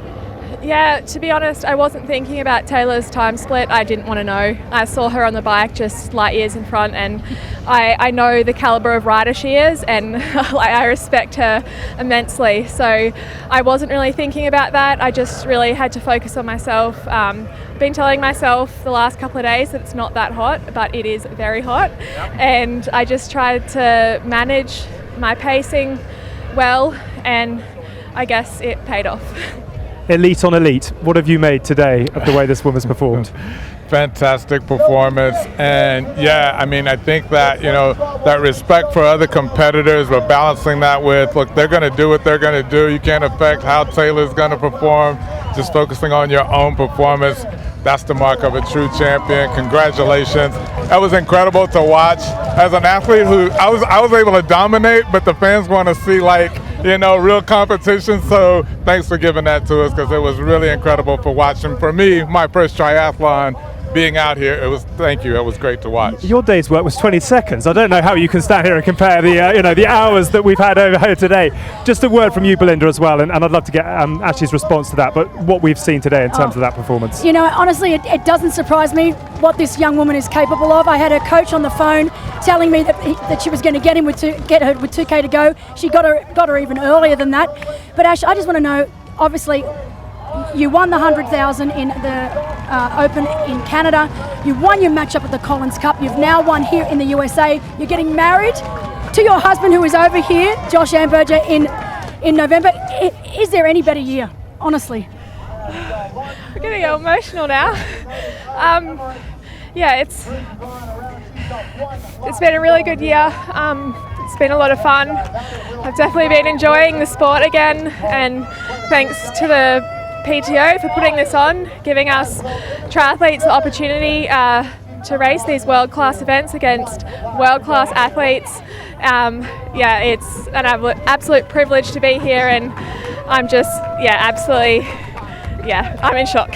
Yeah, to be honest, I wasn't thinking about Taylor's time split. I didn't want to know. I saw her on the bike just light years in front, and I know the caliber of rider she is, and I respect her immensely. So I wasn't really thinking about that. I just really had to focus on myself. I've been telling myself the last couple of days that it's not that hot, but it is very hot. And I just tried to manage my pacing well, and I guess it paid off. Elite on elite. What have you made today of the way this woman's performed? Fantastic performance, and I think that that respect for other competitors, we're balancing that with, look, they're going to do what they're going to do. You can't affect how Taylor's going to perform. Just focusing on your own performance. That's the mark of a true champion. Congratulations. That was incredible to watch. As an athlete who I was able to dominate, but the fans want to see real competition. So thanks for giving that to us, because it was really incredible for watching. For me, my first triathlon, being out here, it was great to watch. Your day's work was 20 seconds. I don't know how you can stand here and compare the hours that we've had over here today. Just a word from you, Belinda, as well, and I'd love to get Ashley's response to that, but what we've seen today in terms of that performance. Honestly, it doesn't surprise me what this young woman is capable of. I had her coach on the phone telling me that she was going to get her with 2K to go. She got her even earlier than that. But Ash, I just want to know, obviously, You won the 100,000 in the Open in Canada. You won your matchup at the Collins Cup. You've now won here in the USA. You're getting married to your husband, who is over here, Josh Amberger, in November. Is there any better year, honestly? We're getting emotional now. Yeah, it's been a really good year. It's been a lot of fun. I've definitely been enjoying the sport again, and thanks to the PTO for putting this on, giving us triathletes the opportunity to race these world-class events against world-class athletes. Yeah, it's an absolute privilege to be here, and I'm just, I'm in shock.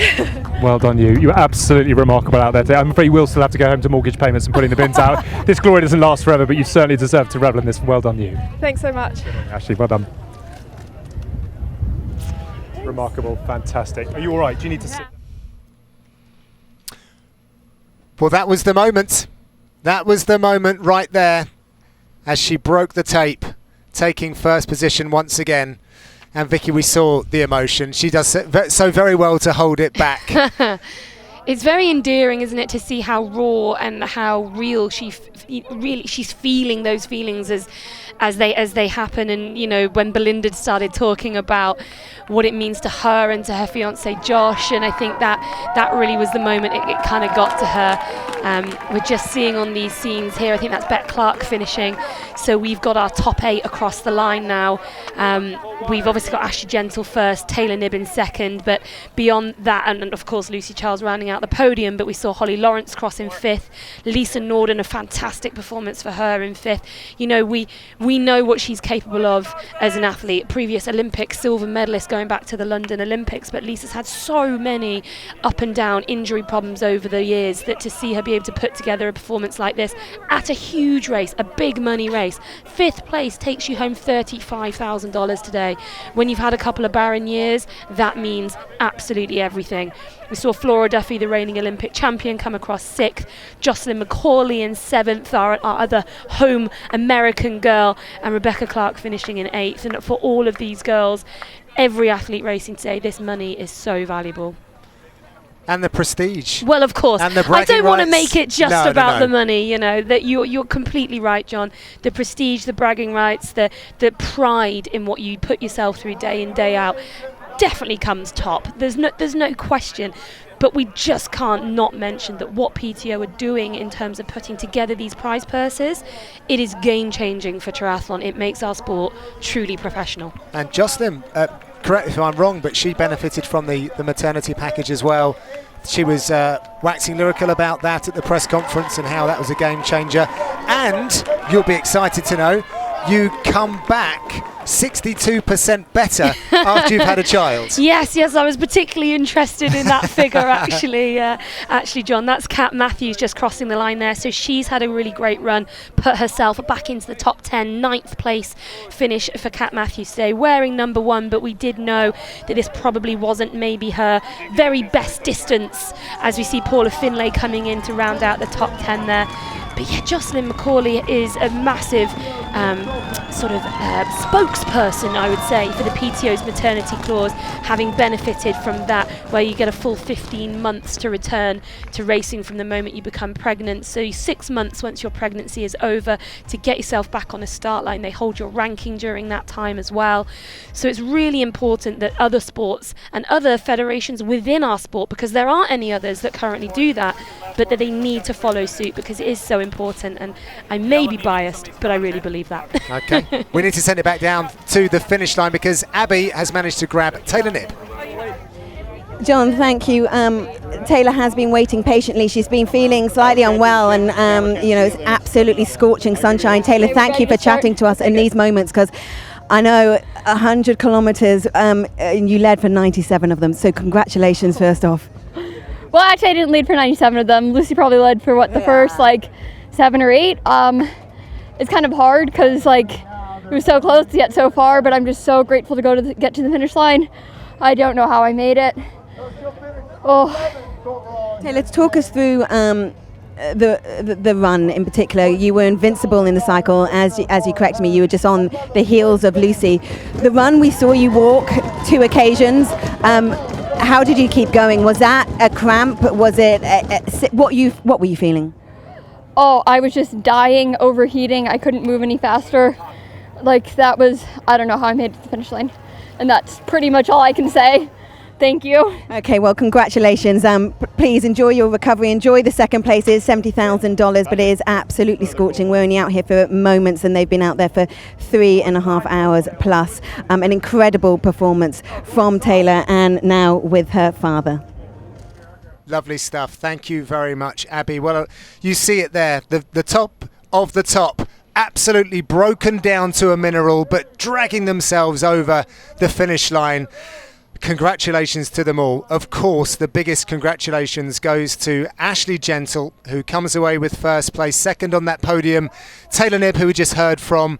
Well done, you. You were absolutely remarkable out there today. I'm afraid we'll still have to go home to mortgage payments and putting the bins out. This glory doesn't last forever, but you certainly deserve to revel in this. Well done, you. Thanks so much. Ashley, well done. Remarkable, fantastic. Are you all right? Do you need to sit? Well, that was the moment. That was the moment right there as she broke the tape, taking first position once again. And Vicky, we saw the emotion. She does so very well to hold it back. It's very endearing, isn't it, to see how raw and how real she's feeling those feelings as they happen. And, you know, when Belinda started talking about what it means to her and to her fiance Josh, and I think that really was the moment it kind of got to her. We're just seeing on these scenes here, I think that's Beck Clark finishing. So we've got our top 8 across the line now. We've obviously got Ashley Gentle first, Taylor Nibbin second, but beyond that, and of course Lucy Charles rounding out the podium, but we saw Holly Lawrence cross in 5th, Lisa Norden, a fantastic performance for her in 5th. You know, we know what she's capable of as an athlete, previous Olympic silver medalist going back to the London Olympics, but Lisa's had so many up and down injury problems over the years that to see her be able to put together a performance like this at a huge race, a big money race. 5th place takes you home $35,000 today. When you've had a couple of barren years, that means absolutely everything. We saw Flora Duffy, the reigning Olympic champion, come across 6th. Jocelyn McCauley in 7th, our other home American girl, and Rebecca Clark finishing in 8th. And for all of these girls, every athlete racing today, this money is so valuable. And the prestige. Well, of course. And the I don't want to rights. make it just No. about the money, you know, that you're completely right, John. The prestige, the bragging rights, the pride in what you put yourself through day in, day out definitely comes top. There's no question. But we just can't not mention that what PTO are doing in terms of putting together these prize purses, it is game-changing for triathlon. It makes our sport truly professional. And Jocelyn, correct if I'm wrong, but she benefited from the maternity package as well. She was waxing lyrical about that at the press conference and how that was a game changer. And you'll be excited to know, you come back 62% better after you've had a child. Yes, I was particularly interested in that figure actually, John. That's Kat Matthews just crossing the line there. So she's had a really great run, put herself back into the top 10, 9th place finish for Kat Matthews today, wearing number 1, but we did know that this probably wasn't maybe her very best distance, as we see Paula Finlay coming in to round out the top 10 there. But yeah, Jocelyn McCauley is a massive spokesperson, I would say, for the PTO's maternity clause, having benefited from that, where you get a full 15 months to return to racing from the moment you become pregnant. So 6 months once your pregnancy is over to get yourself back on a start line. They hold your ranking during that time as well. So it's really important that other sports and other federations within our sport, because there aren't any others that currently do that, but that they need to follow suit, because it is so important. And I may be biased, but I really believe that. Okay, we need to send it back down to the finish line because Abby has managed to grab Taylor Nibb. John, thank you. Taylor has been waiting patiently. She's been feeling slightly unwell, and it's absolutely scorching sunshine. Taylor, thank you for chatting to us in these moments, because I know 100 kilometers, you led for 97 of them. So congratulations, first off. Well, actually, I didn't lead for 97 of them. Lucy probably led for the first 7 or 8. It's kind of hard because it was so close to get so far, but I'm just so grateful to get to the finish line. I don't know how I made it. Okay, let's talk us through the run in particular. You were invincible in the cycle, as you corrected me. You were just on the heels of Lucy. The run, we saw you walk 2 occasions. How did you keep going? Was that a cramp? Was it what were you feeling? Oh, I was just dying, overheating. I couldn't move any faster. Like, that was, I don't know how I made it to the finish line. And that's pretty much all I can say. Thank you. Okay, well, congratulations. Please enjoy your recovery. Enjoy the second place. It is $70,000, but it is absolutely scorching. We're only out here for moments, and they've been out there for 3.5 hours plus. An incredible performance from Taylor, and now with her father. Lovely stuff. Thank you very much, Abby. Well, you see it there, the top of the top, absolutely broken down to a mineral, but dragging themselves over the finish line. Congratulations to them all. Of course, the biggest congratulations goes to Ashley Gentle, who comes away with first place. Second on that podium, Taylor Knibb, who we just heard from.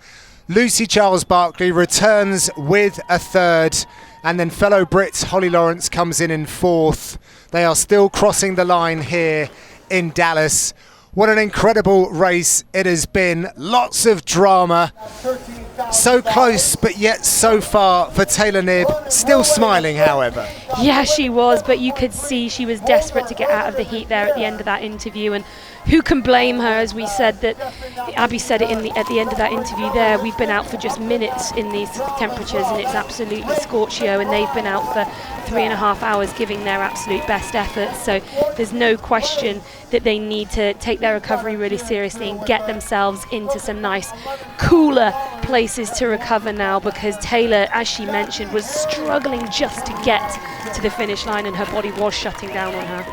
Lucy Charles-Barkley returns with a third, and then fellow Brit Holly Lawrence comes in fourth. They are still crossing the line here in Dallas. What an incredible race it has been. Lots of drama. So close, but yet so far for Taylor Knibb. Still smiling, however. Yeah, she was, but you could see she was desperate to get out of the heat there at the end of that interview, and who can blame her? As we said, that Abby said it at the end of that interview there, we've been out for just minutes in these temperatures, and it's absolutely scorchio, and they've been out for 3.5 hours giving their absolute best efforts. So there's no question that they need to take their recovery really seriously and get themselves into some nice cooler places to recover now, because Taylor, as she mentioned, was struggling just to get to the finish line, and her body was shutting down on her.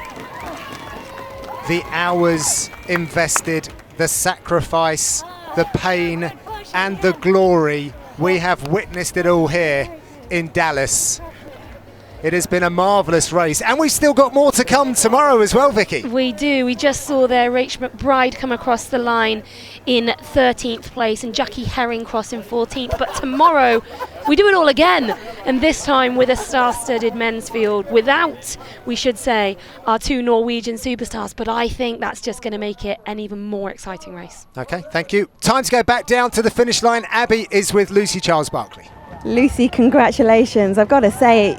The hours invested, the sacrifice, the pain and the glory, we have witnessed it all here in Dallas. It has been a marvellous race, and we've still got more to come tomorrow as well, Vicky. We do. We just saw there Rachel McBride come across the line in 13th place and Jackie Herring cross in 14th. But tomorrow we do it all again, and this time with a star-studded men's field without, we should say, our two Norwegian superstars. But I think that's just going to make it an even more exciting race. Okay, thank you. Time to go back down to the finish line. Abby is with Lucy Charles-Barkley. Lucy, congratulations. I've got to say,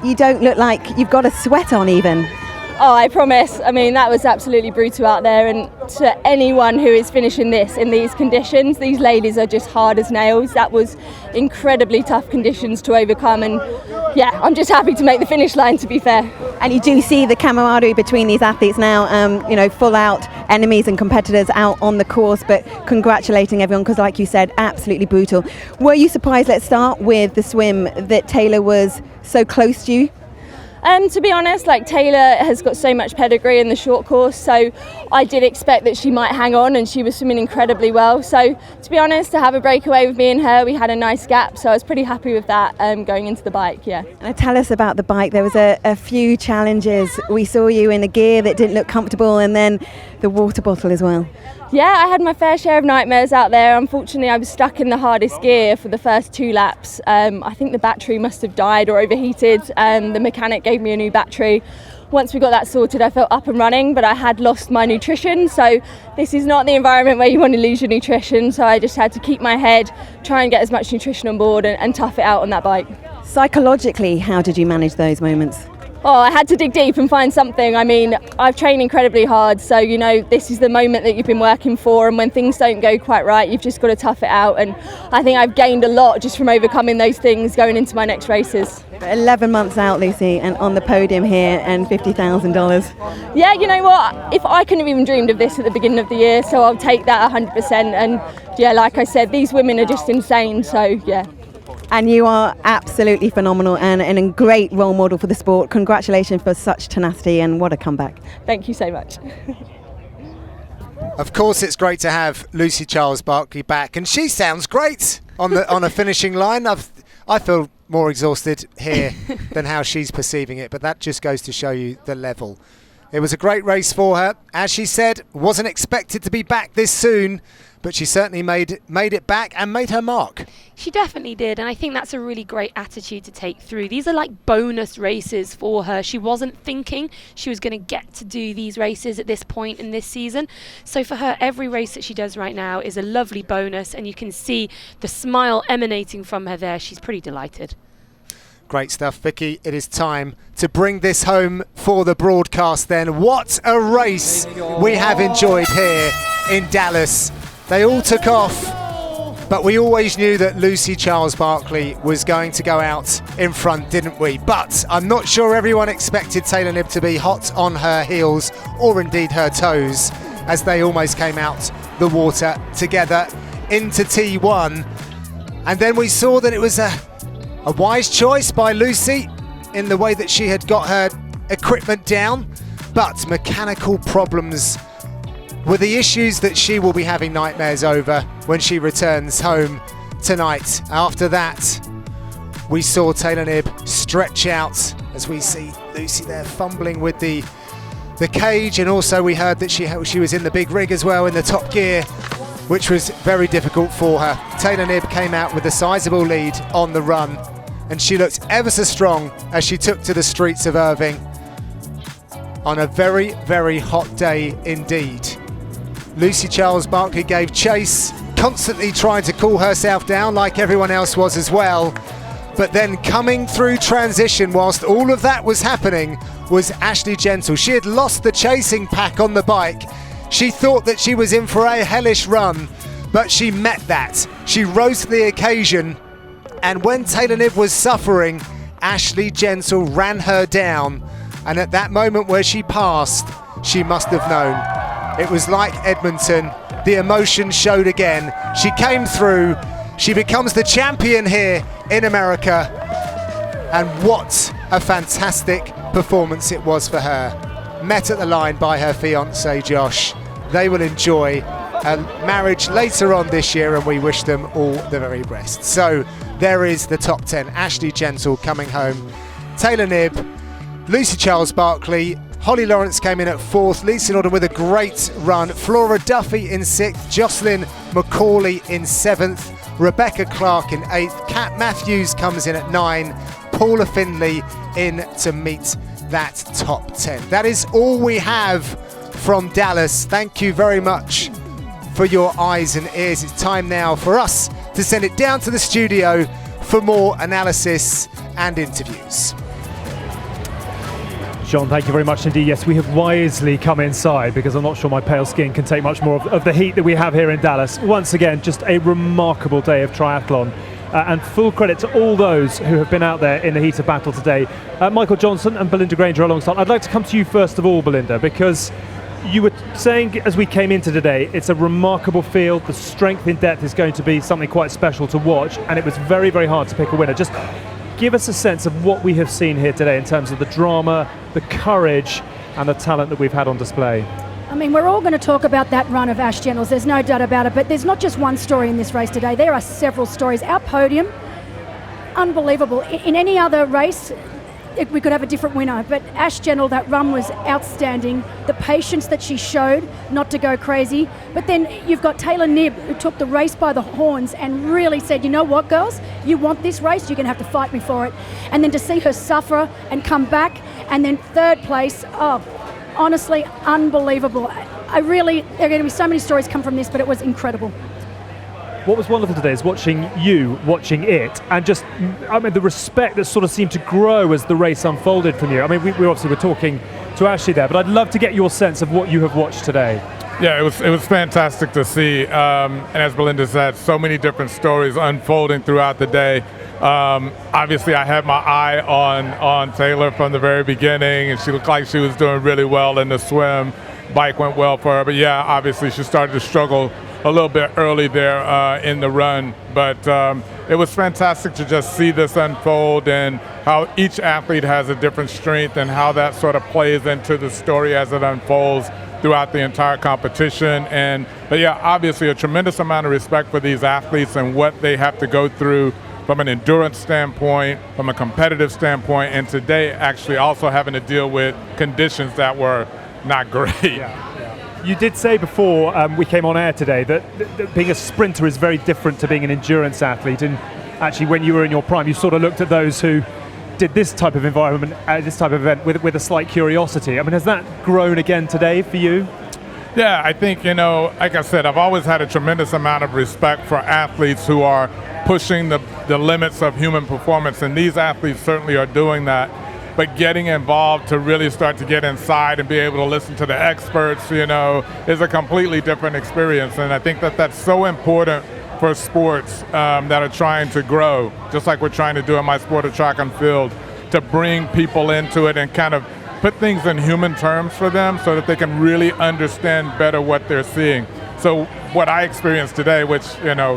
you don't look like you've got a sweat on even. Oh, I promise. I mean, that was absolutely brutal out there, and to anyone who is finishing this in these conditions, these ladies are just hard as nails. That was incredibly tough conditions to overcome, and yeah, I'm just happy to make the finish line, to be fair. And you do see the camaraderie between these athletes now, full out enemies and competitors out on the course, but congratulating everyone, because like you said, absolutely brutal. Were you surprised, let's start with the swim, that Taylor was so close to you? To be honest, Taylor has got so much pedigree in the short course, so I did expect that she might hang on, and she was swimming incredibly well. So to be honest, to have a breakaway with me and her, we had a nice gap, so I was pretty happy with that going into the bike, yeah. And tell us about the bike. There was a few challenges. We saw you in a gear that didn't look comfortable, and then the water bottle as well. Yeah, I had my fair share of nightmares out there. Unfortunately, I was stuck in the hardest gear for the first 2 laps. I think the battery must have died or overheated. The mechanic gave me a new battery. Once we got that sorted, I felt up and running, but I had lost my nutrition. So this is not the environment where you want to lose your nutrition. So I just had to keep my head, try and get as much nutrition on board and tough it out on that bike. Psychologically, how did you manage those moments? Oh, I had to dig deep and find something. I mean, I've trained incredibly hard, so this is the moment that you've been working for, and when things don't go quite right, you've just got to tough it out, and I think I've gained a lot just from overcoming those things going into my next races. 11 months out, Lucy, and on the podium here, and $50,000. Yeah, you know what? If I couldn't have even dreamed of this at the beginning of the year, so I'll take that 100%, and yeah, like I said, these women are just insane, so yeah. And you are absolutely phenomenal and a great role model for the sport. Congratulations for such tenacity, and what a comeback. Thank you so much. Of course, it's great to have Lucy Charles-Barkley back, and she sounds great on a finishing line. I feel more exhausted here than how she's perceiving it, but that just goes to show you the level. It was a great race for her. As she said, wasn't expected to be back this soon, but she certainly made it back and made her mark. She definitely did, and I think that's a really great attitude to take through. These are like bonus races for her. She wasn't thinking she was going to get to do these races at this point in this season. So for her, every race that she does right now is a lovely bonus, and you can see the smile emanating from her there. She's pretty delighted. Great stuff, Vicky. It is time to bring this home for the broadcast then. What a race we have enjoyed here in Dallas. They all took off, but we always knew that Lucy Charles-Barclay was going to go out in front, didn't we? But I'm not sure everyone expected Taylor Knibb to be hot on her heels, or indeed her toes, as they almost came out the water together into T1. And then we saw that it was a wise choice by Lucy in the way that she had got her equipment down, but mechanical problems were the issues that she will be having nightmares over when she returns home tonight. After that, we saw Taylor Knibb stretch out as we see Lucy there fumbling with the cage, and also we heard that she was in the big rig as well in the top gear, which was very difficult for her. Taylor Knibb came out with a sizable lead on the run, and she looked ever so strong as she took to the streets of Irving on a very, very hot day indeed. Lucy Charles-Barclay gave chase, constantly trying to cool herself down like everyone else was as well. But then coming through transition whilst all of that was happening was Ashley Gentle. She had lost the chasing pack on the bike. She thought that she was in for a hellish run, but she met that. She rose to the occasion, and when Taylor Knibb was suffering, Ashley Gentle ran her down, and at that moment where she passed, she must have known. It was like Edmonton. The emotion showed again. She came through. She becomes the champion here in America. And what a fantastic performance it was for her. Met at the line by her fiancé, Josh. They will enjoy a marriage later on this year, and we wish them all the very best. So there is the top 10. Ashley Gentle coming home. Taylor Knibb, Lucy Charles-Barclay, Holly Lawrence came in at 4th, Lisa Norden with a great run, Flora Duffy in 6th, Jocelyn McCauley in 7th, Rebecca Clark in 8th, Kat Matthews comes in at 9, Paula Findlay in to meet that top 10. That is all we have from Dallas. Thank you very much for your eyes and ears. It's time now for us to send it down to the studio for more analysis and interviews. John, thank you very much indeed. Yes, we have wisely come inside because I'm not sure my pale skin can take much more of the heat that we have here in Dallas. Once again, just a remarkable day of triathlon. And full credit to all those who have been out there in the heat of battle today. Michael Johnson and Belinda Granger alongside. I'd like to come to you first of all, Belinda, because you were saying as we came into today, it's a remarkable field. The strength in depth is going to be something quite special to watch, and it was very, very hard to pick a winner. Just give us a sense of what we have seen here today in terms of the drama, the courage, and the talent that we've had on display. I mean, we're all going to talk about that run of Ash Gentles, there's no doubt about it, but there's not just one story in this race today, there are several stories. Our podium, unbelievable. In any other race, we could have a different winner, but Ash Gentle, that run was outstanding. The patience that she showed not to go crazy, but then you've got Taylor Knibb, who took the race by the horns and really said, you know what, girls, you want this race, you're going to have to fight me for it. And then to see her suffer and come back, and then 3rd place, oh, honestly, unbelievable. There are going to be so many stories come from this, but it was incredible. What was wonderful today is watching it, and just, I mean, the respect that sort of seemed to grow as the race unfolded from you. I mean, we obviously were talking to Ashley there, but I'd love to get your sense of what you have watched today. Yeah, it was fantastic to see, and as Belinda said, so many different stories unfolding throughout the day. Obviously, I had my eye on Taylor from the very beginning, and she looked like she was doing really well in the swim. Bike went well for her, but yeah, obviously she started to struggle a little bit early there in the run, but it was fantastic to just see this unfold and how each athlete has a different strength and how that sort of plays into the story as it unfolds throughout the entire competition. But yeah, obviously a tremendous amount of respect for these athletes and what they have to go through from an endurance standpoint, from a competitive standpoint, and today actually also having to deal with conditions that were not great. Yeah. You did say before we came on air today that being a sprinter is very different to being an endurance athlete, and actually when you were in your prime you sort of looked at those who did this type of environment, this type of event with a slight curiosity. I mean, has that grown again today for you? Yeah, I think, like I said, I've always had a tremendous amount of respect for athletes who are pushing the limits of human performance, and these athletes certainly are doing that. but getting involved to really start to get inside and be able to listen to the experts, you know, is a completely different experience. And I think that that's so important for sports that are trying to grow, just like we're trying to do in my sport of track and field, to bring people into it and kind of put things in human terms for them so that they can really understand better what they're seeing. So what I experienced today, which, you know,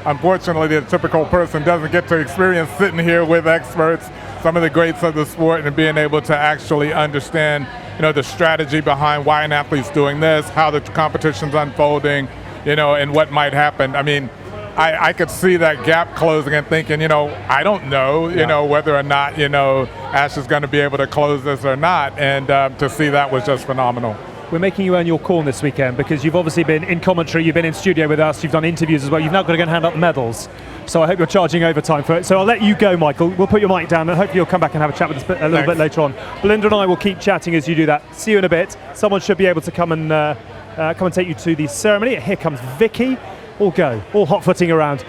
unfortunately the typical person doesn't get to experience sitting here with experts, some of the greats of the sport, and being able to actually understand, you know, the strategy behind why an athlete's doing this, how the competition's unfolding, you know, and what might happen. I mean, I could see that gap closing and thinking, you know, I don't know, you know, whether or not, you know, Ash is going to be able to close this or not. And to see that was just phenomenal. We're making you earn your corn this weekend because you've obviously been in commentary, you've been in studio with us, you've done interviews as well. You've now got to go and hand out the medals. So I hope you're charging overtime for it. So I'll let you go, Michael. We'll put your mic down and hopefully you'll come back and have a chat with us a little bit later on. Belinda and I will keep chatting as you do that. See you in a bit. Someone should be able to come and take you to the ceremony. Here comes Vicky. All go, all hot-footing around.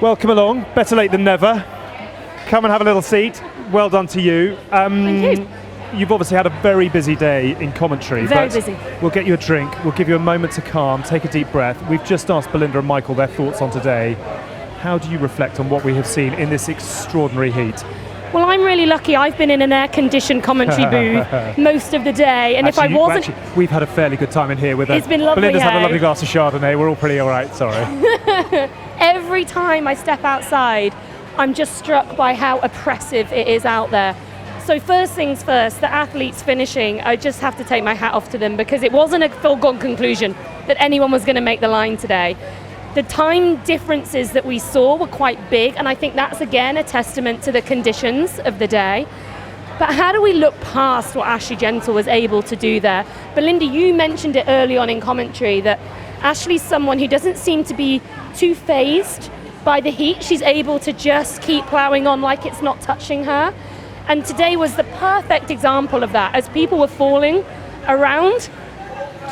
Welcome along, better late than never. Come and have a little seat. Well done to you. Thank you. You've obviously had a very busy day in commentary. Very but busy. We'll get you a drink. We'll give you a moment to calm, take a deep breath. We've just asked Belinda and Michael their thoughts on today. How do you reflect on what we have seen in this extraordinary heat? Well, I'm really lucky. I've been in an air-conditioned commentary booth most of the day, and actually, if I wasn't... we've had a fairly good time in here with It's been lovely, Belinda's had a hey? lovely glass of Chardonnay. We're all pretty all right, sorry. Every time I step outside, I'm just struck by how oppressive it is out there. So first things first, the athletes finishing, I just have to take my hat off to them because it wasn't a foregone conclusion that anyone was going to make the line today. The time differences that we saw were quite big, and I think that's again a testament to the conditions of the day. But how do we look past what Ashley Gentle was able to do there? Belinda, you mentioned it early on in commentary that Ashley's someone who doesn't seem to be too fazed by the heat. She's able to just keep plowing on like it's not touching her. And today was the perfect example of that. As people were falling around,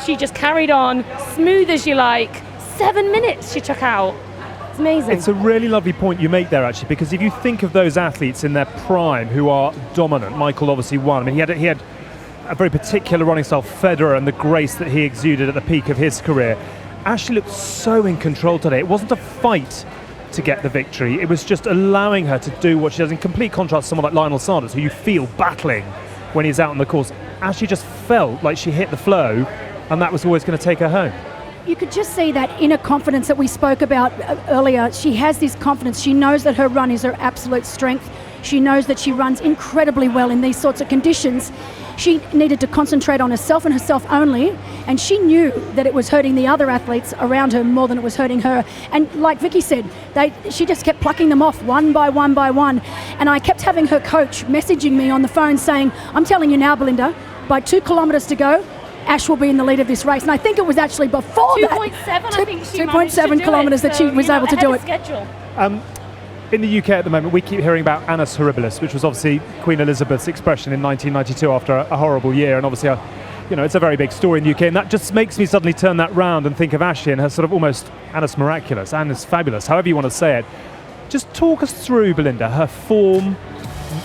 she just carried on, smooth as you like. 7 minutes she took out. It's amazing. It's a really lovely point you make there, actually, because if you think of those athletes in their prime who are dominant, Michael obviously won. I mean, he had a very particular running style, Federer, and the grace that he exuded at the peak of his career. Ashley looked so in control today. It wasn't a fight to get the victory. It was just allowing her to do what she does, in complete contrast to someone like Lionel Sanders, who you feel battling when he's out on the course. Ashley just felt like she hit the flow, and that was always going to take her home. You could just see that inner confidence that we spoke about earlier. She has this confidence. She knows that her run is her absolute strength. She knows that she runs incredibly well in these sorts of conditions. She needed to concentrate on herself and herself only, and she knew that it was hurting the other athletes around her more than it was hurting her. And like Vicky said, she just kept plucking them off one by one by one. And I kept having her coach messaging me on the phone saying, I'm telling you now, Belinda, by 2 kilometres to go, Ash will be in the lead of this race. And I think it was actually before 2.7, I think she managed to 2.7 do kilometres it, that she was able to do it. Schedule. In the UK at the moment, we keep hearing about Annus Horribilis, which was obviously Queen Elizabeth's expression in 1992 after a horrible year, and obviously, it's a very big story in the UK, and that just makes me suddenly turn that round and think of Ashley and her sort of almost Annus Miraculous, Annus Fabulous, however you want to say it. Just talk us through, Belinda, her form,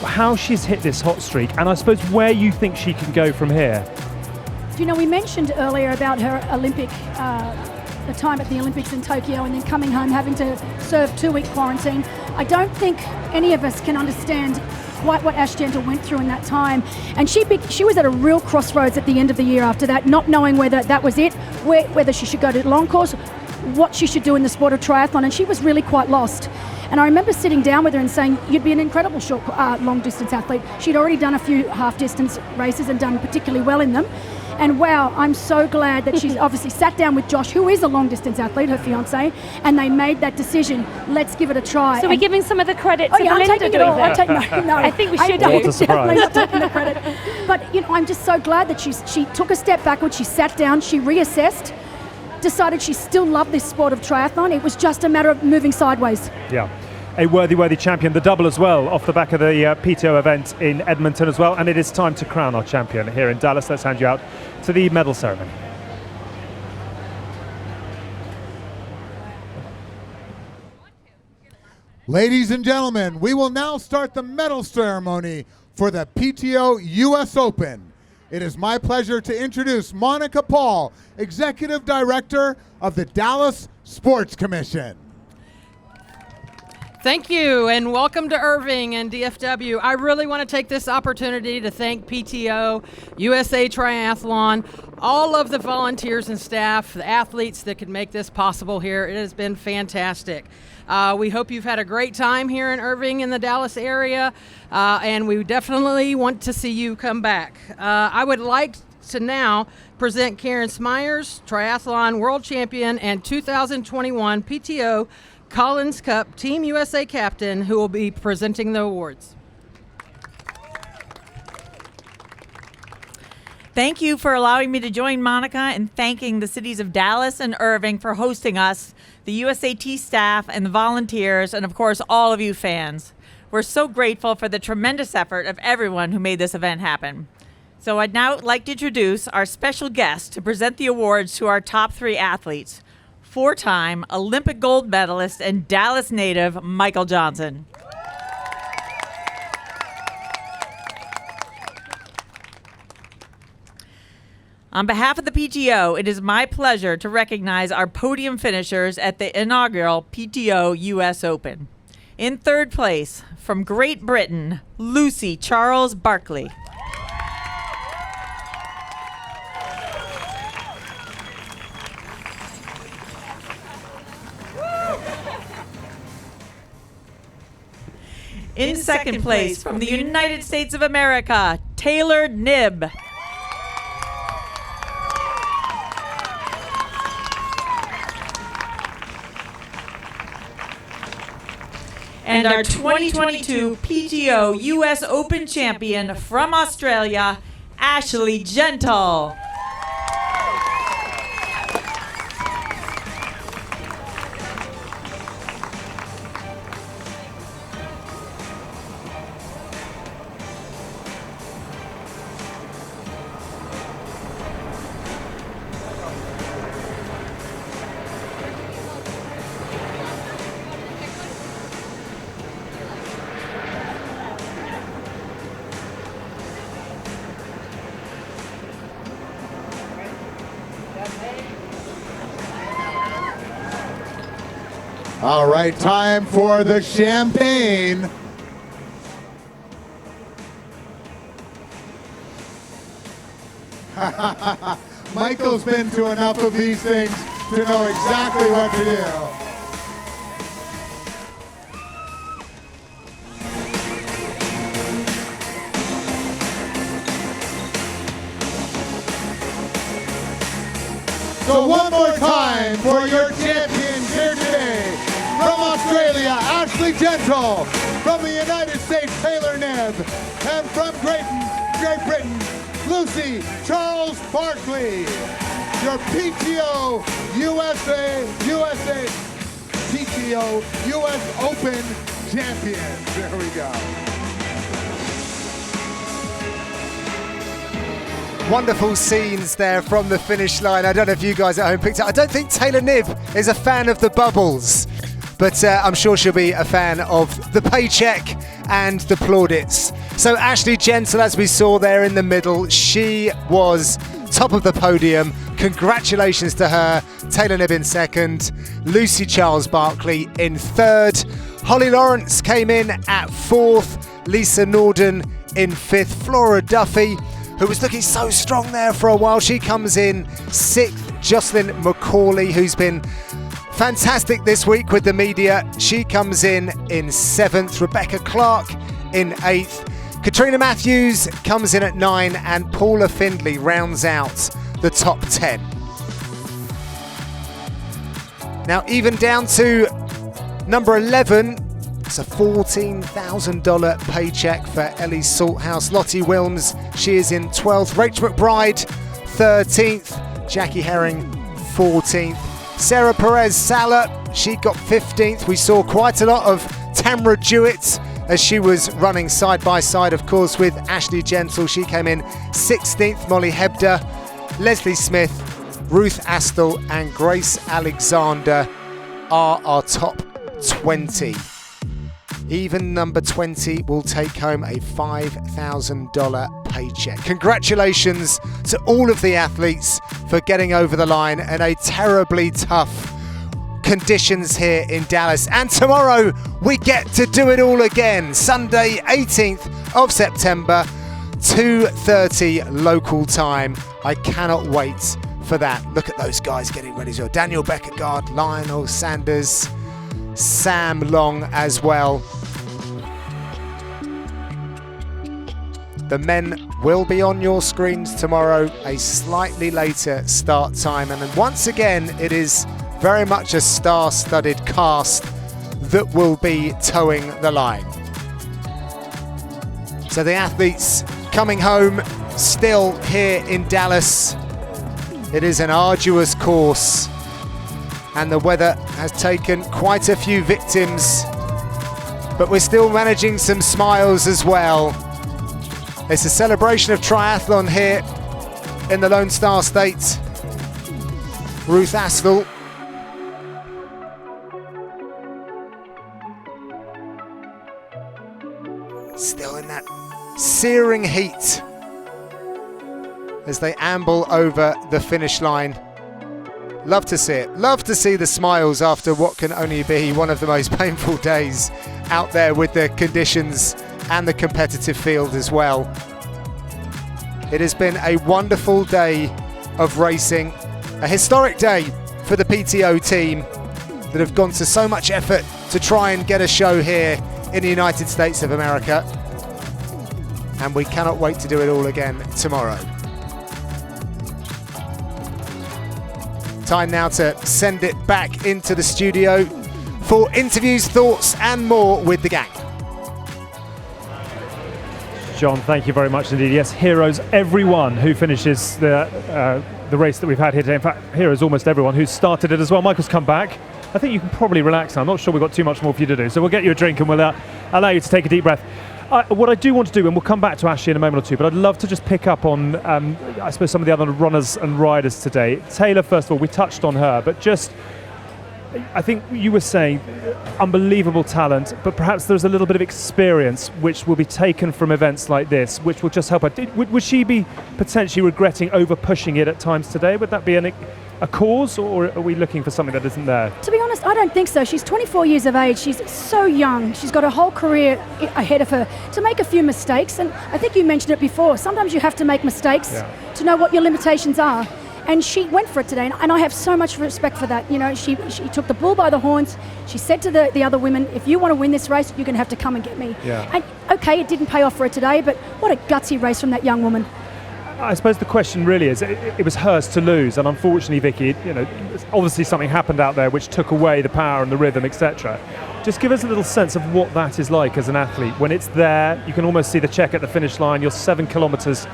how she's hit this hot streak, and I suppose where you think she can go from here. We mentioned earlier about her Olympic, the time at the Olympics in Tokyo and then coming home having to serve 2-week quarantine. I don't think any of us can understand quite what Ash Gentle went through in that time. And she was at a real crossroads at the end of the year after that, not knowing whether that was it, whether she should go to long course, what she should do in the sport of triathlon, and she was really quite lost. And I remember sitting down with her and saying, you'd be an incredible long distance athlete. She'd already done a few half distance races and done particularly well in them. And wow, I'm so glad that she's obviously sat down with Josh, who is a long distance athlete, her fiance, and they made that decision. Let's give it a try. So we're giving some of the credit to I'm Belinda. taking it all. No, I think we should do. What a surprise. Definitely not taking the credit. But I'm just so glad that she took a step backward, she sat down, she reassessed, decided she still loved this sport of triathlon. It was just a matter of moving sideways. Yeah. A worthy champion, the double as well, off the back of the PTO event in Edmonton as well. And it is time to crown our champion here in Dallas. Let's hand you out to the medal ceremony. Ladies and gentlemen, we will now start the medal ceremony for the PTO US Open. It is my pleasure to introduce Monica Paul, Executive Director of the Dallas Sports Commission. Thank you, and welcome to Irving and DFW. I really want to take this opportunity to thank PTO, USA Triathlon, all of the volunteers and staff, the athletes that could make this possible here. It has been fantastic. We hope you've had a great time here in Irving in the Dallas area, and we definitely want to see you come back. I would like to now present Karen Smyers, Triathlon World Champion and 2021 PTO Collins Cup Team USA Captain, who will be presenting the awards. Thank you for allowing me to join Monica in thanking the cities of Dallas and Irving for hosting us, the USAT staff and the volunteers, and of course all of you fans. We're so grateful for the tremendous effort of everyone who made this event happen. So I'd now like to introduce our special guest to present the awards to our top 3 athletes. 4-time Olympic gold medalist and Dallas native, Michael Johnson. On behalf of the PTO, it is my pleasure to recognize our podium finishers at the inaugural PTO US Open. In 3rd place, from Great Britain, Lucy Charles Barkley. In 2nd place, from the United States of America, Taylor Knibb. And our 2022 PTO US Open champion from Australia, Ashley Gentle. All right, time for the champagne. Michael's been to enough of these things to know exactly what to do. So one more time for your champions here today. From Australia, Ashley Gentle. From the United States, Taylor Knibb. And from Great Britain, Lucy Charles Barkley. Your PTO PTO US Open champions. There we go. Wonderful scenes there from the finish line. I don't know if you guys at home picked up. I don't think Taylor Knibb is a fan of the bubbles, but I'm sure she'll be a fan of the paycheck and the plaudits. So Ashley Gentle, as we saw there in the middle, she was top of the podium. Congratulations to her. Taylor Knibb in 2nd, Lucy Charles Barkley in 3rd. Holly Lawrence came in at 4th, Lisa Norden in 5th, Flora Duffy, who was looking so strong there for a while, she comes in 6th. Jocelyn McCauley, who's been fantastic this week with the media, she comes in 7th. Rebecca Clark in 8th. Katrina Matthews comes in at 9, and Paula Findlay rounds out the top 10. Now even down to number 11, it's a $14,000 paycheck for Ellie Salthouse. Lottie Wilms, she is in 12th. Rachel McBride, 13th. Jackie Herring, 14th. Sarah Perez Salah, she got 15th. We saw quite a lot of Tamra Jewett as she was running side by side, of course, with Ashley Gentle. She came in 16th. Molly Hebder, Leslie Smith, Ruth Astle and Grace Alexander are our top 20. Even number 20 will take home a $5,000 paycheck. Congratulations to all of the athletes for getting over the line in a terribly tough conditions here in Dallas. And tomorrow we get to do it all again. Sunday, 18th of September, 2:30 local time. I cannot wait for that. Look at those guys getting ready. So Daniel Beckergaard, Lionel Sanders, Sam Long as well. The men will be on your screens tomorrow, a slightly later start time. And then once again, it is very much a star-studded cast that will be towing the line. So the athletes coming home still here in Dallas. It is an arduous course, and the weather has taken quite a few victims, but we're still managing some smiles as well. It's a celebration of triathlon here in the Lone Star State. Ruth Astle still in that searing heat as they amble over the finish line. Love to see it. Love to see the smiles after what can only be one of the most painful days out there with the conditions and the competitive field as well. It has been a wonderful day of racing, a historic day for the PTO team that have gone to so much effort to try and get a show here in the United States of America. And we cannot wait to do it all again tomorrow. Time now to send it back into the studio for interviews, thoughts and more with the gang. John, thank you very much indeed. Yes, heroes everyone who finishes the race that we've had here today. In fact, heroes almost everyone who started it as well. Michael's come back. I think you can probably relax now. I'm not sure we've got too much more for you to do. So we'll get you a drink and we'll allow you to take a deep breath. What I do want to do, and we'll come back to Ashley in a moment or two, but I'd love to just pick up on, I suppose, some of the other runners and riders today. Taylor, first of all, we touched on her, but just, I think you were saying unbelievable talent, but perhaps there's a little bit of experience which will be taken from events like this, which will just help her. Would she be potentially regretting over pushing it at times today? Would that be a cause, or are we looking for something that isn't there? To be honest, I don't think so. She's 24 years of age. She's so young. She's got a whole career ahead of her to make a few mistakes. And I think you mentioned it before. Sometimes you have to make mistakes to know what your limitations are. And she went for it today, and I have so much respect for that. You know, she took the bull by the horns. She said to the other women, if you want to win this race, you're going to have to come and get me. Yeah. And okay, it didn't pay off for her today, but what a gutsy race from that young woman. I suppose the question really is, it was hers to lose, and unfortunately, Vicky, you know, obviously something happened out there which took away the power and the rhythm, etc. Just give us a little sense of what that is like as an athlete. When it's there, you can almost see the check at the finish line, you're 7 kilometres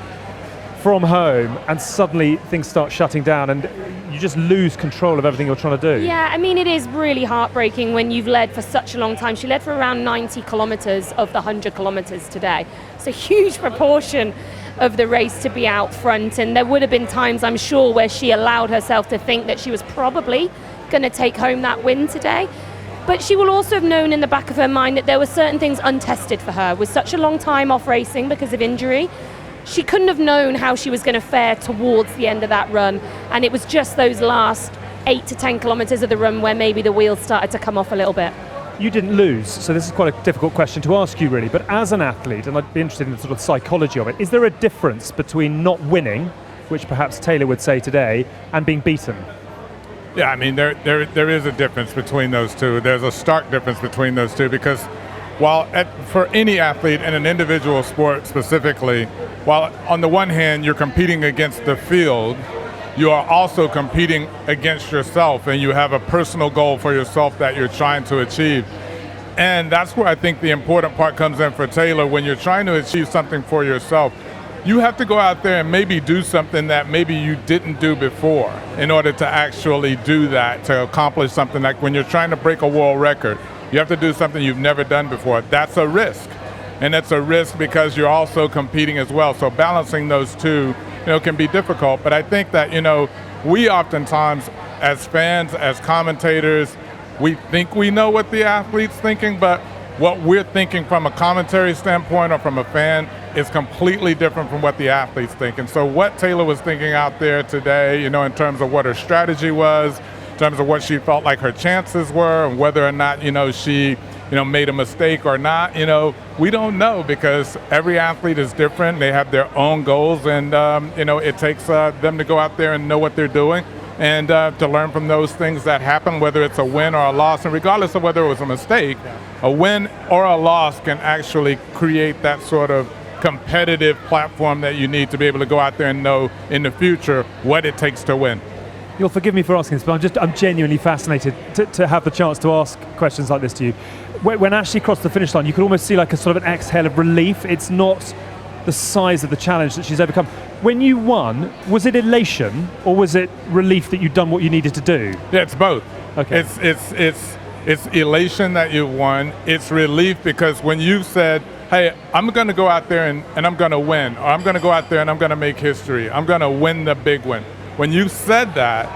from home, and suddenly things start shutting down and you just lose control of everything you're trying to do. Yeah, I mean, it is really heartbreaking when you've led for such a long time. She led for around 90 kilometres of the 100 kilometres today. It's a huge proportion of the race to be out front, and there would have been times, I'm sure, where she allowed herself to think that she was probably going to take home that win today. But she will also have known in the back of her mind that there were certain things untested for her. With such a long time off racing because of injury, she couldn't have known how she was going to fare towards the end of that run, and it was just those last 8 to 10 kilometres of the run where maybe the wheels started to come off a little bit. You didn't lose, so this is quite a difficult question to ask you really, but as an athlete, and I'd be interested in the sort of psychology of it, is there a difference between not winning, which perhaps Taylor would say today, and being beaten? Yeah, I mean, there is a difference between those two. There's a stark difference between those two because for any athlete in an individual sport specifically, while on the one hand you're competing against the field, you are also competing against yourself, and you have a personal goal for yourself that you're trying to achieve. And that's where I think the important part comes in for Taylor. When you're trying to achieve something for yourself, you have to go out there and maybe do something that maybe you didn't do before in order to actually do that, to accomplish something. Like when you're trying to break a world record, you have to do something you've never done before. That's a risk. And it's a risk because you're also competing as well. So balancing those two, can be difficult. But I think that, we oftentimes, as fans, as commentators, we think we know what the athlete's thinking, but what we're thinking from a commentary standpoint or from a fan is completely different from what the athletes think. And so what Taylor was thinking out there today, in terms of what her strategy was, in terms of what she felt like her chances were, and whether or not, she made a mistake or not, we don't know, because every athlete is different. They have their own goals, and, it takes them to go out there and know what they're doing, and to learn from those things that happen, whether it's a win or a loss. And regardless of whether it was a mistake, a win or a loss can actually create that sort of competitive platform that you need to be able to go out there and know in the future what it takes to win. You'll forgive me for asking this, but I'm genuinely fascinated to have the chance to ask questions like this to you. When Ashley crossed the finish line, you could almost see like a sort of an exhale of relief. It's not the size of the challenge that she's overcome. When you won, was it elation or was it relief that you'd done what you needed to do? Yeah, it's both. Okay. It's elation that you won. It's relief because when you said, hey, I'm going to go out there and I'm going to win, or I'm going to go out there and I'm going to make history, I'm going to win the big win. When you said that,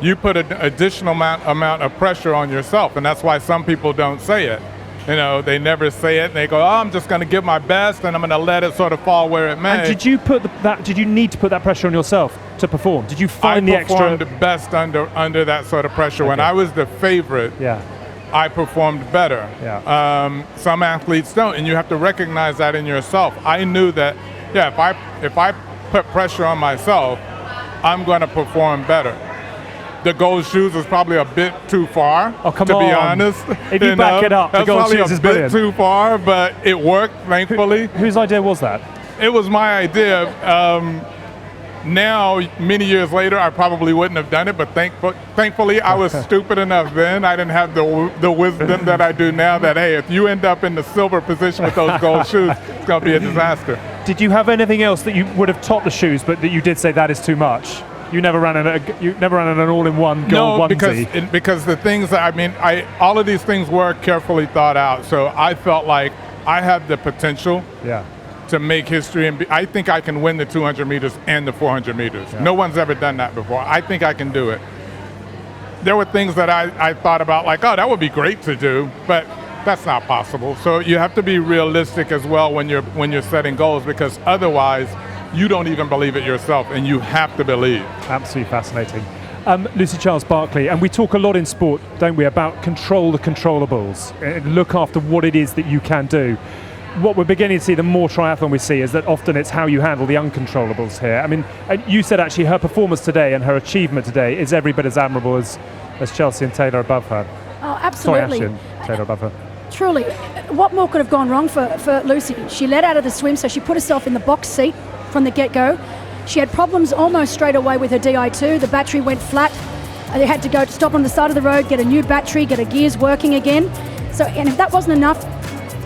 you put an additional amount of pressure on yourself, and that's why some people don't say it. They never say it, and they go, oh, I'm just going to give my best, and I'm going to let it sort of fall where it may. And did you put did you need to put that pressure on yourself to perform? Did you find the extra? I performed best under that sort of pressure. Okay. When I was the favorite, I performed better. Some athletes don't, and you have to recognize that in yourself. I knew that, if I put pressure on myself, I'm going to perform better. The gold shoes is probably a bit too far, to be honest. If you back it up, the gold shoes is brilliant. That's probably a bit too far, but it worked, thankfully. Whose idea was that? It was my idea. Now, many years later, I probably wouldn't have done it, but thankfully, I was stupid enough then. I didn't have the wisdom that I do now that, hey, if you end up in the silver position with those gold shoes, it's going to be a disaster. Did you have anything else that you would have topped the shoes, but that you did say that is too much? You never ran in an all-in-one gold onesie? No, because the things that, all of these things were carefully thought out. So I felt like I have the potential to make history, and I think I can win the 200 meters and the 400 meters. No one's ever done that before. I think I can do it. There were things that I thought about, like, oh, that would be great to do, but that's not possible. So you have to be realistic as well when you're setting goals, because otherwise you don't even believe it yourself, and you have to believe. Absolutely fascinating. Lucy Charles-Barclay, and we talk a lot in sport, don't we, about control the controllables, look after what it is that you can do. What we're beginning to see, the more triathlon we see, is that often it's how you handle the uncontrollables here. I mean, you said actually her performance today and her achievement today is every bit as admirable as Chelsea and Taylor above her. Oh, absolutely. Sorry, Ashley and Taylor above her. Truly, what more could have gone wrong for Lucy? She let out of the swim, so she put herself in the box seat from the get-go. She had problems almost straight away with her DI2. The battery went flat. They had to go stop on the side of the road, get a new battery, get her gears working again. So, and if that wasn't enough,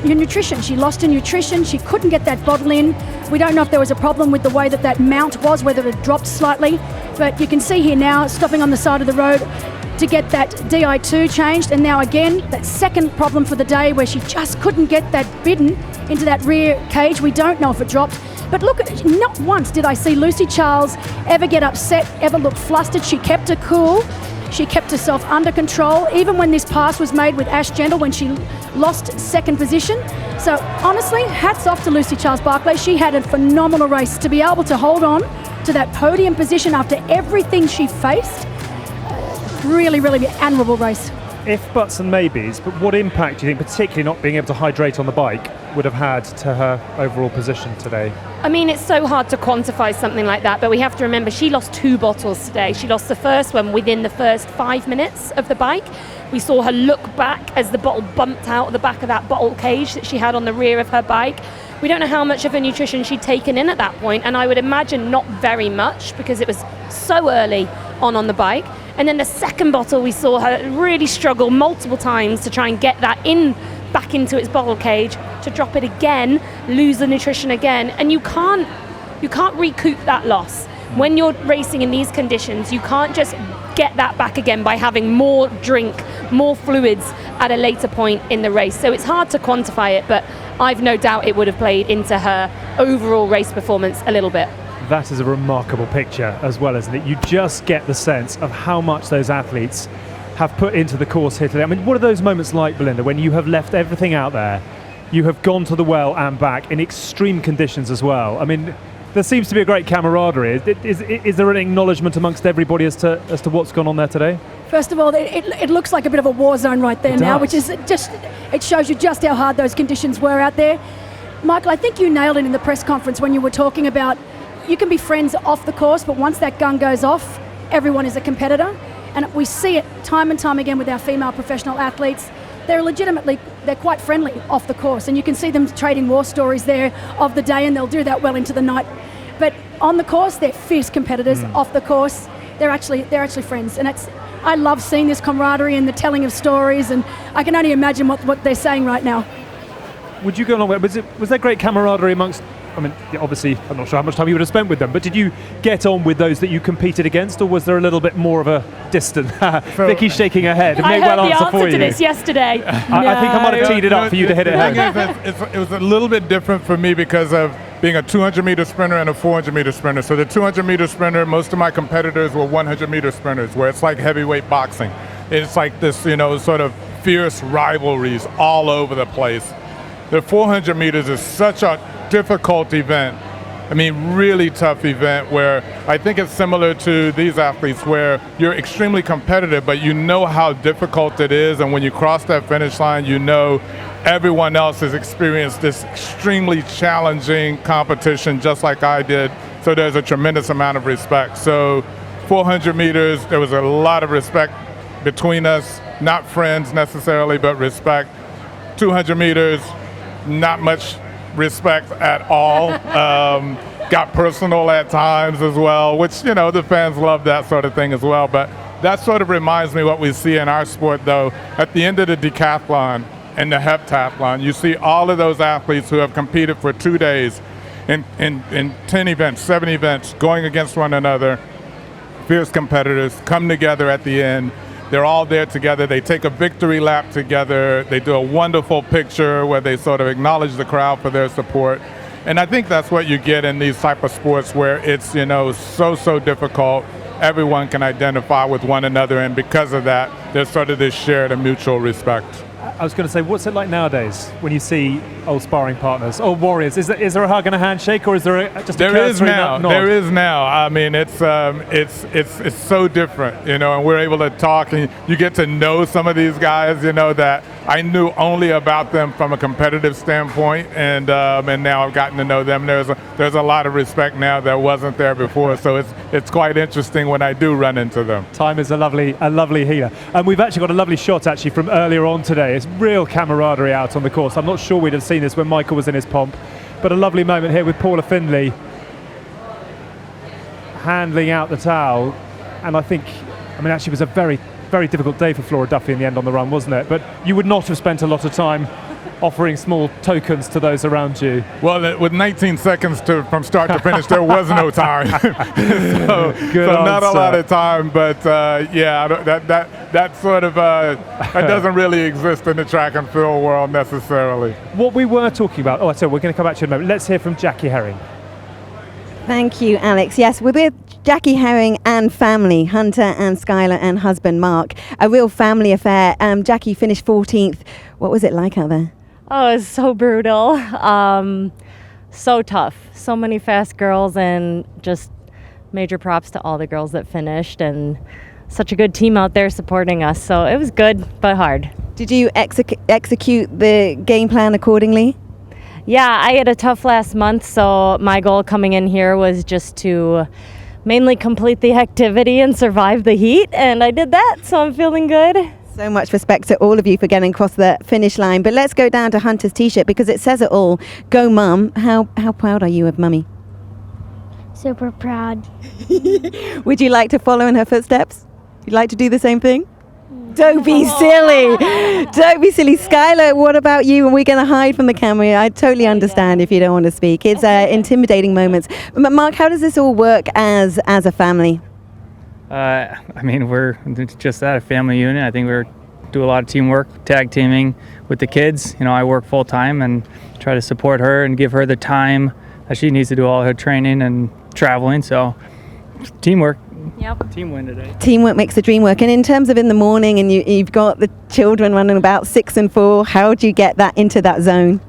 your nutrition. She lost her nutrition. She couldn't get that bottle in. We don't know if there was a problem with the way that mount was, whether it dropped slightly. But you can see here now, stopping on the side of the road to get that DI2 changed. And now again, that second problem for the day where she just couldn't get that bidden into that rear cage. We don't know if it dropped. But look, not once did I see Lucy Charles ever get upset, ever look flustered. She kept her cool. She kept herself under control, even when this pass was made with Ash Gentle when she lost second position. So honestly, hats off to Lucy Charles-Barclay. She had a phenomenal race to be able to hold on to that podium position after everything she faced. Really, really admirable race. If buts and maybes, but what impact do you think, particularly not being able to hydrate on the bike, would have had to her overall position today? I mean, it's so hard to quantify something like that, but we have to remember she lost 2 bottles today. She lost the first one within the first 5 minutes of the bike. We saw her look back as the bottle bumped out of the back of that bottle cage that she had on the rear of her bike. We don't know how much of her nutrition she'd taken in at that point, and I would imagine not very much because it was so early on the bike. And then the second bottle, we saw her really struggle multiple times to try and get that back into its bottle cage, to drop it again, lose the nutrition again, and you can't recoup that loss. When you're racing in these conditions, you can't just get that back again by having more drink, more fluids at a later point in the race. So it's hard to quantify it, but I've no doubt it would have played into her overall race performance a little bit. That is a remarkable picture as well, isn't it? You just get the sense of how much those athletes have put into the course here today. I mean, what are those moments like, Belinda, when you have left everything out there, you have gone to the well and back in extreme conditions as well? I mean, there seems to be a great camaraderie. Is there an acknowledgement amongst everybody as to what's gone on there today? First of all, it looks like a bit of a war zone right there now, which is just, it shows you just how hard those conditions were out there. Michael, I think you nailed it in the press conference when you were talking about you can be friends off the course, but once that gun goes off, everyone is a competitor. And we see it time and time again with our female professional athletes. They're quite friendly off the course, and you can see them trading war stories there of the day, and they'll do that well into the night. But on the course, they're fierce competitors. Off the course, they're actually friends, and I love seeing this camaraderie and the telling of stories, and I can only imagine what they're saying right now. Would you go along with, was there great camaraderie amongst, I mean, obviously, I'm not sure how much time you would have spent with them, but did you get on with those that you competed against, or was there a little bit more of a distance? Vicky's shaking her head. It may well answer for you. I heard the answer to this yesterday. I think I might have teed it up for you to hit it home. It was a little bit different for me because of being a 200-meter sprinter and a 400-meter sprinter. So the 200-meter sprinter, most of my competitors were 100-meter sprinters, where it's like heavyweight boxing. It's like this, sort of fierce rivalries all over the place. The 400 meters is such a difficult event. I mean, really tough event where I think it's similar to these athletes where you're extremely competitive, but you know how difficult it is. And when you cross that finish line, you know everyone else has experienced this extremely challenging competition just like I did. So there's a tremendous amount of respect. So 400 meters, there was a lot of respect between us, not friends necessarily, but respect. 200 meters, not much respect at all. Got personal at times as well, which, the fans love that sort of thing as well. But that sort of reminds me what we see in our sport, though. At the end of the decathlon and the heptathlon, you see all of those athletes who have competed for 2 days in 10 events, 7 events, going against one another, fierce competitors, come together at the end. They're all there together. They take a victory lap together. They do a wonderful picture where they sort of acknowledge the crowd for their support. And I think that's what you get in these type of sports where it's, so difficult. Everyone can identify with one another, and because of that, there's sort of this shared and mutual respect. I was going to say, what's it like nowadays when you see old sparring partners, old warriors? Is there a hug and a handshake, or is there just a cursory nod? There is now. I mean, it's so different, and we're able to talk, and you get to know some of these guys, that I knew only about them from a competitive standpoint, and now I've gotten to know them. There's a lot of respect now that wasn't there before, so it's quite interesting when I do run into them. Time is a lovely healer, and we've actually got a lovely shot from earlier on today. It's real camaraderie out on the course. I'm not sure we'd have seen this when Michael was in his pomp, but a lovely moment here with Paula Findlay handling out the towel, and actually it was a very, very difficult day for Flora Duffy in the end on the run, wasn't it? But you would not have spent a lot of time offering small tokens to those around you. Well, with 19 seconds from start to finish, there was no time. so Good not a answer. lot of time, but that sort of that doesn't really exist in the track and field world necessarily. What we were talking about, so we're going to come back to you in a moment. Let's hear from Jackie Herring. Thank you, Alex. Yes, we're with Jackie Herring and family, Hunter and Skylar and husband Mark. A real family affair. Jackie finished 14th. What was it like out there? Oh, it's so brutal. So tough. So many fast girls, and just major props to all the girls that finished, and such a good team out there supporting us. So it was good, but hard. Did you execute the game plan accordingly? Yeah, I had a tough last month, so my goal coming in here was just to mainly complete the activity and survive the heat, and I did that, so I'm feeling good. So much respect to all of you for getting across the finish line. But let's go down to Hunter's t-shirt because it says it all. Go Mum. How proud are you of Mummy? Super proud. Would you like to follow in her footsteps? You'd like to do the same thing? Don't be silly. Don't be silly. Skylar, what about you? And we're going to hide from the camera. I totally understand if you don't want to speak. It's intimidating moments. Mark, how does this all work as a family? We're just that, a family unit. I think we do a lot of teamwork, tag teaming with the kids. I work full time and try to support her and give her the time that she needs to do all her training and traveling. So teamwork, Yep. Team win today. Teamwork makes the dream work. And in terms of in the morning, and you've got the children running about 6 and 4, how do you get that into that zone?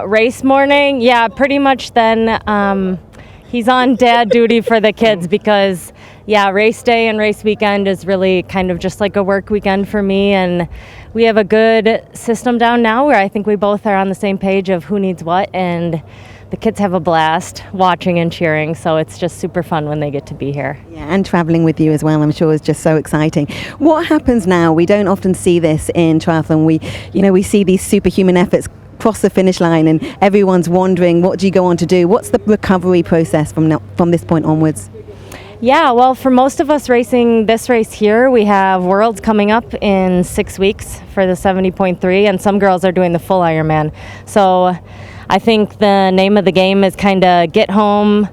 Race morning, yeah, pretty much then he's on dad duty for the kids because, yeah, race day and race weekend is really kind of just like a work weekend for me. And we have a good system down now where I think we both are on the same page of who needs what. And the kids have a blast watching and cheering, so it's just super fun when they get to be here. Yeah, and traveling with you as well, I'm sure, is just so exciting. What happens now? We don't often see this in triathlon. We see these superhuman efforts cross the finish line and everyone's wondering, what do you go on to do? What's the recovery process from this point onwards? Yeah, well, for most of us racing this race here, we have Worlds coming up in 6 weeks for the 70.3, and some girls are doing the full Ironman. So I think the name of the game is kind of get home,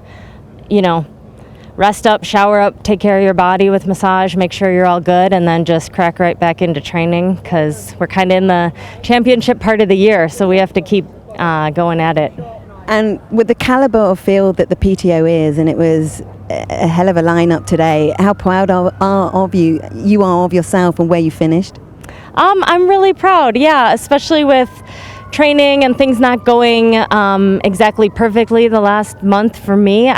rest up, shower up, take care of your body with massage, make sure you're all good, and then just crack right back into training because we're kind of in the championship part of the year, so we have to keep going at it. And with the caliber of field that the PTO is, and it was a hell of a lineup today, how proud of you are of yourself and where you finished? I'm really proud, yeah, especially with training and things not going exactly perfectly the last month for me.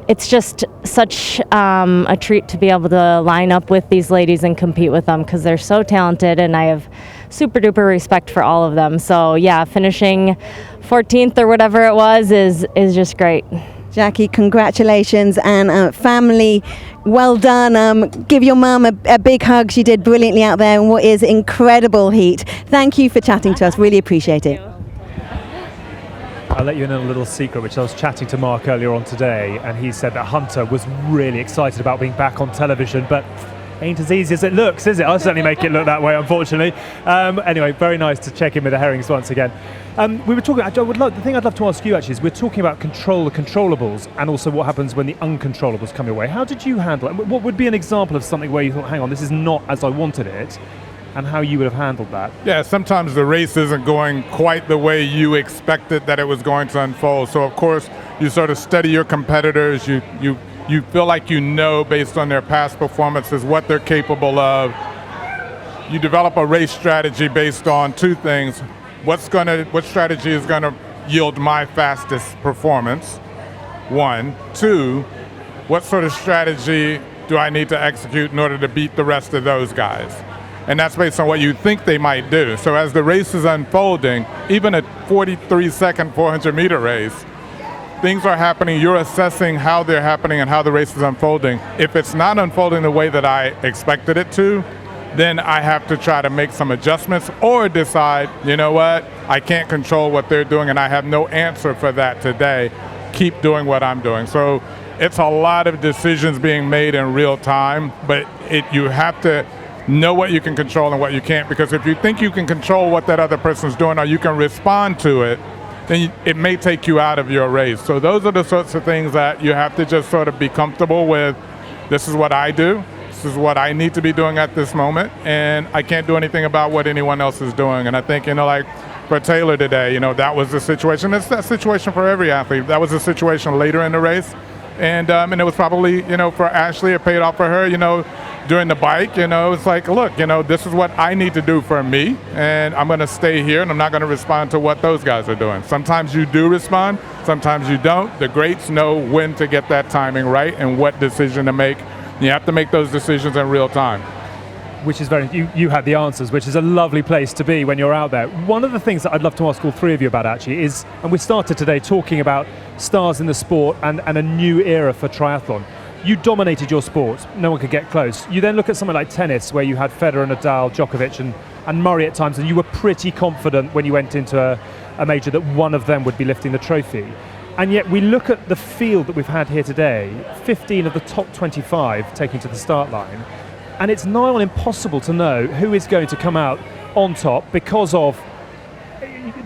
It's just such a treat to be able to line up with these ladies and compete with them because they're so talented, and I have super duper respect for all of them. So yeah, finishing 14th or whatever it was is just great. Jackie, congratulations, and family, well done. Give your mum a big hug. She did brilliantly out there in what is incredible heat. Thank you for chatting to us. Really appreciate it. I'll let you in on a little secret, which I was chatting to Mark earlier on today, and he said that Hunter was really excited about being back on television, but ain't as easy as it looks, is it? I'll certainly make it look that way, unfortunately. Anyway, very nice to check in with the Herrings once again. We were talking, the thing I'd love to ask you actually is we're talking about the controllables and also what happens when the uncontrollables come your way. How did you handle it? What would be an example of something where you thought, hang on, this is not as I wanted it, and how you would have handled that? Yeah, sometimes the race isn't going quite the way you expected that it was going to unfold. So of course, you sort of study your competitors, you feel like you know based on their past performances what they're capable of. You develop a race strategy based on two things. What strategy is going to yield my fastest performance? 1. 2, what sort of strategy do I need to execute in order to beat the rest of those guys? And that's based on what you think they might do. So as the race is unfolding, even a 43-second 400-meter race, things are happening, you're assessing how they're happening and how the race is unfolding. If it's not unfolding the way that I expected it to, then I have to try to make some adjustments or decide, you know what, I can't control what they're doing and I have no answer for that today. Keep doing what I'm doing. So it's a lot of decisions being made in real time, but you have to know what you can control and what you can't, because if you think you can control what that other person's doing or you can respond to it, then it may take you out of your race. So those are the sorts of things that you have to just sort of be comfortable with. This is what I do. This is what I need to be doing at this moment, and I can't do anything about what anyone else is doing. And I think, like for Taylor today, that was the situation. It's that situation for every athlete. That was the situation later in the race. And it was probably, for Ashley, it paid off for her, during the bike, it's like, look, this is what I need to do for me, and I'm going to stay here, and I'm not going to respond to what those guys are doing. Sometimes you do respond, sometimes you don't. The greats know when to get that timing right and what decision to make. You have to make those decisions in real time. Which is you had the answers, which is a lovely place to be when you're out there. One of the things that I'd love to ask all three of you about actually is, and we started today talking about stars in the sport and a new era for triathlon. You dominated your sport, no one could get close. You then look at something like tennis, where you had Federer, Nadal, Djokovic and Murray at times, and you were pretty confident when you went into a major that one of them would be lifting the trophy. And yet we look at the field that we've had here today, 15 of the top 25 taking to the start line, and it's nigh on impossible to know who is going to come out on top because of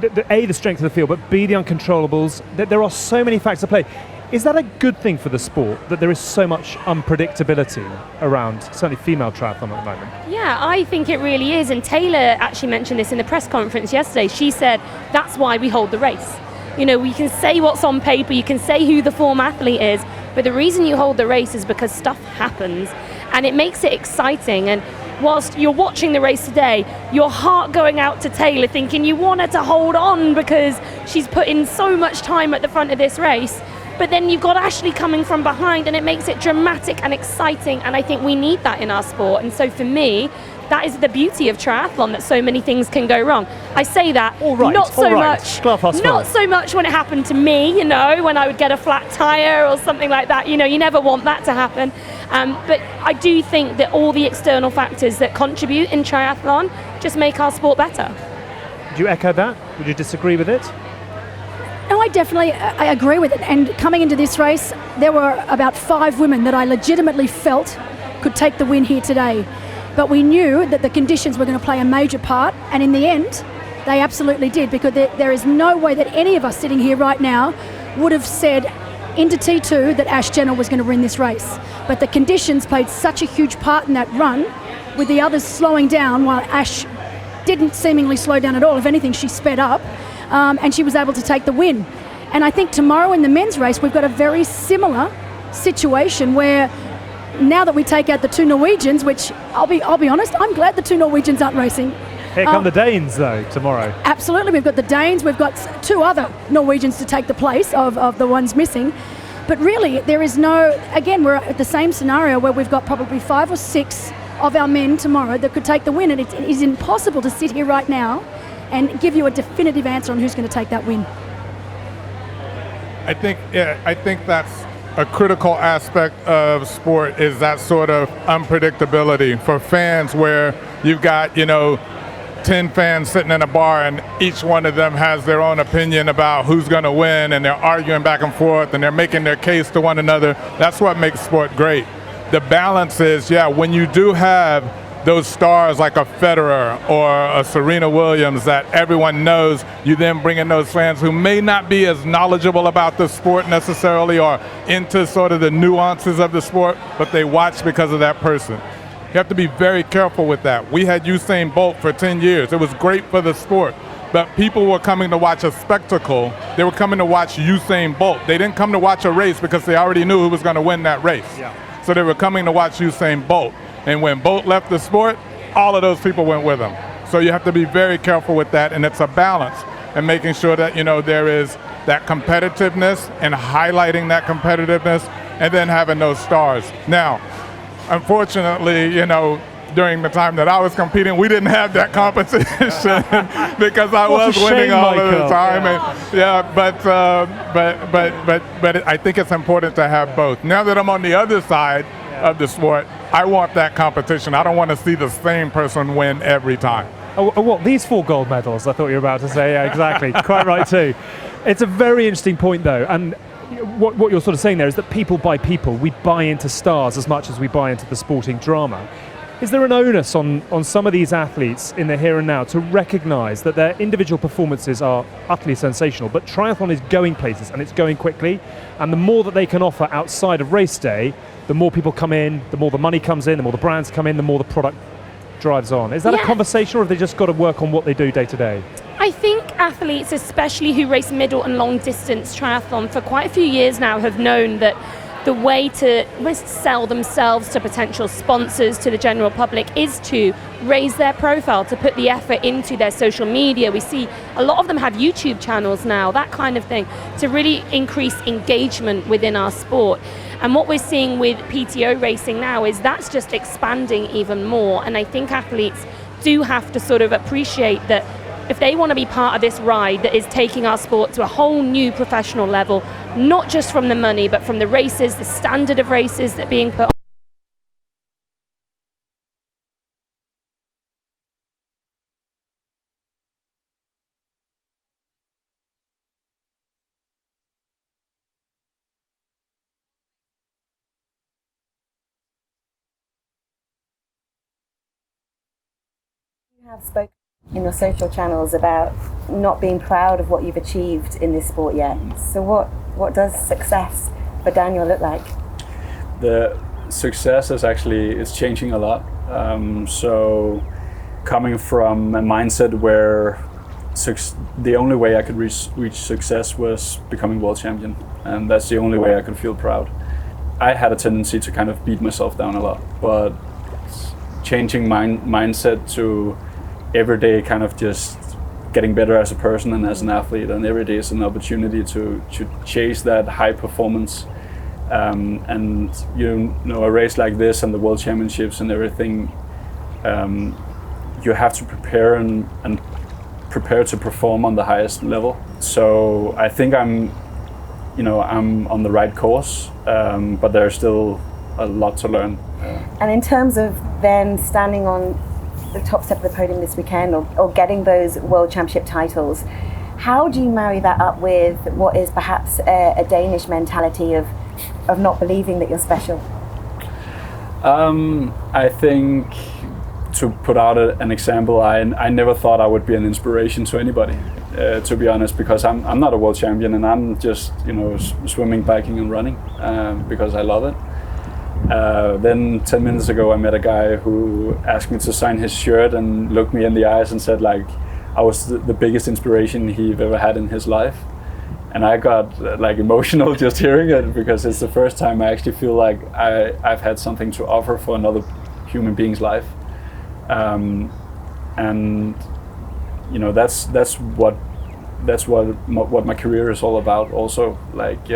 the strength of the field, but B, the uncontrollables. There are so many factors at play. Is that a good thing for the sport, that there is so much unpredictability around, certainly female triathlon at the moment? Yeah, I think it really is. And Taylor actually mentioned this in the press conference yesterday. She said that's why we hold the race. We can say what's on paper, you can say who the form athlete is, But the reason you hold the race is because stuff happens, and it makes it exciting. And whilst you're watching the race today, your heart going out to Taylor, thinking you want her to hold on because she's put in so much time at the front of this race. But then you've got Ashley coming from behind, and it makes it dramatic and exciting, and I think we need that in our sport. And so for me, that is the beauty of triathlon, that so many things can go wrong. I say that not so much when it happened to me, you know, when I would get a flat tire or something like that. You know, you never want that to happen. But I do think that all the external factors that contribute in triathlon just make our sport better. Do you echo that? Would you disagree with it? No, I agree with it. And coming into this race, there were about 5 women that I legitimately felt could take the win here today. But we knew that the conditions were going to play a major part, and in the end, they absolutely did, because there is no way that any of us sitting here right now would have said into T2 that Ash Jenner was going to win this race. But the conditions played such a huge part in that run, with the others slowing down while Ash didn't seemingly slow down at all. If anything, she sped up, and she was able to take the win. And I think tomorrow in the men's race, we've got a very similar situation where now that we take out the 2 Norwegians, which I'll be honest, I'm glad the 2 Norwegians aren't racing. Here come the Danes, though, tomorrow. Absolutely. We've got the Danes. We've got 2 other Norwegians to take the place of the ones missing. But really, there is no... Again, we're at the same scenario where we've got probably 5 or 6 of our men tomorrow that could take the win. And it is impossible to sit here right now and give you a definitive answer on who's going to take that win. I think that's a critical aspect of sport, is that sort of unpredictability for fans, where you've got, 10 fans sitting in a bar and each one of them has their own opinion about who's going to win, and they're arguing back and forth and they're making their case to one another. That's what makes sport great. The balance is, when you do have those stars like a Federer or a Serena Williams that everyone knows, you then bring in those fans who may not be as knowledgeable about the sport necessarily or into sort of the nuances of the sport, but they watch because of that person. You have to be very careful with that. We had Usain Bolt for 10 years. It was great for the sport, but people were coming to watch a spectacle. They were coming to watch Usain Bolt. They didn't come to watch a race because they already knew who was going to win that race. So they were coming to watch Usain Bolt. And when Bolt left the sport, all of those people went with him. So you have to be very careful with that, and it's a balance, and making sure that, there is that competitiveness and highlighting that competitiveness, and then having those stars. Now, unfortunately, during the time that I was competing, we didn't have that competition because I was winning all of the time. But I think it's important to have both. Now that I'm on the other side of the sport, I want that competition. I don't want to see the same person win every time. Oh, what, these 4 gold medals? I thought you were about to say. Yeah, exactly. Quite right too. It's a very interesting point, though, and what you're sort of saying there is that people buy people. We buy into stars as much as we buy into the sporting drama. Is there an onus on some of these athletes in the here and now to recognise that their individual performances are utterly sensational, but triathlon is going places and it's going quickly, and the more that they can offer outside of race day, the more people come in, the more the money comes in, the more the brands come in, the more the product drives on. Is that a conversation, or have they just got to work on what they do day to day? I think athletes, especially who race middle and long distance triathlon for quite a few years now, have known that the way to sell themselves to potential sponsors, to the general public, is to raise their profile, to put the effort into their social media. We see a lot of them have YouTube channels now, that kind of thing, to really increase engagement within our sport. And what we're seeing with PTO racing now is that's just expanding even more. And I think athletes do have to sort of appreciate that if they want to be part of this ride that is taking our sport to a whole new professional level, not just from the money, but from the races, the standard of races that are being put on. You have spoken in your social channels about not being proud of what you've achieved in this sport yet. So what does success for Daniel look like? The success is changing a lot. So coming from a mindset where the only way I could reach success was becoming world champion, and that's the only way I could feel proud. I had a tendency to kind of beat myself down a lot, but changing mindset to every day kind of just getting better as a person and as an athlete, and every day is an opportunity to chase that high performance. And you know, a race like this and the World Championships and everything, you have to prepare and prepare to perform on the highest level. So I think I'm on the right course, but there's still a lot to learn. And in terms of then standing on the top step of the podium this weekend, or getting those World Championship titles, how do you marry that up with what is perhaps a Danish mentality of not believing that you're special? I think, to put out an example, I never thought I would be an inspiration to anybody, to be honest, because I'm not a world champion, and I'm just swimming, biking and running because I love it. Then 10 minutes ago I met a guy who asked me to sign his shirt and looked me in the eyes and said like I was the biggest inspiration he'd ever had in his life. And I got emotional just hearing it, because it's the first time I actually feel like I've had something to offer for another human being's life. And that's what my career is all about also. Like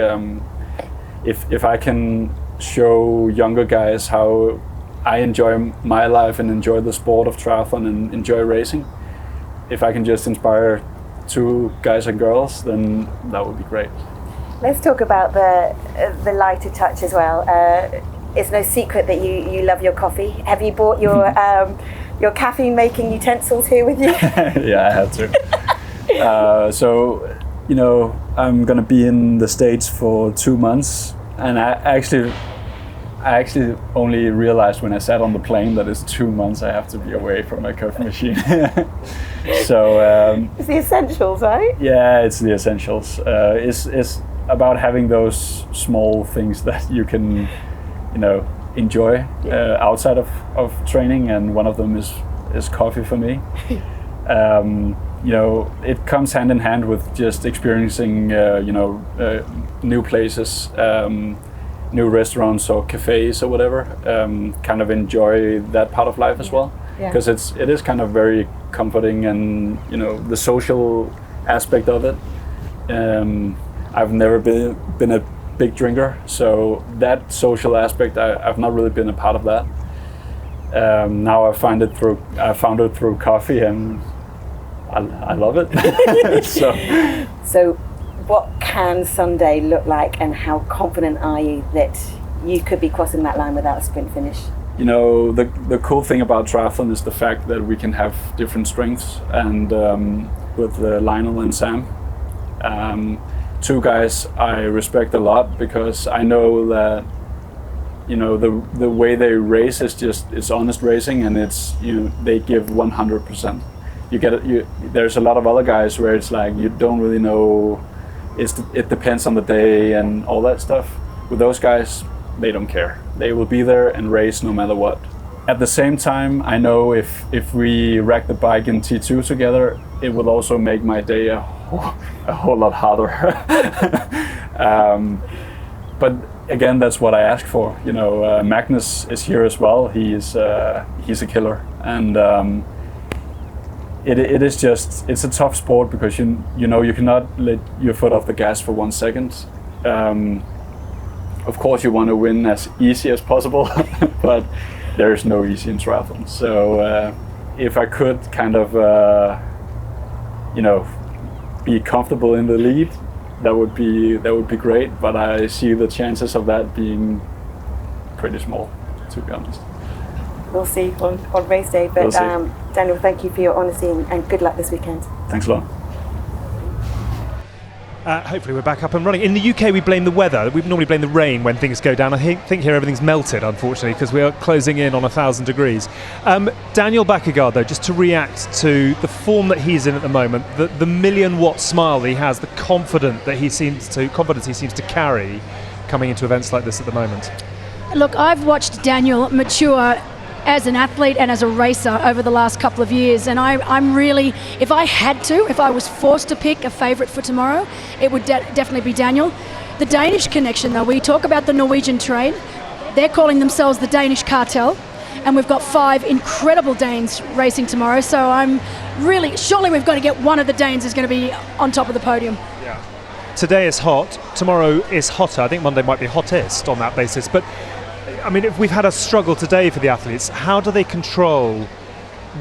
if I can show younger guys how I enjoy my life and enjoy the sport of triathlon and enjoy racing, if I can just inspire 2 guys and girls, then that would be great. Let's talk about the lighter touch as well. It's no secret that you love your coffee. Have you brought your caffeine making utensils here with you? Yeah, I had to. So I'm gonna be in the States for 2 months, and I actually only realized when I sat on the plane that it's 2 months I have to be away from my coffee machine. So it's the essentials, right? Yeah, it's the essentials. It's about having those small things that you can, enjoy outside of training, and one of them is coffee for me. It comes hand in hand with just experiencing, new places, new restaurants or cafes or whatever. Kind of enjoy that part of life as well, because it is kind of very comforting, and the social aspect of it. I've never been a big drinker, so that social aspect I've not really been a part of that. Now I found it through coffee, and I love it. So what can Sunday look like, and how confident are you that you could be crossing that line without a sprint finish? The cool thing about triathlon is the fact that we can have different strengths, and with Lionel and Sam, 2 guys I respect a lot, because I know that the way they race is it's honest racing, and they give 100%. There's a lot of other guys where it's like you don't really know. It depends on the day and all that stuff. With those guys, they don't care. They will be there and race no matter what. At the same time, I know if we rack the bike in T2 together, it will also make my day a whole lot harder. But again, that's what I ask for. Magnus is here as well. He's a killer, and it's a tough sport, because you cannot let your foot off the gas for 1 second. Of course you want to win as easy as possible, but there's no easy in triathlon. So if I could kind of be comfortable in the lead, that would be great, but I see the chances of that being pretty small, to be honest. We'll see on race day, but Daniel, thank you for your honesty, and good luck this weekend. Thanks a lot. Hopefully we're back up and running. In the UK we blame the weather. We normally blame the rain when things go down. I think here everything's melted, unfortunately, because we are closing in on 1,000 degrees. Daniel Baekkegård, though, just to react to the form that he's in at the moment, the million-watt smile that he has, the confidence he seems to carry coming into events like this at the moment. Look, I've watched Daniel mature as an athlete and as a racer over the last couple of years. And I'm really, if I was forced to pick a favourite for tomorrow, it would definitely be Daniel. The Danish connection, though, we talk about the Norwegian train. They're calling themselves the Danish cartel. And we've got 5 incredible Danes racing tomorrow. So I'm really, surely we've got to get one of the Danes is going to be on top of the podium. Yeah. Today is hot, tomorrow is hotter. I think Monday might be hottest on that basis. But I mean, if we've had a struggle today for the athletes, how do they control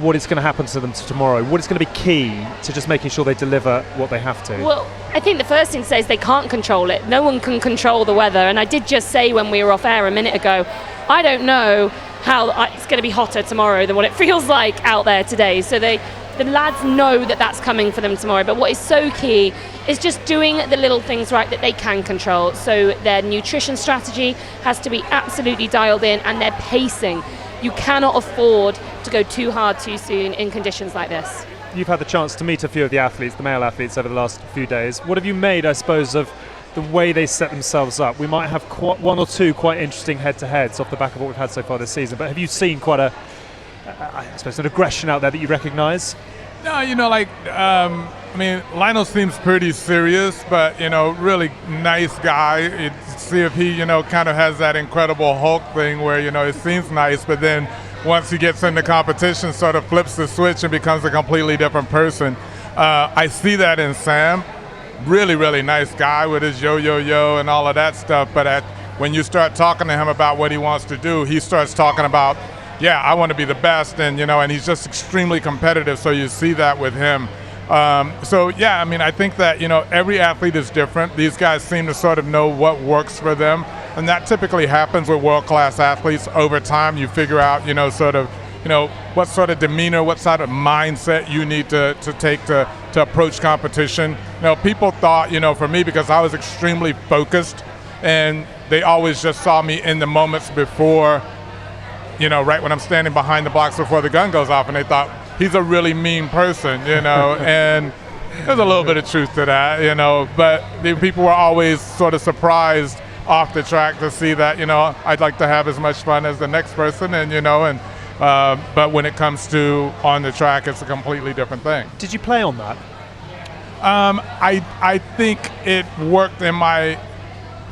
what is going to happen to them tomorrow? What is going to be key to just making sure they deliver what they have to? Well, I think the first thing to say is they can't control it. No one can control the weather. And I did just say when we were off air a minute ago, I don't know how it's going to be hotter tomorrow than what it feels like out there today. So the lads know that that's coming for them tomorrow. But what is so key is just doing the little things right that they can control. So their nutrition strategy has to be absolutely dialed in, and their pacing. You cannot afford to go too hard too soon in conditions like this. You've had the chance to meet a few of the athletes, the male athletes, over the last few days. What have you made, I suppose, of the way they set themselves up? We might have one or two quite interesting head-to-heads off the back of what we've had so far this season, but have you seen quite I suppose, an aggression out there that you recognise? No, I mean, Lionel seems pretty serious, but, really nice guy. See if he, kind of has that Incredible Hulk thing where, it seems nice, but then once he gets into competition, sort of flips the switch and becomes a completely different person. I see that in Sam. Really, really nice guy with his yo and all of that stuff. But when you start talking to him about what he wants to do, he starts talking about, yeah, I want to be the best, and and he's just extremely competitive. So you see that with him. I think that every athlete is different. These guys seem to sort of know what works for them, and that typically happens with world-class athletes. Over time, you figure out, what sort of demeanor, what sort of mindset you need to take to approach competition. People thought, for me, because I was extremely focused, and they always just saw me in the moments before, right when I'm standing behind the blocks before the gun goes off, and they thought, he's a really mean person, and there's a little bit of truth to that, but the people were always sort of surprised off the track to see that, I'd like to have as much fun as the next person, but when it comes to on the track, it's a completely different thing. Did you play on that? I think it worked in my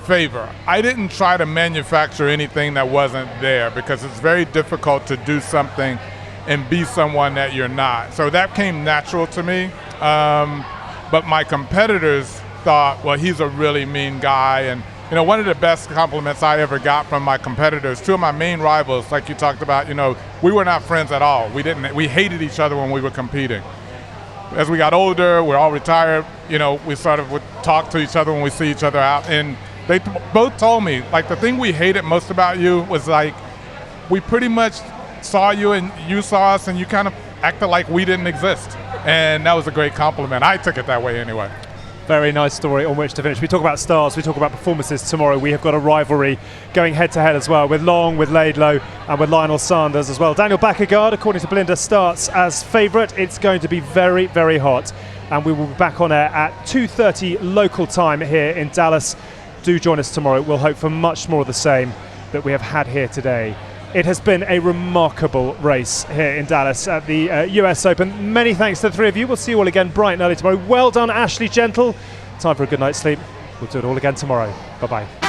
favor. I didn't try to manufacture anything that wasn't there, because it's very difficult to do something and be someone that you're not. So that came natural to me. But my competitors thought, well, he's a really mean guy. And one of the best compliments I ever got from my competitors, 2 of my main rivals, like you talked about, we were not friends at all. We hated each other when we were competing. As we got older, we're all retired, we sort of would talk to each other when we see each other out. And they both told me, the thing we hated most about you was we pretty much saw you and you saw us, and you kind of acted like we didn't exist. And that was a great compliment. I took it that way anyway. Very nice story on which to finish. We talk about stars, we talk about performances tomorrow. We have got a rivalry going head-to-head as well, with Long, with Laidlow, and with Lionel Sanders as well. Daniel Baekkegard, according to Belinda, starts as favourite. It's going to be very, very hot, and we will be back on air at 2:30 local time here in Dallas. Do join us tomorrow. We'll hope for much more of the same that we have had here today. It has been a remarkable race here in Dallas at the US Open. Many thanks to the 3 of you. We'll see you all again bright and early tomorrow. Well done, Ashley Gentle. Time for a good night's sleep. We'll do it all again tomorrow. Bye-bye.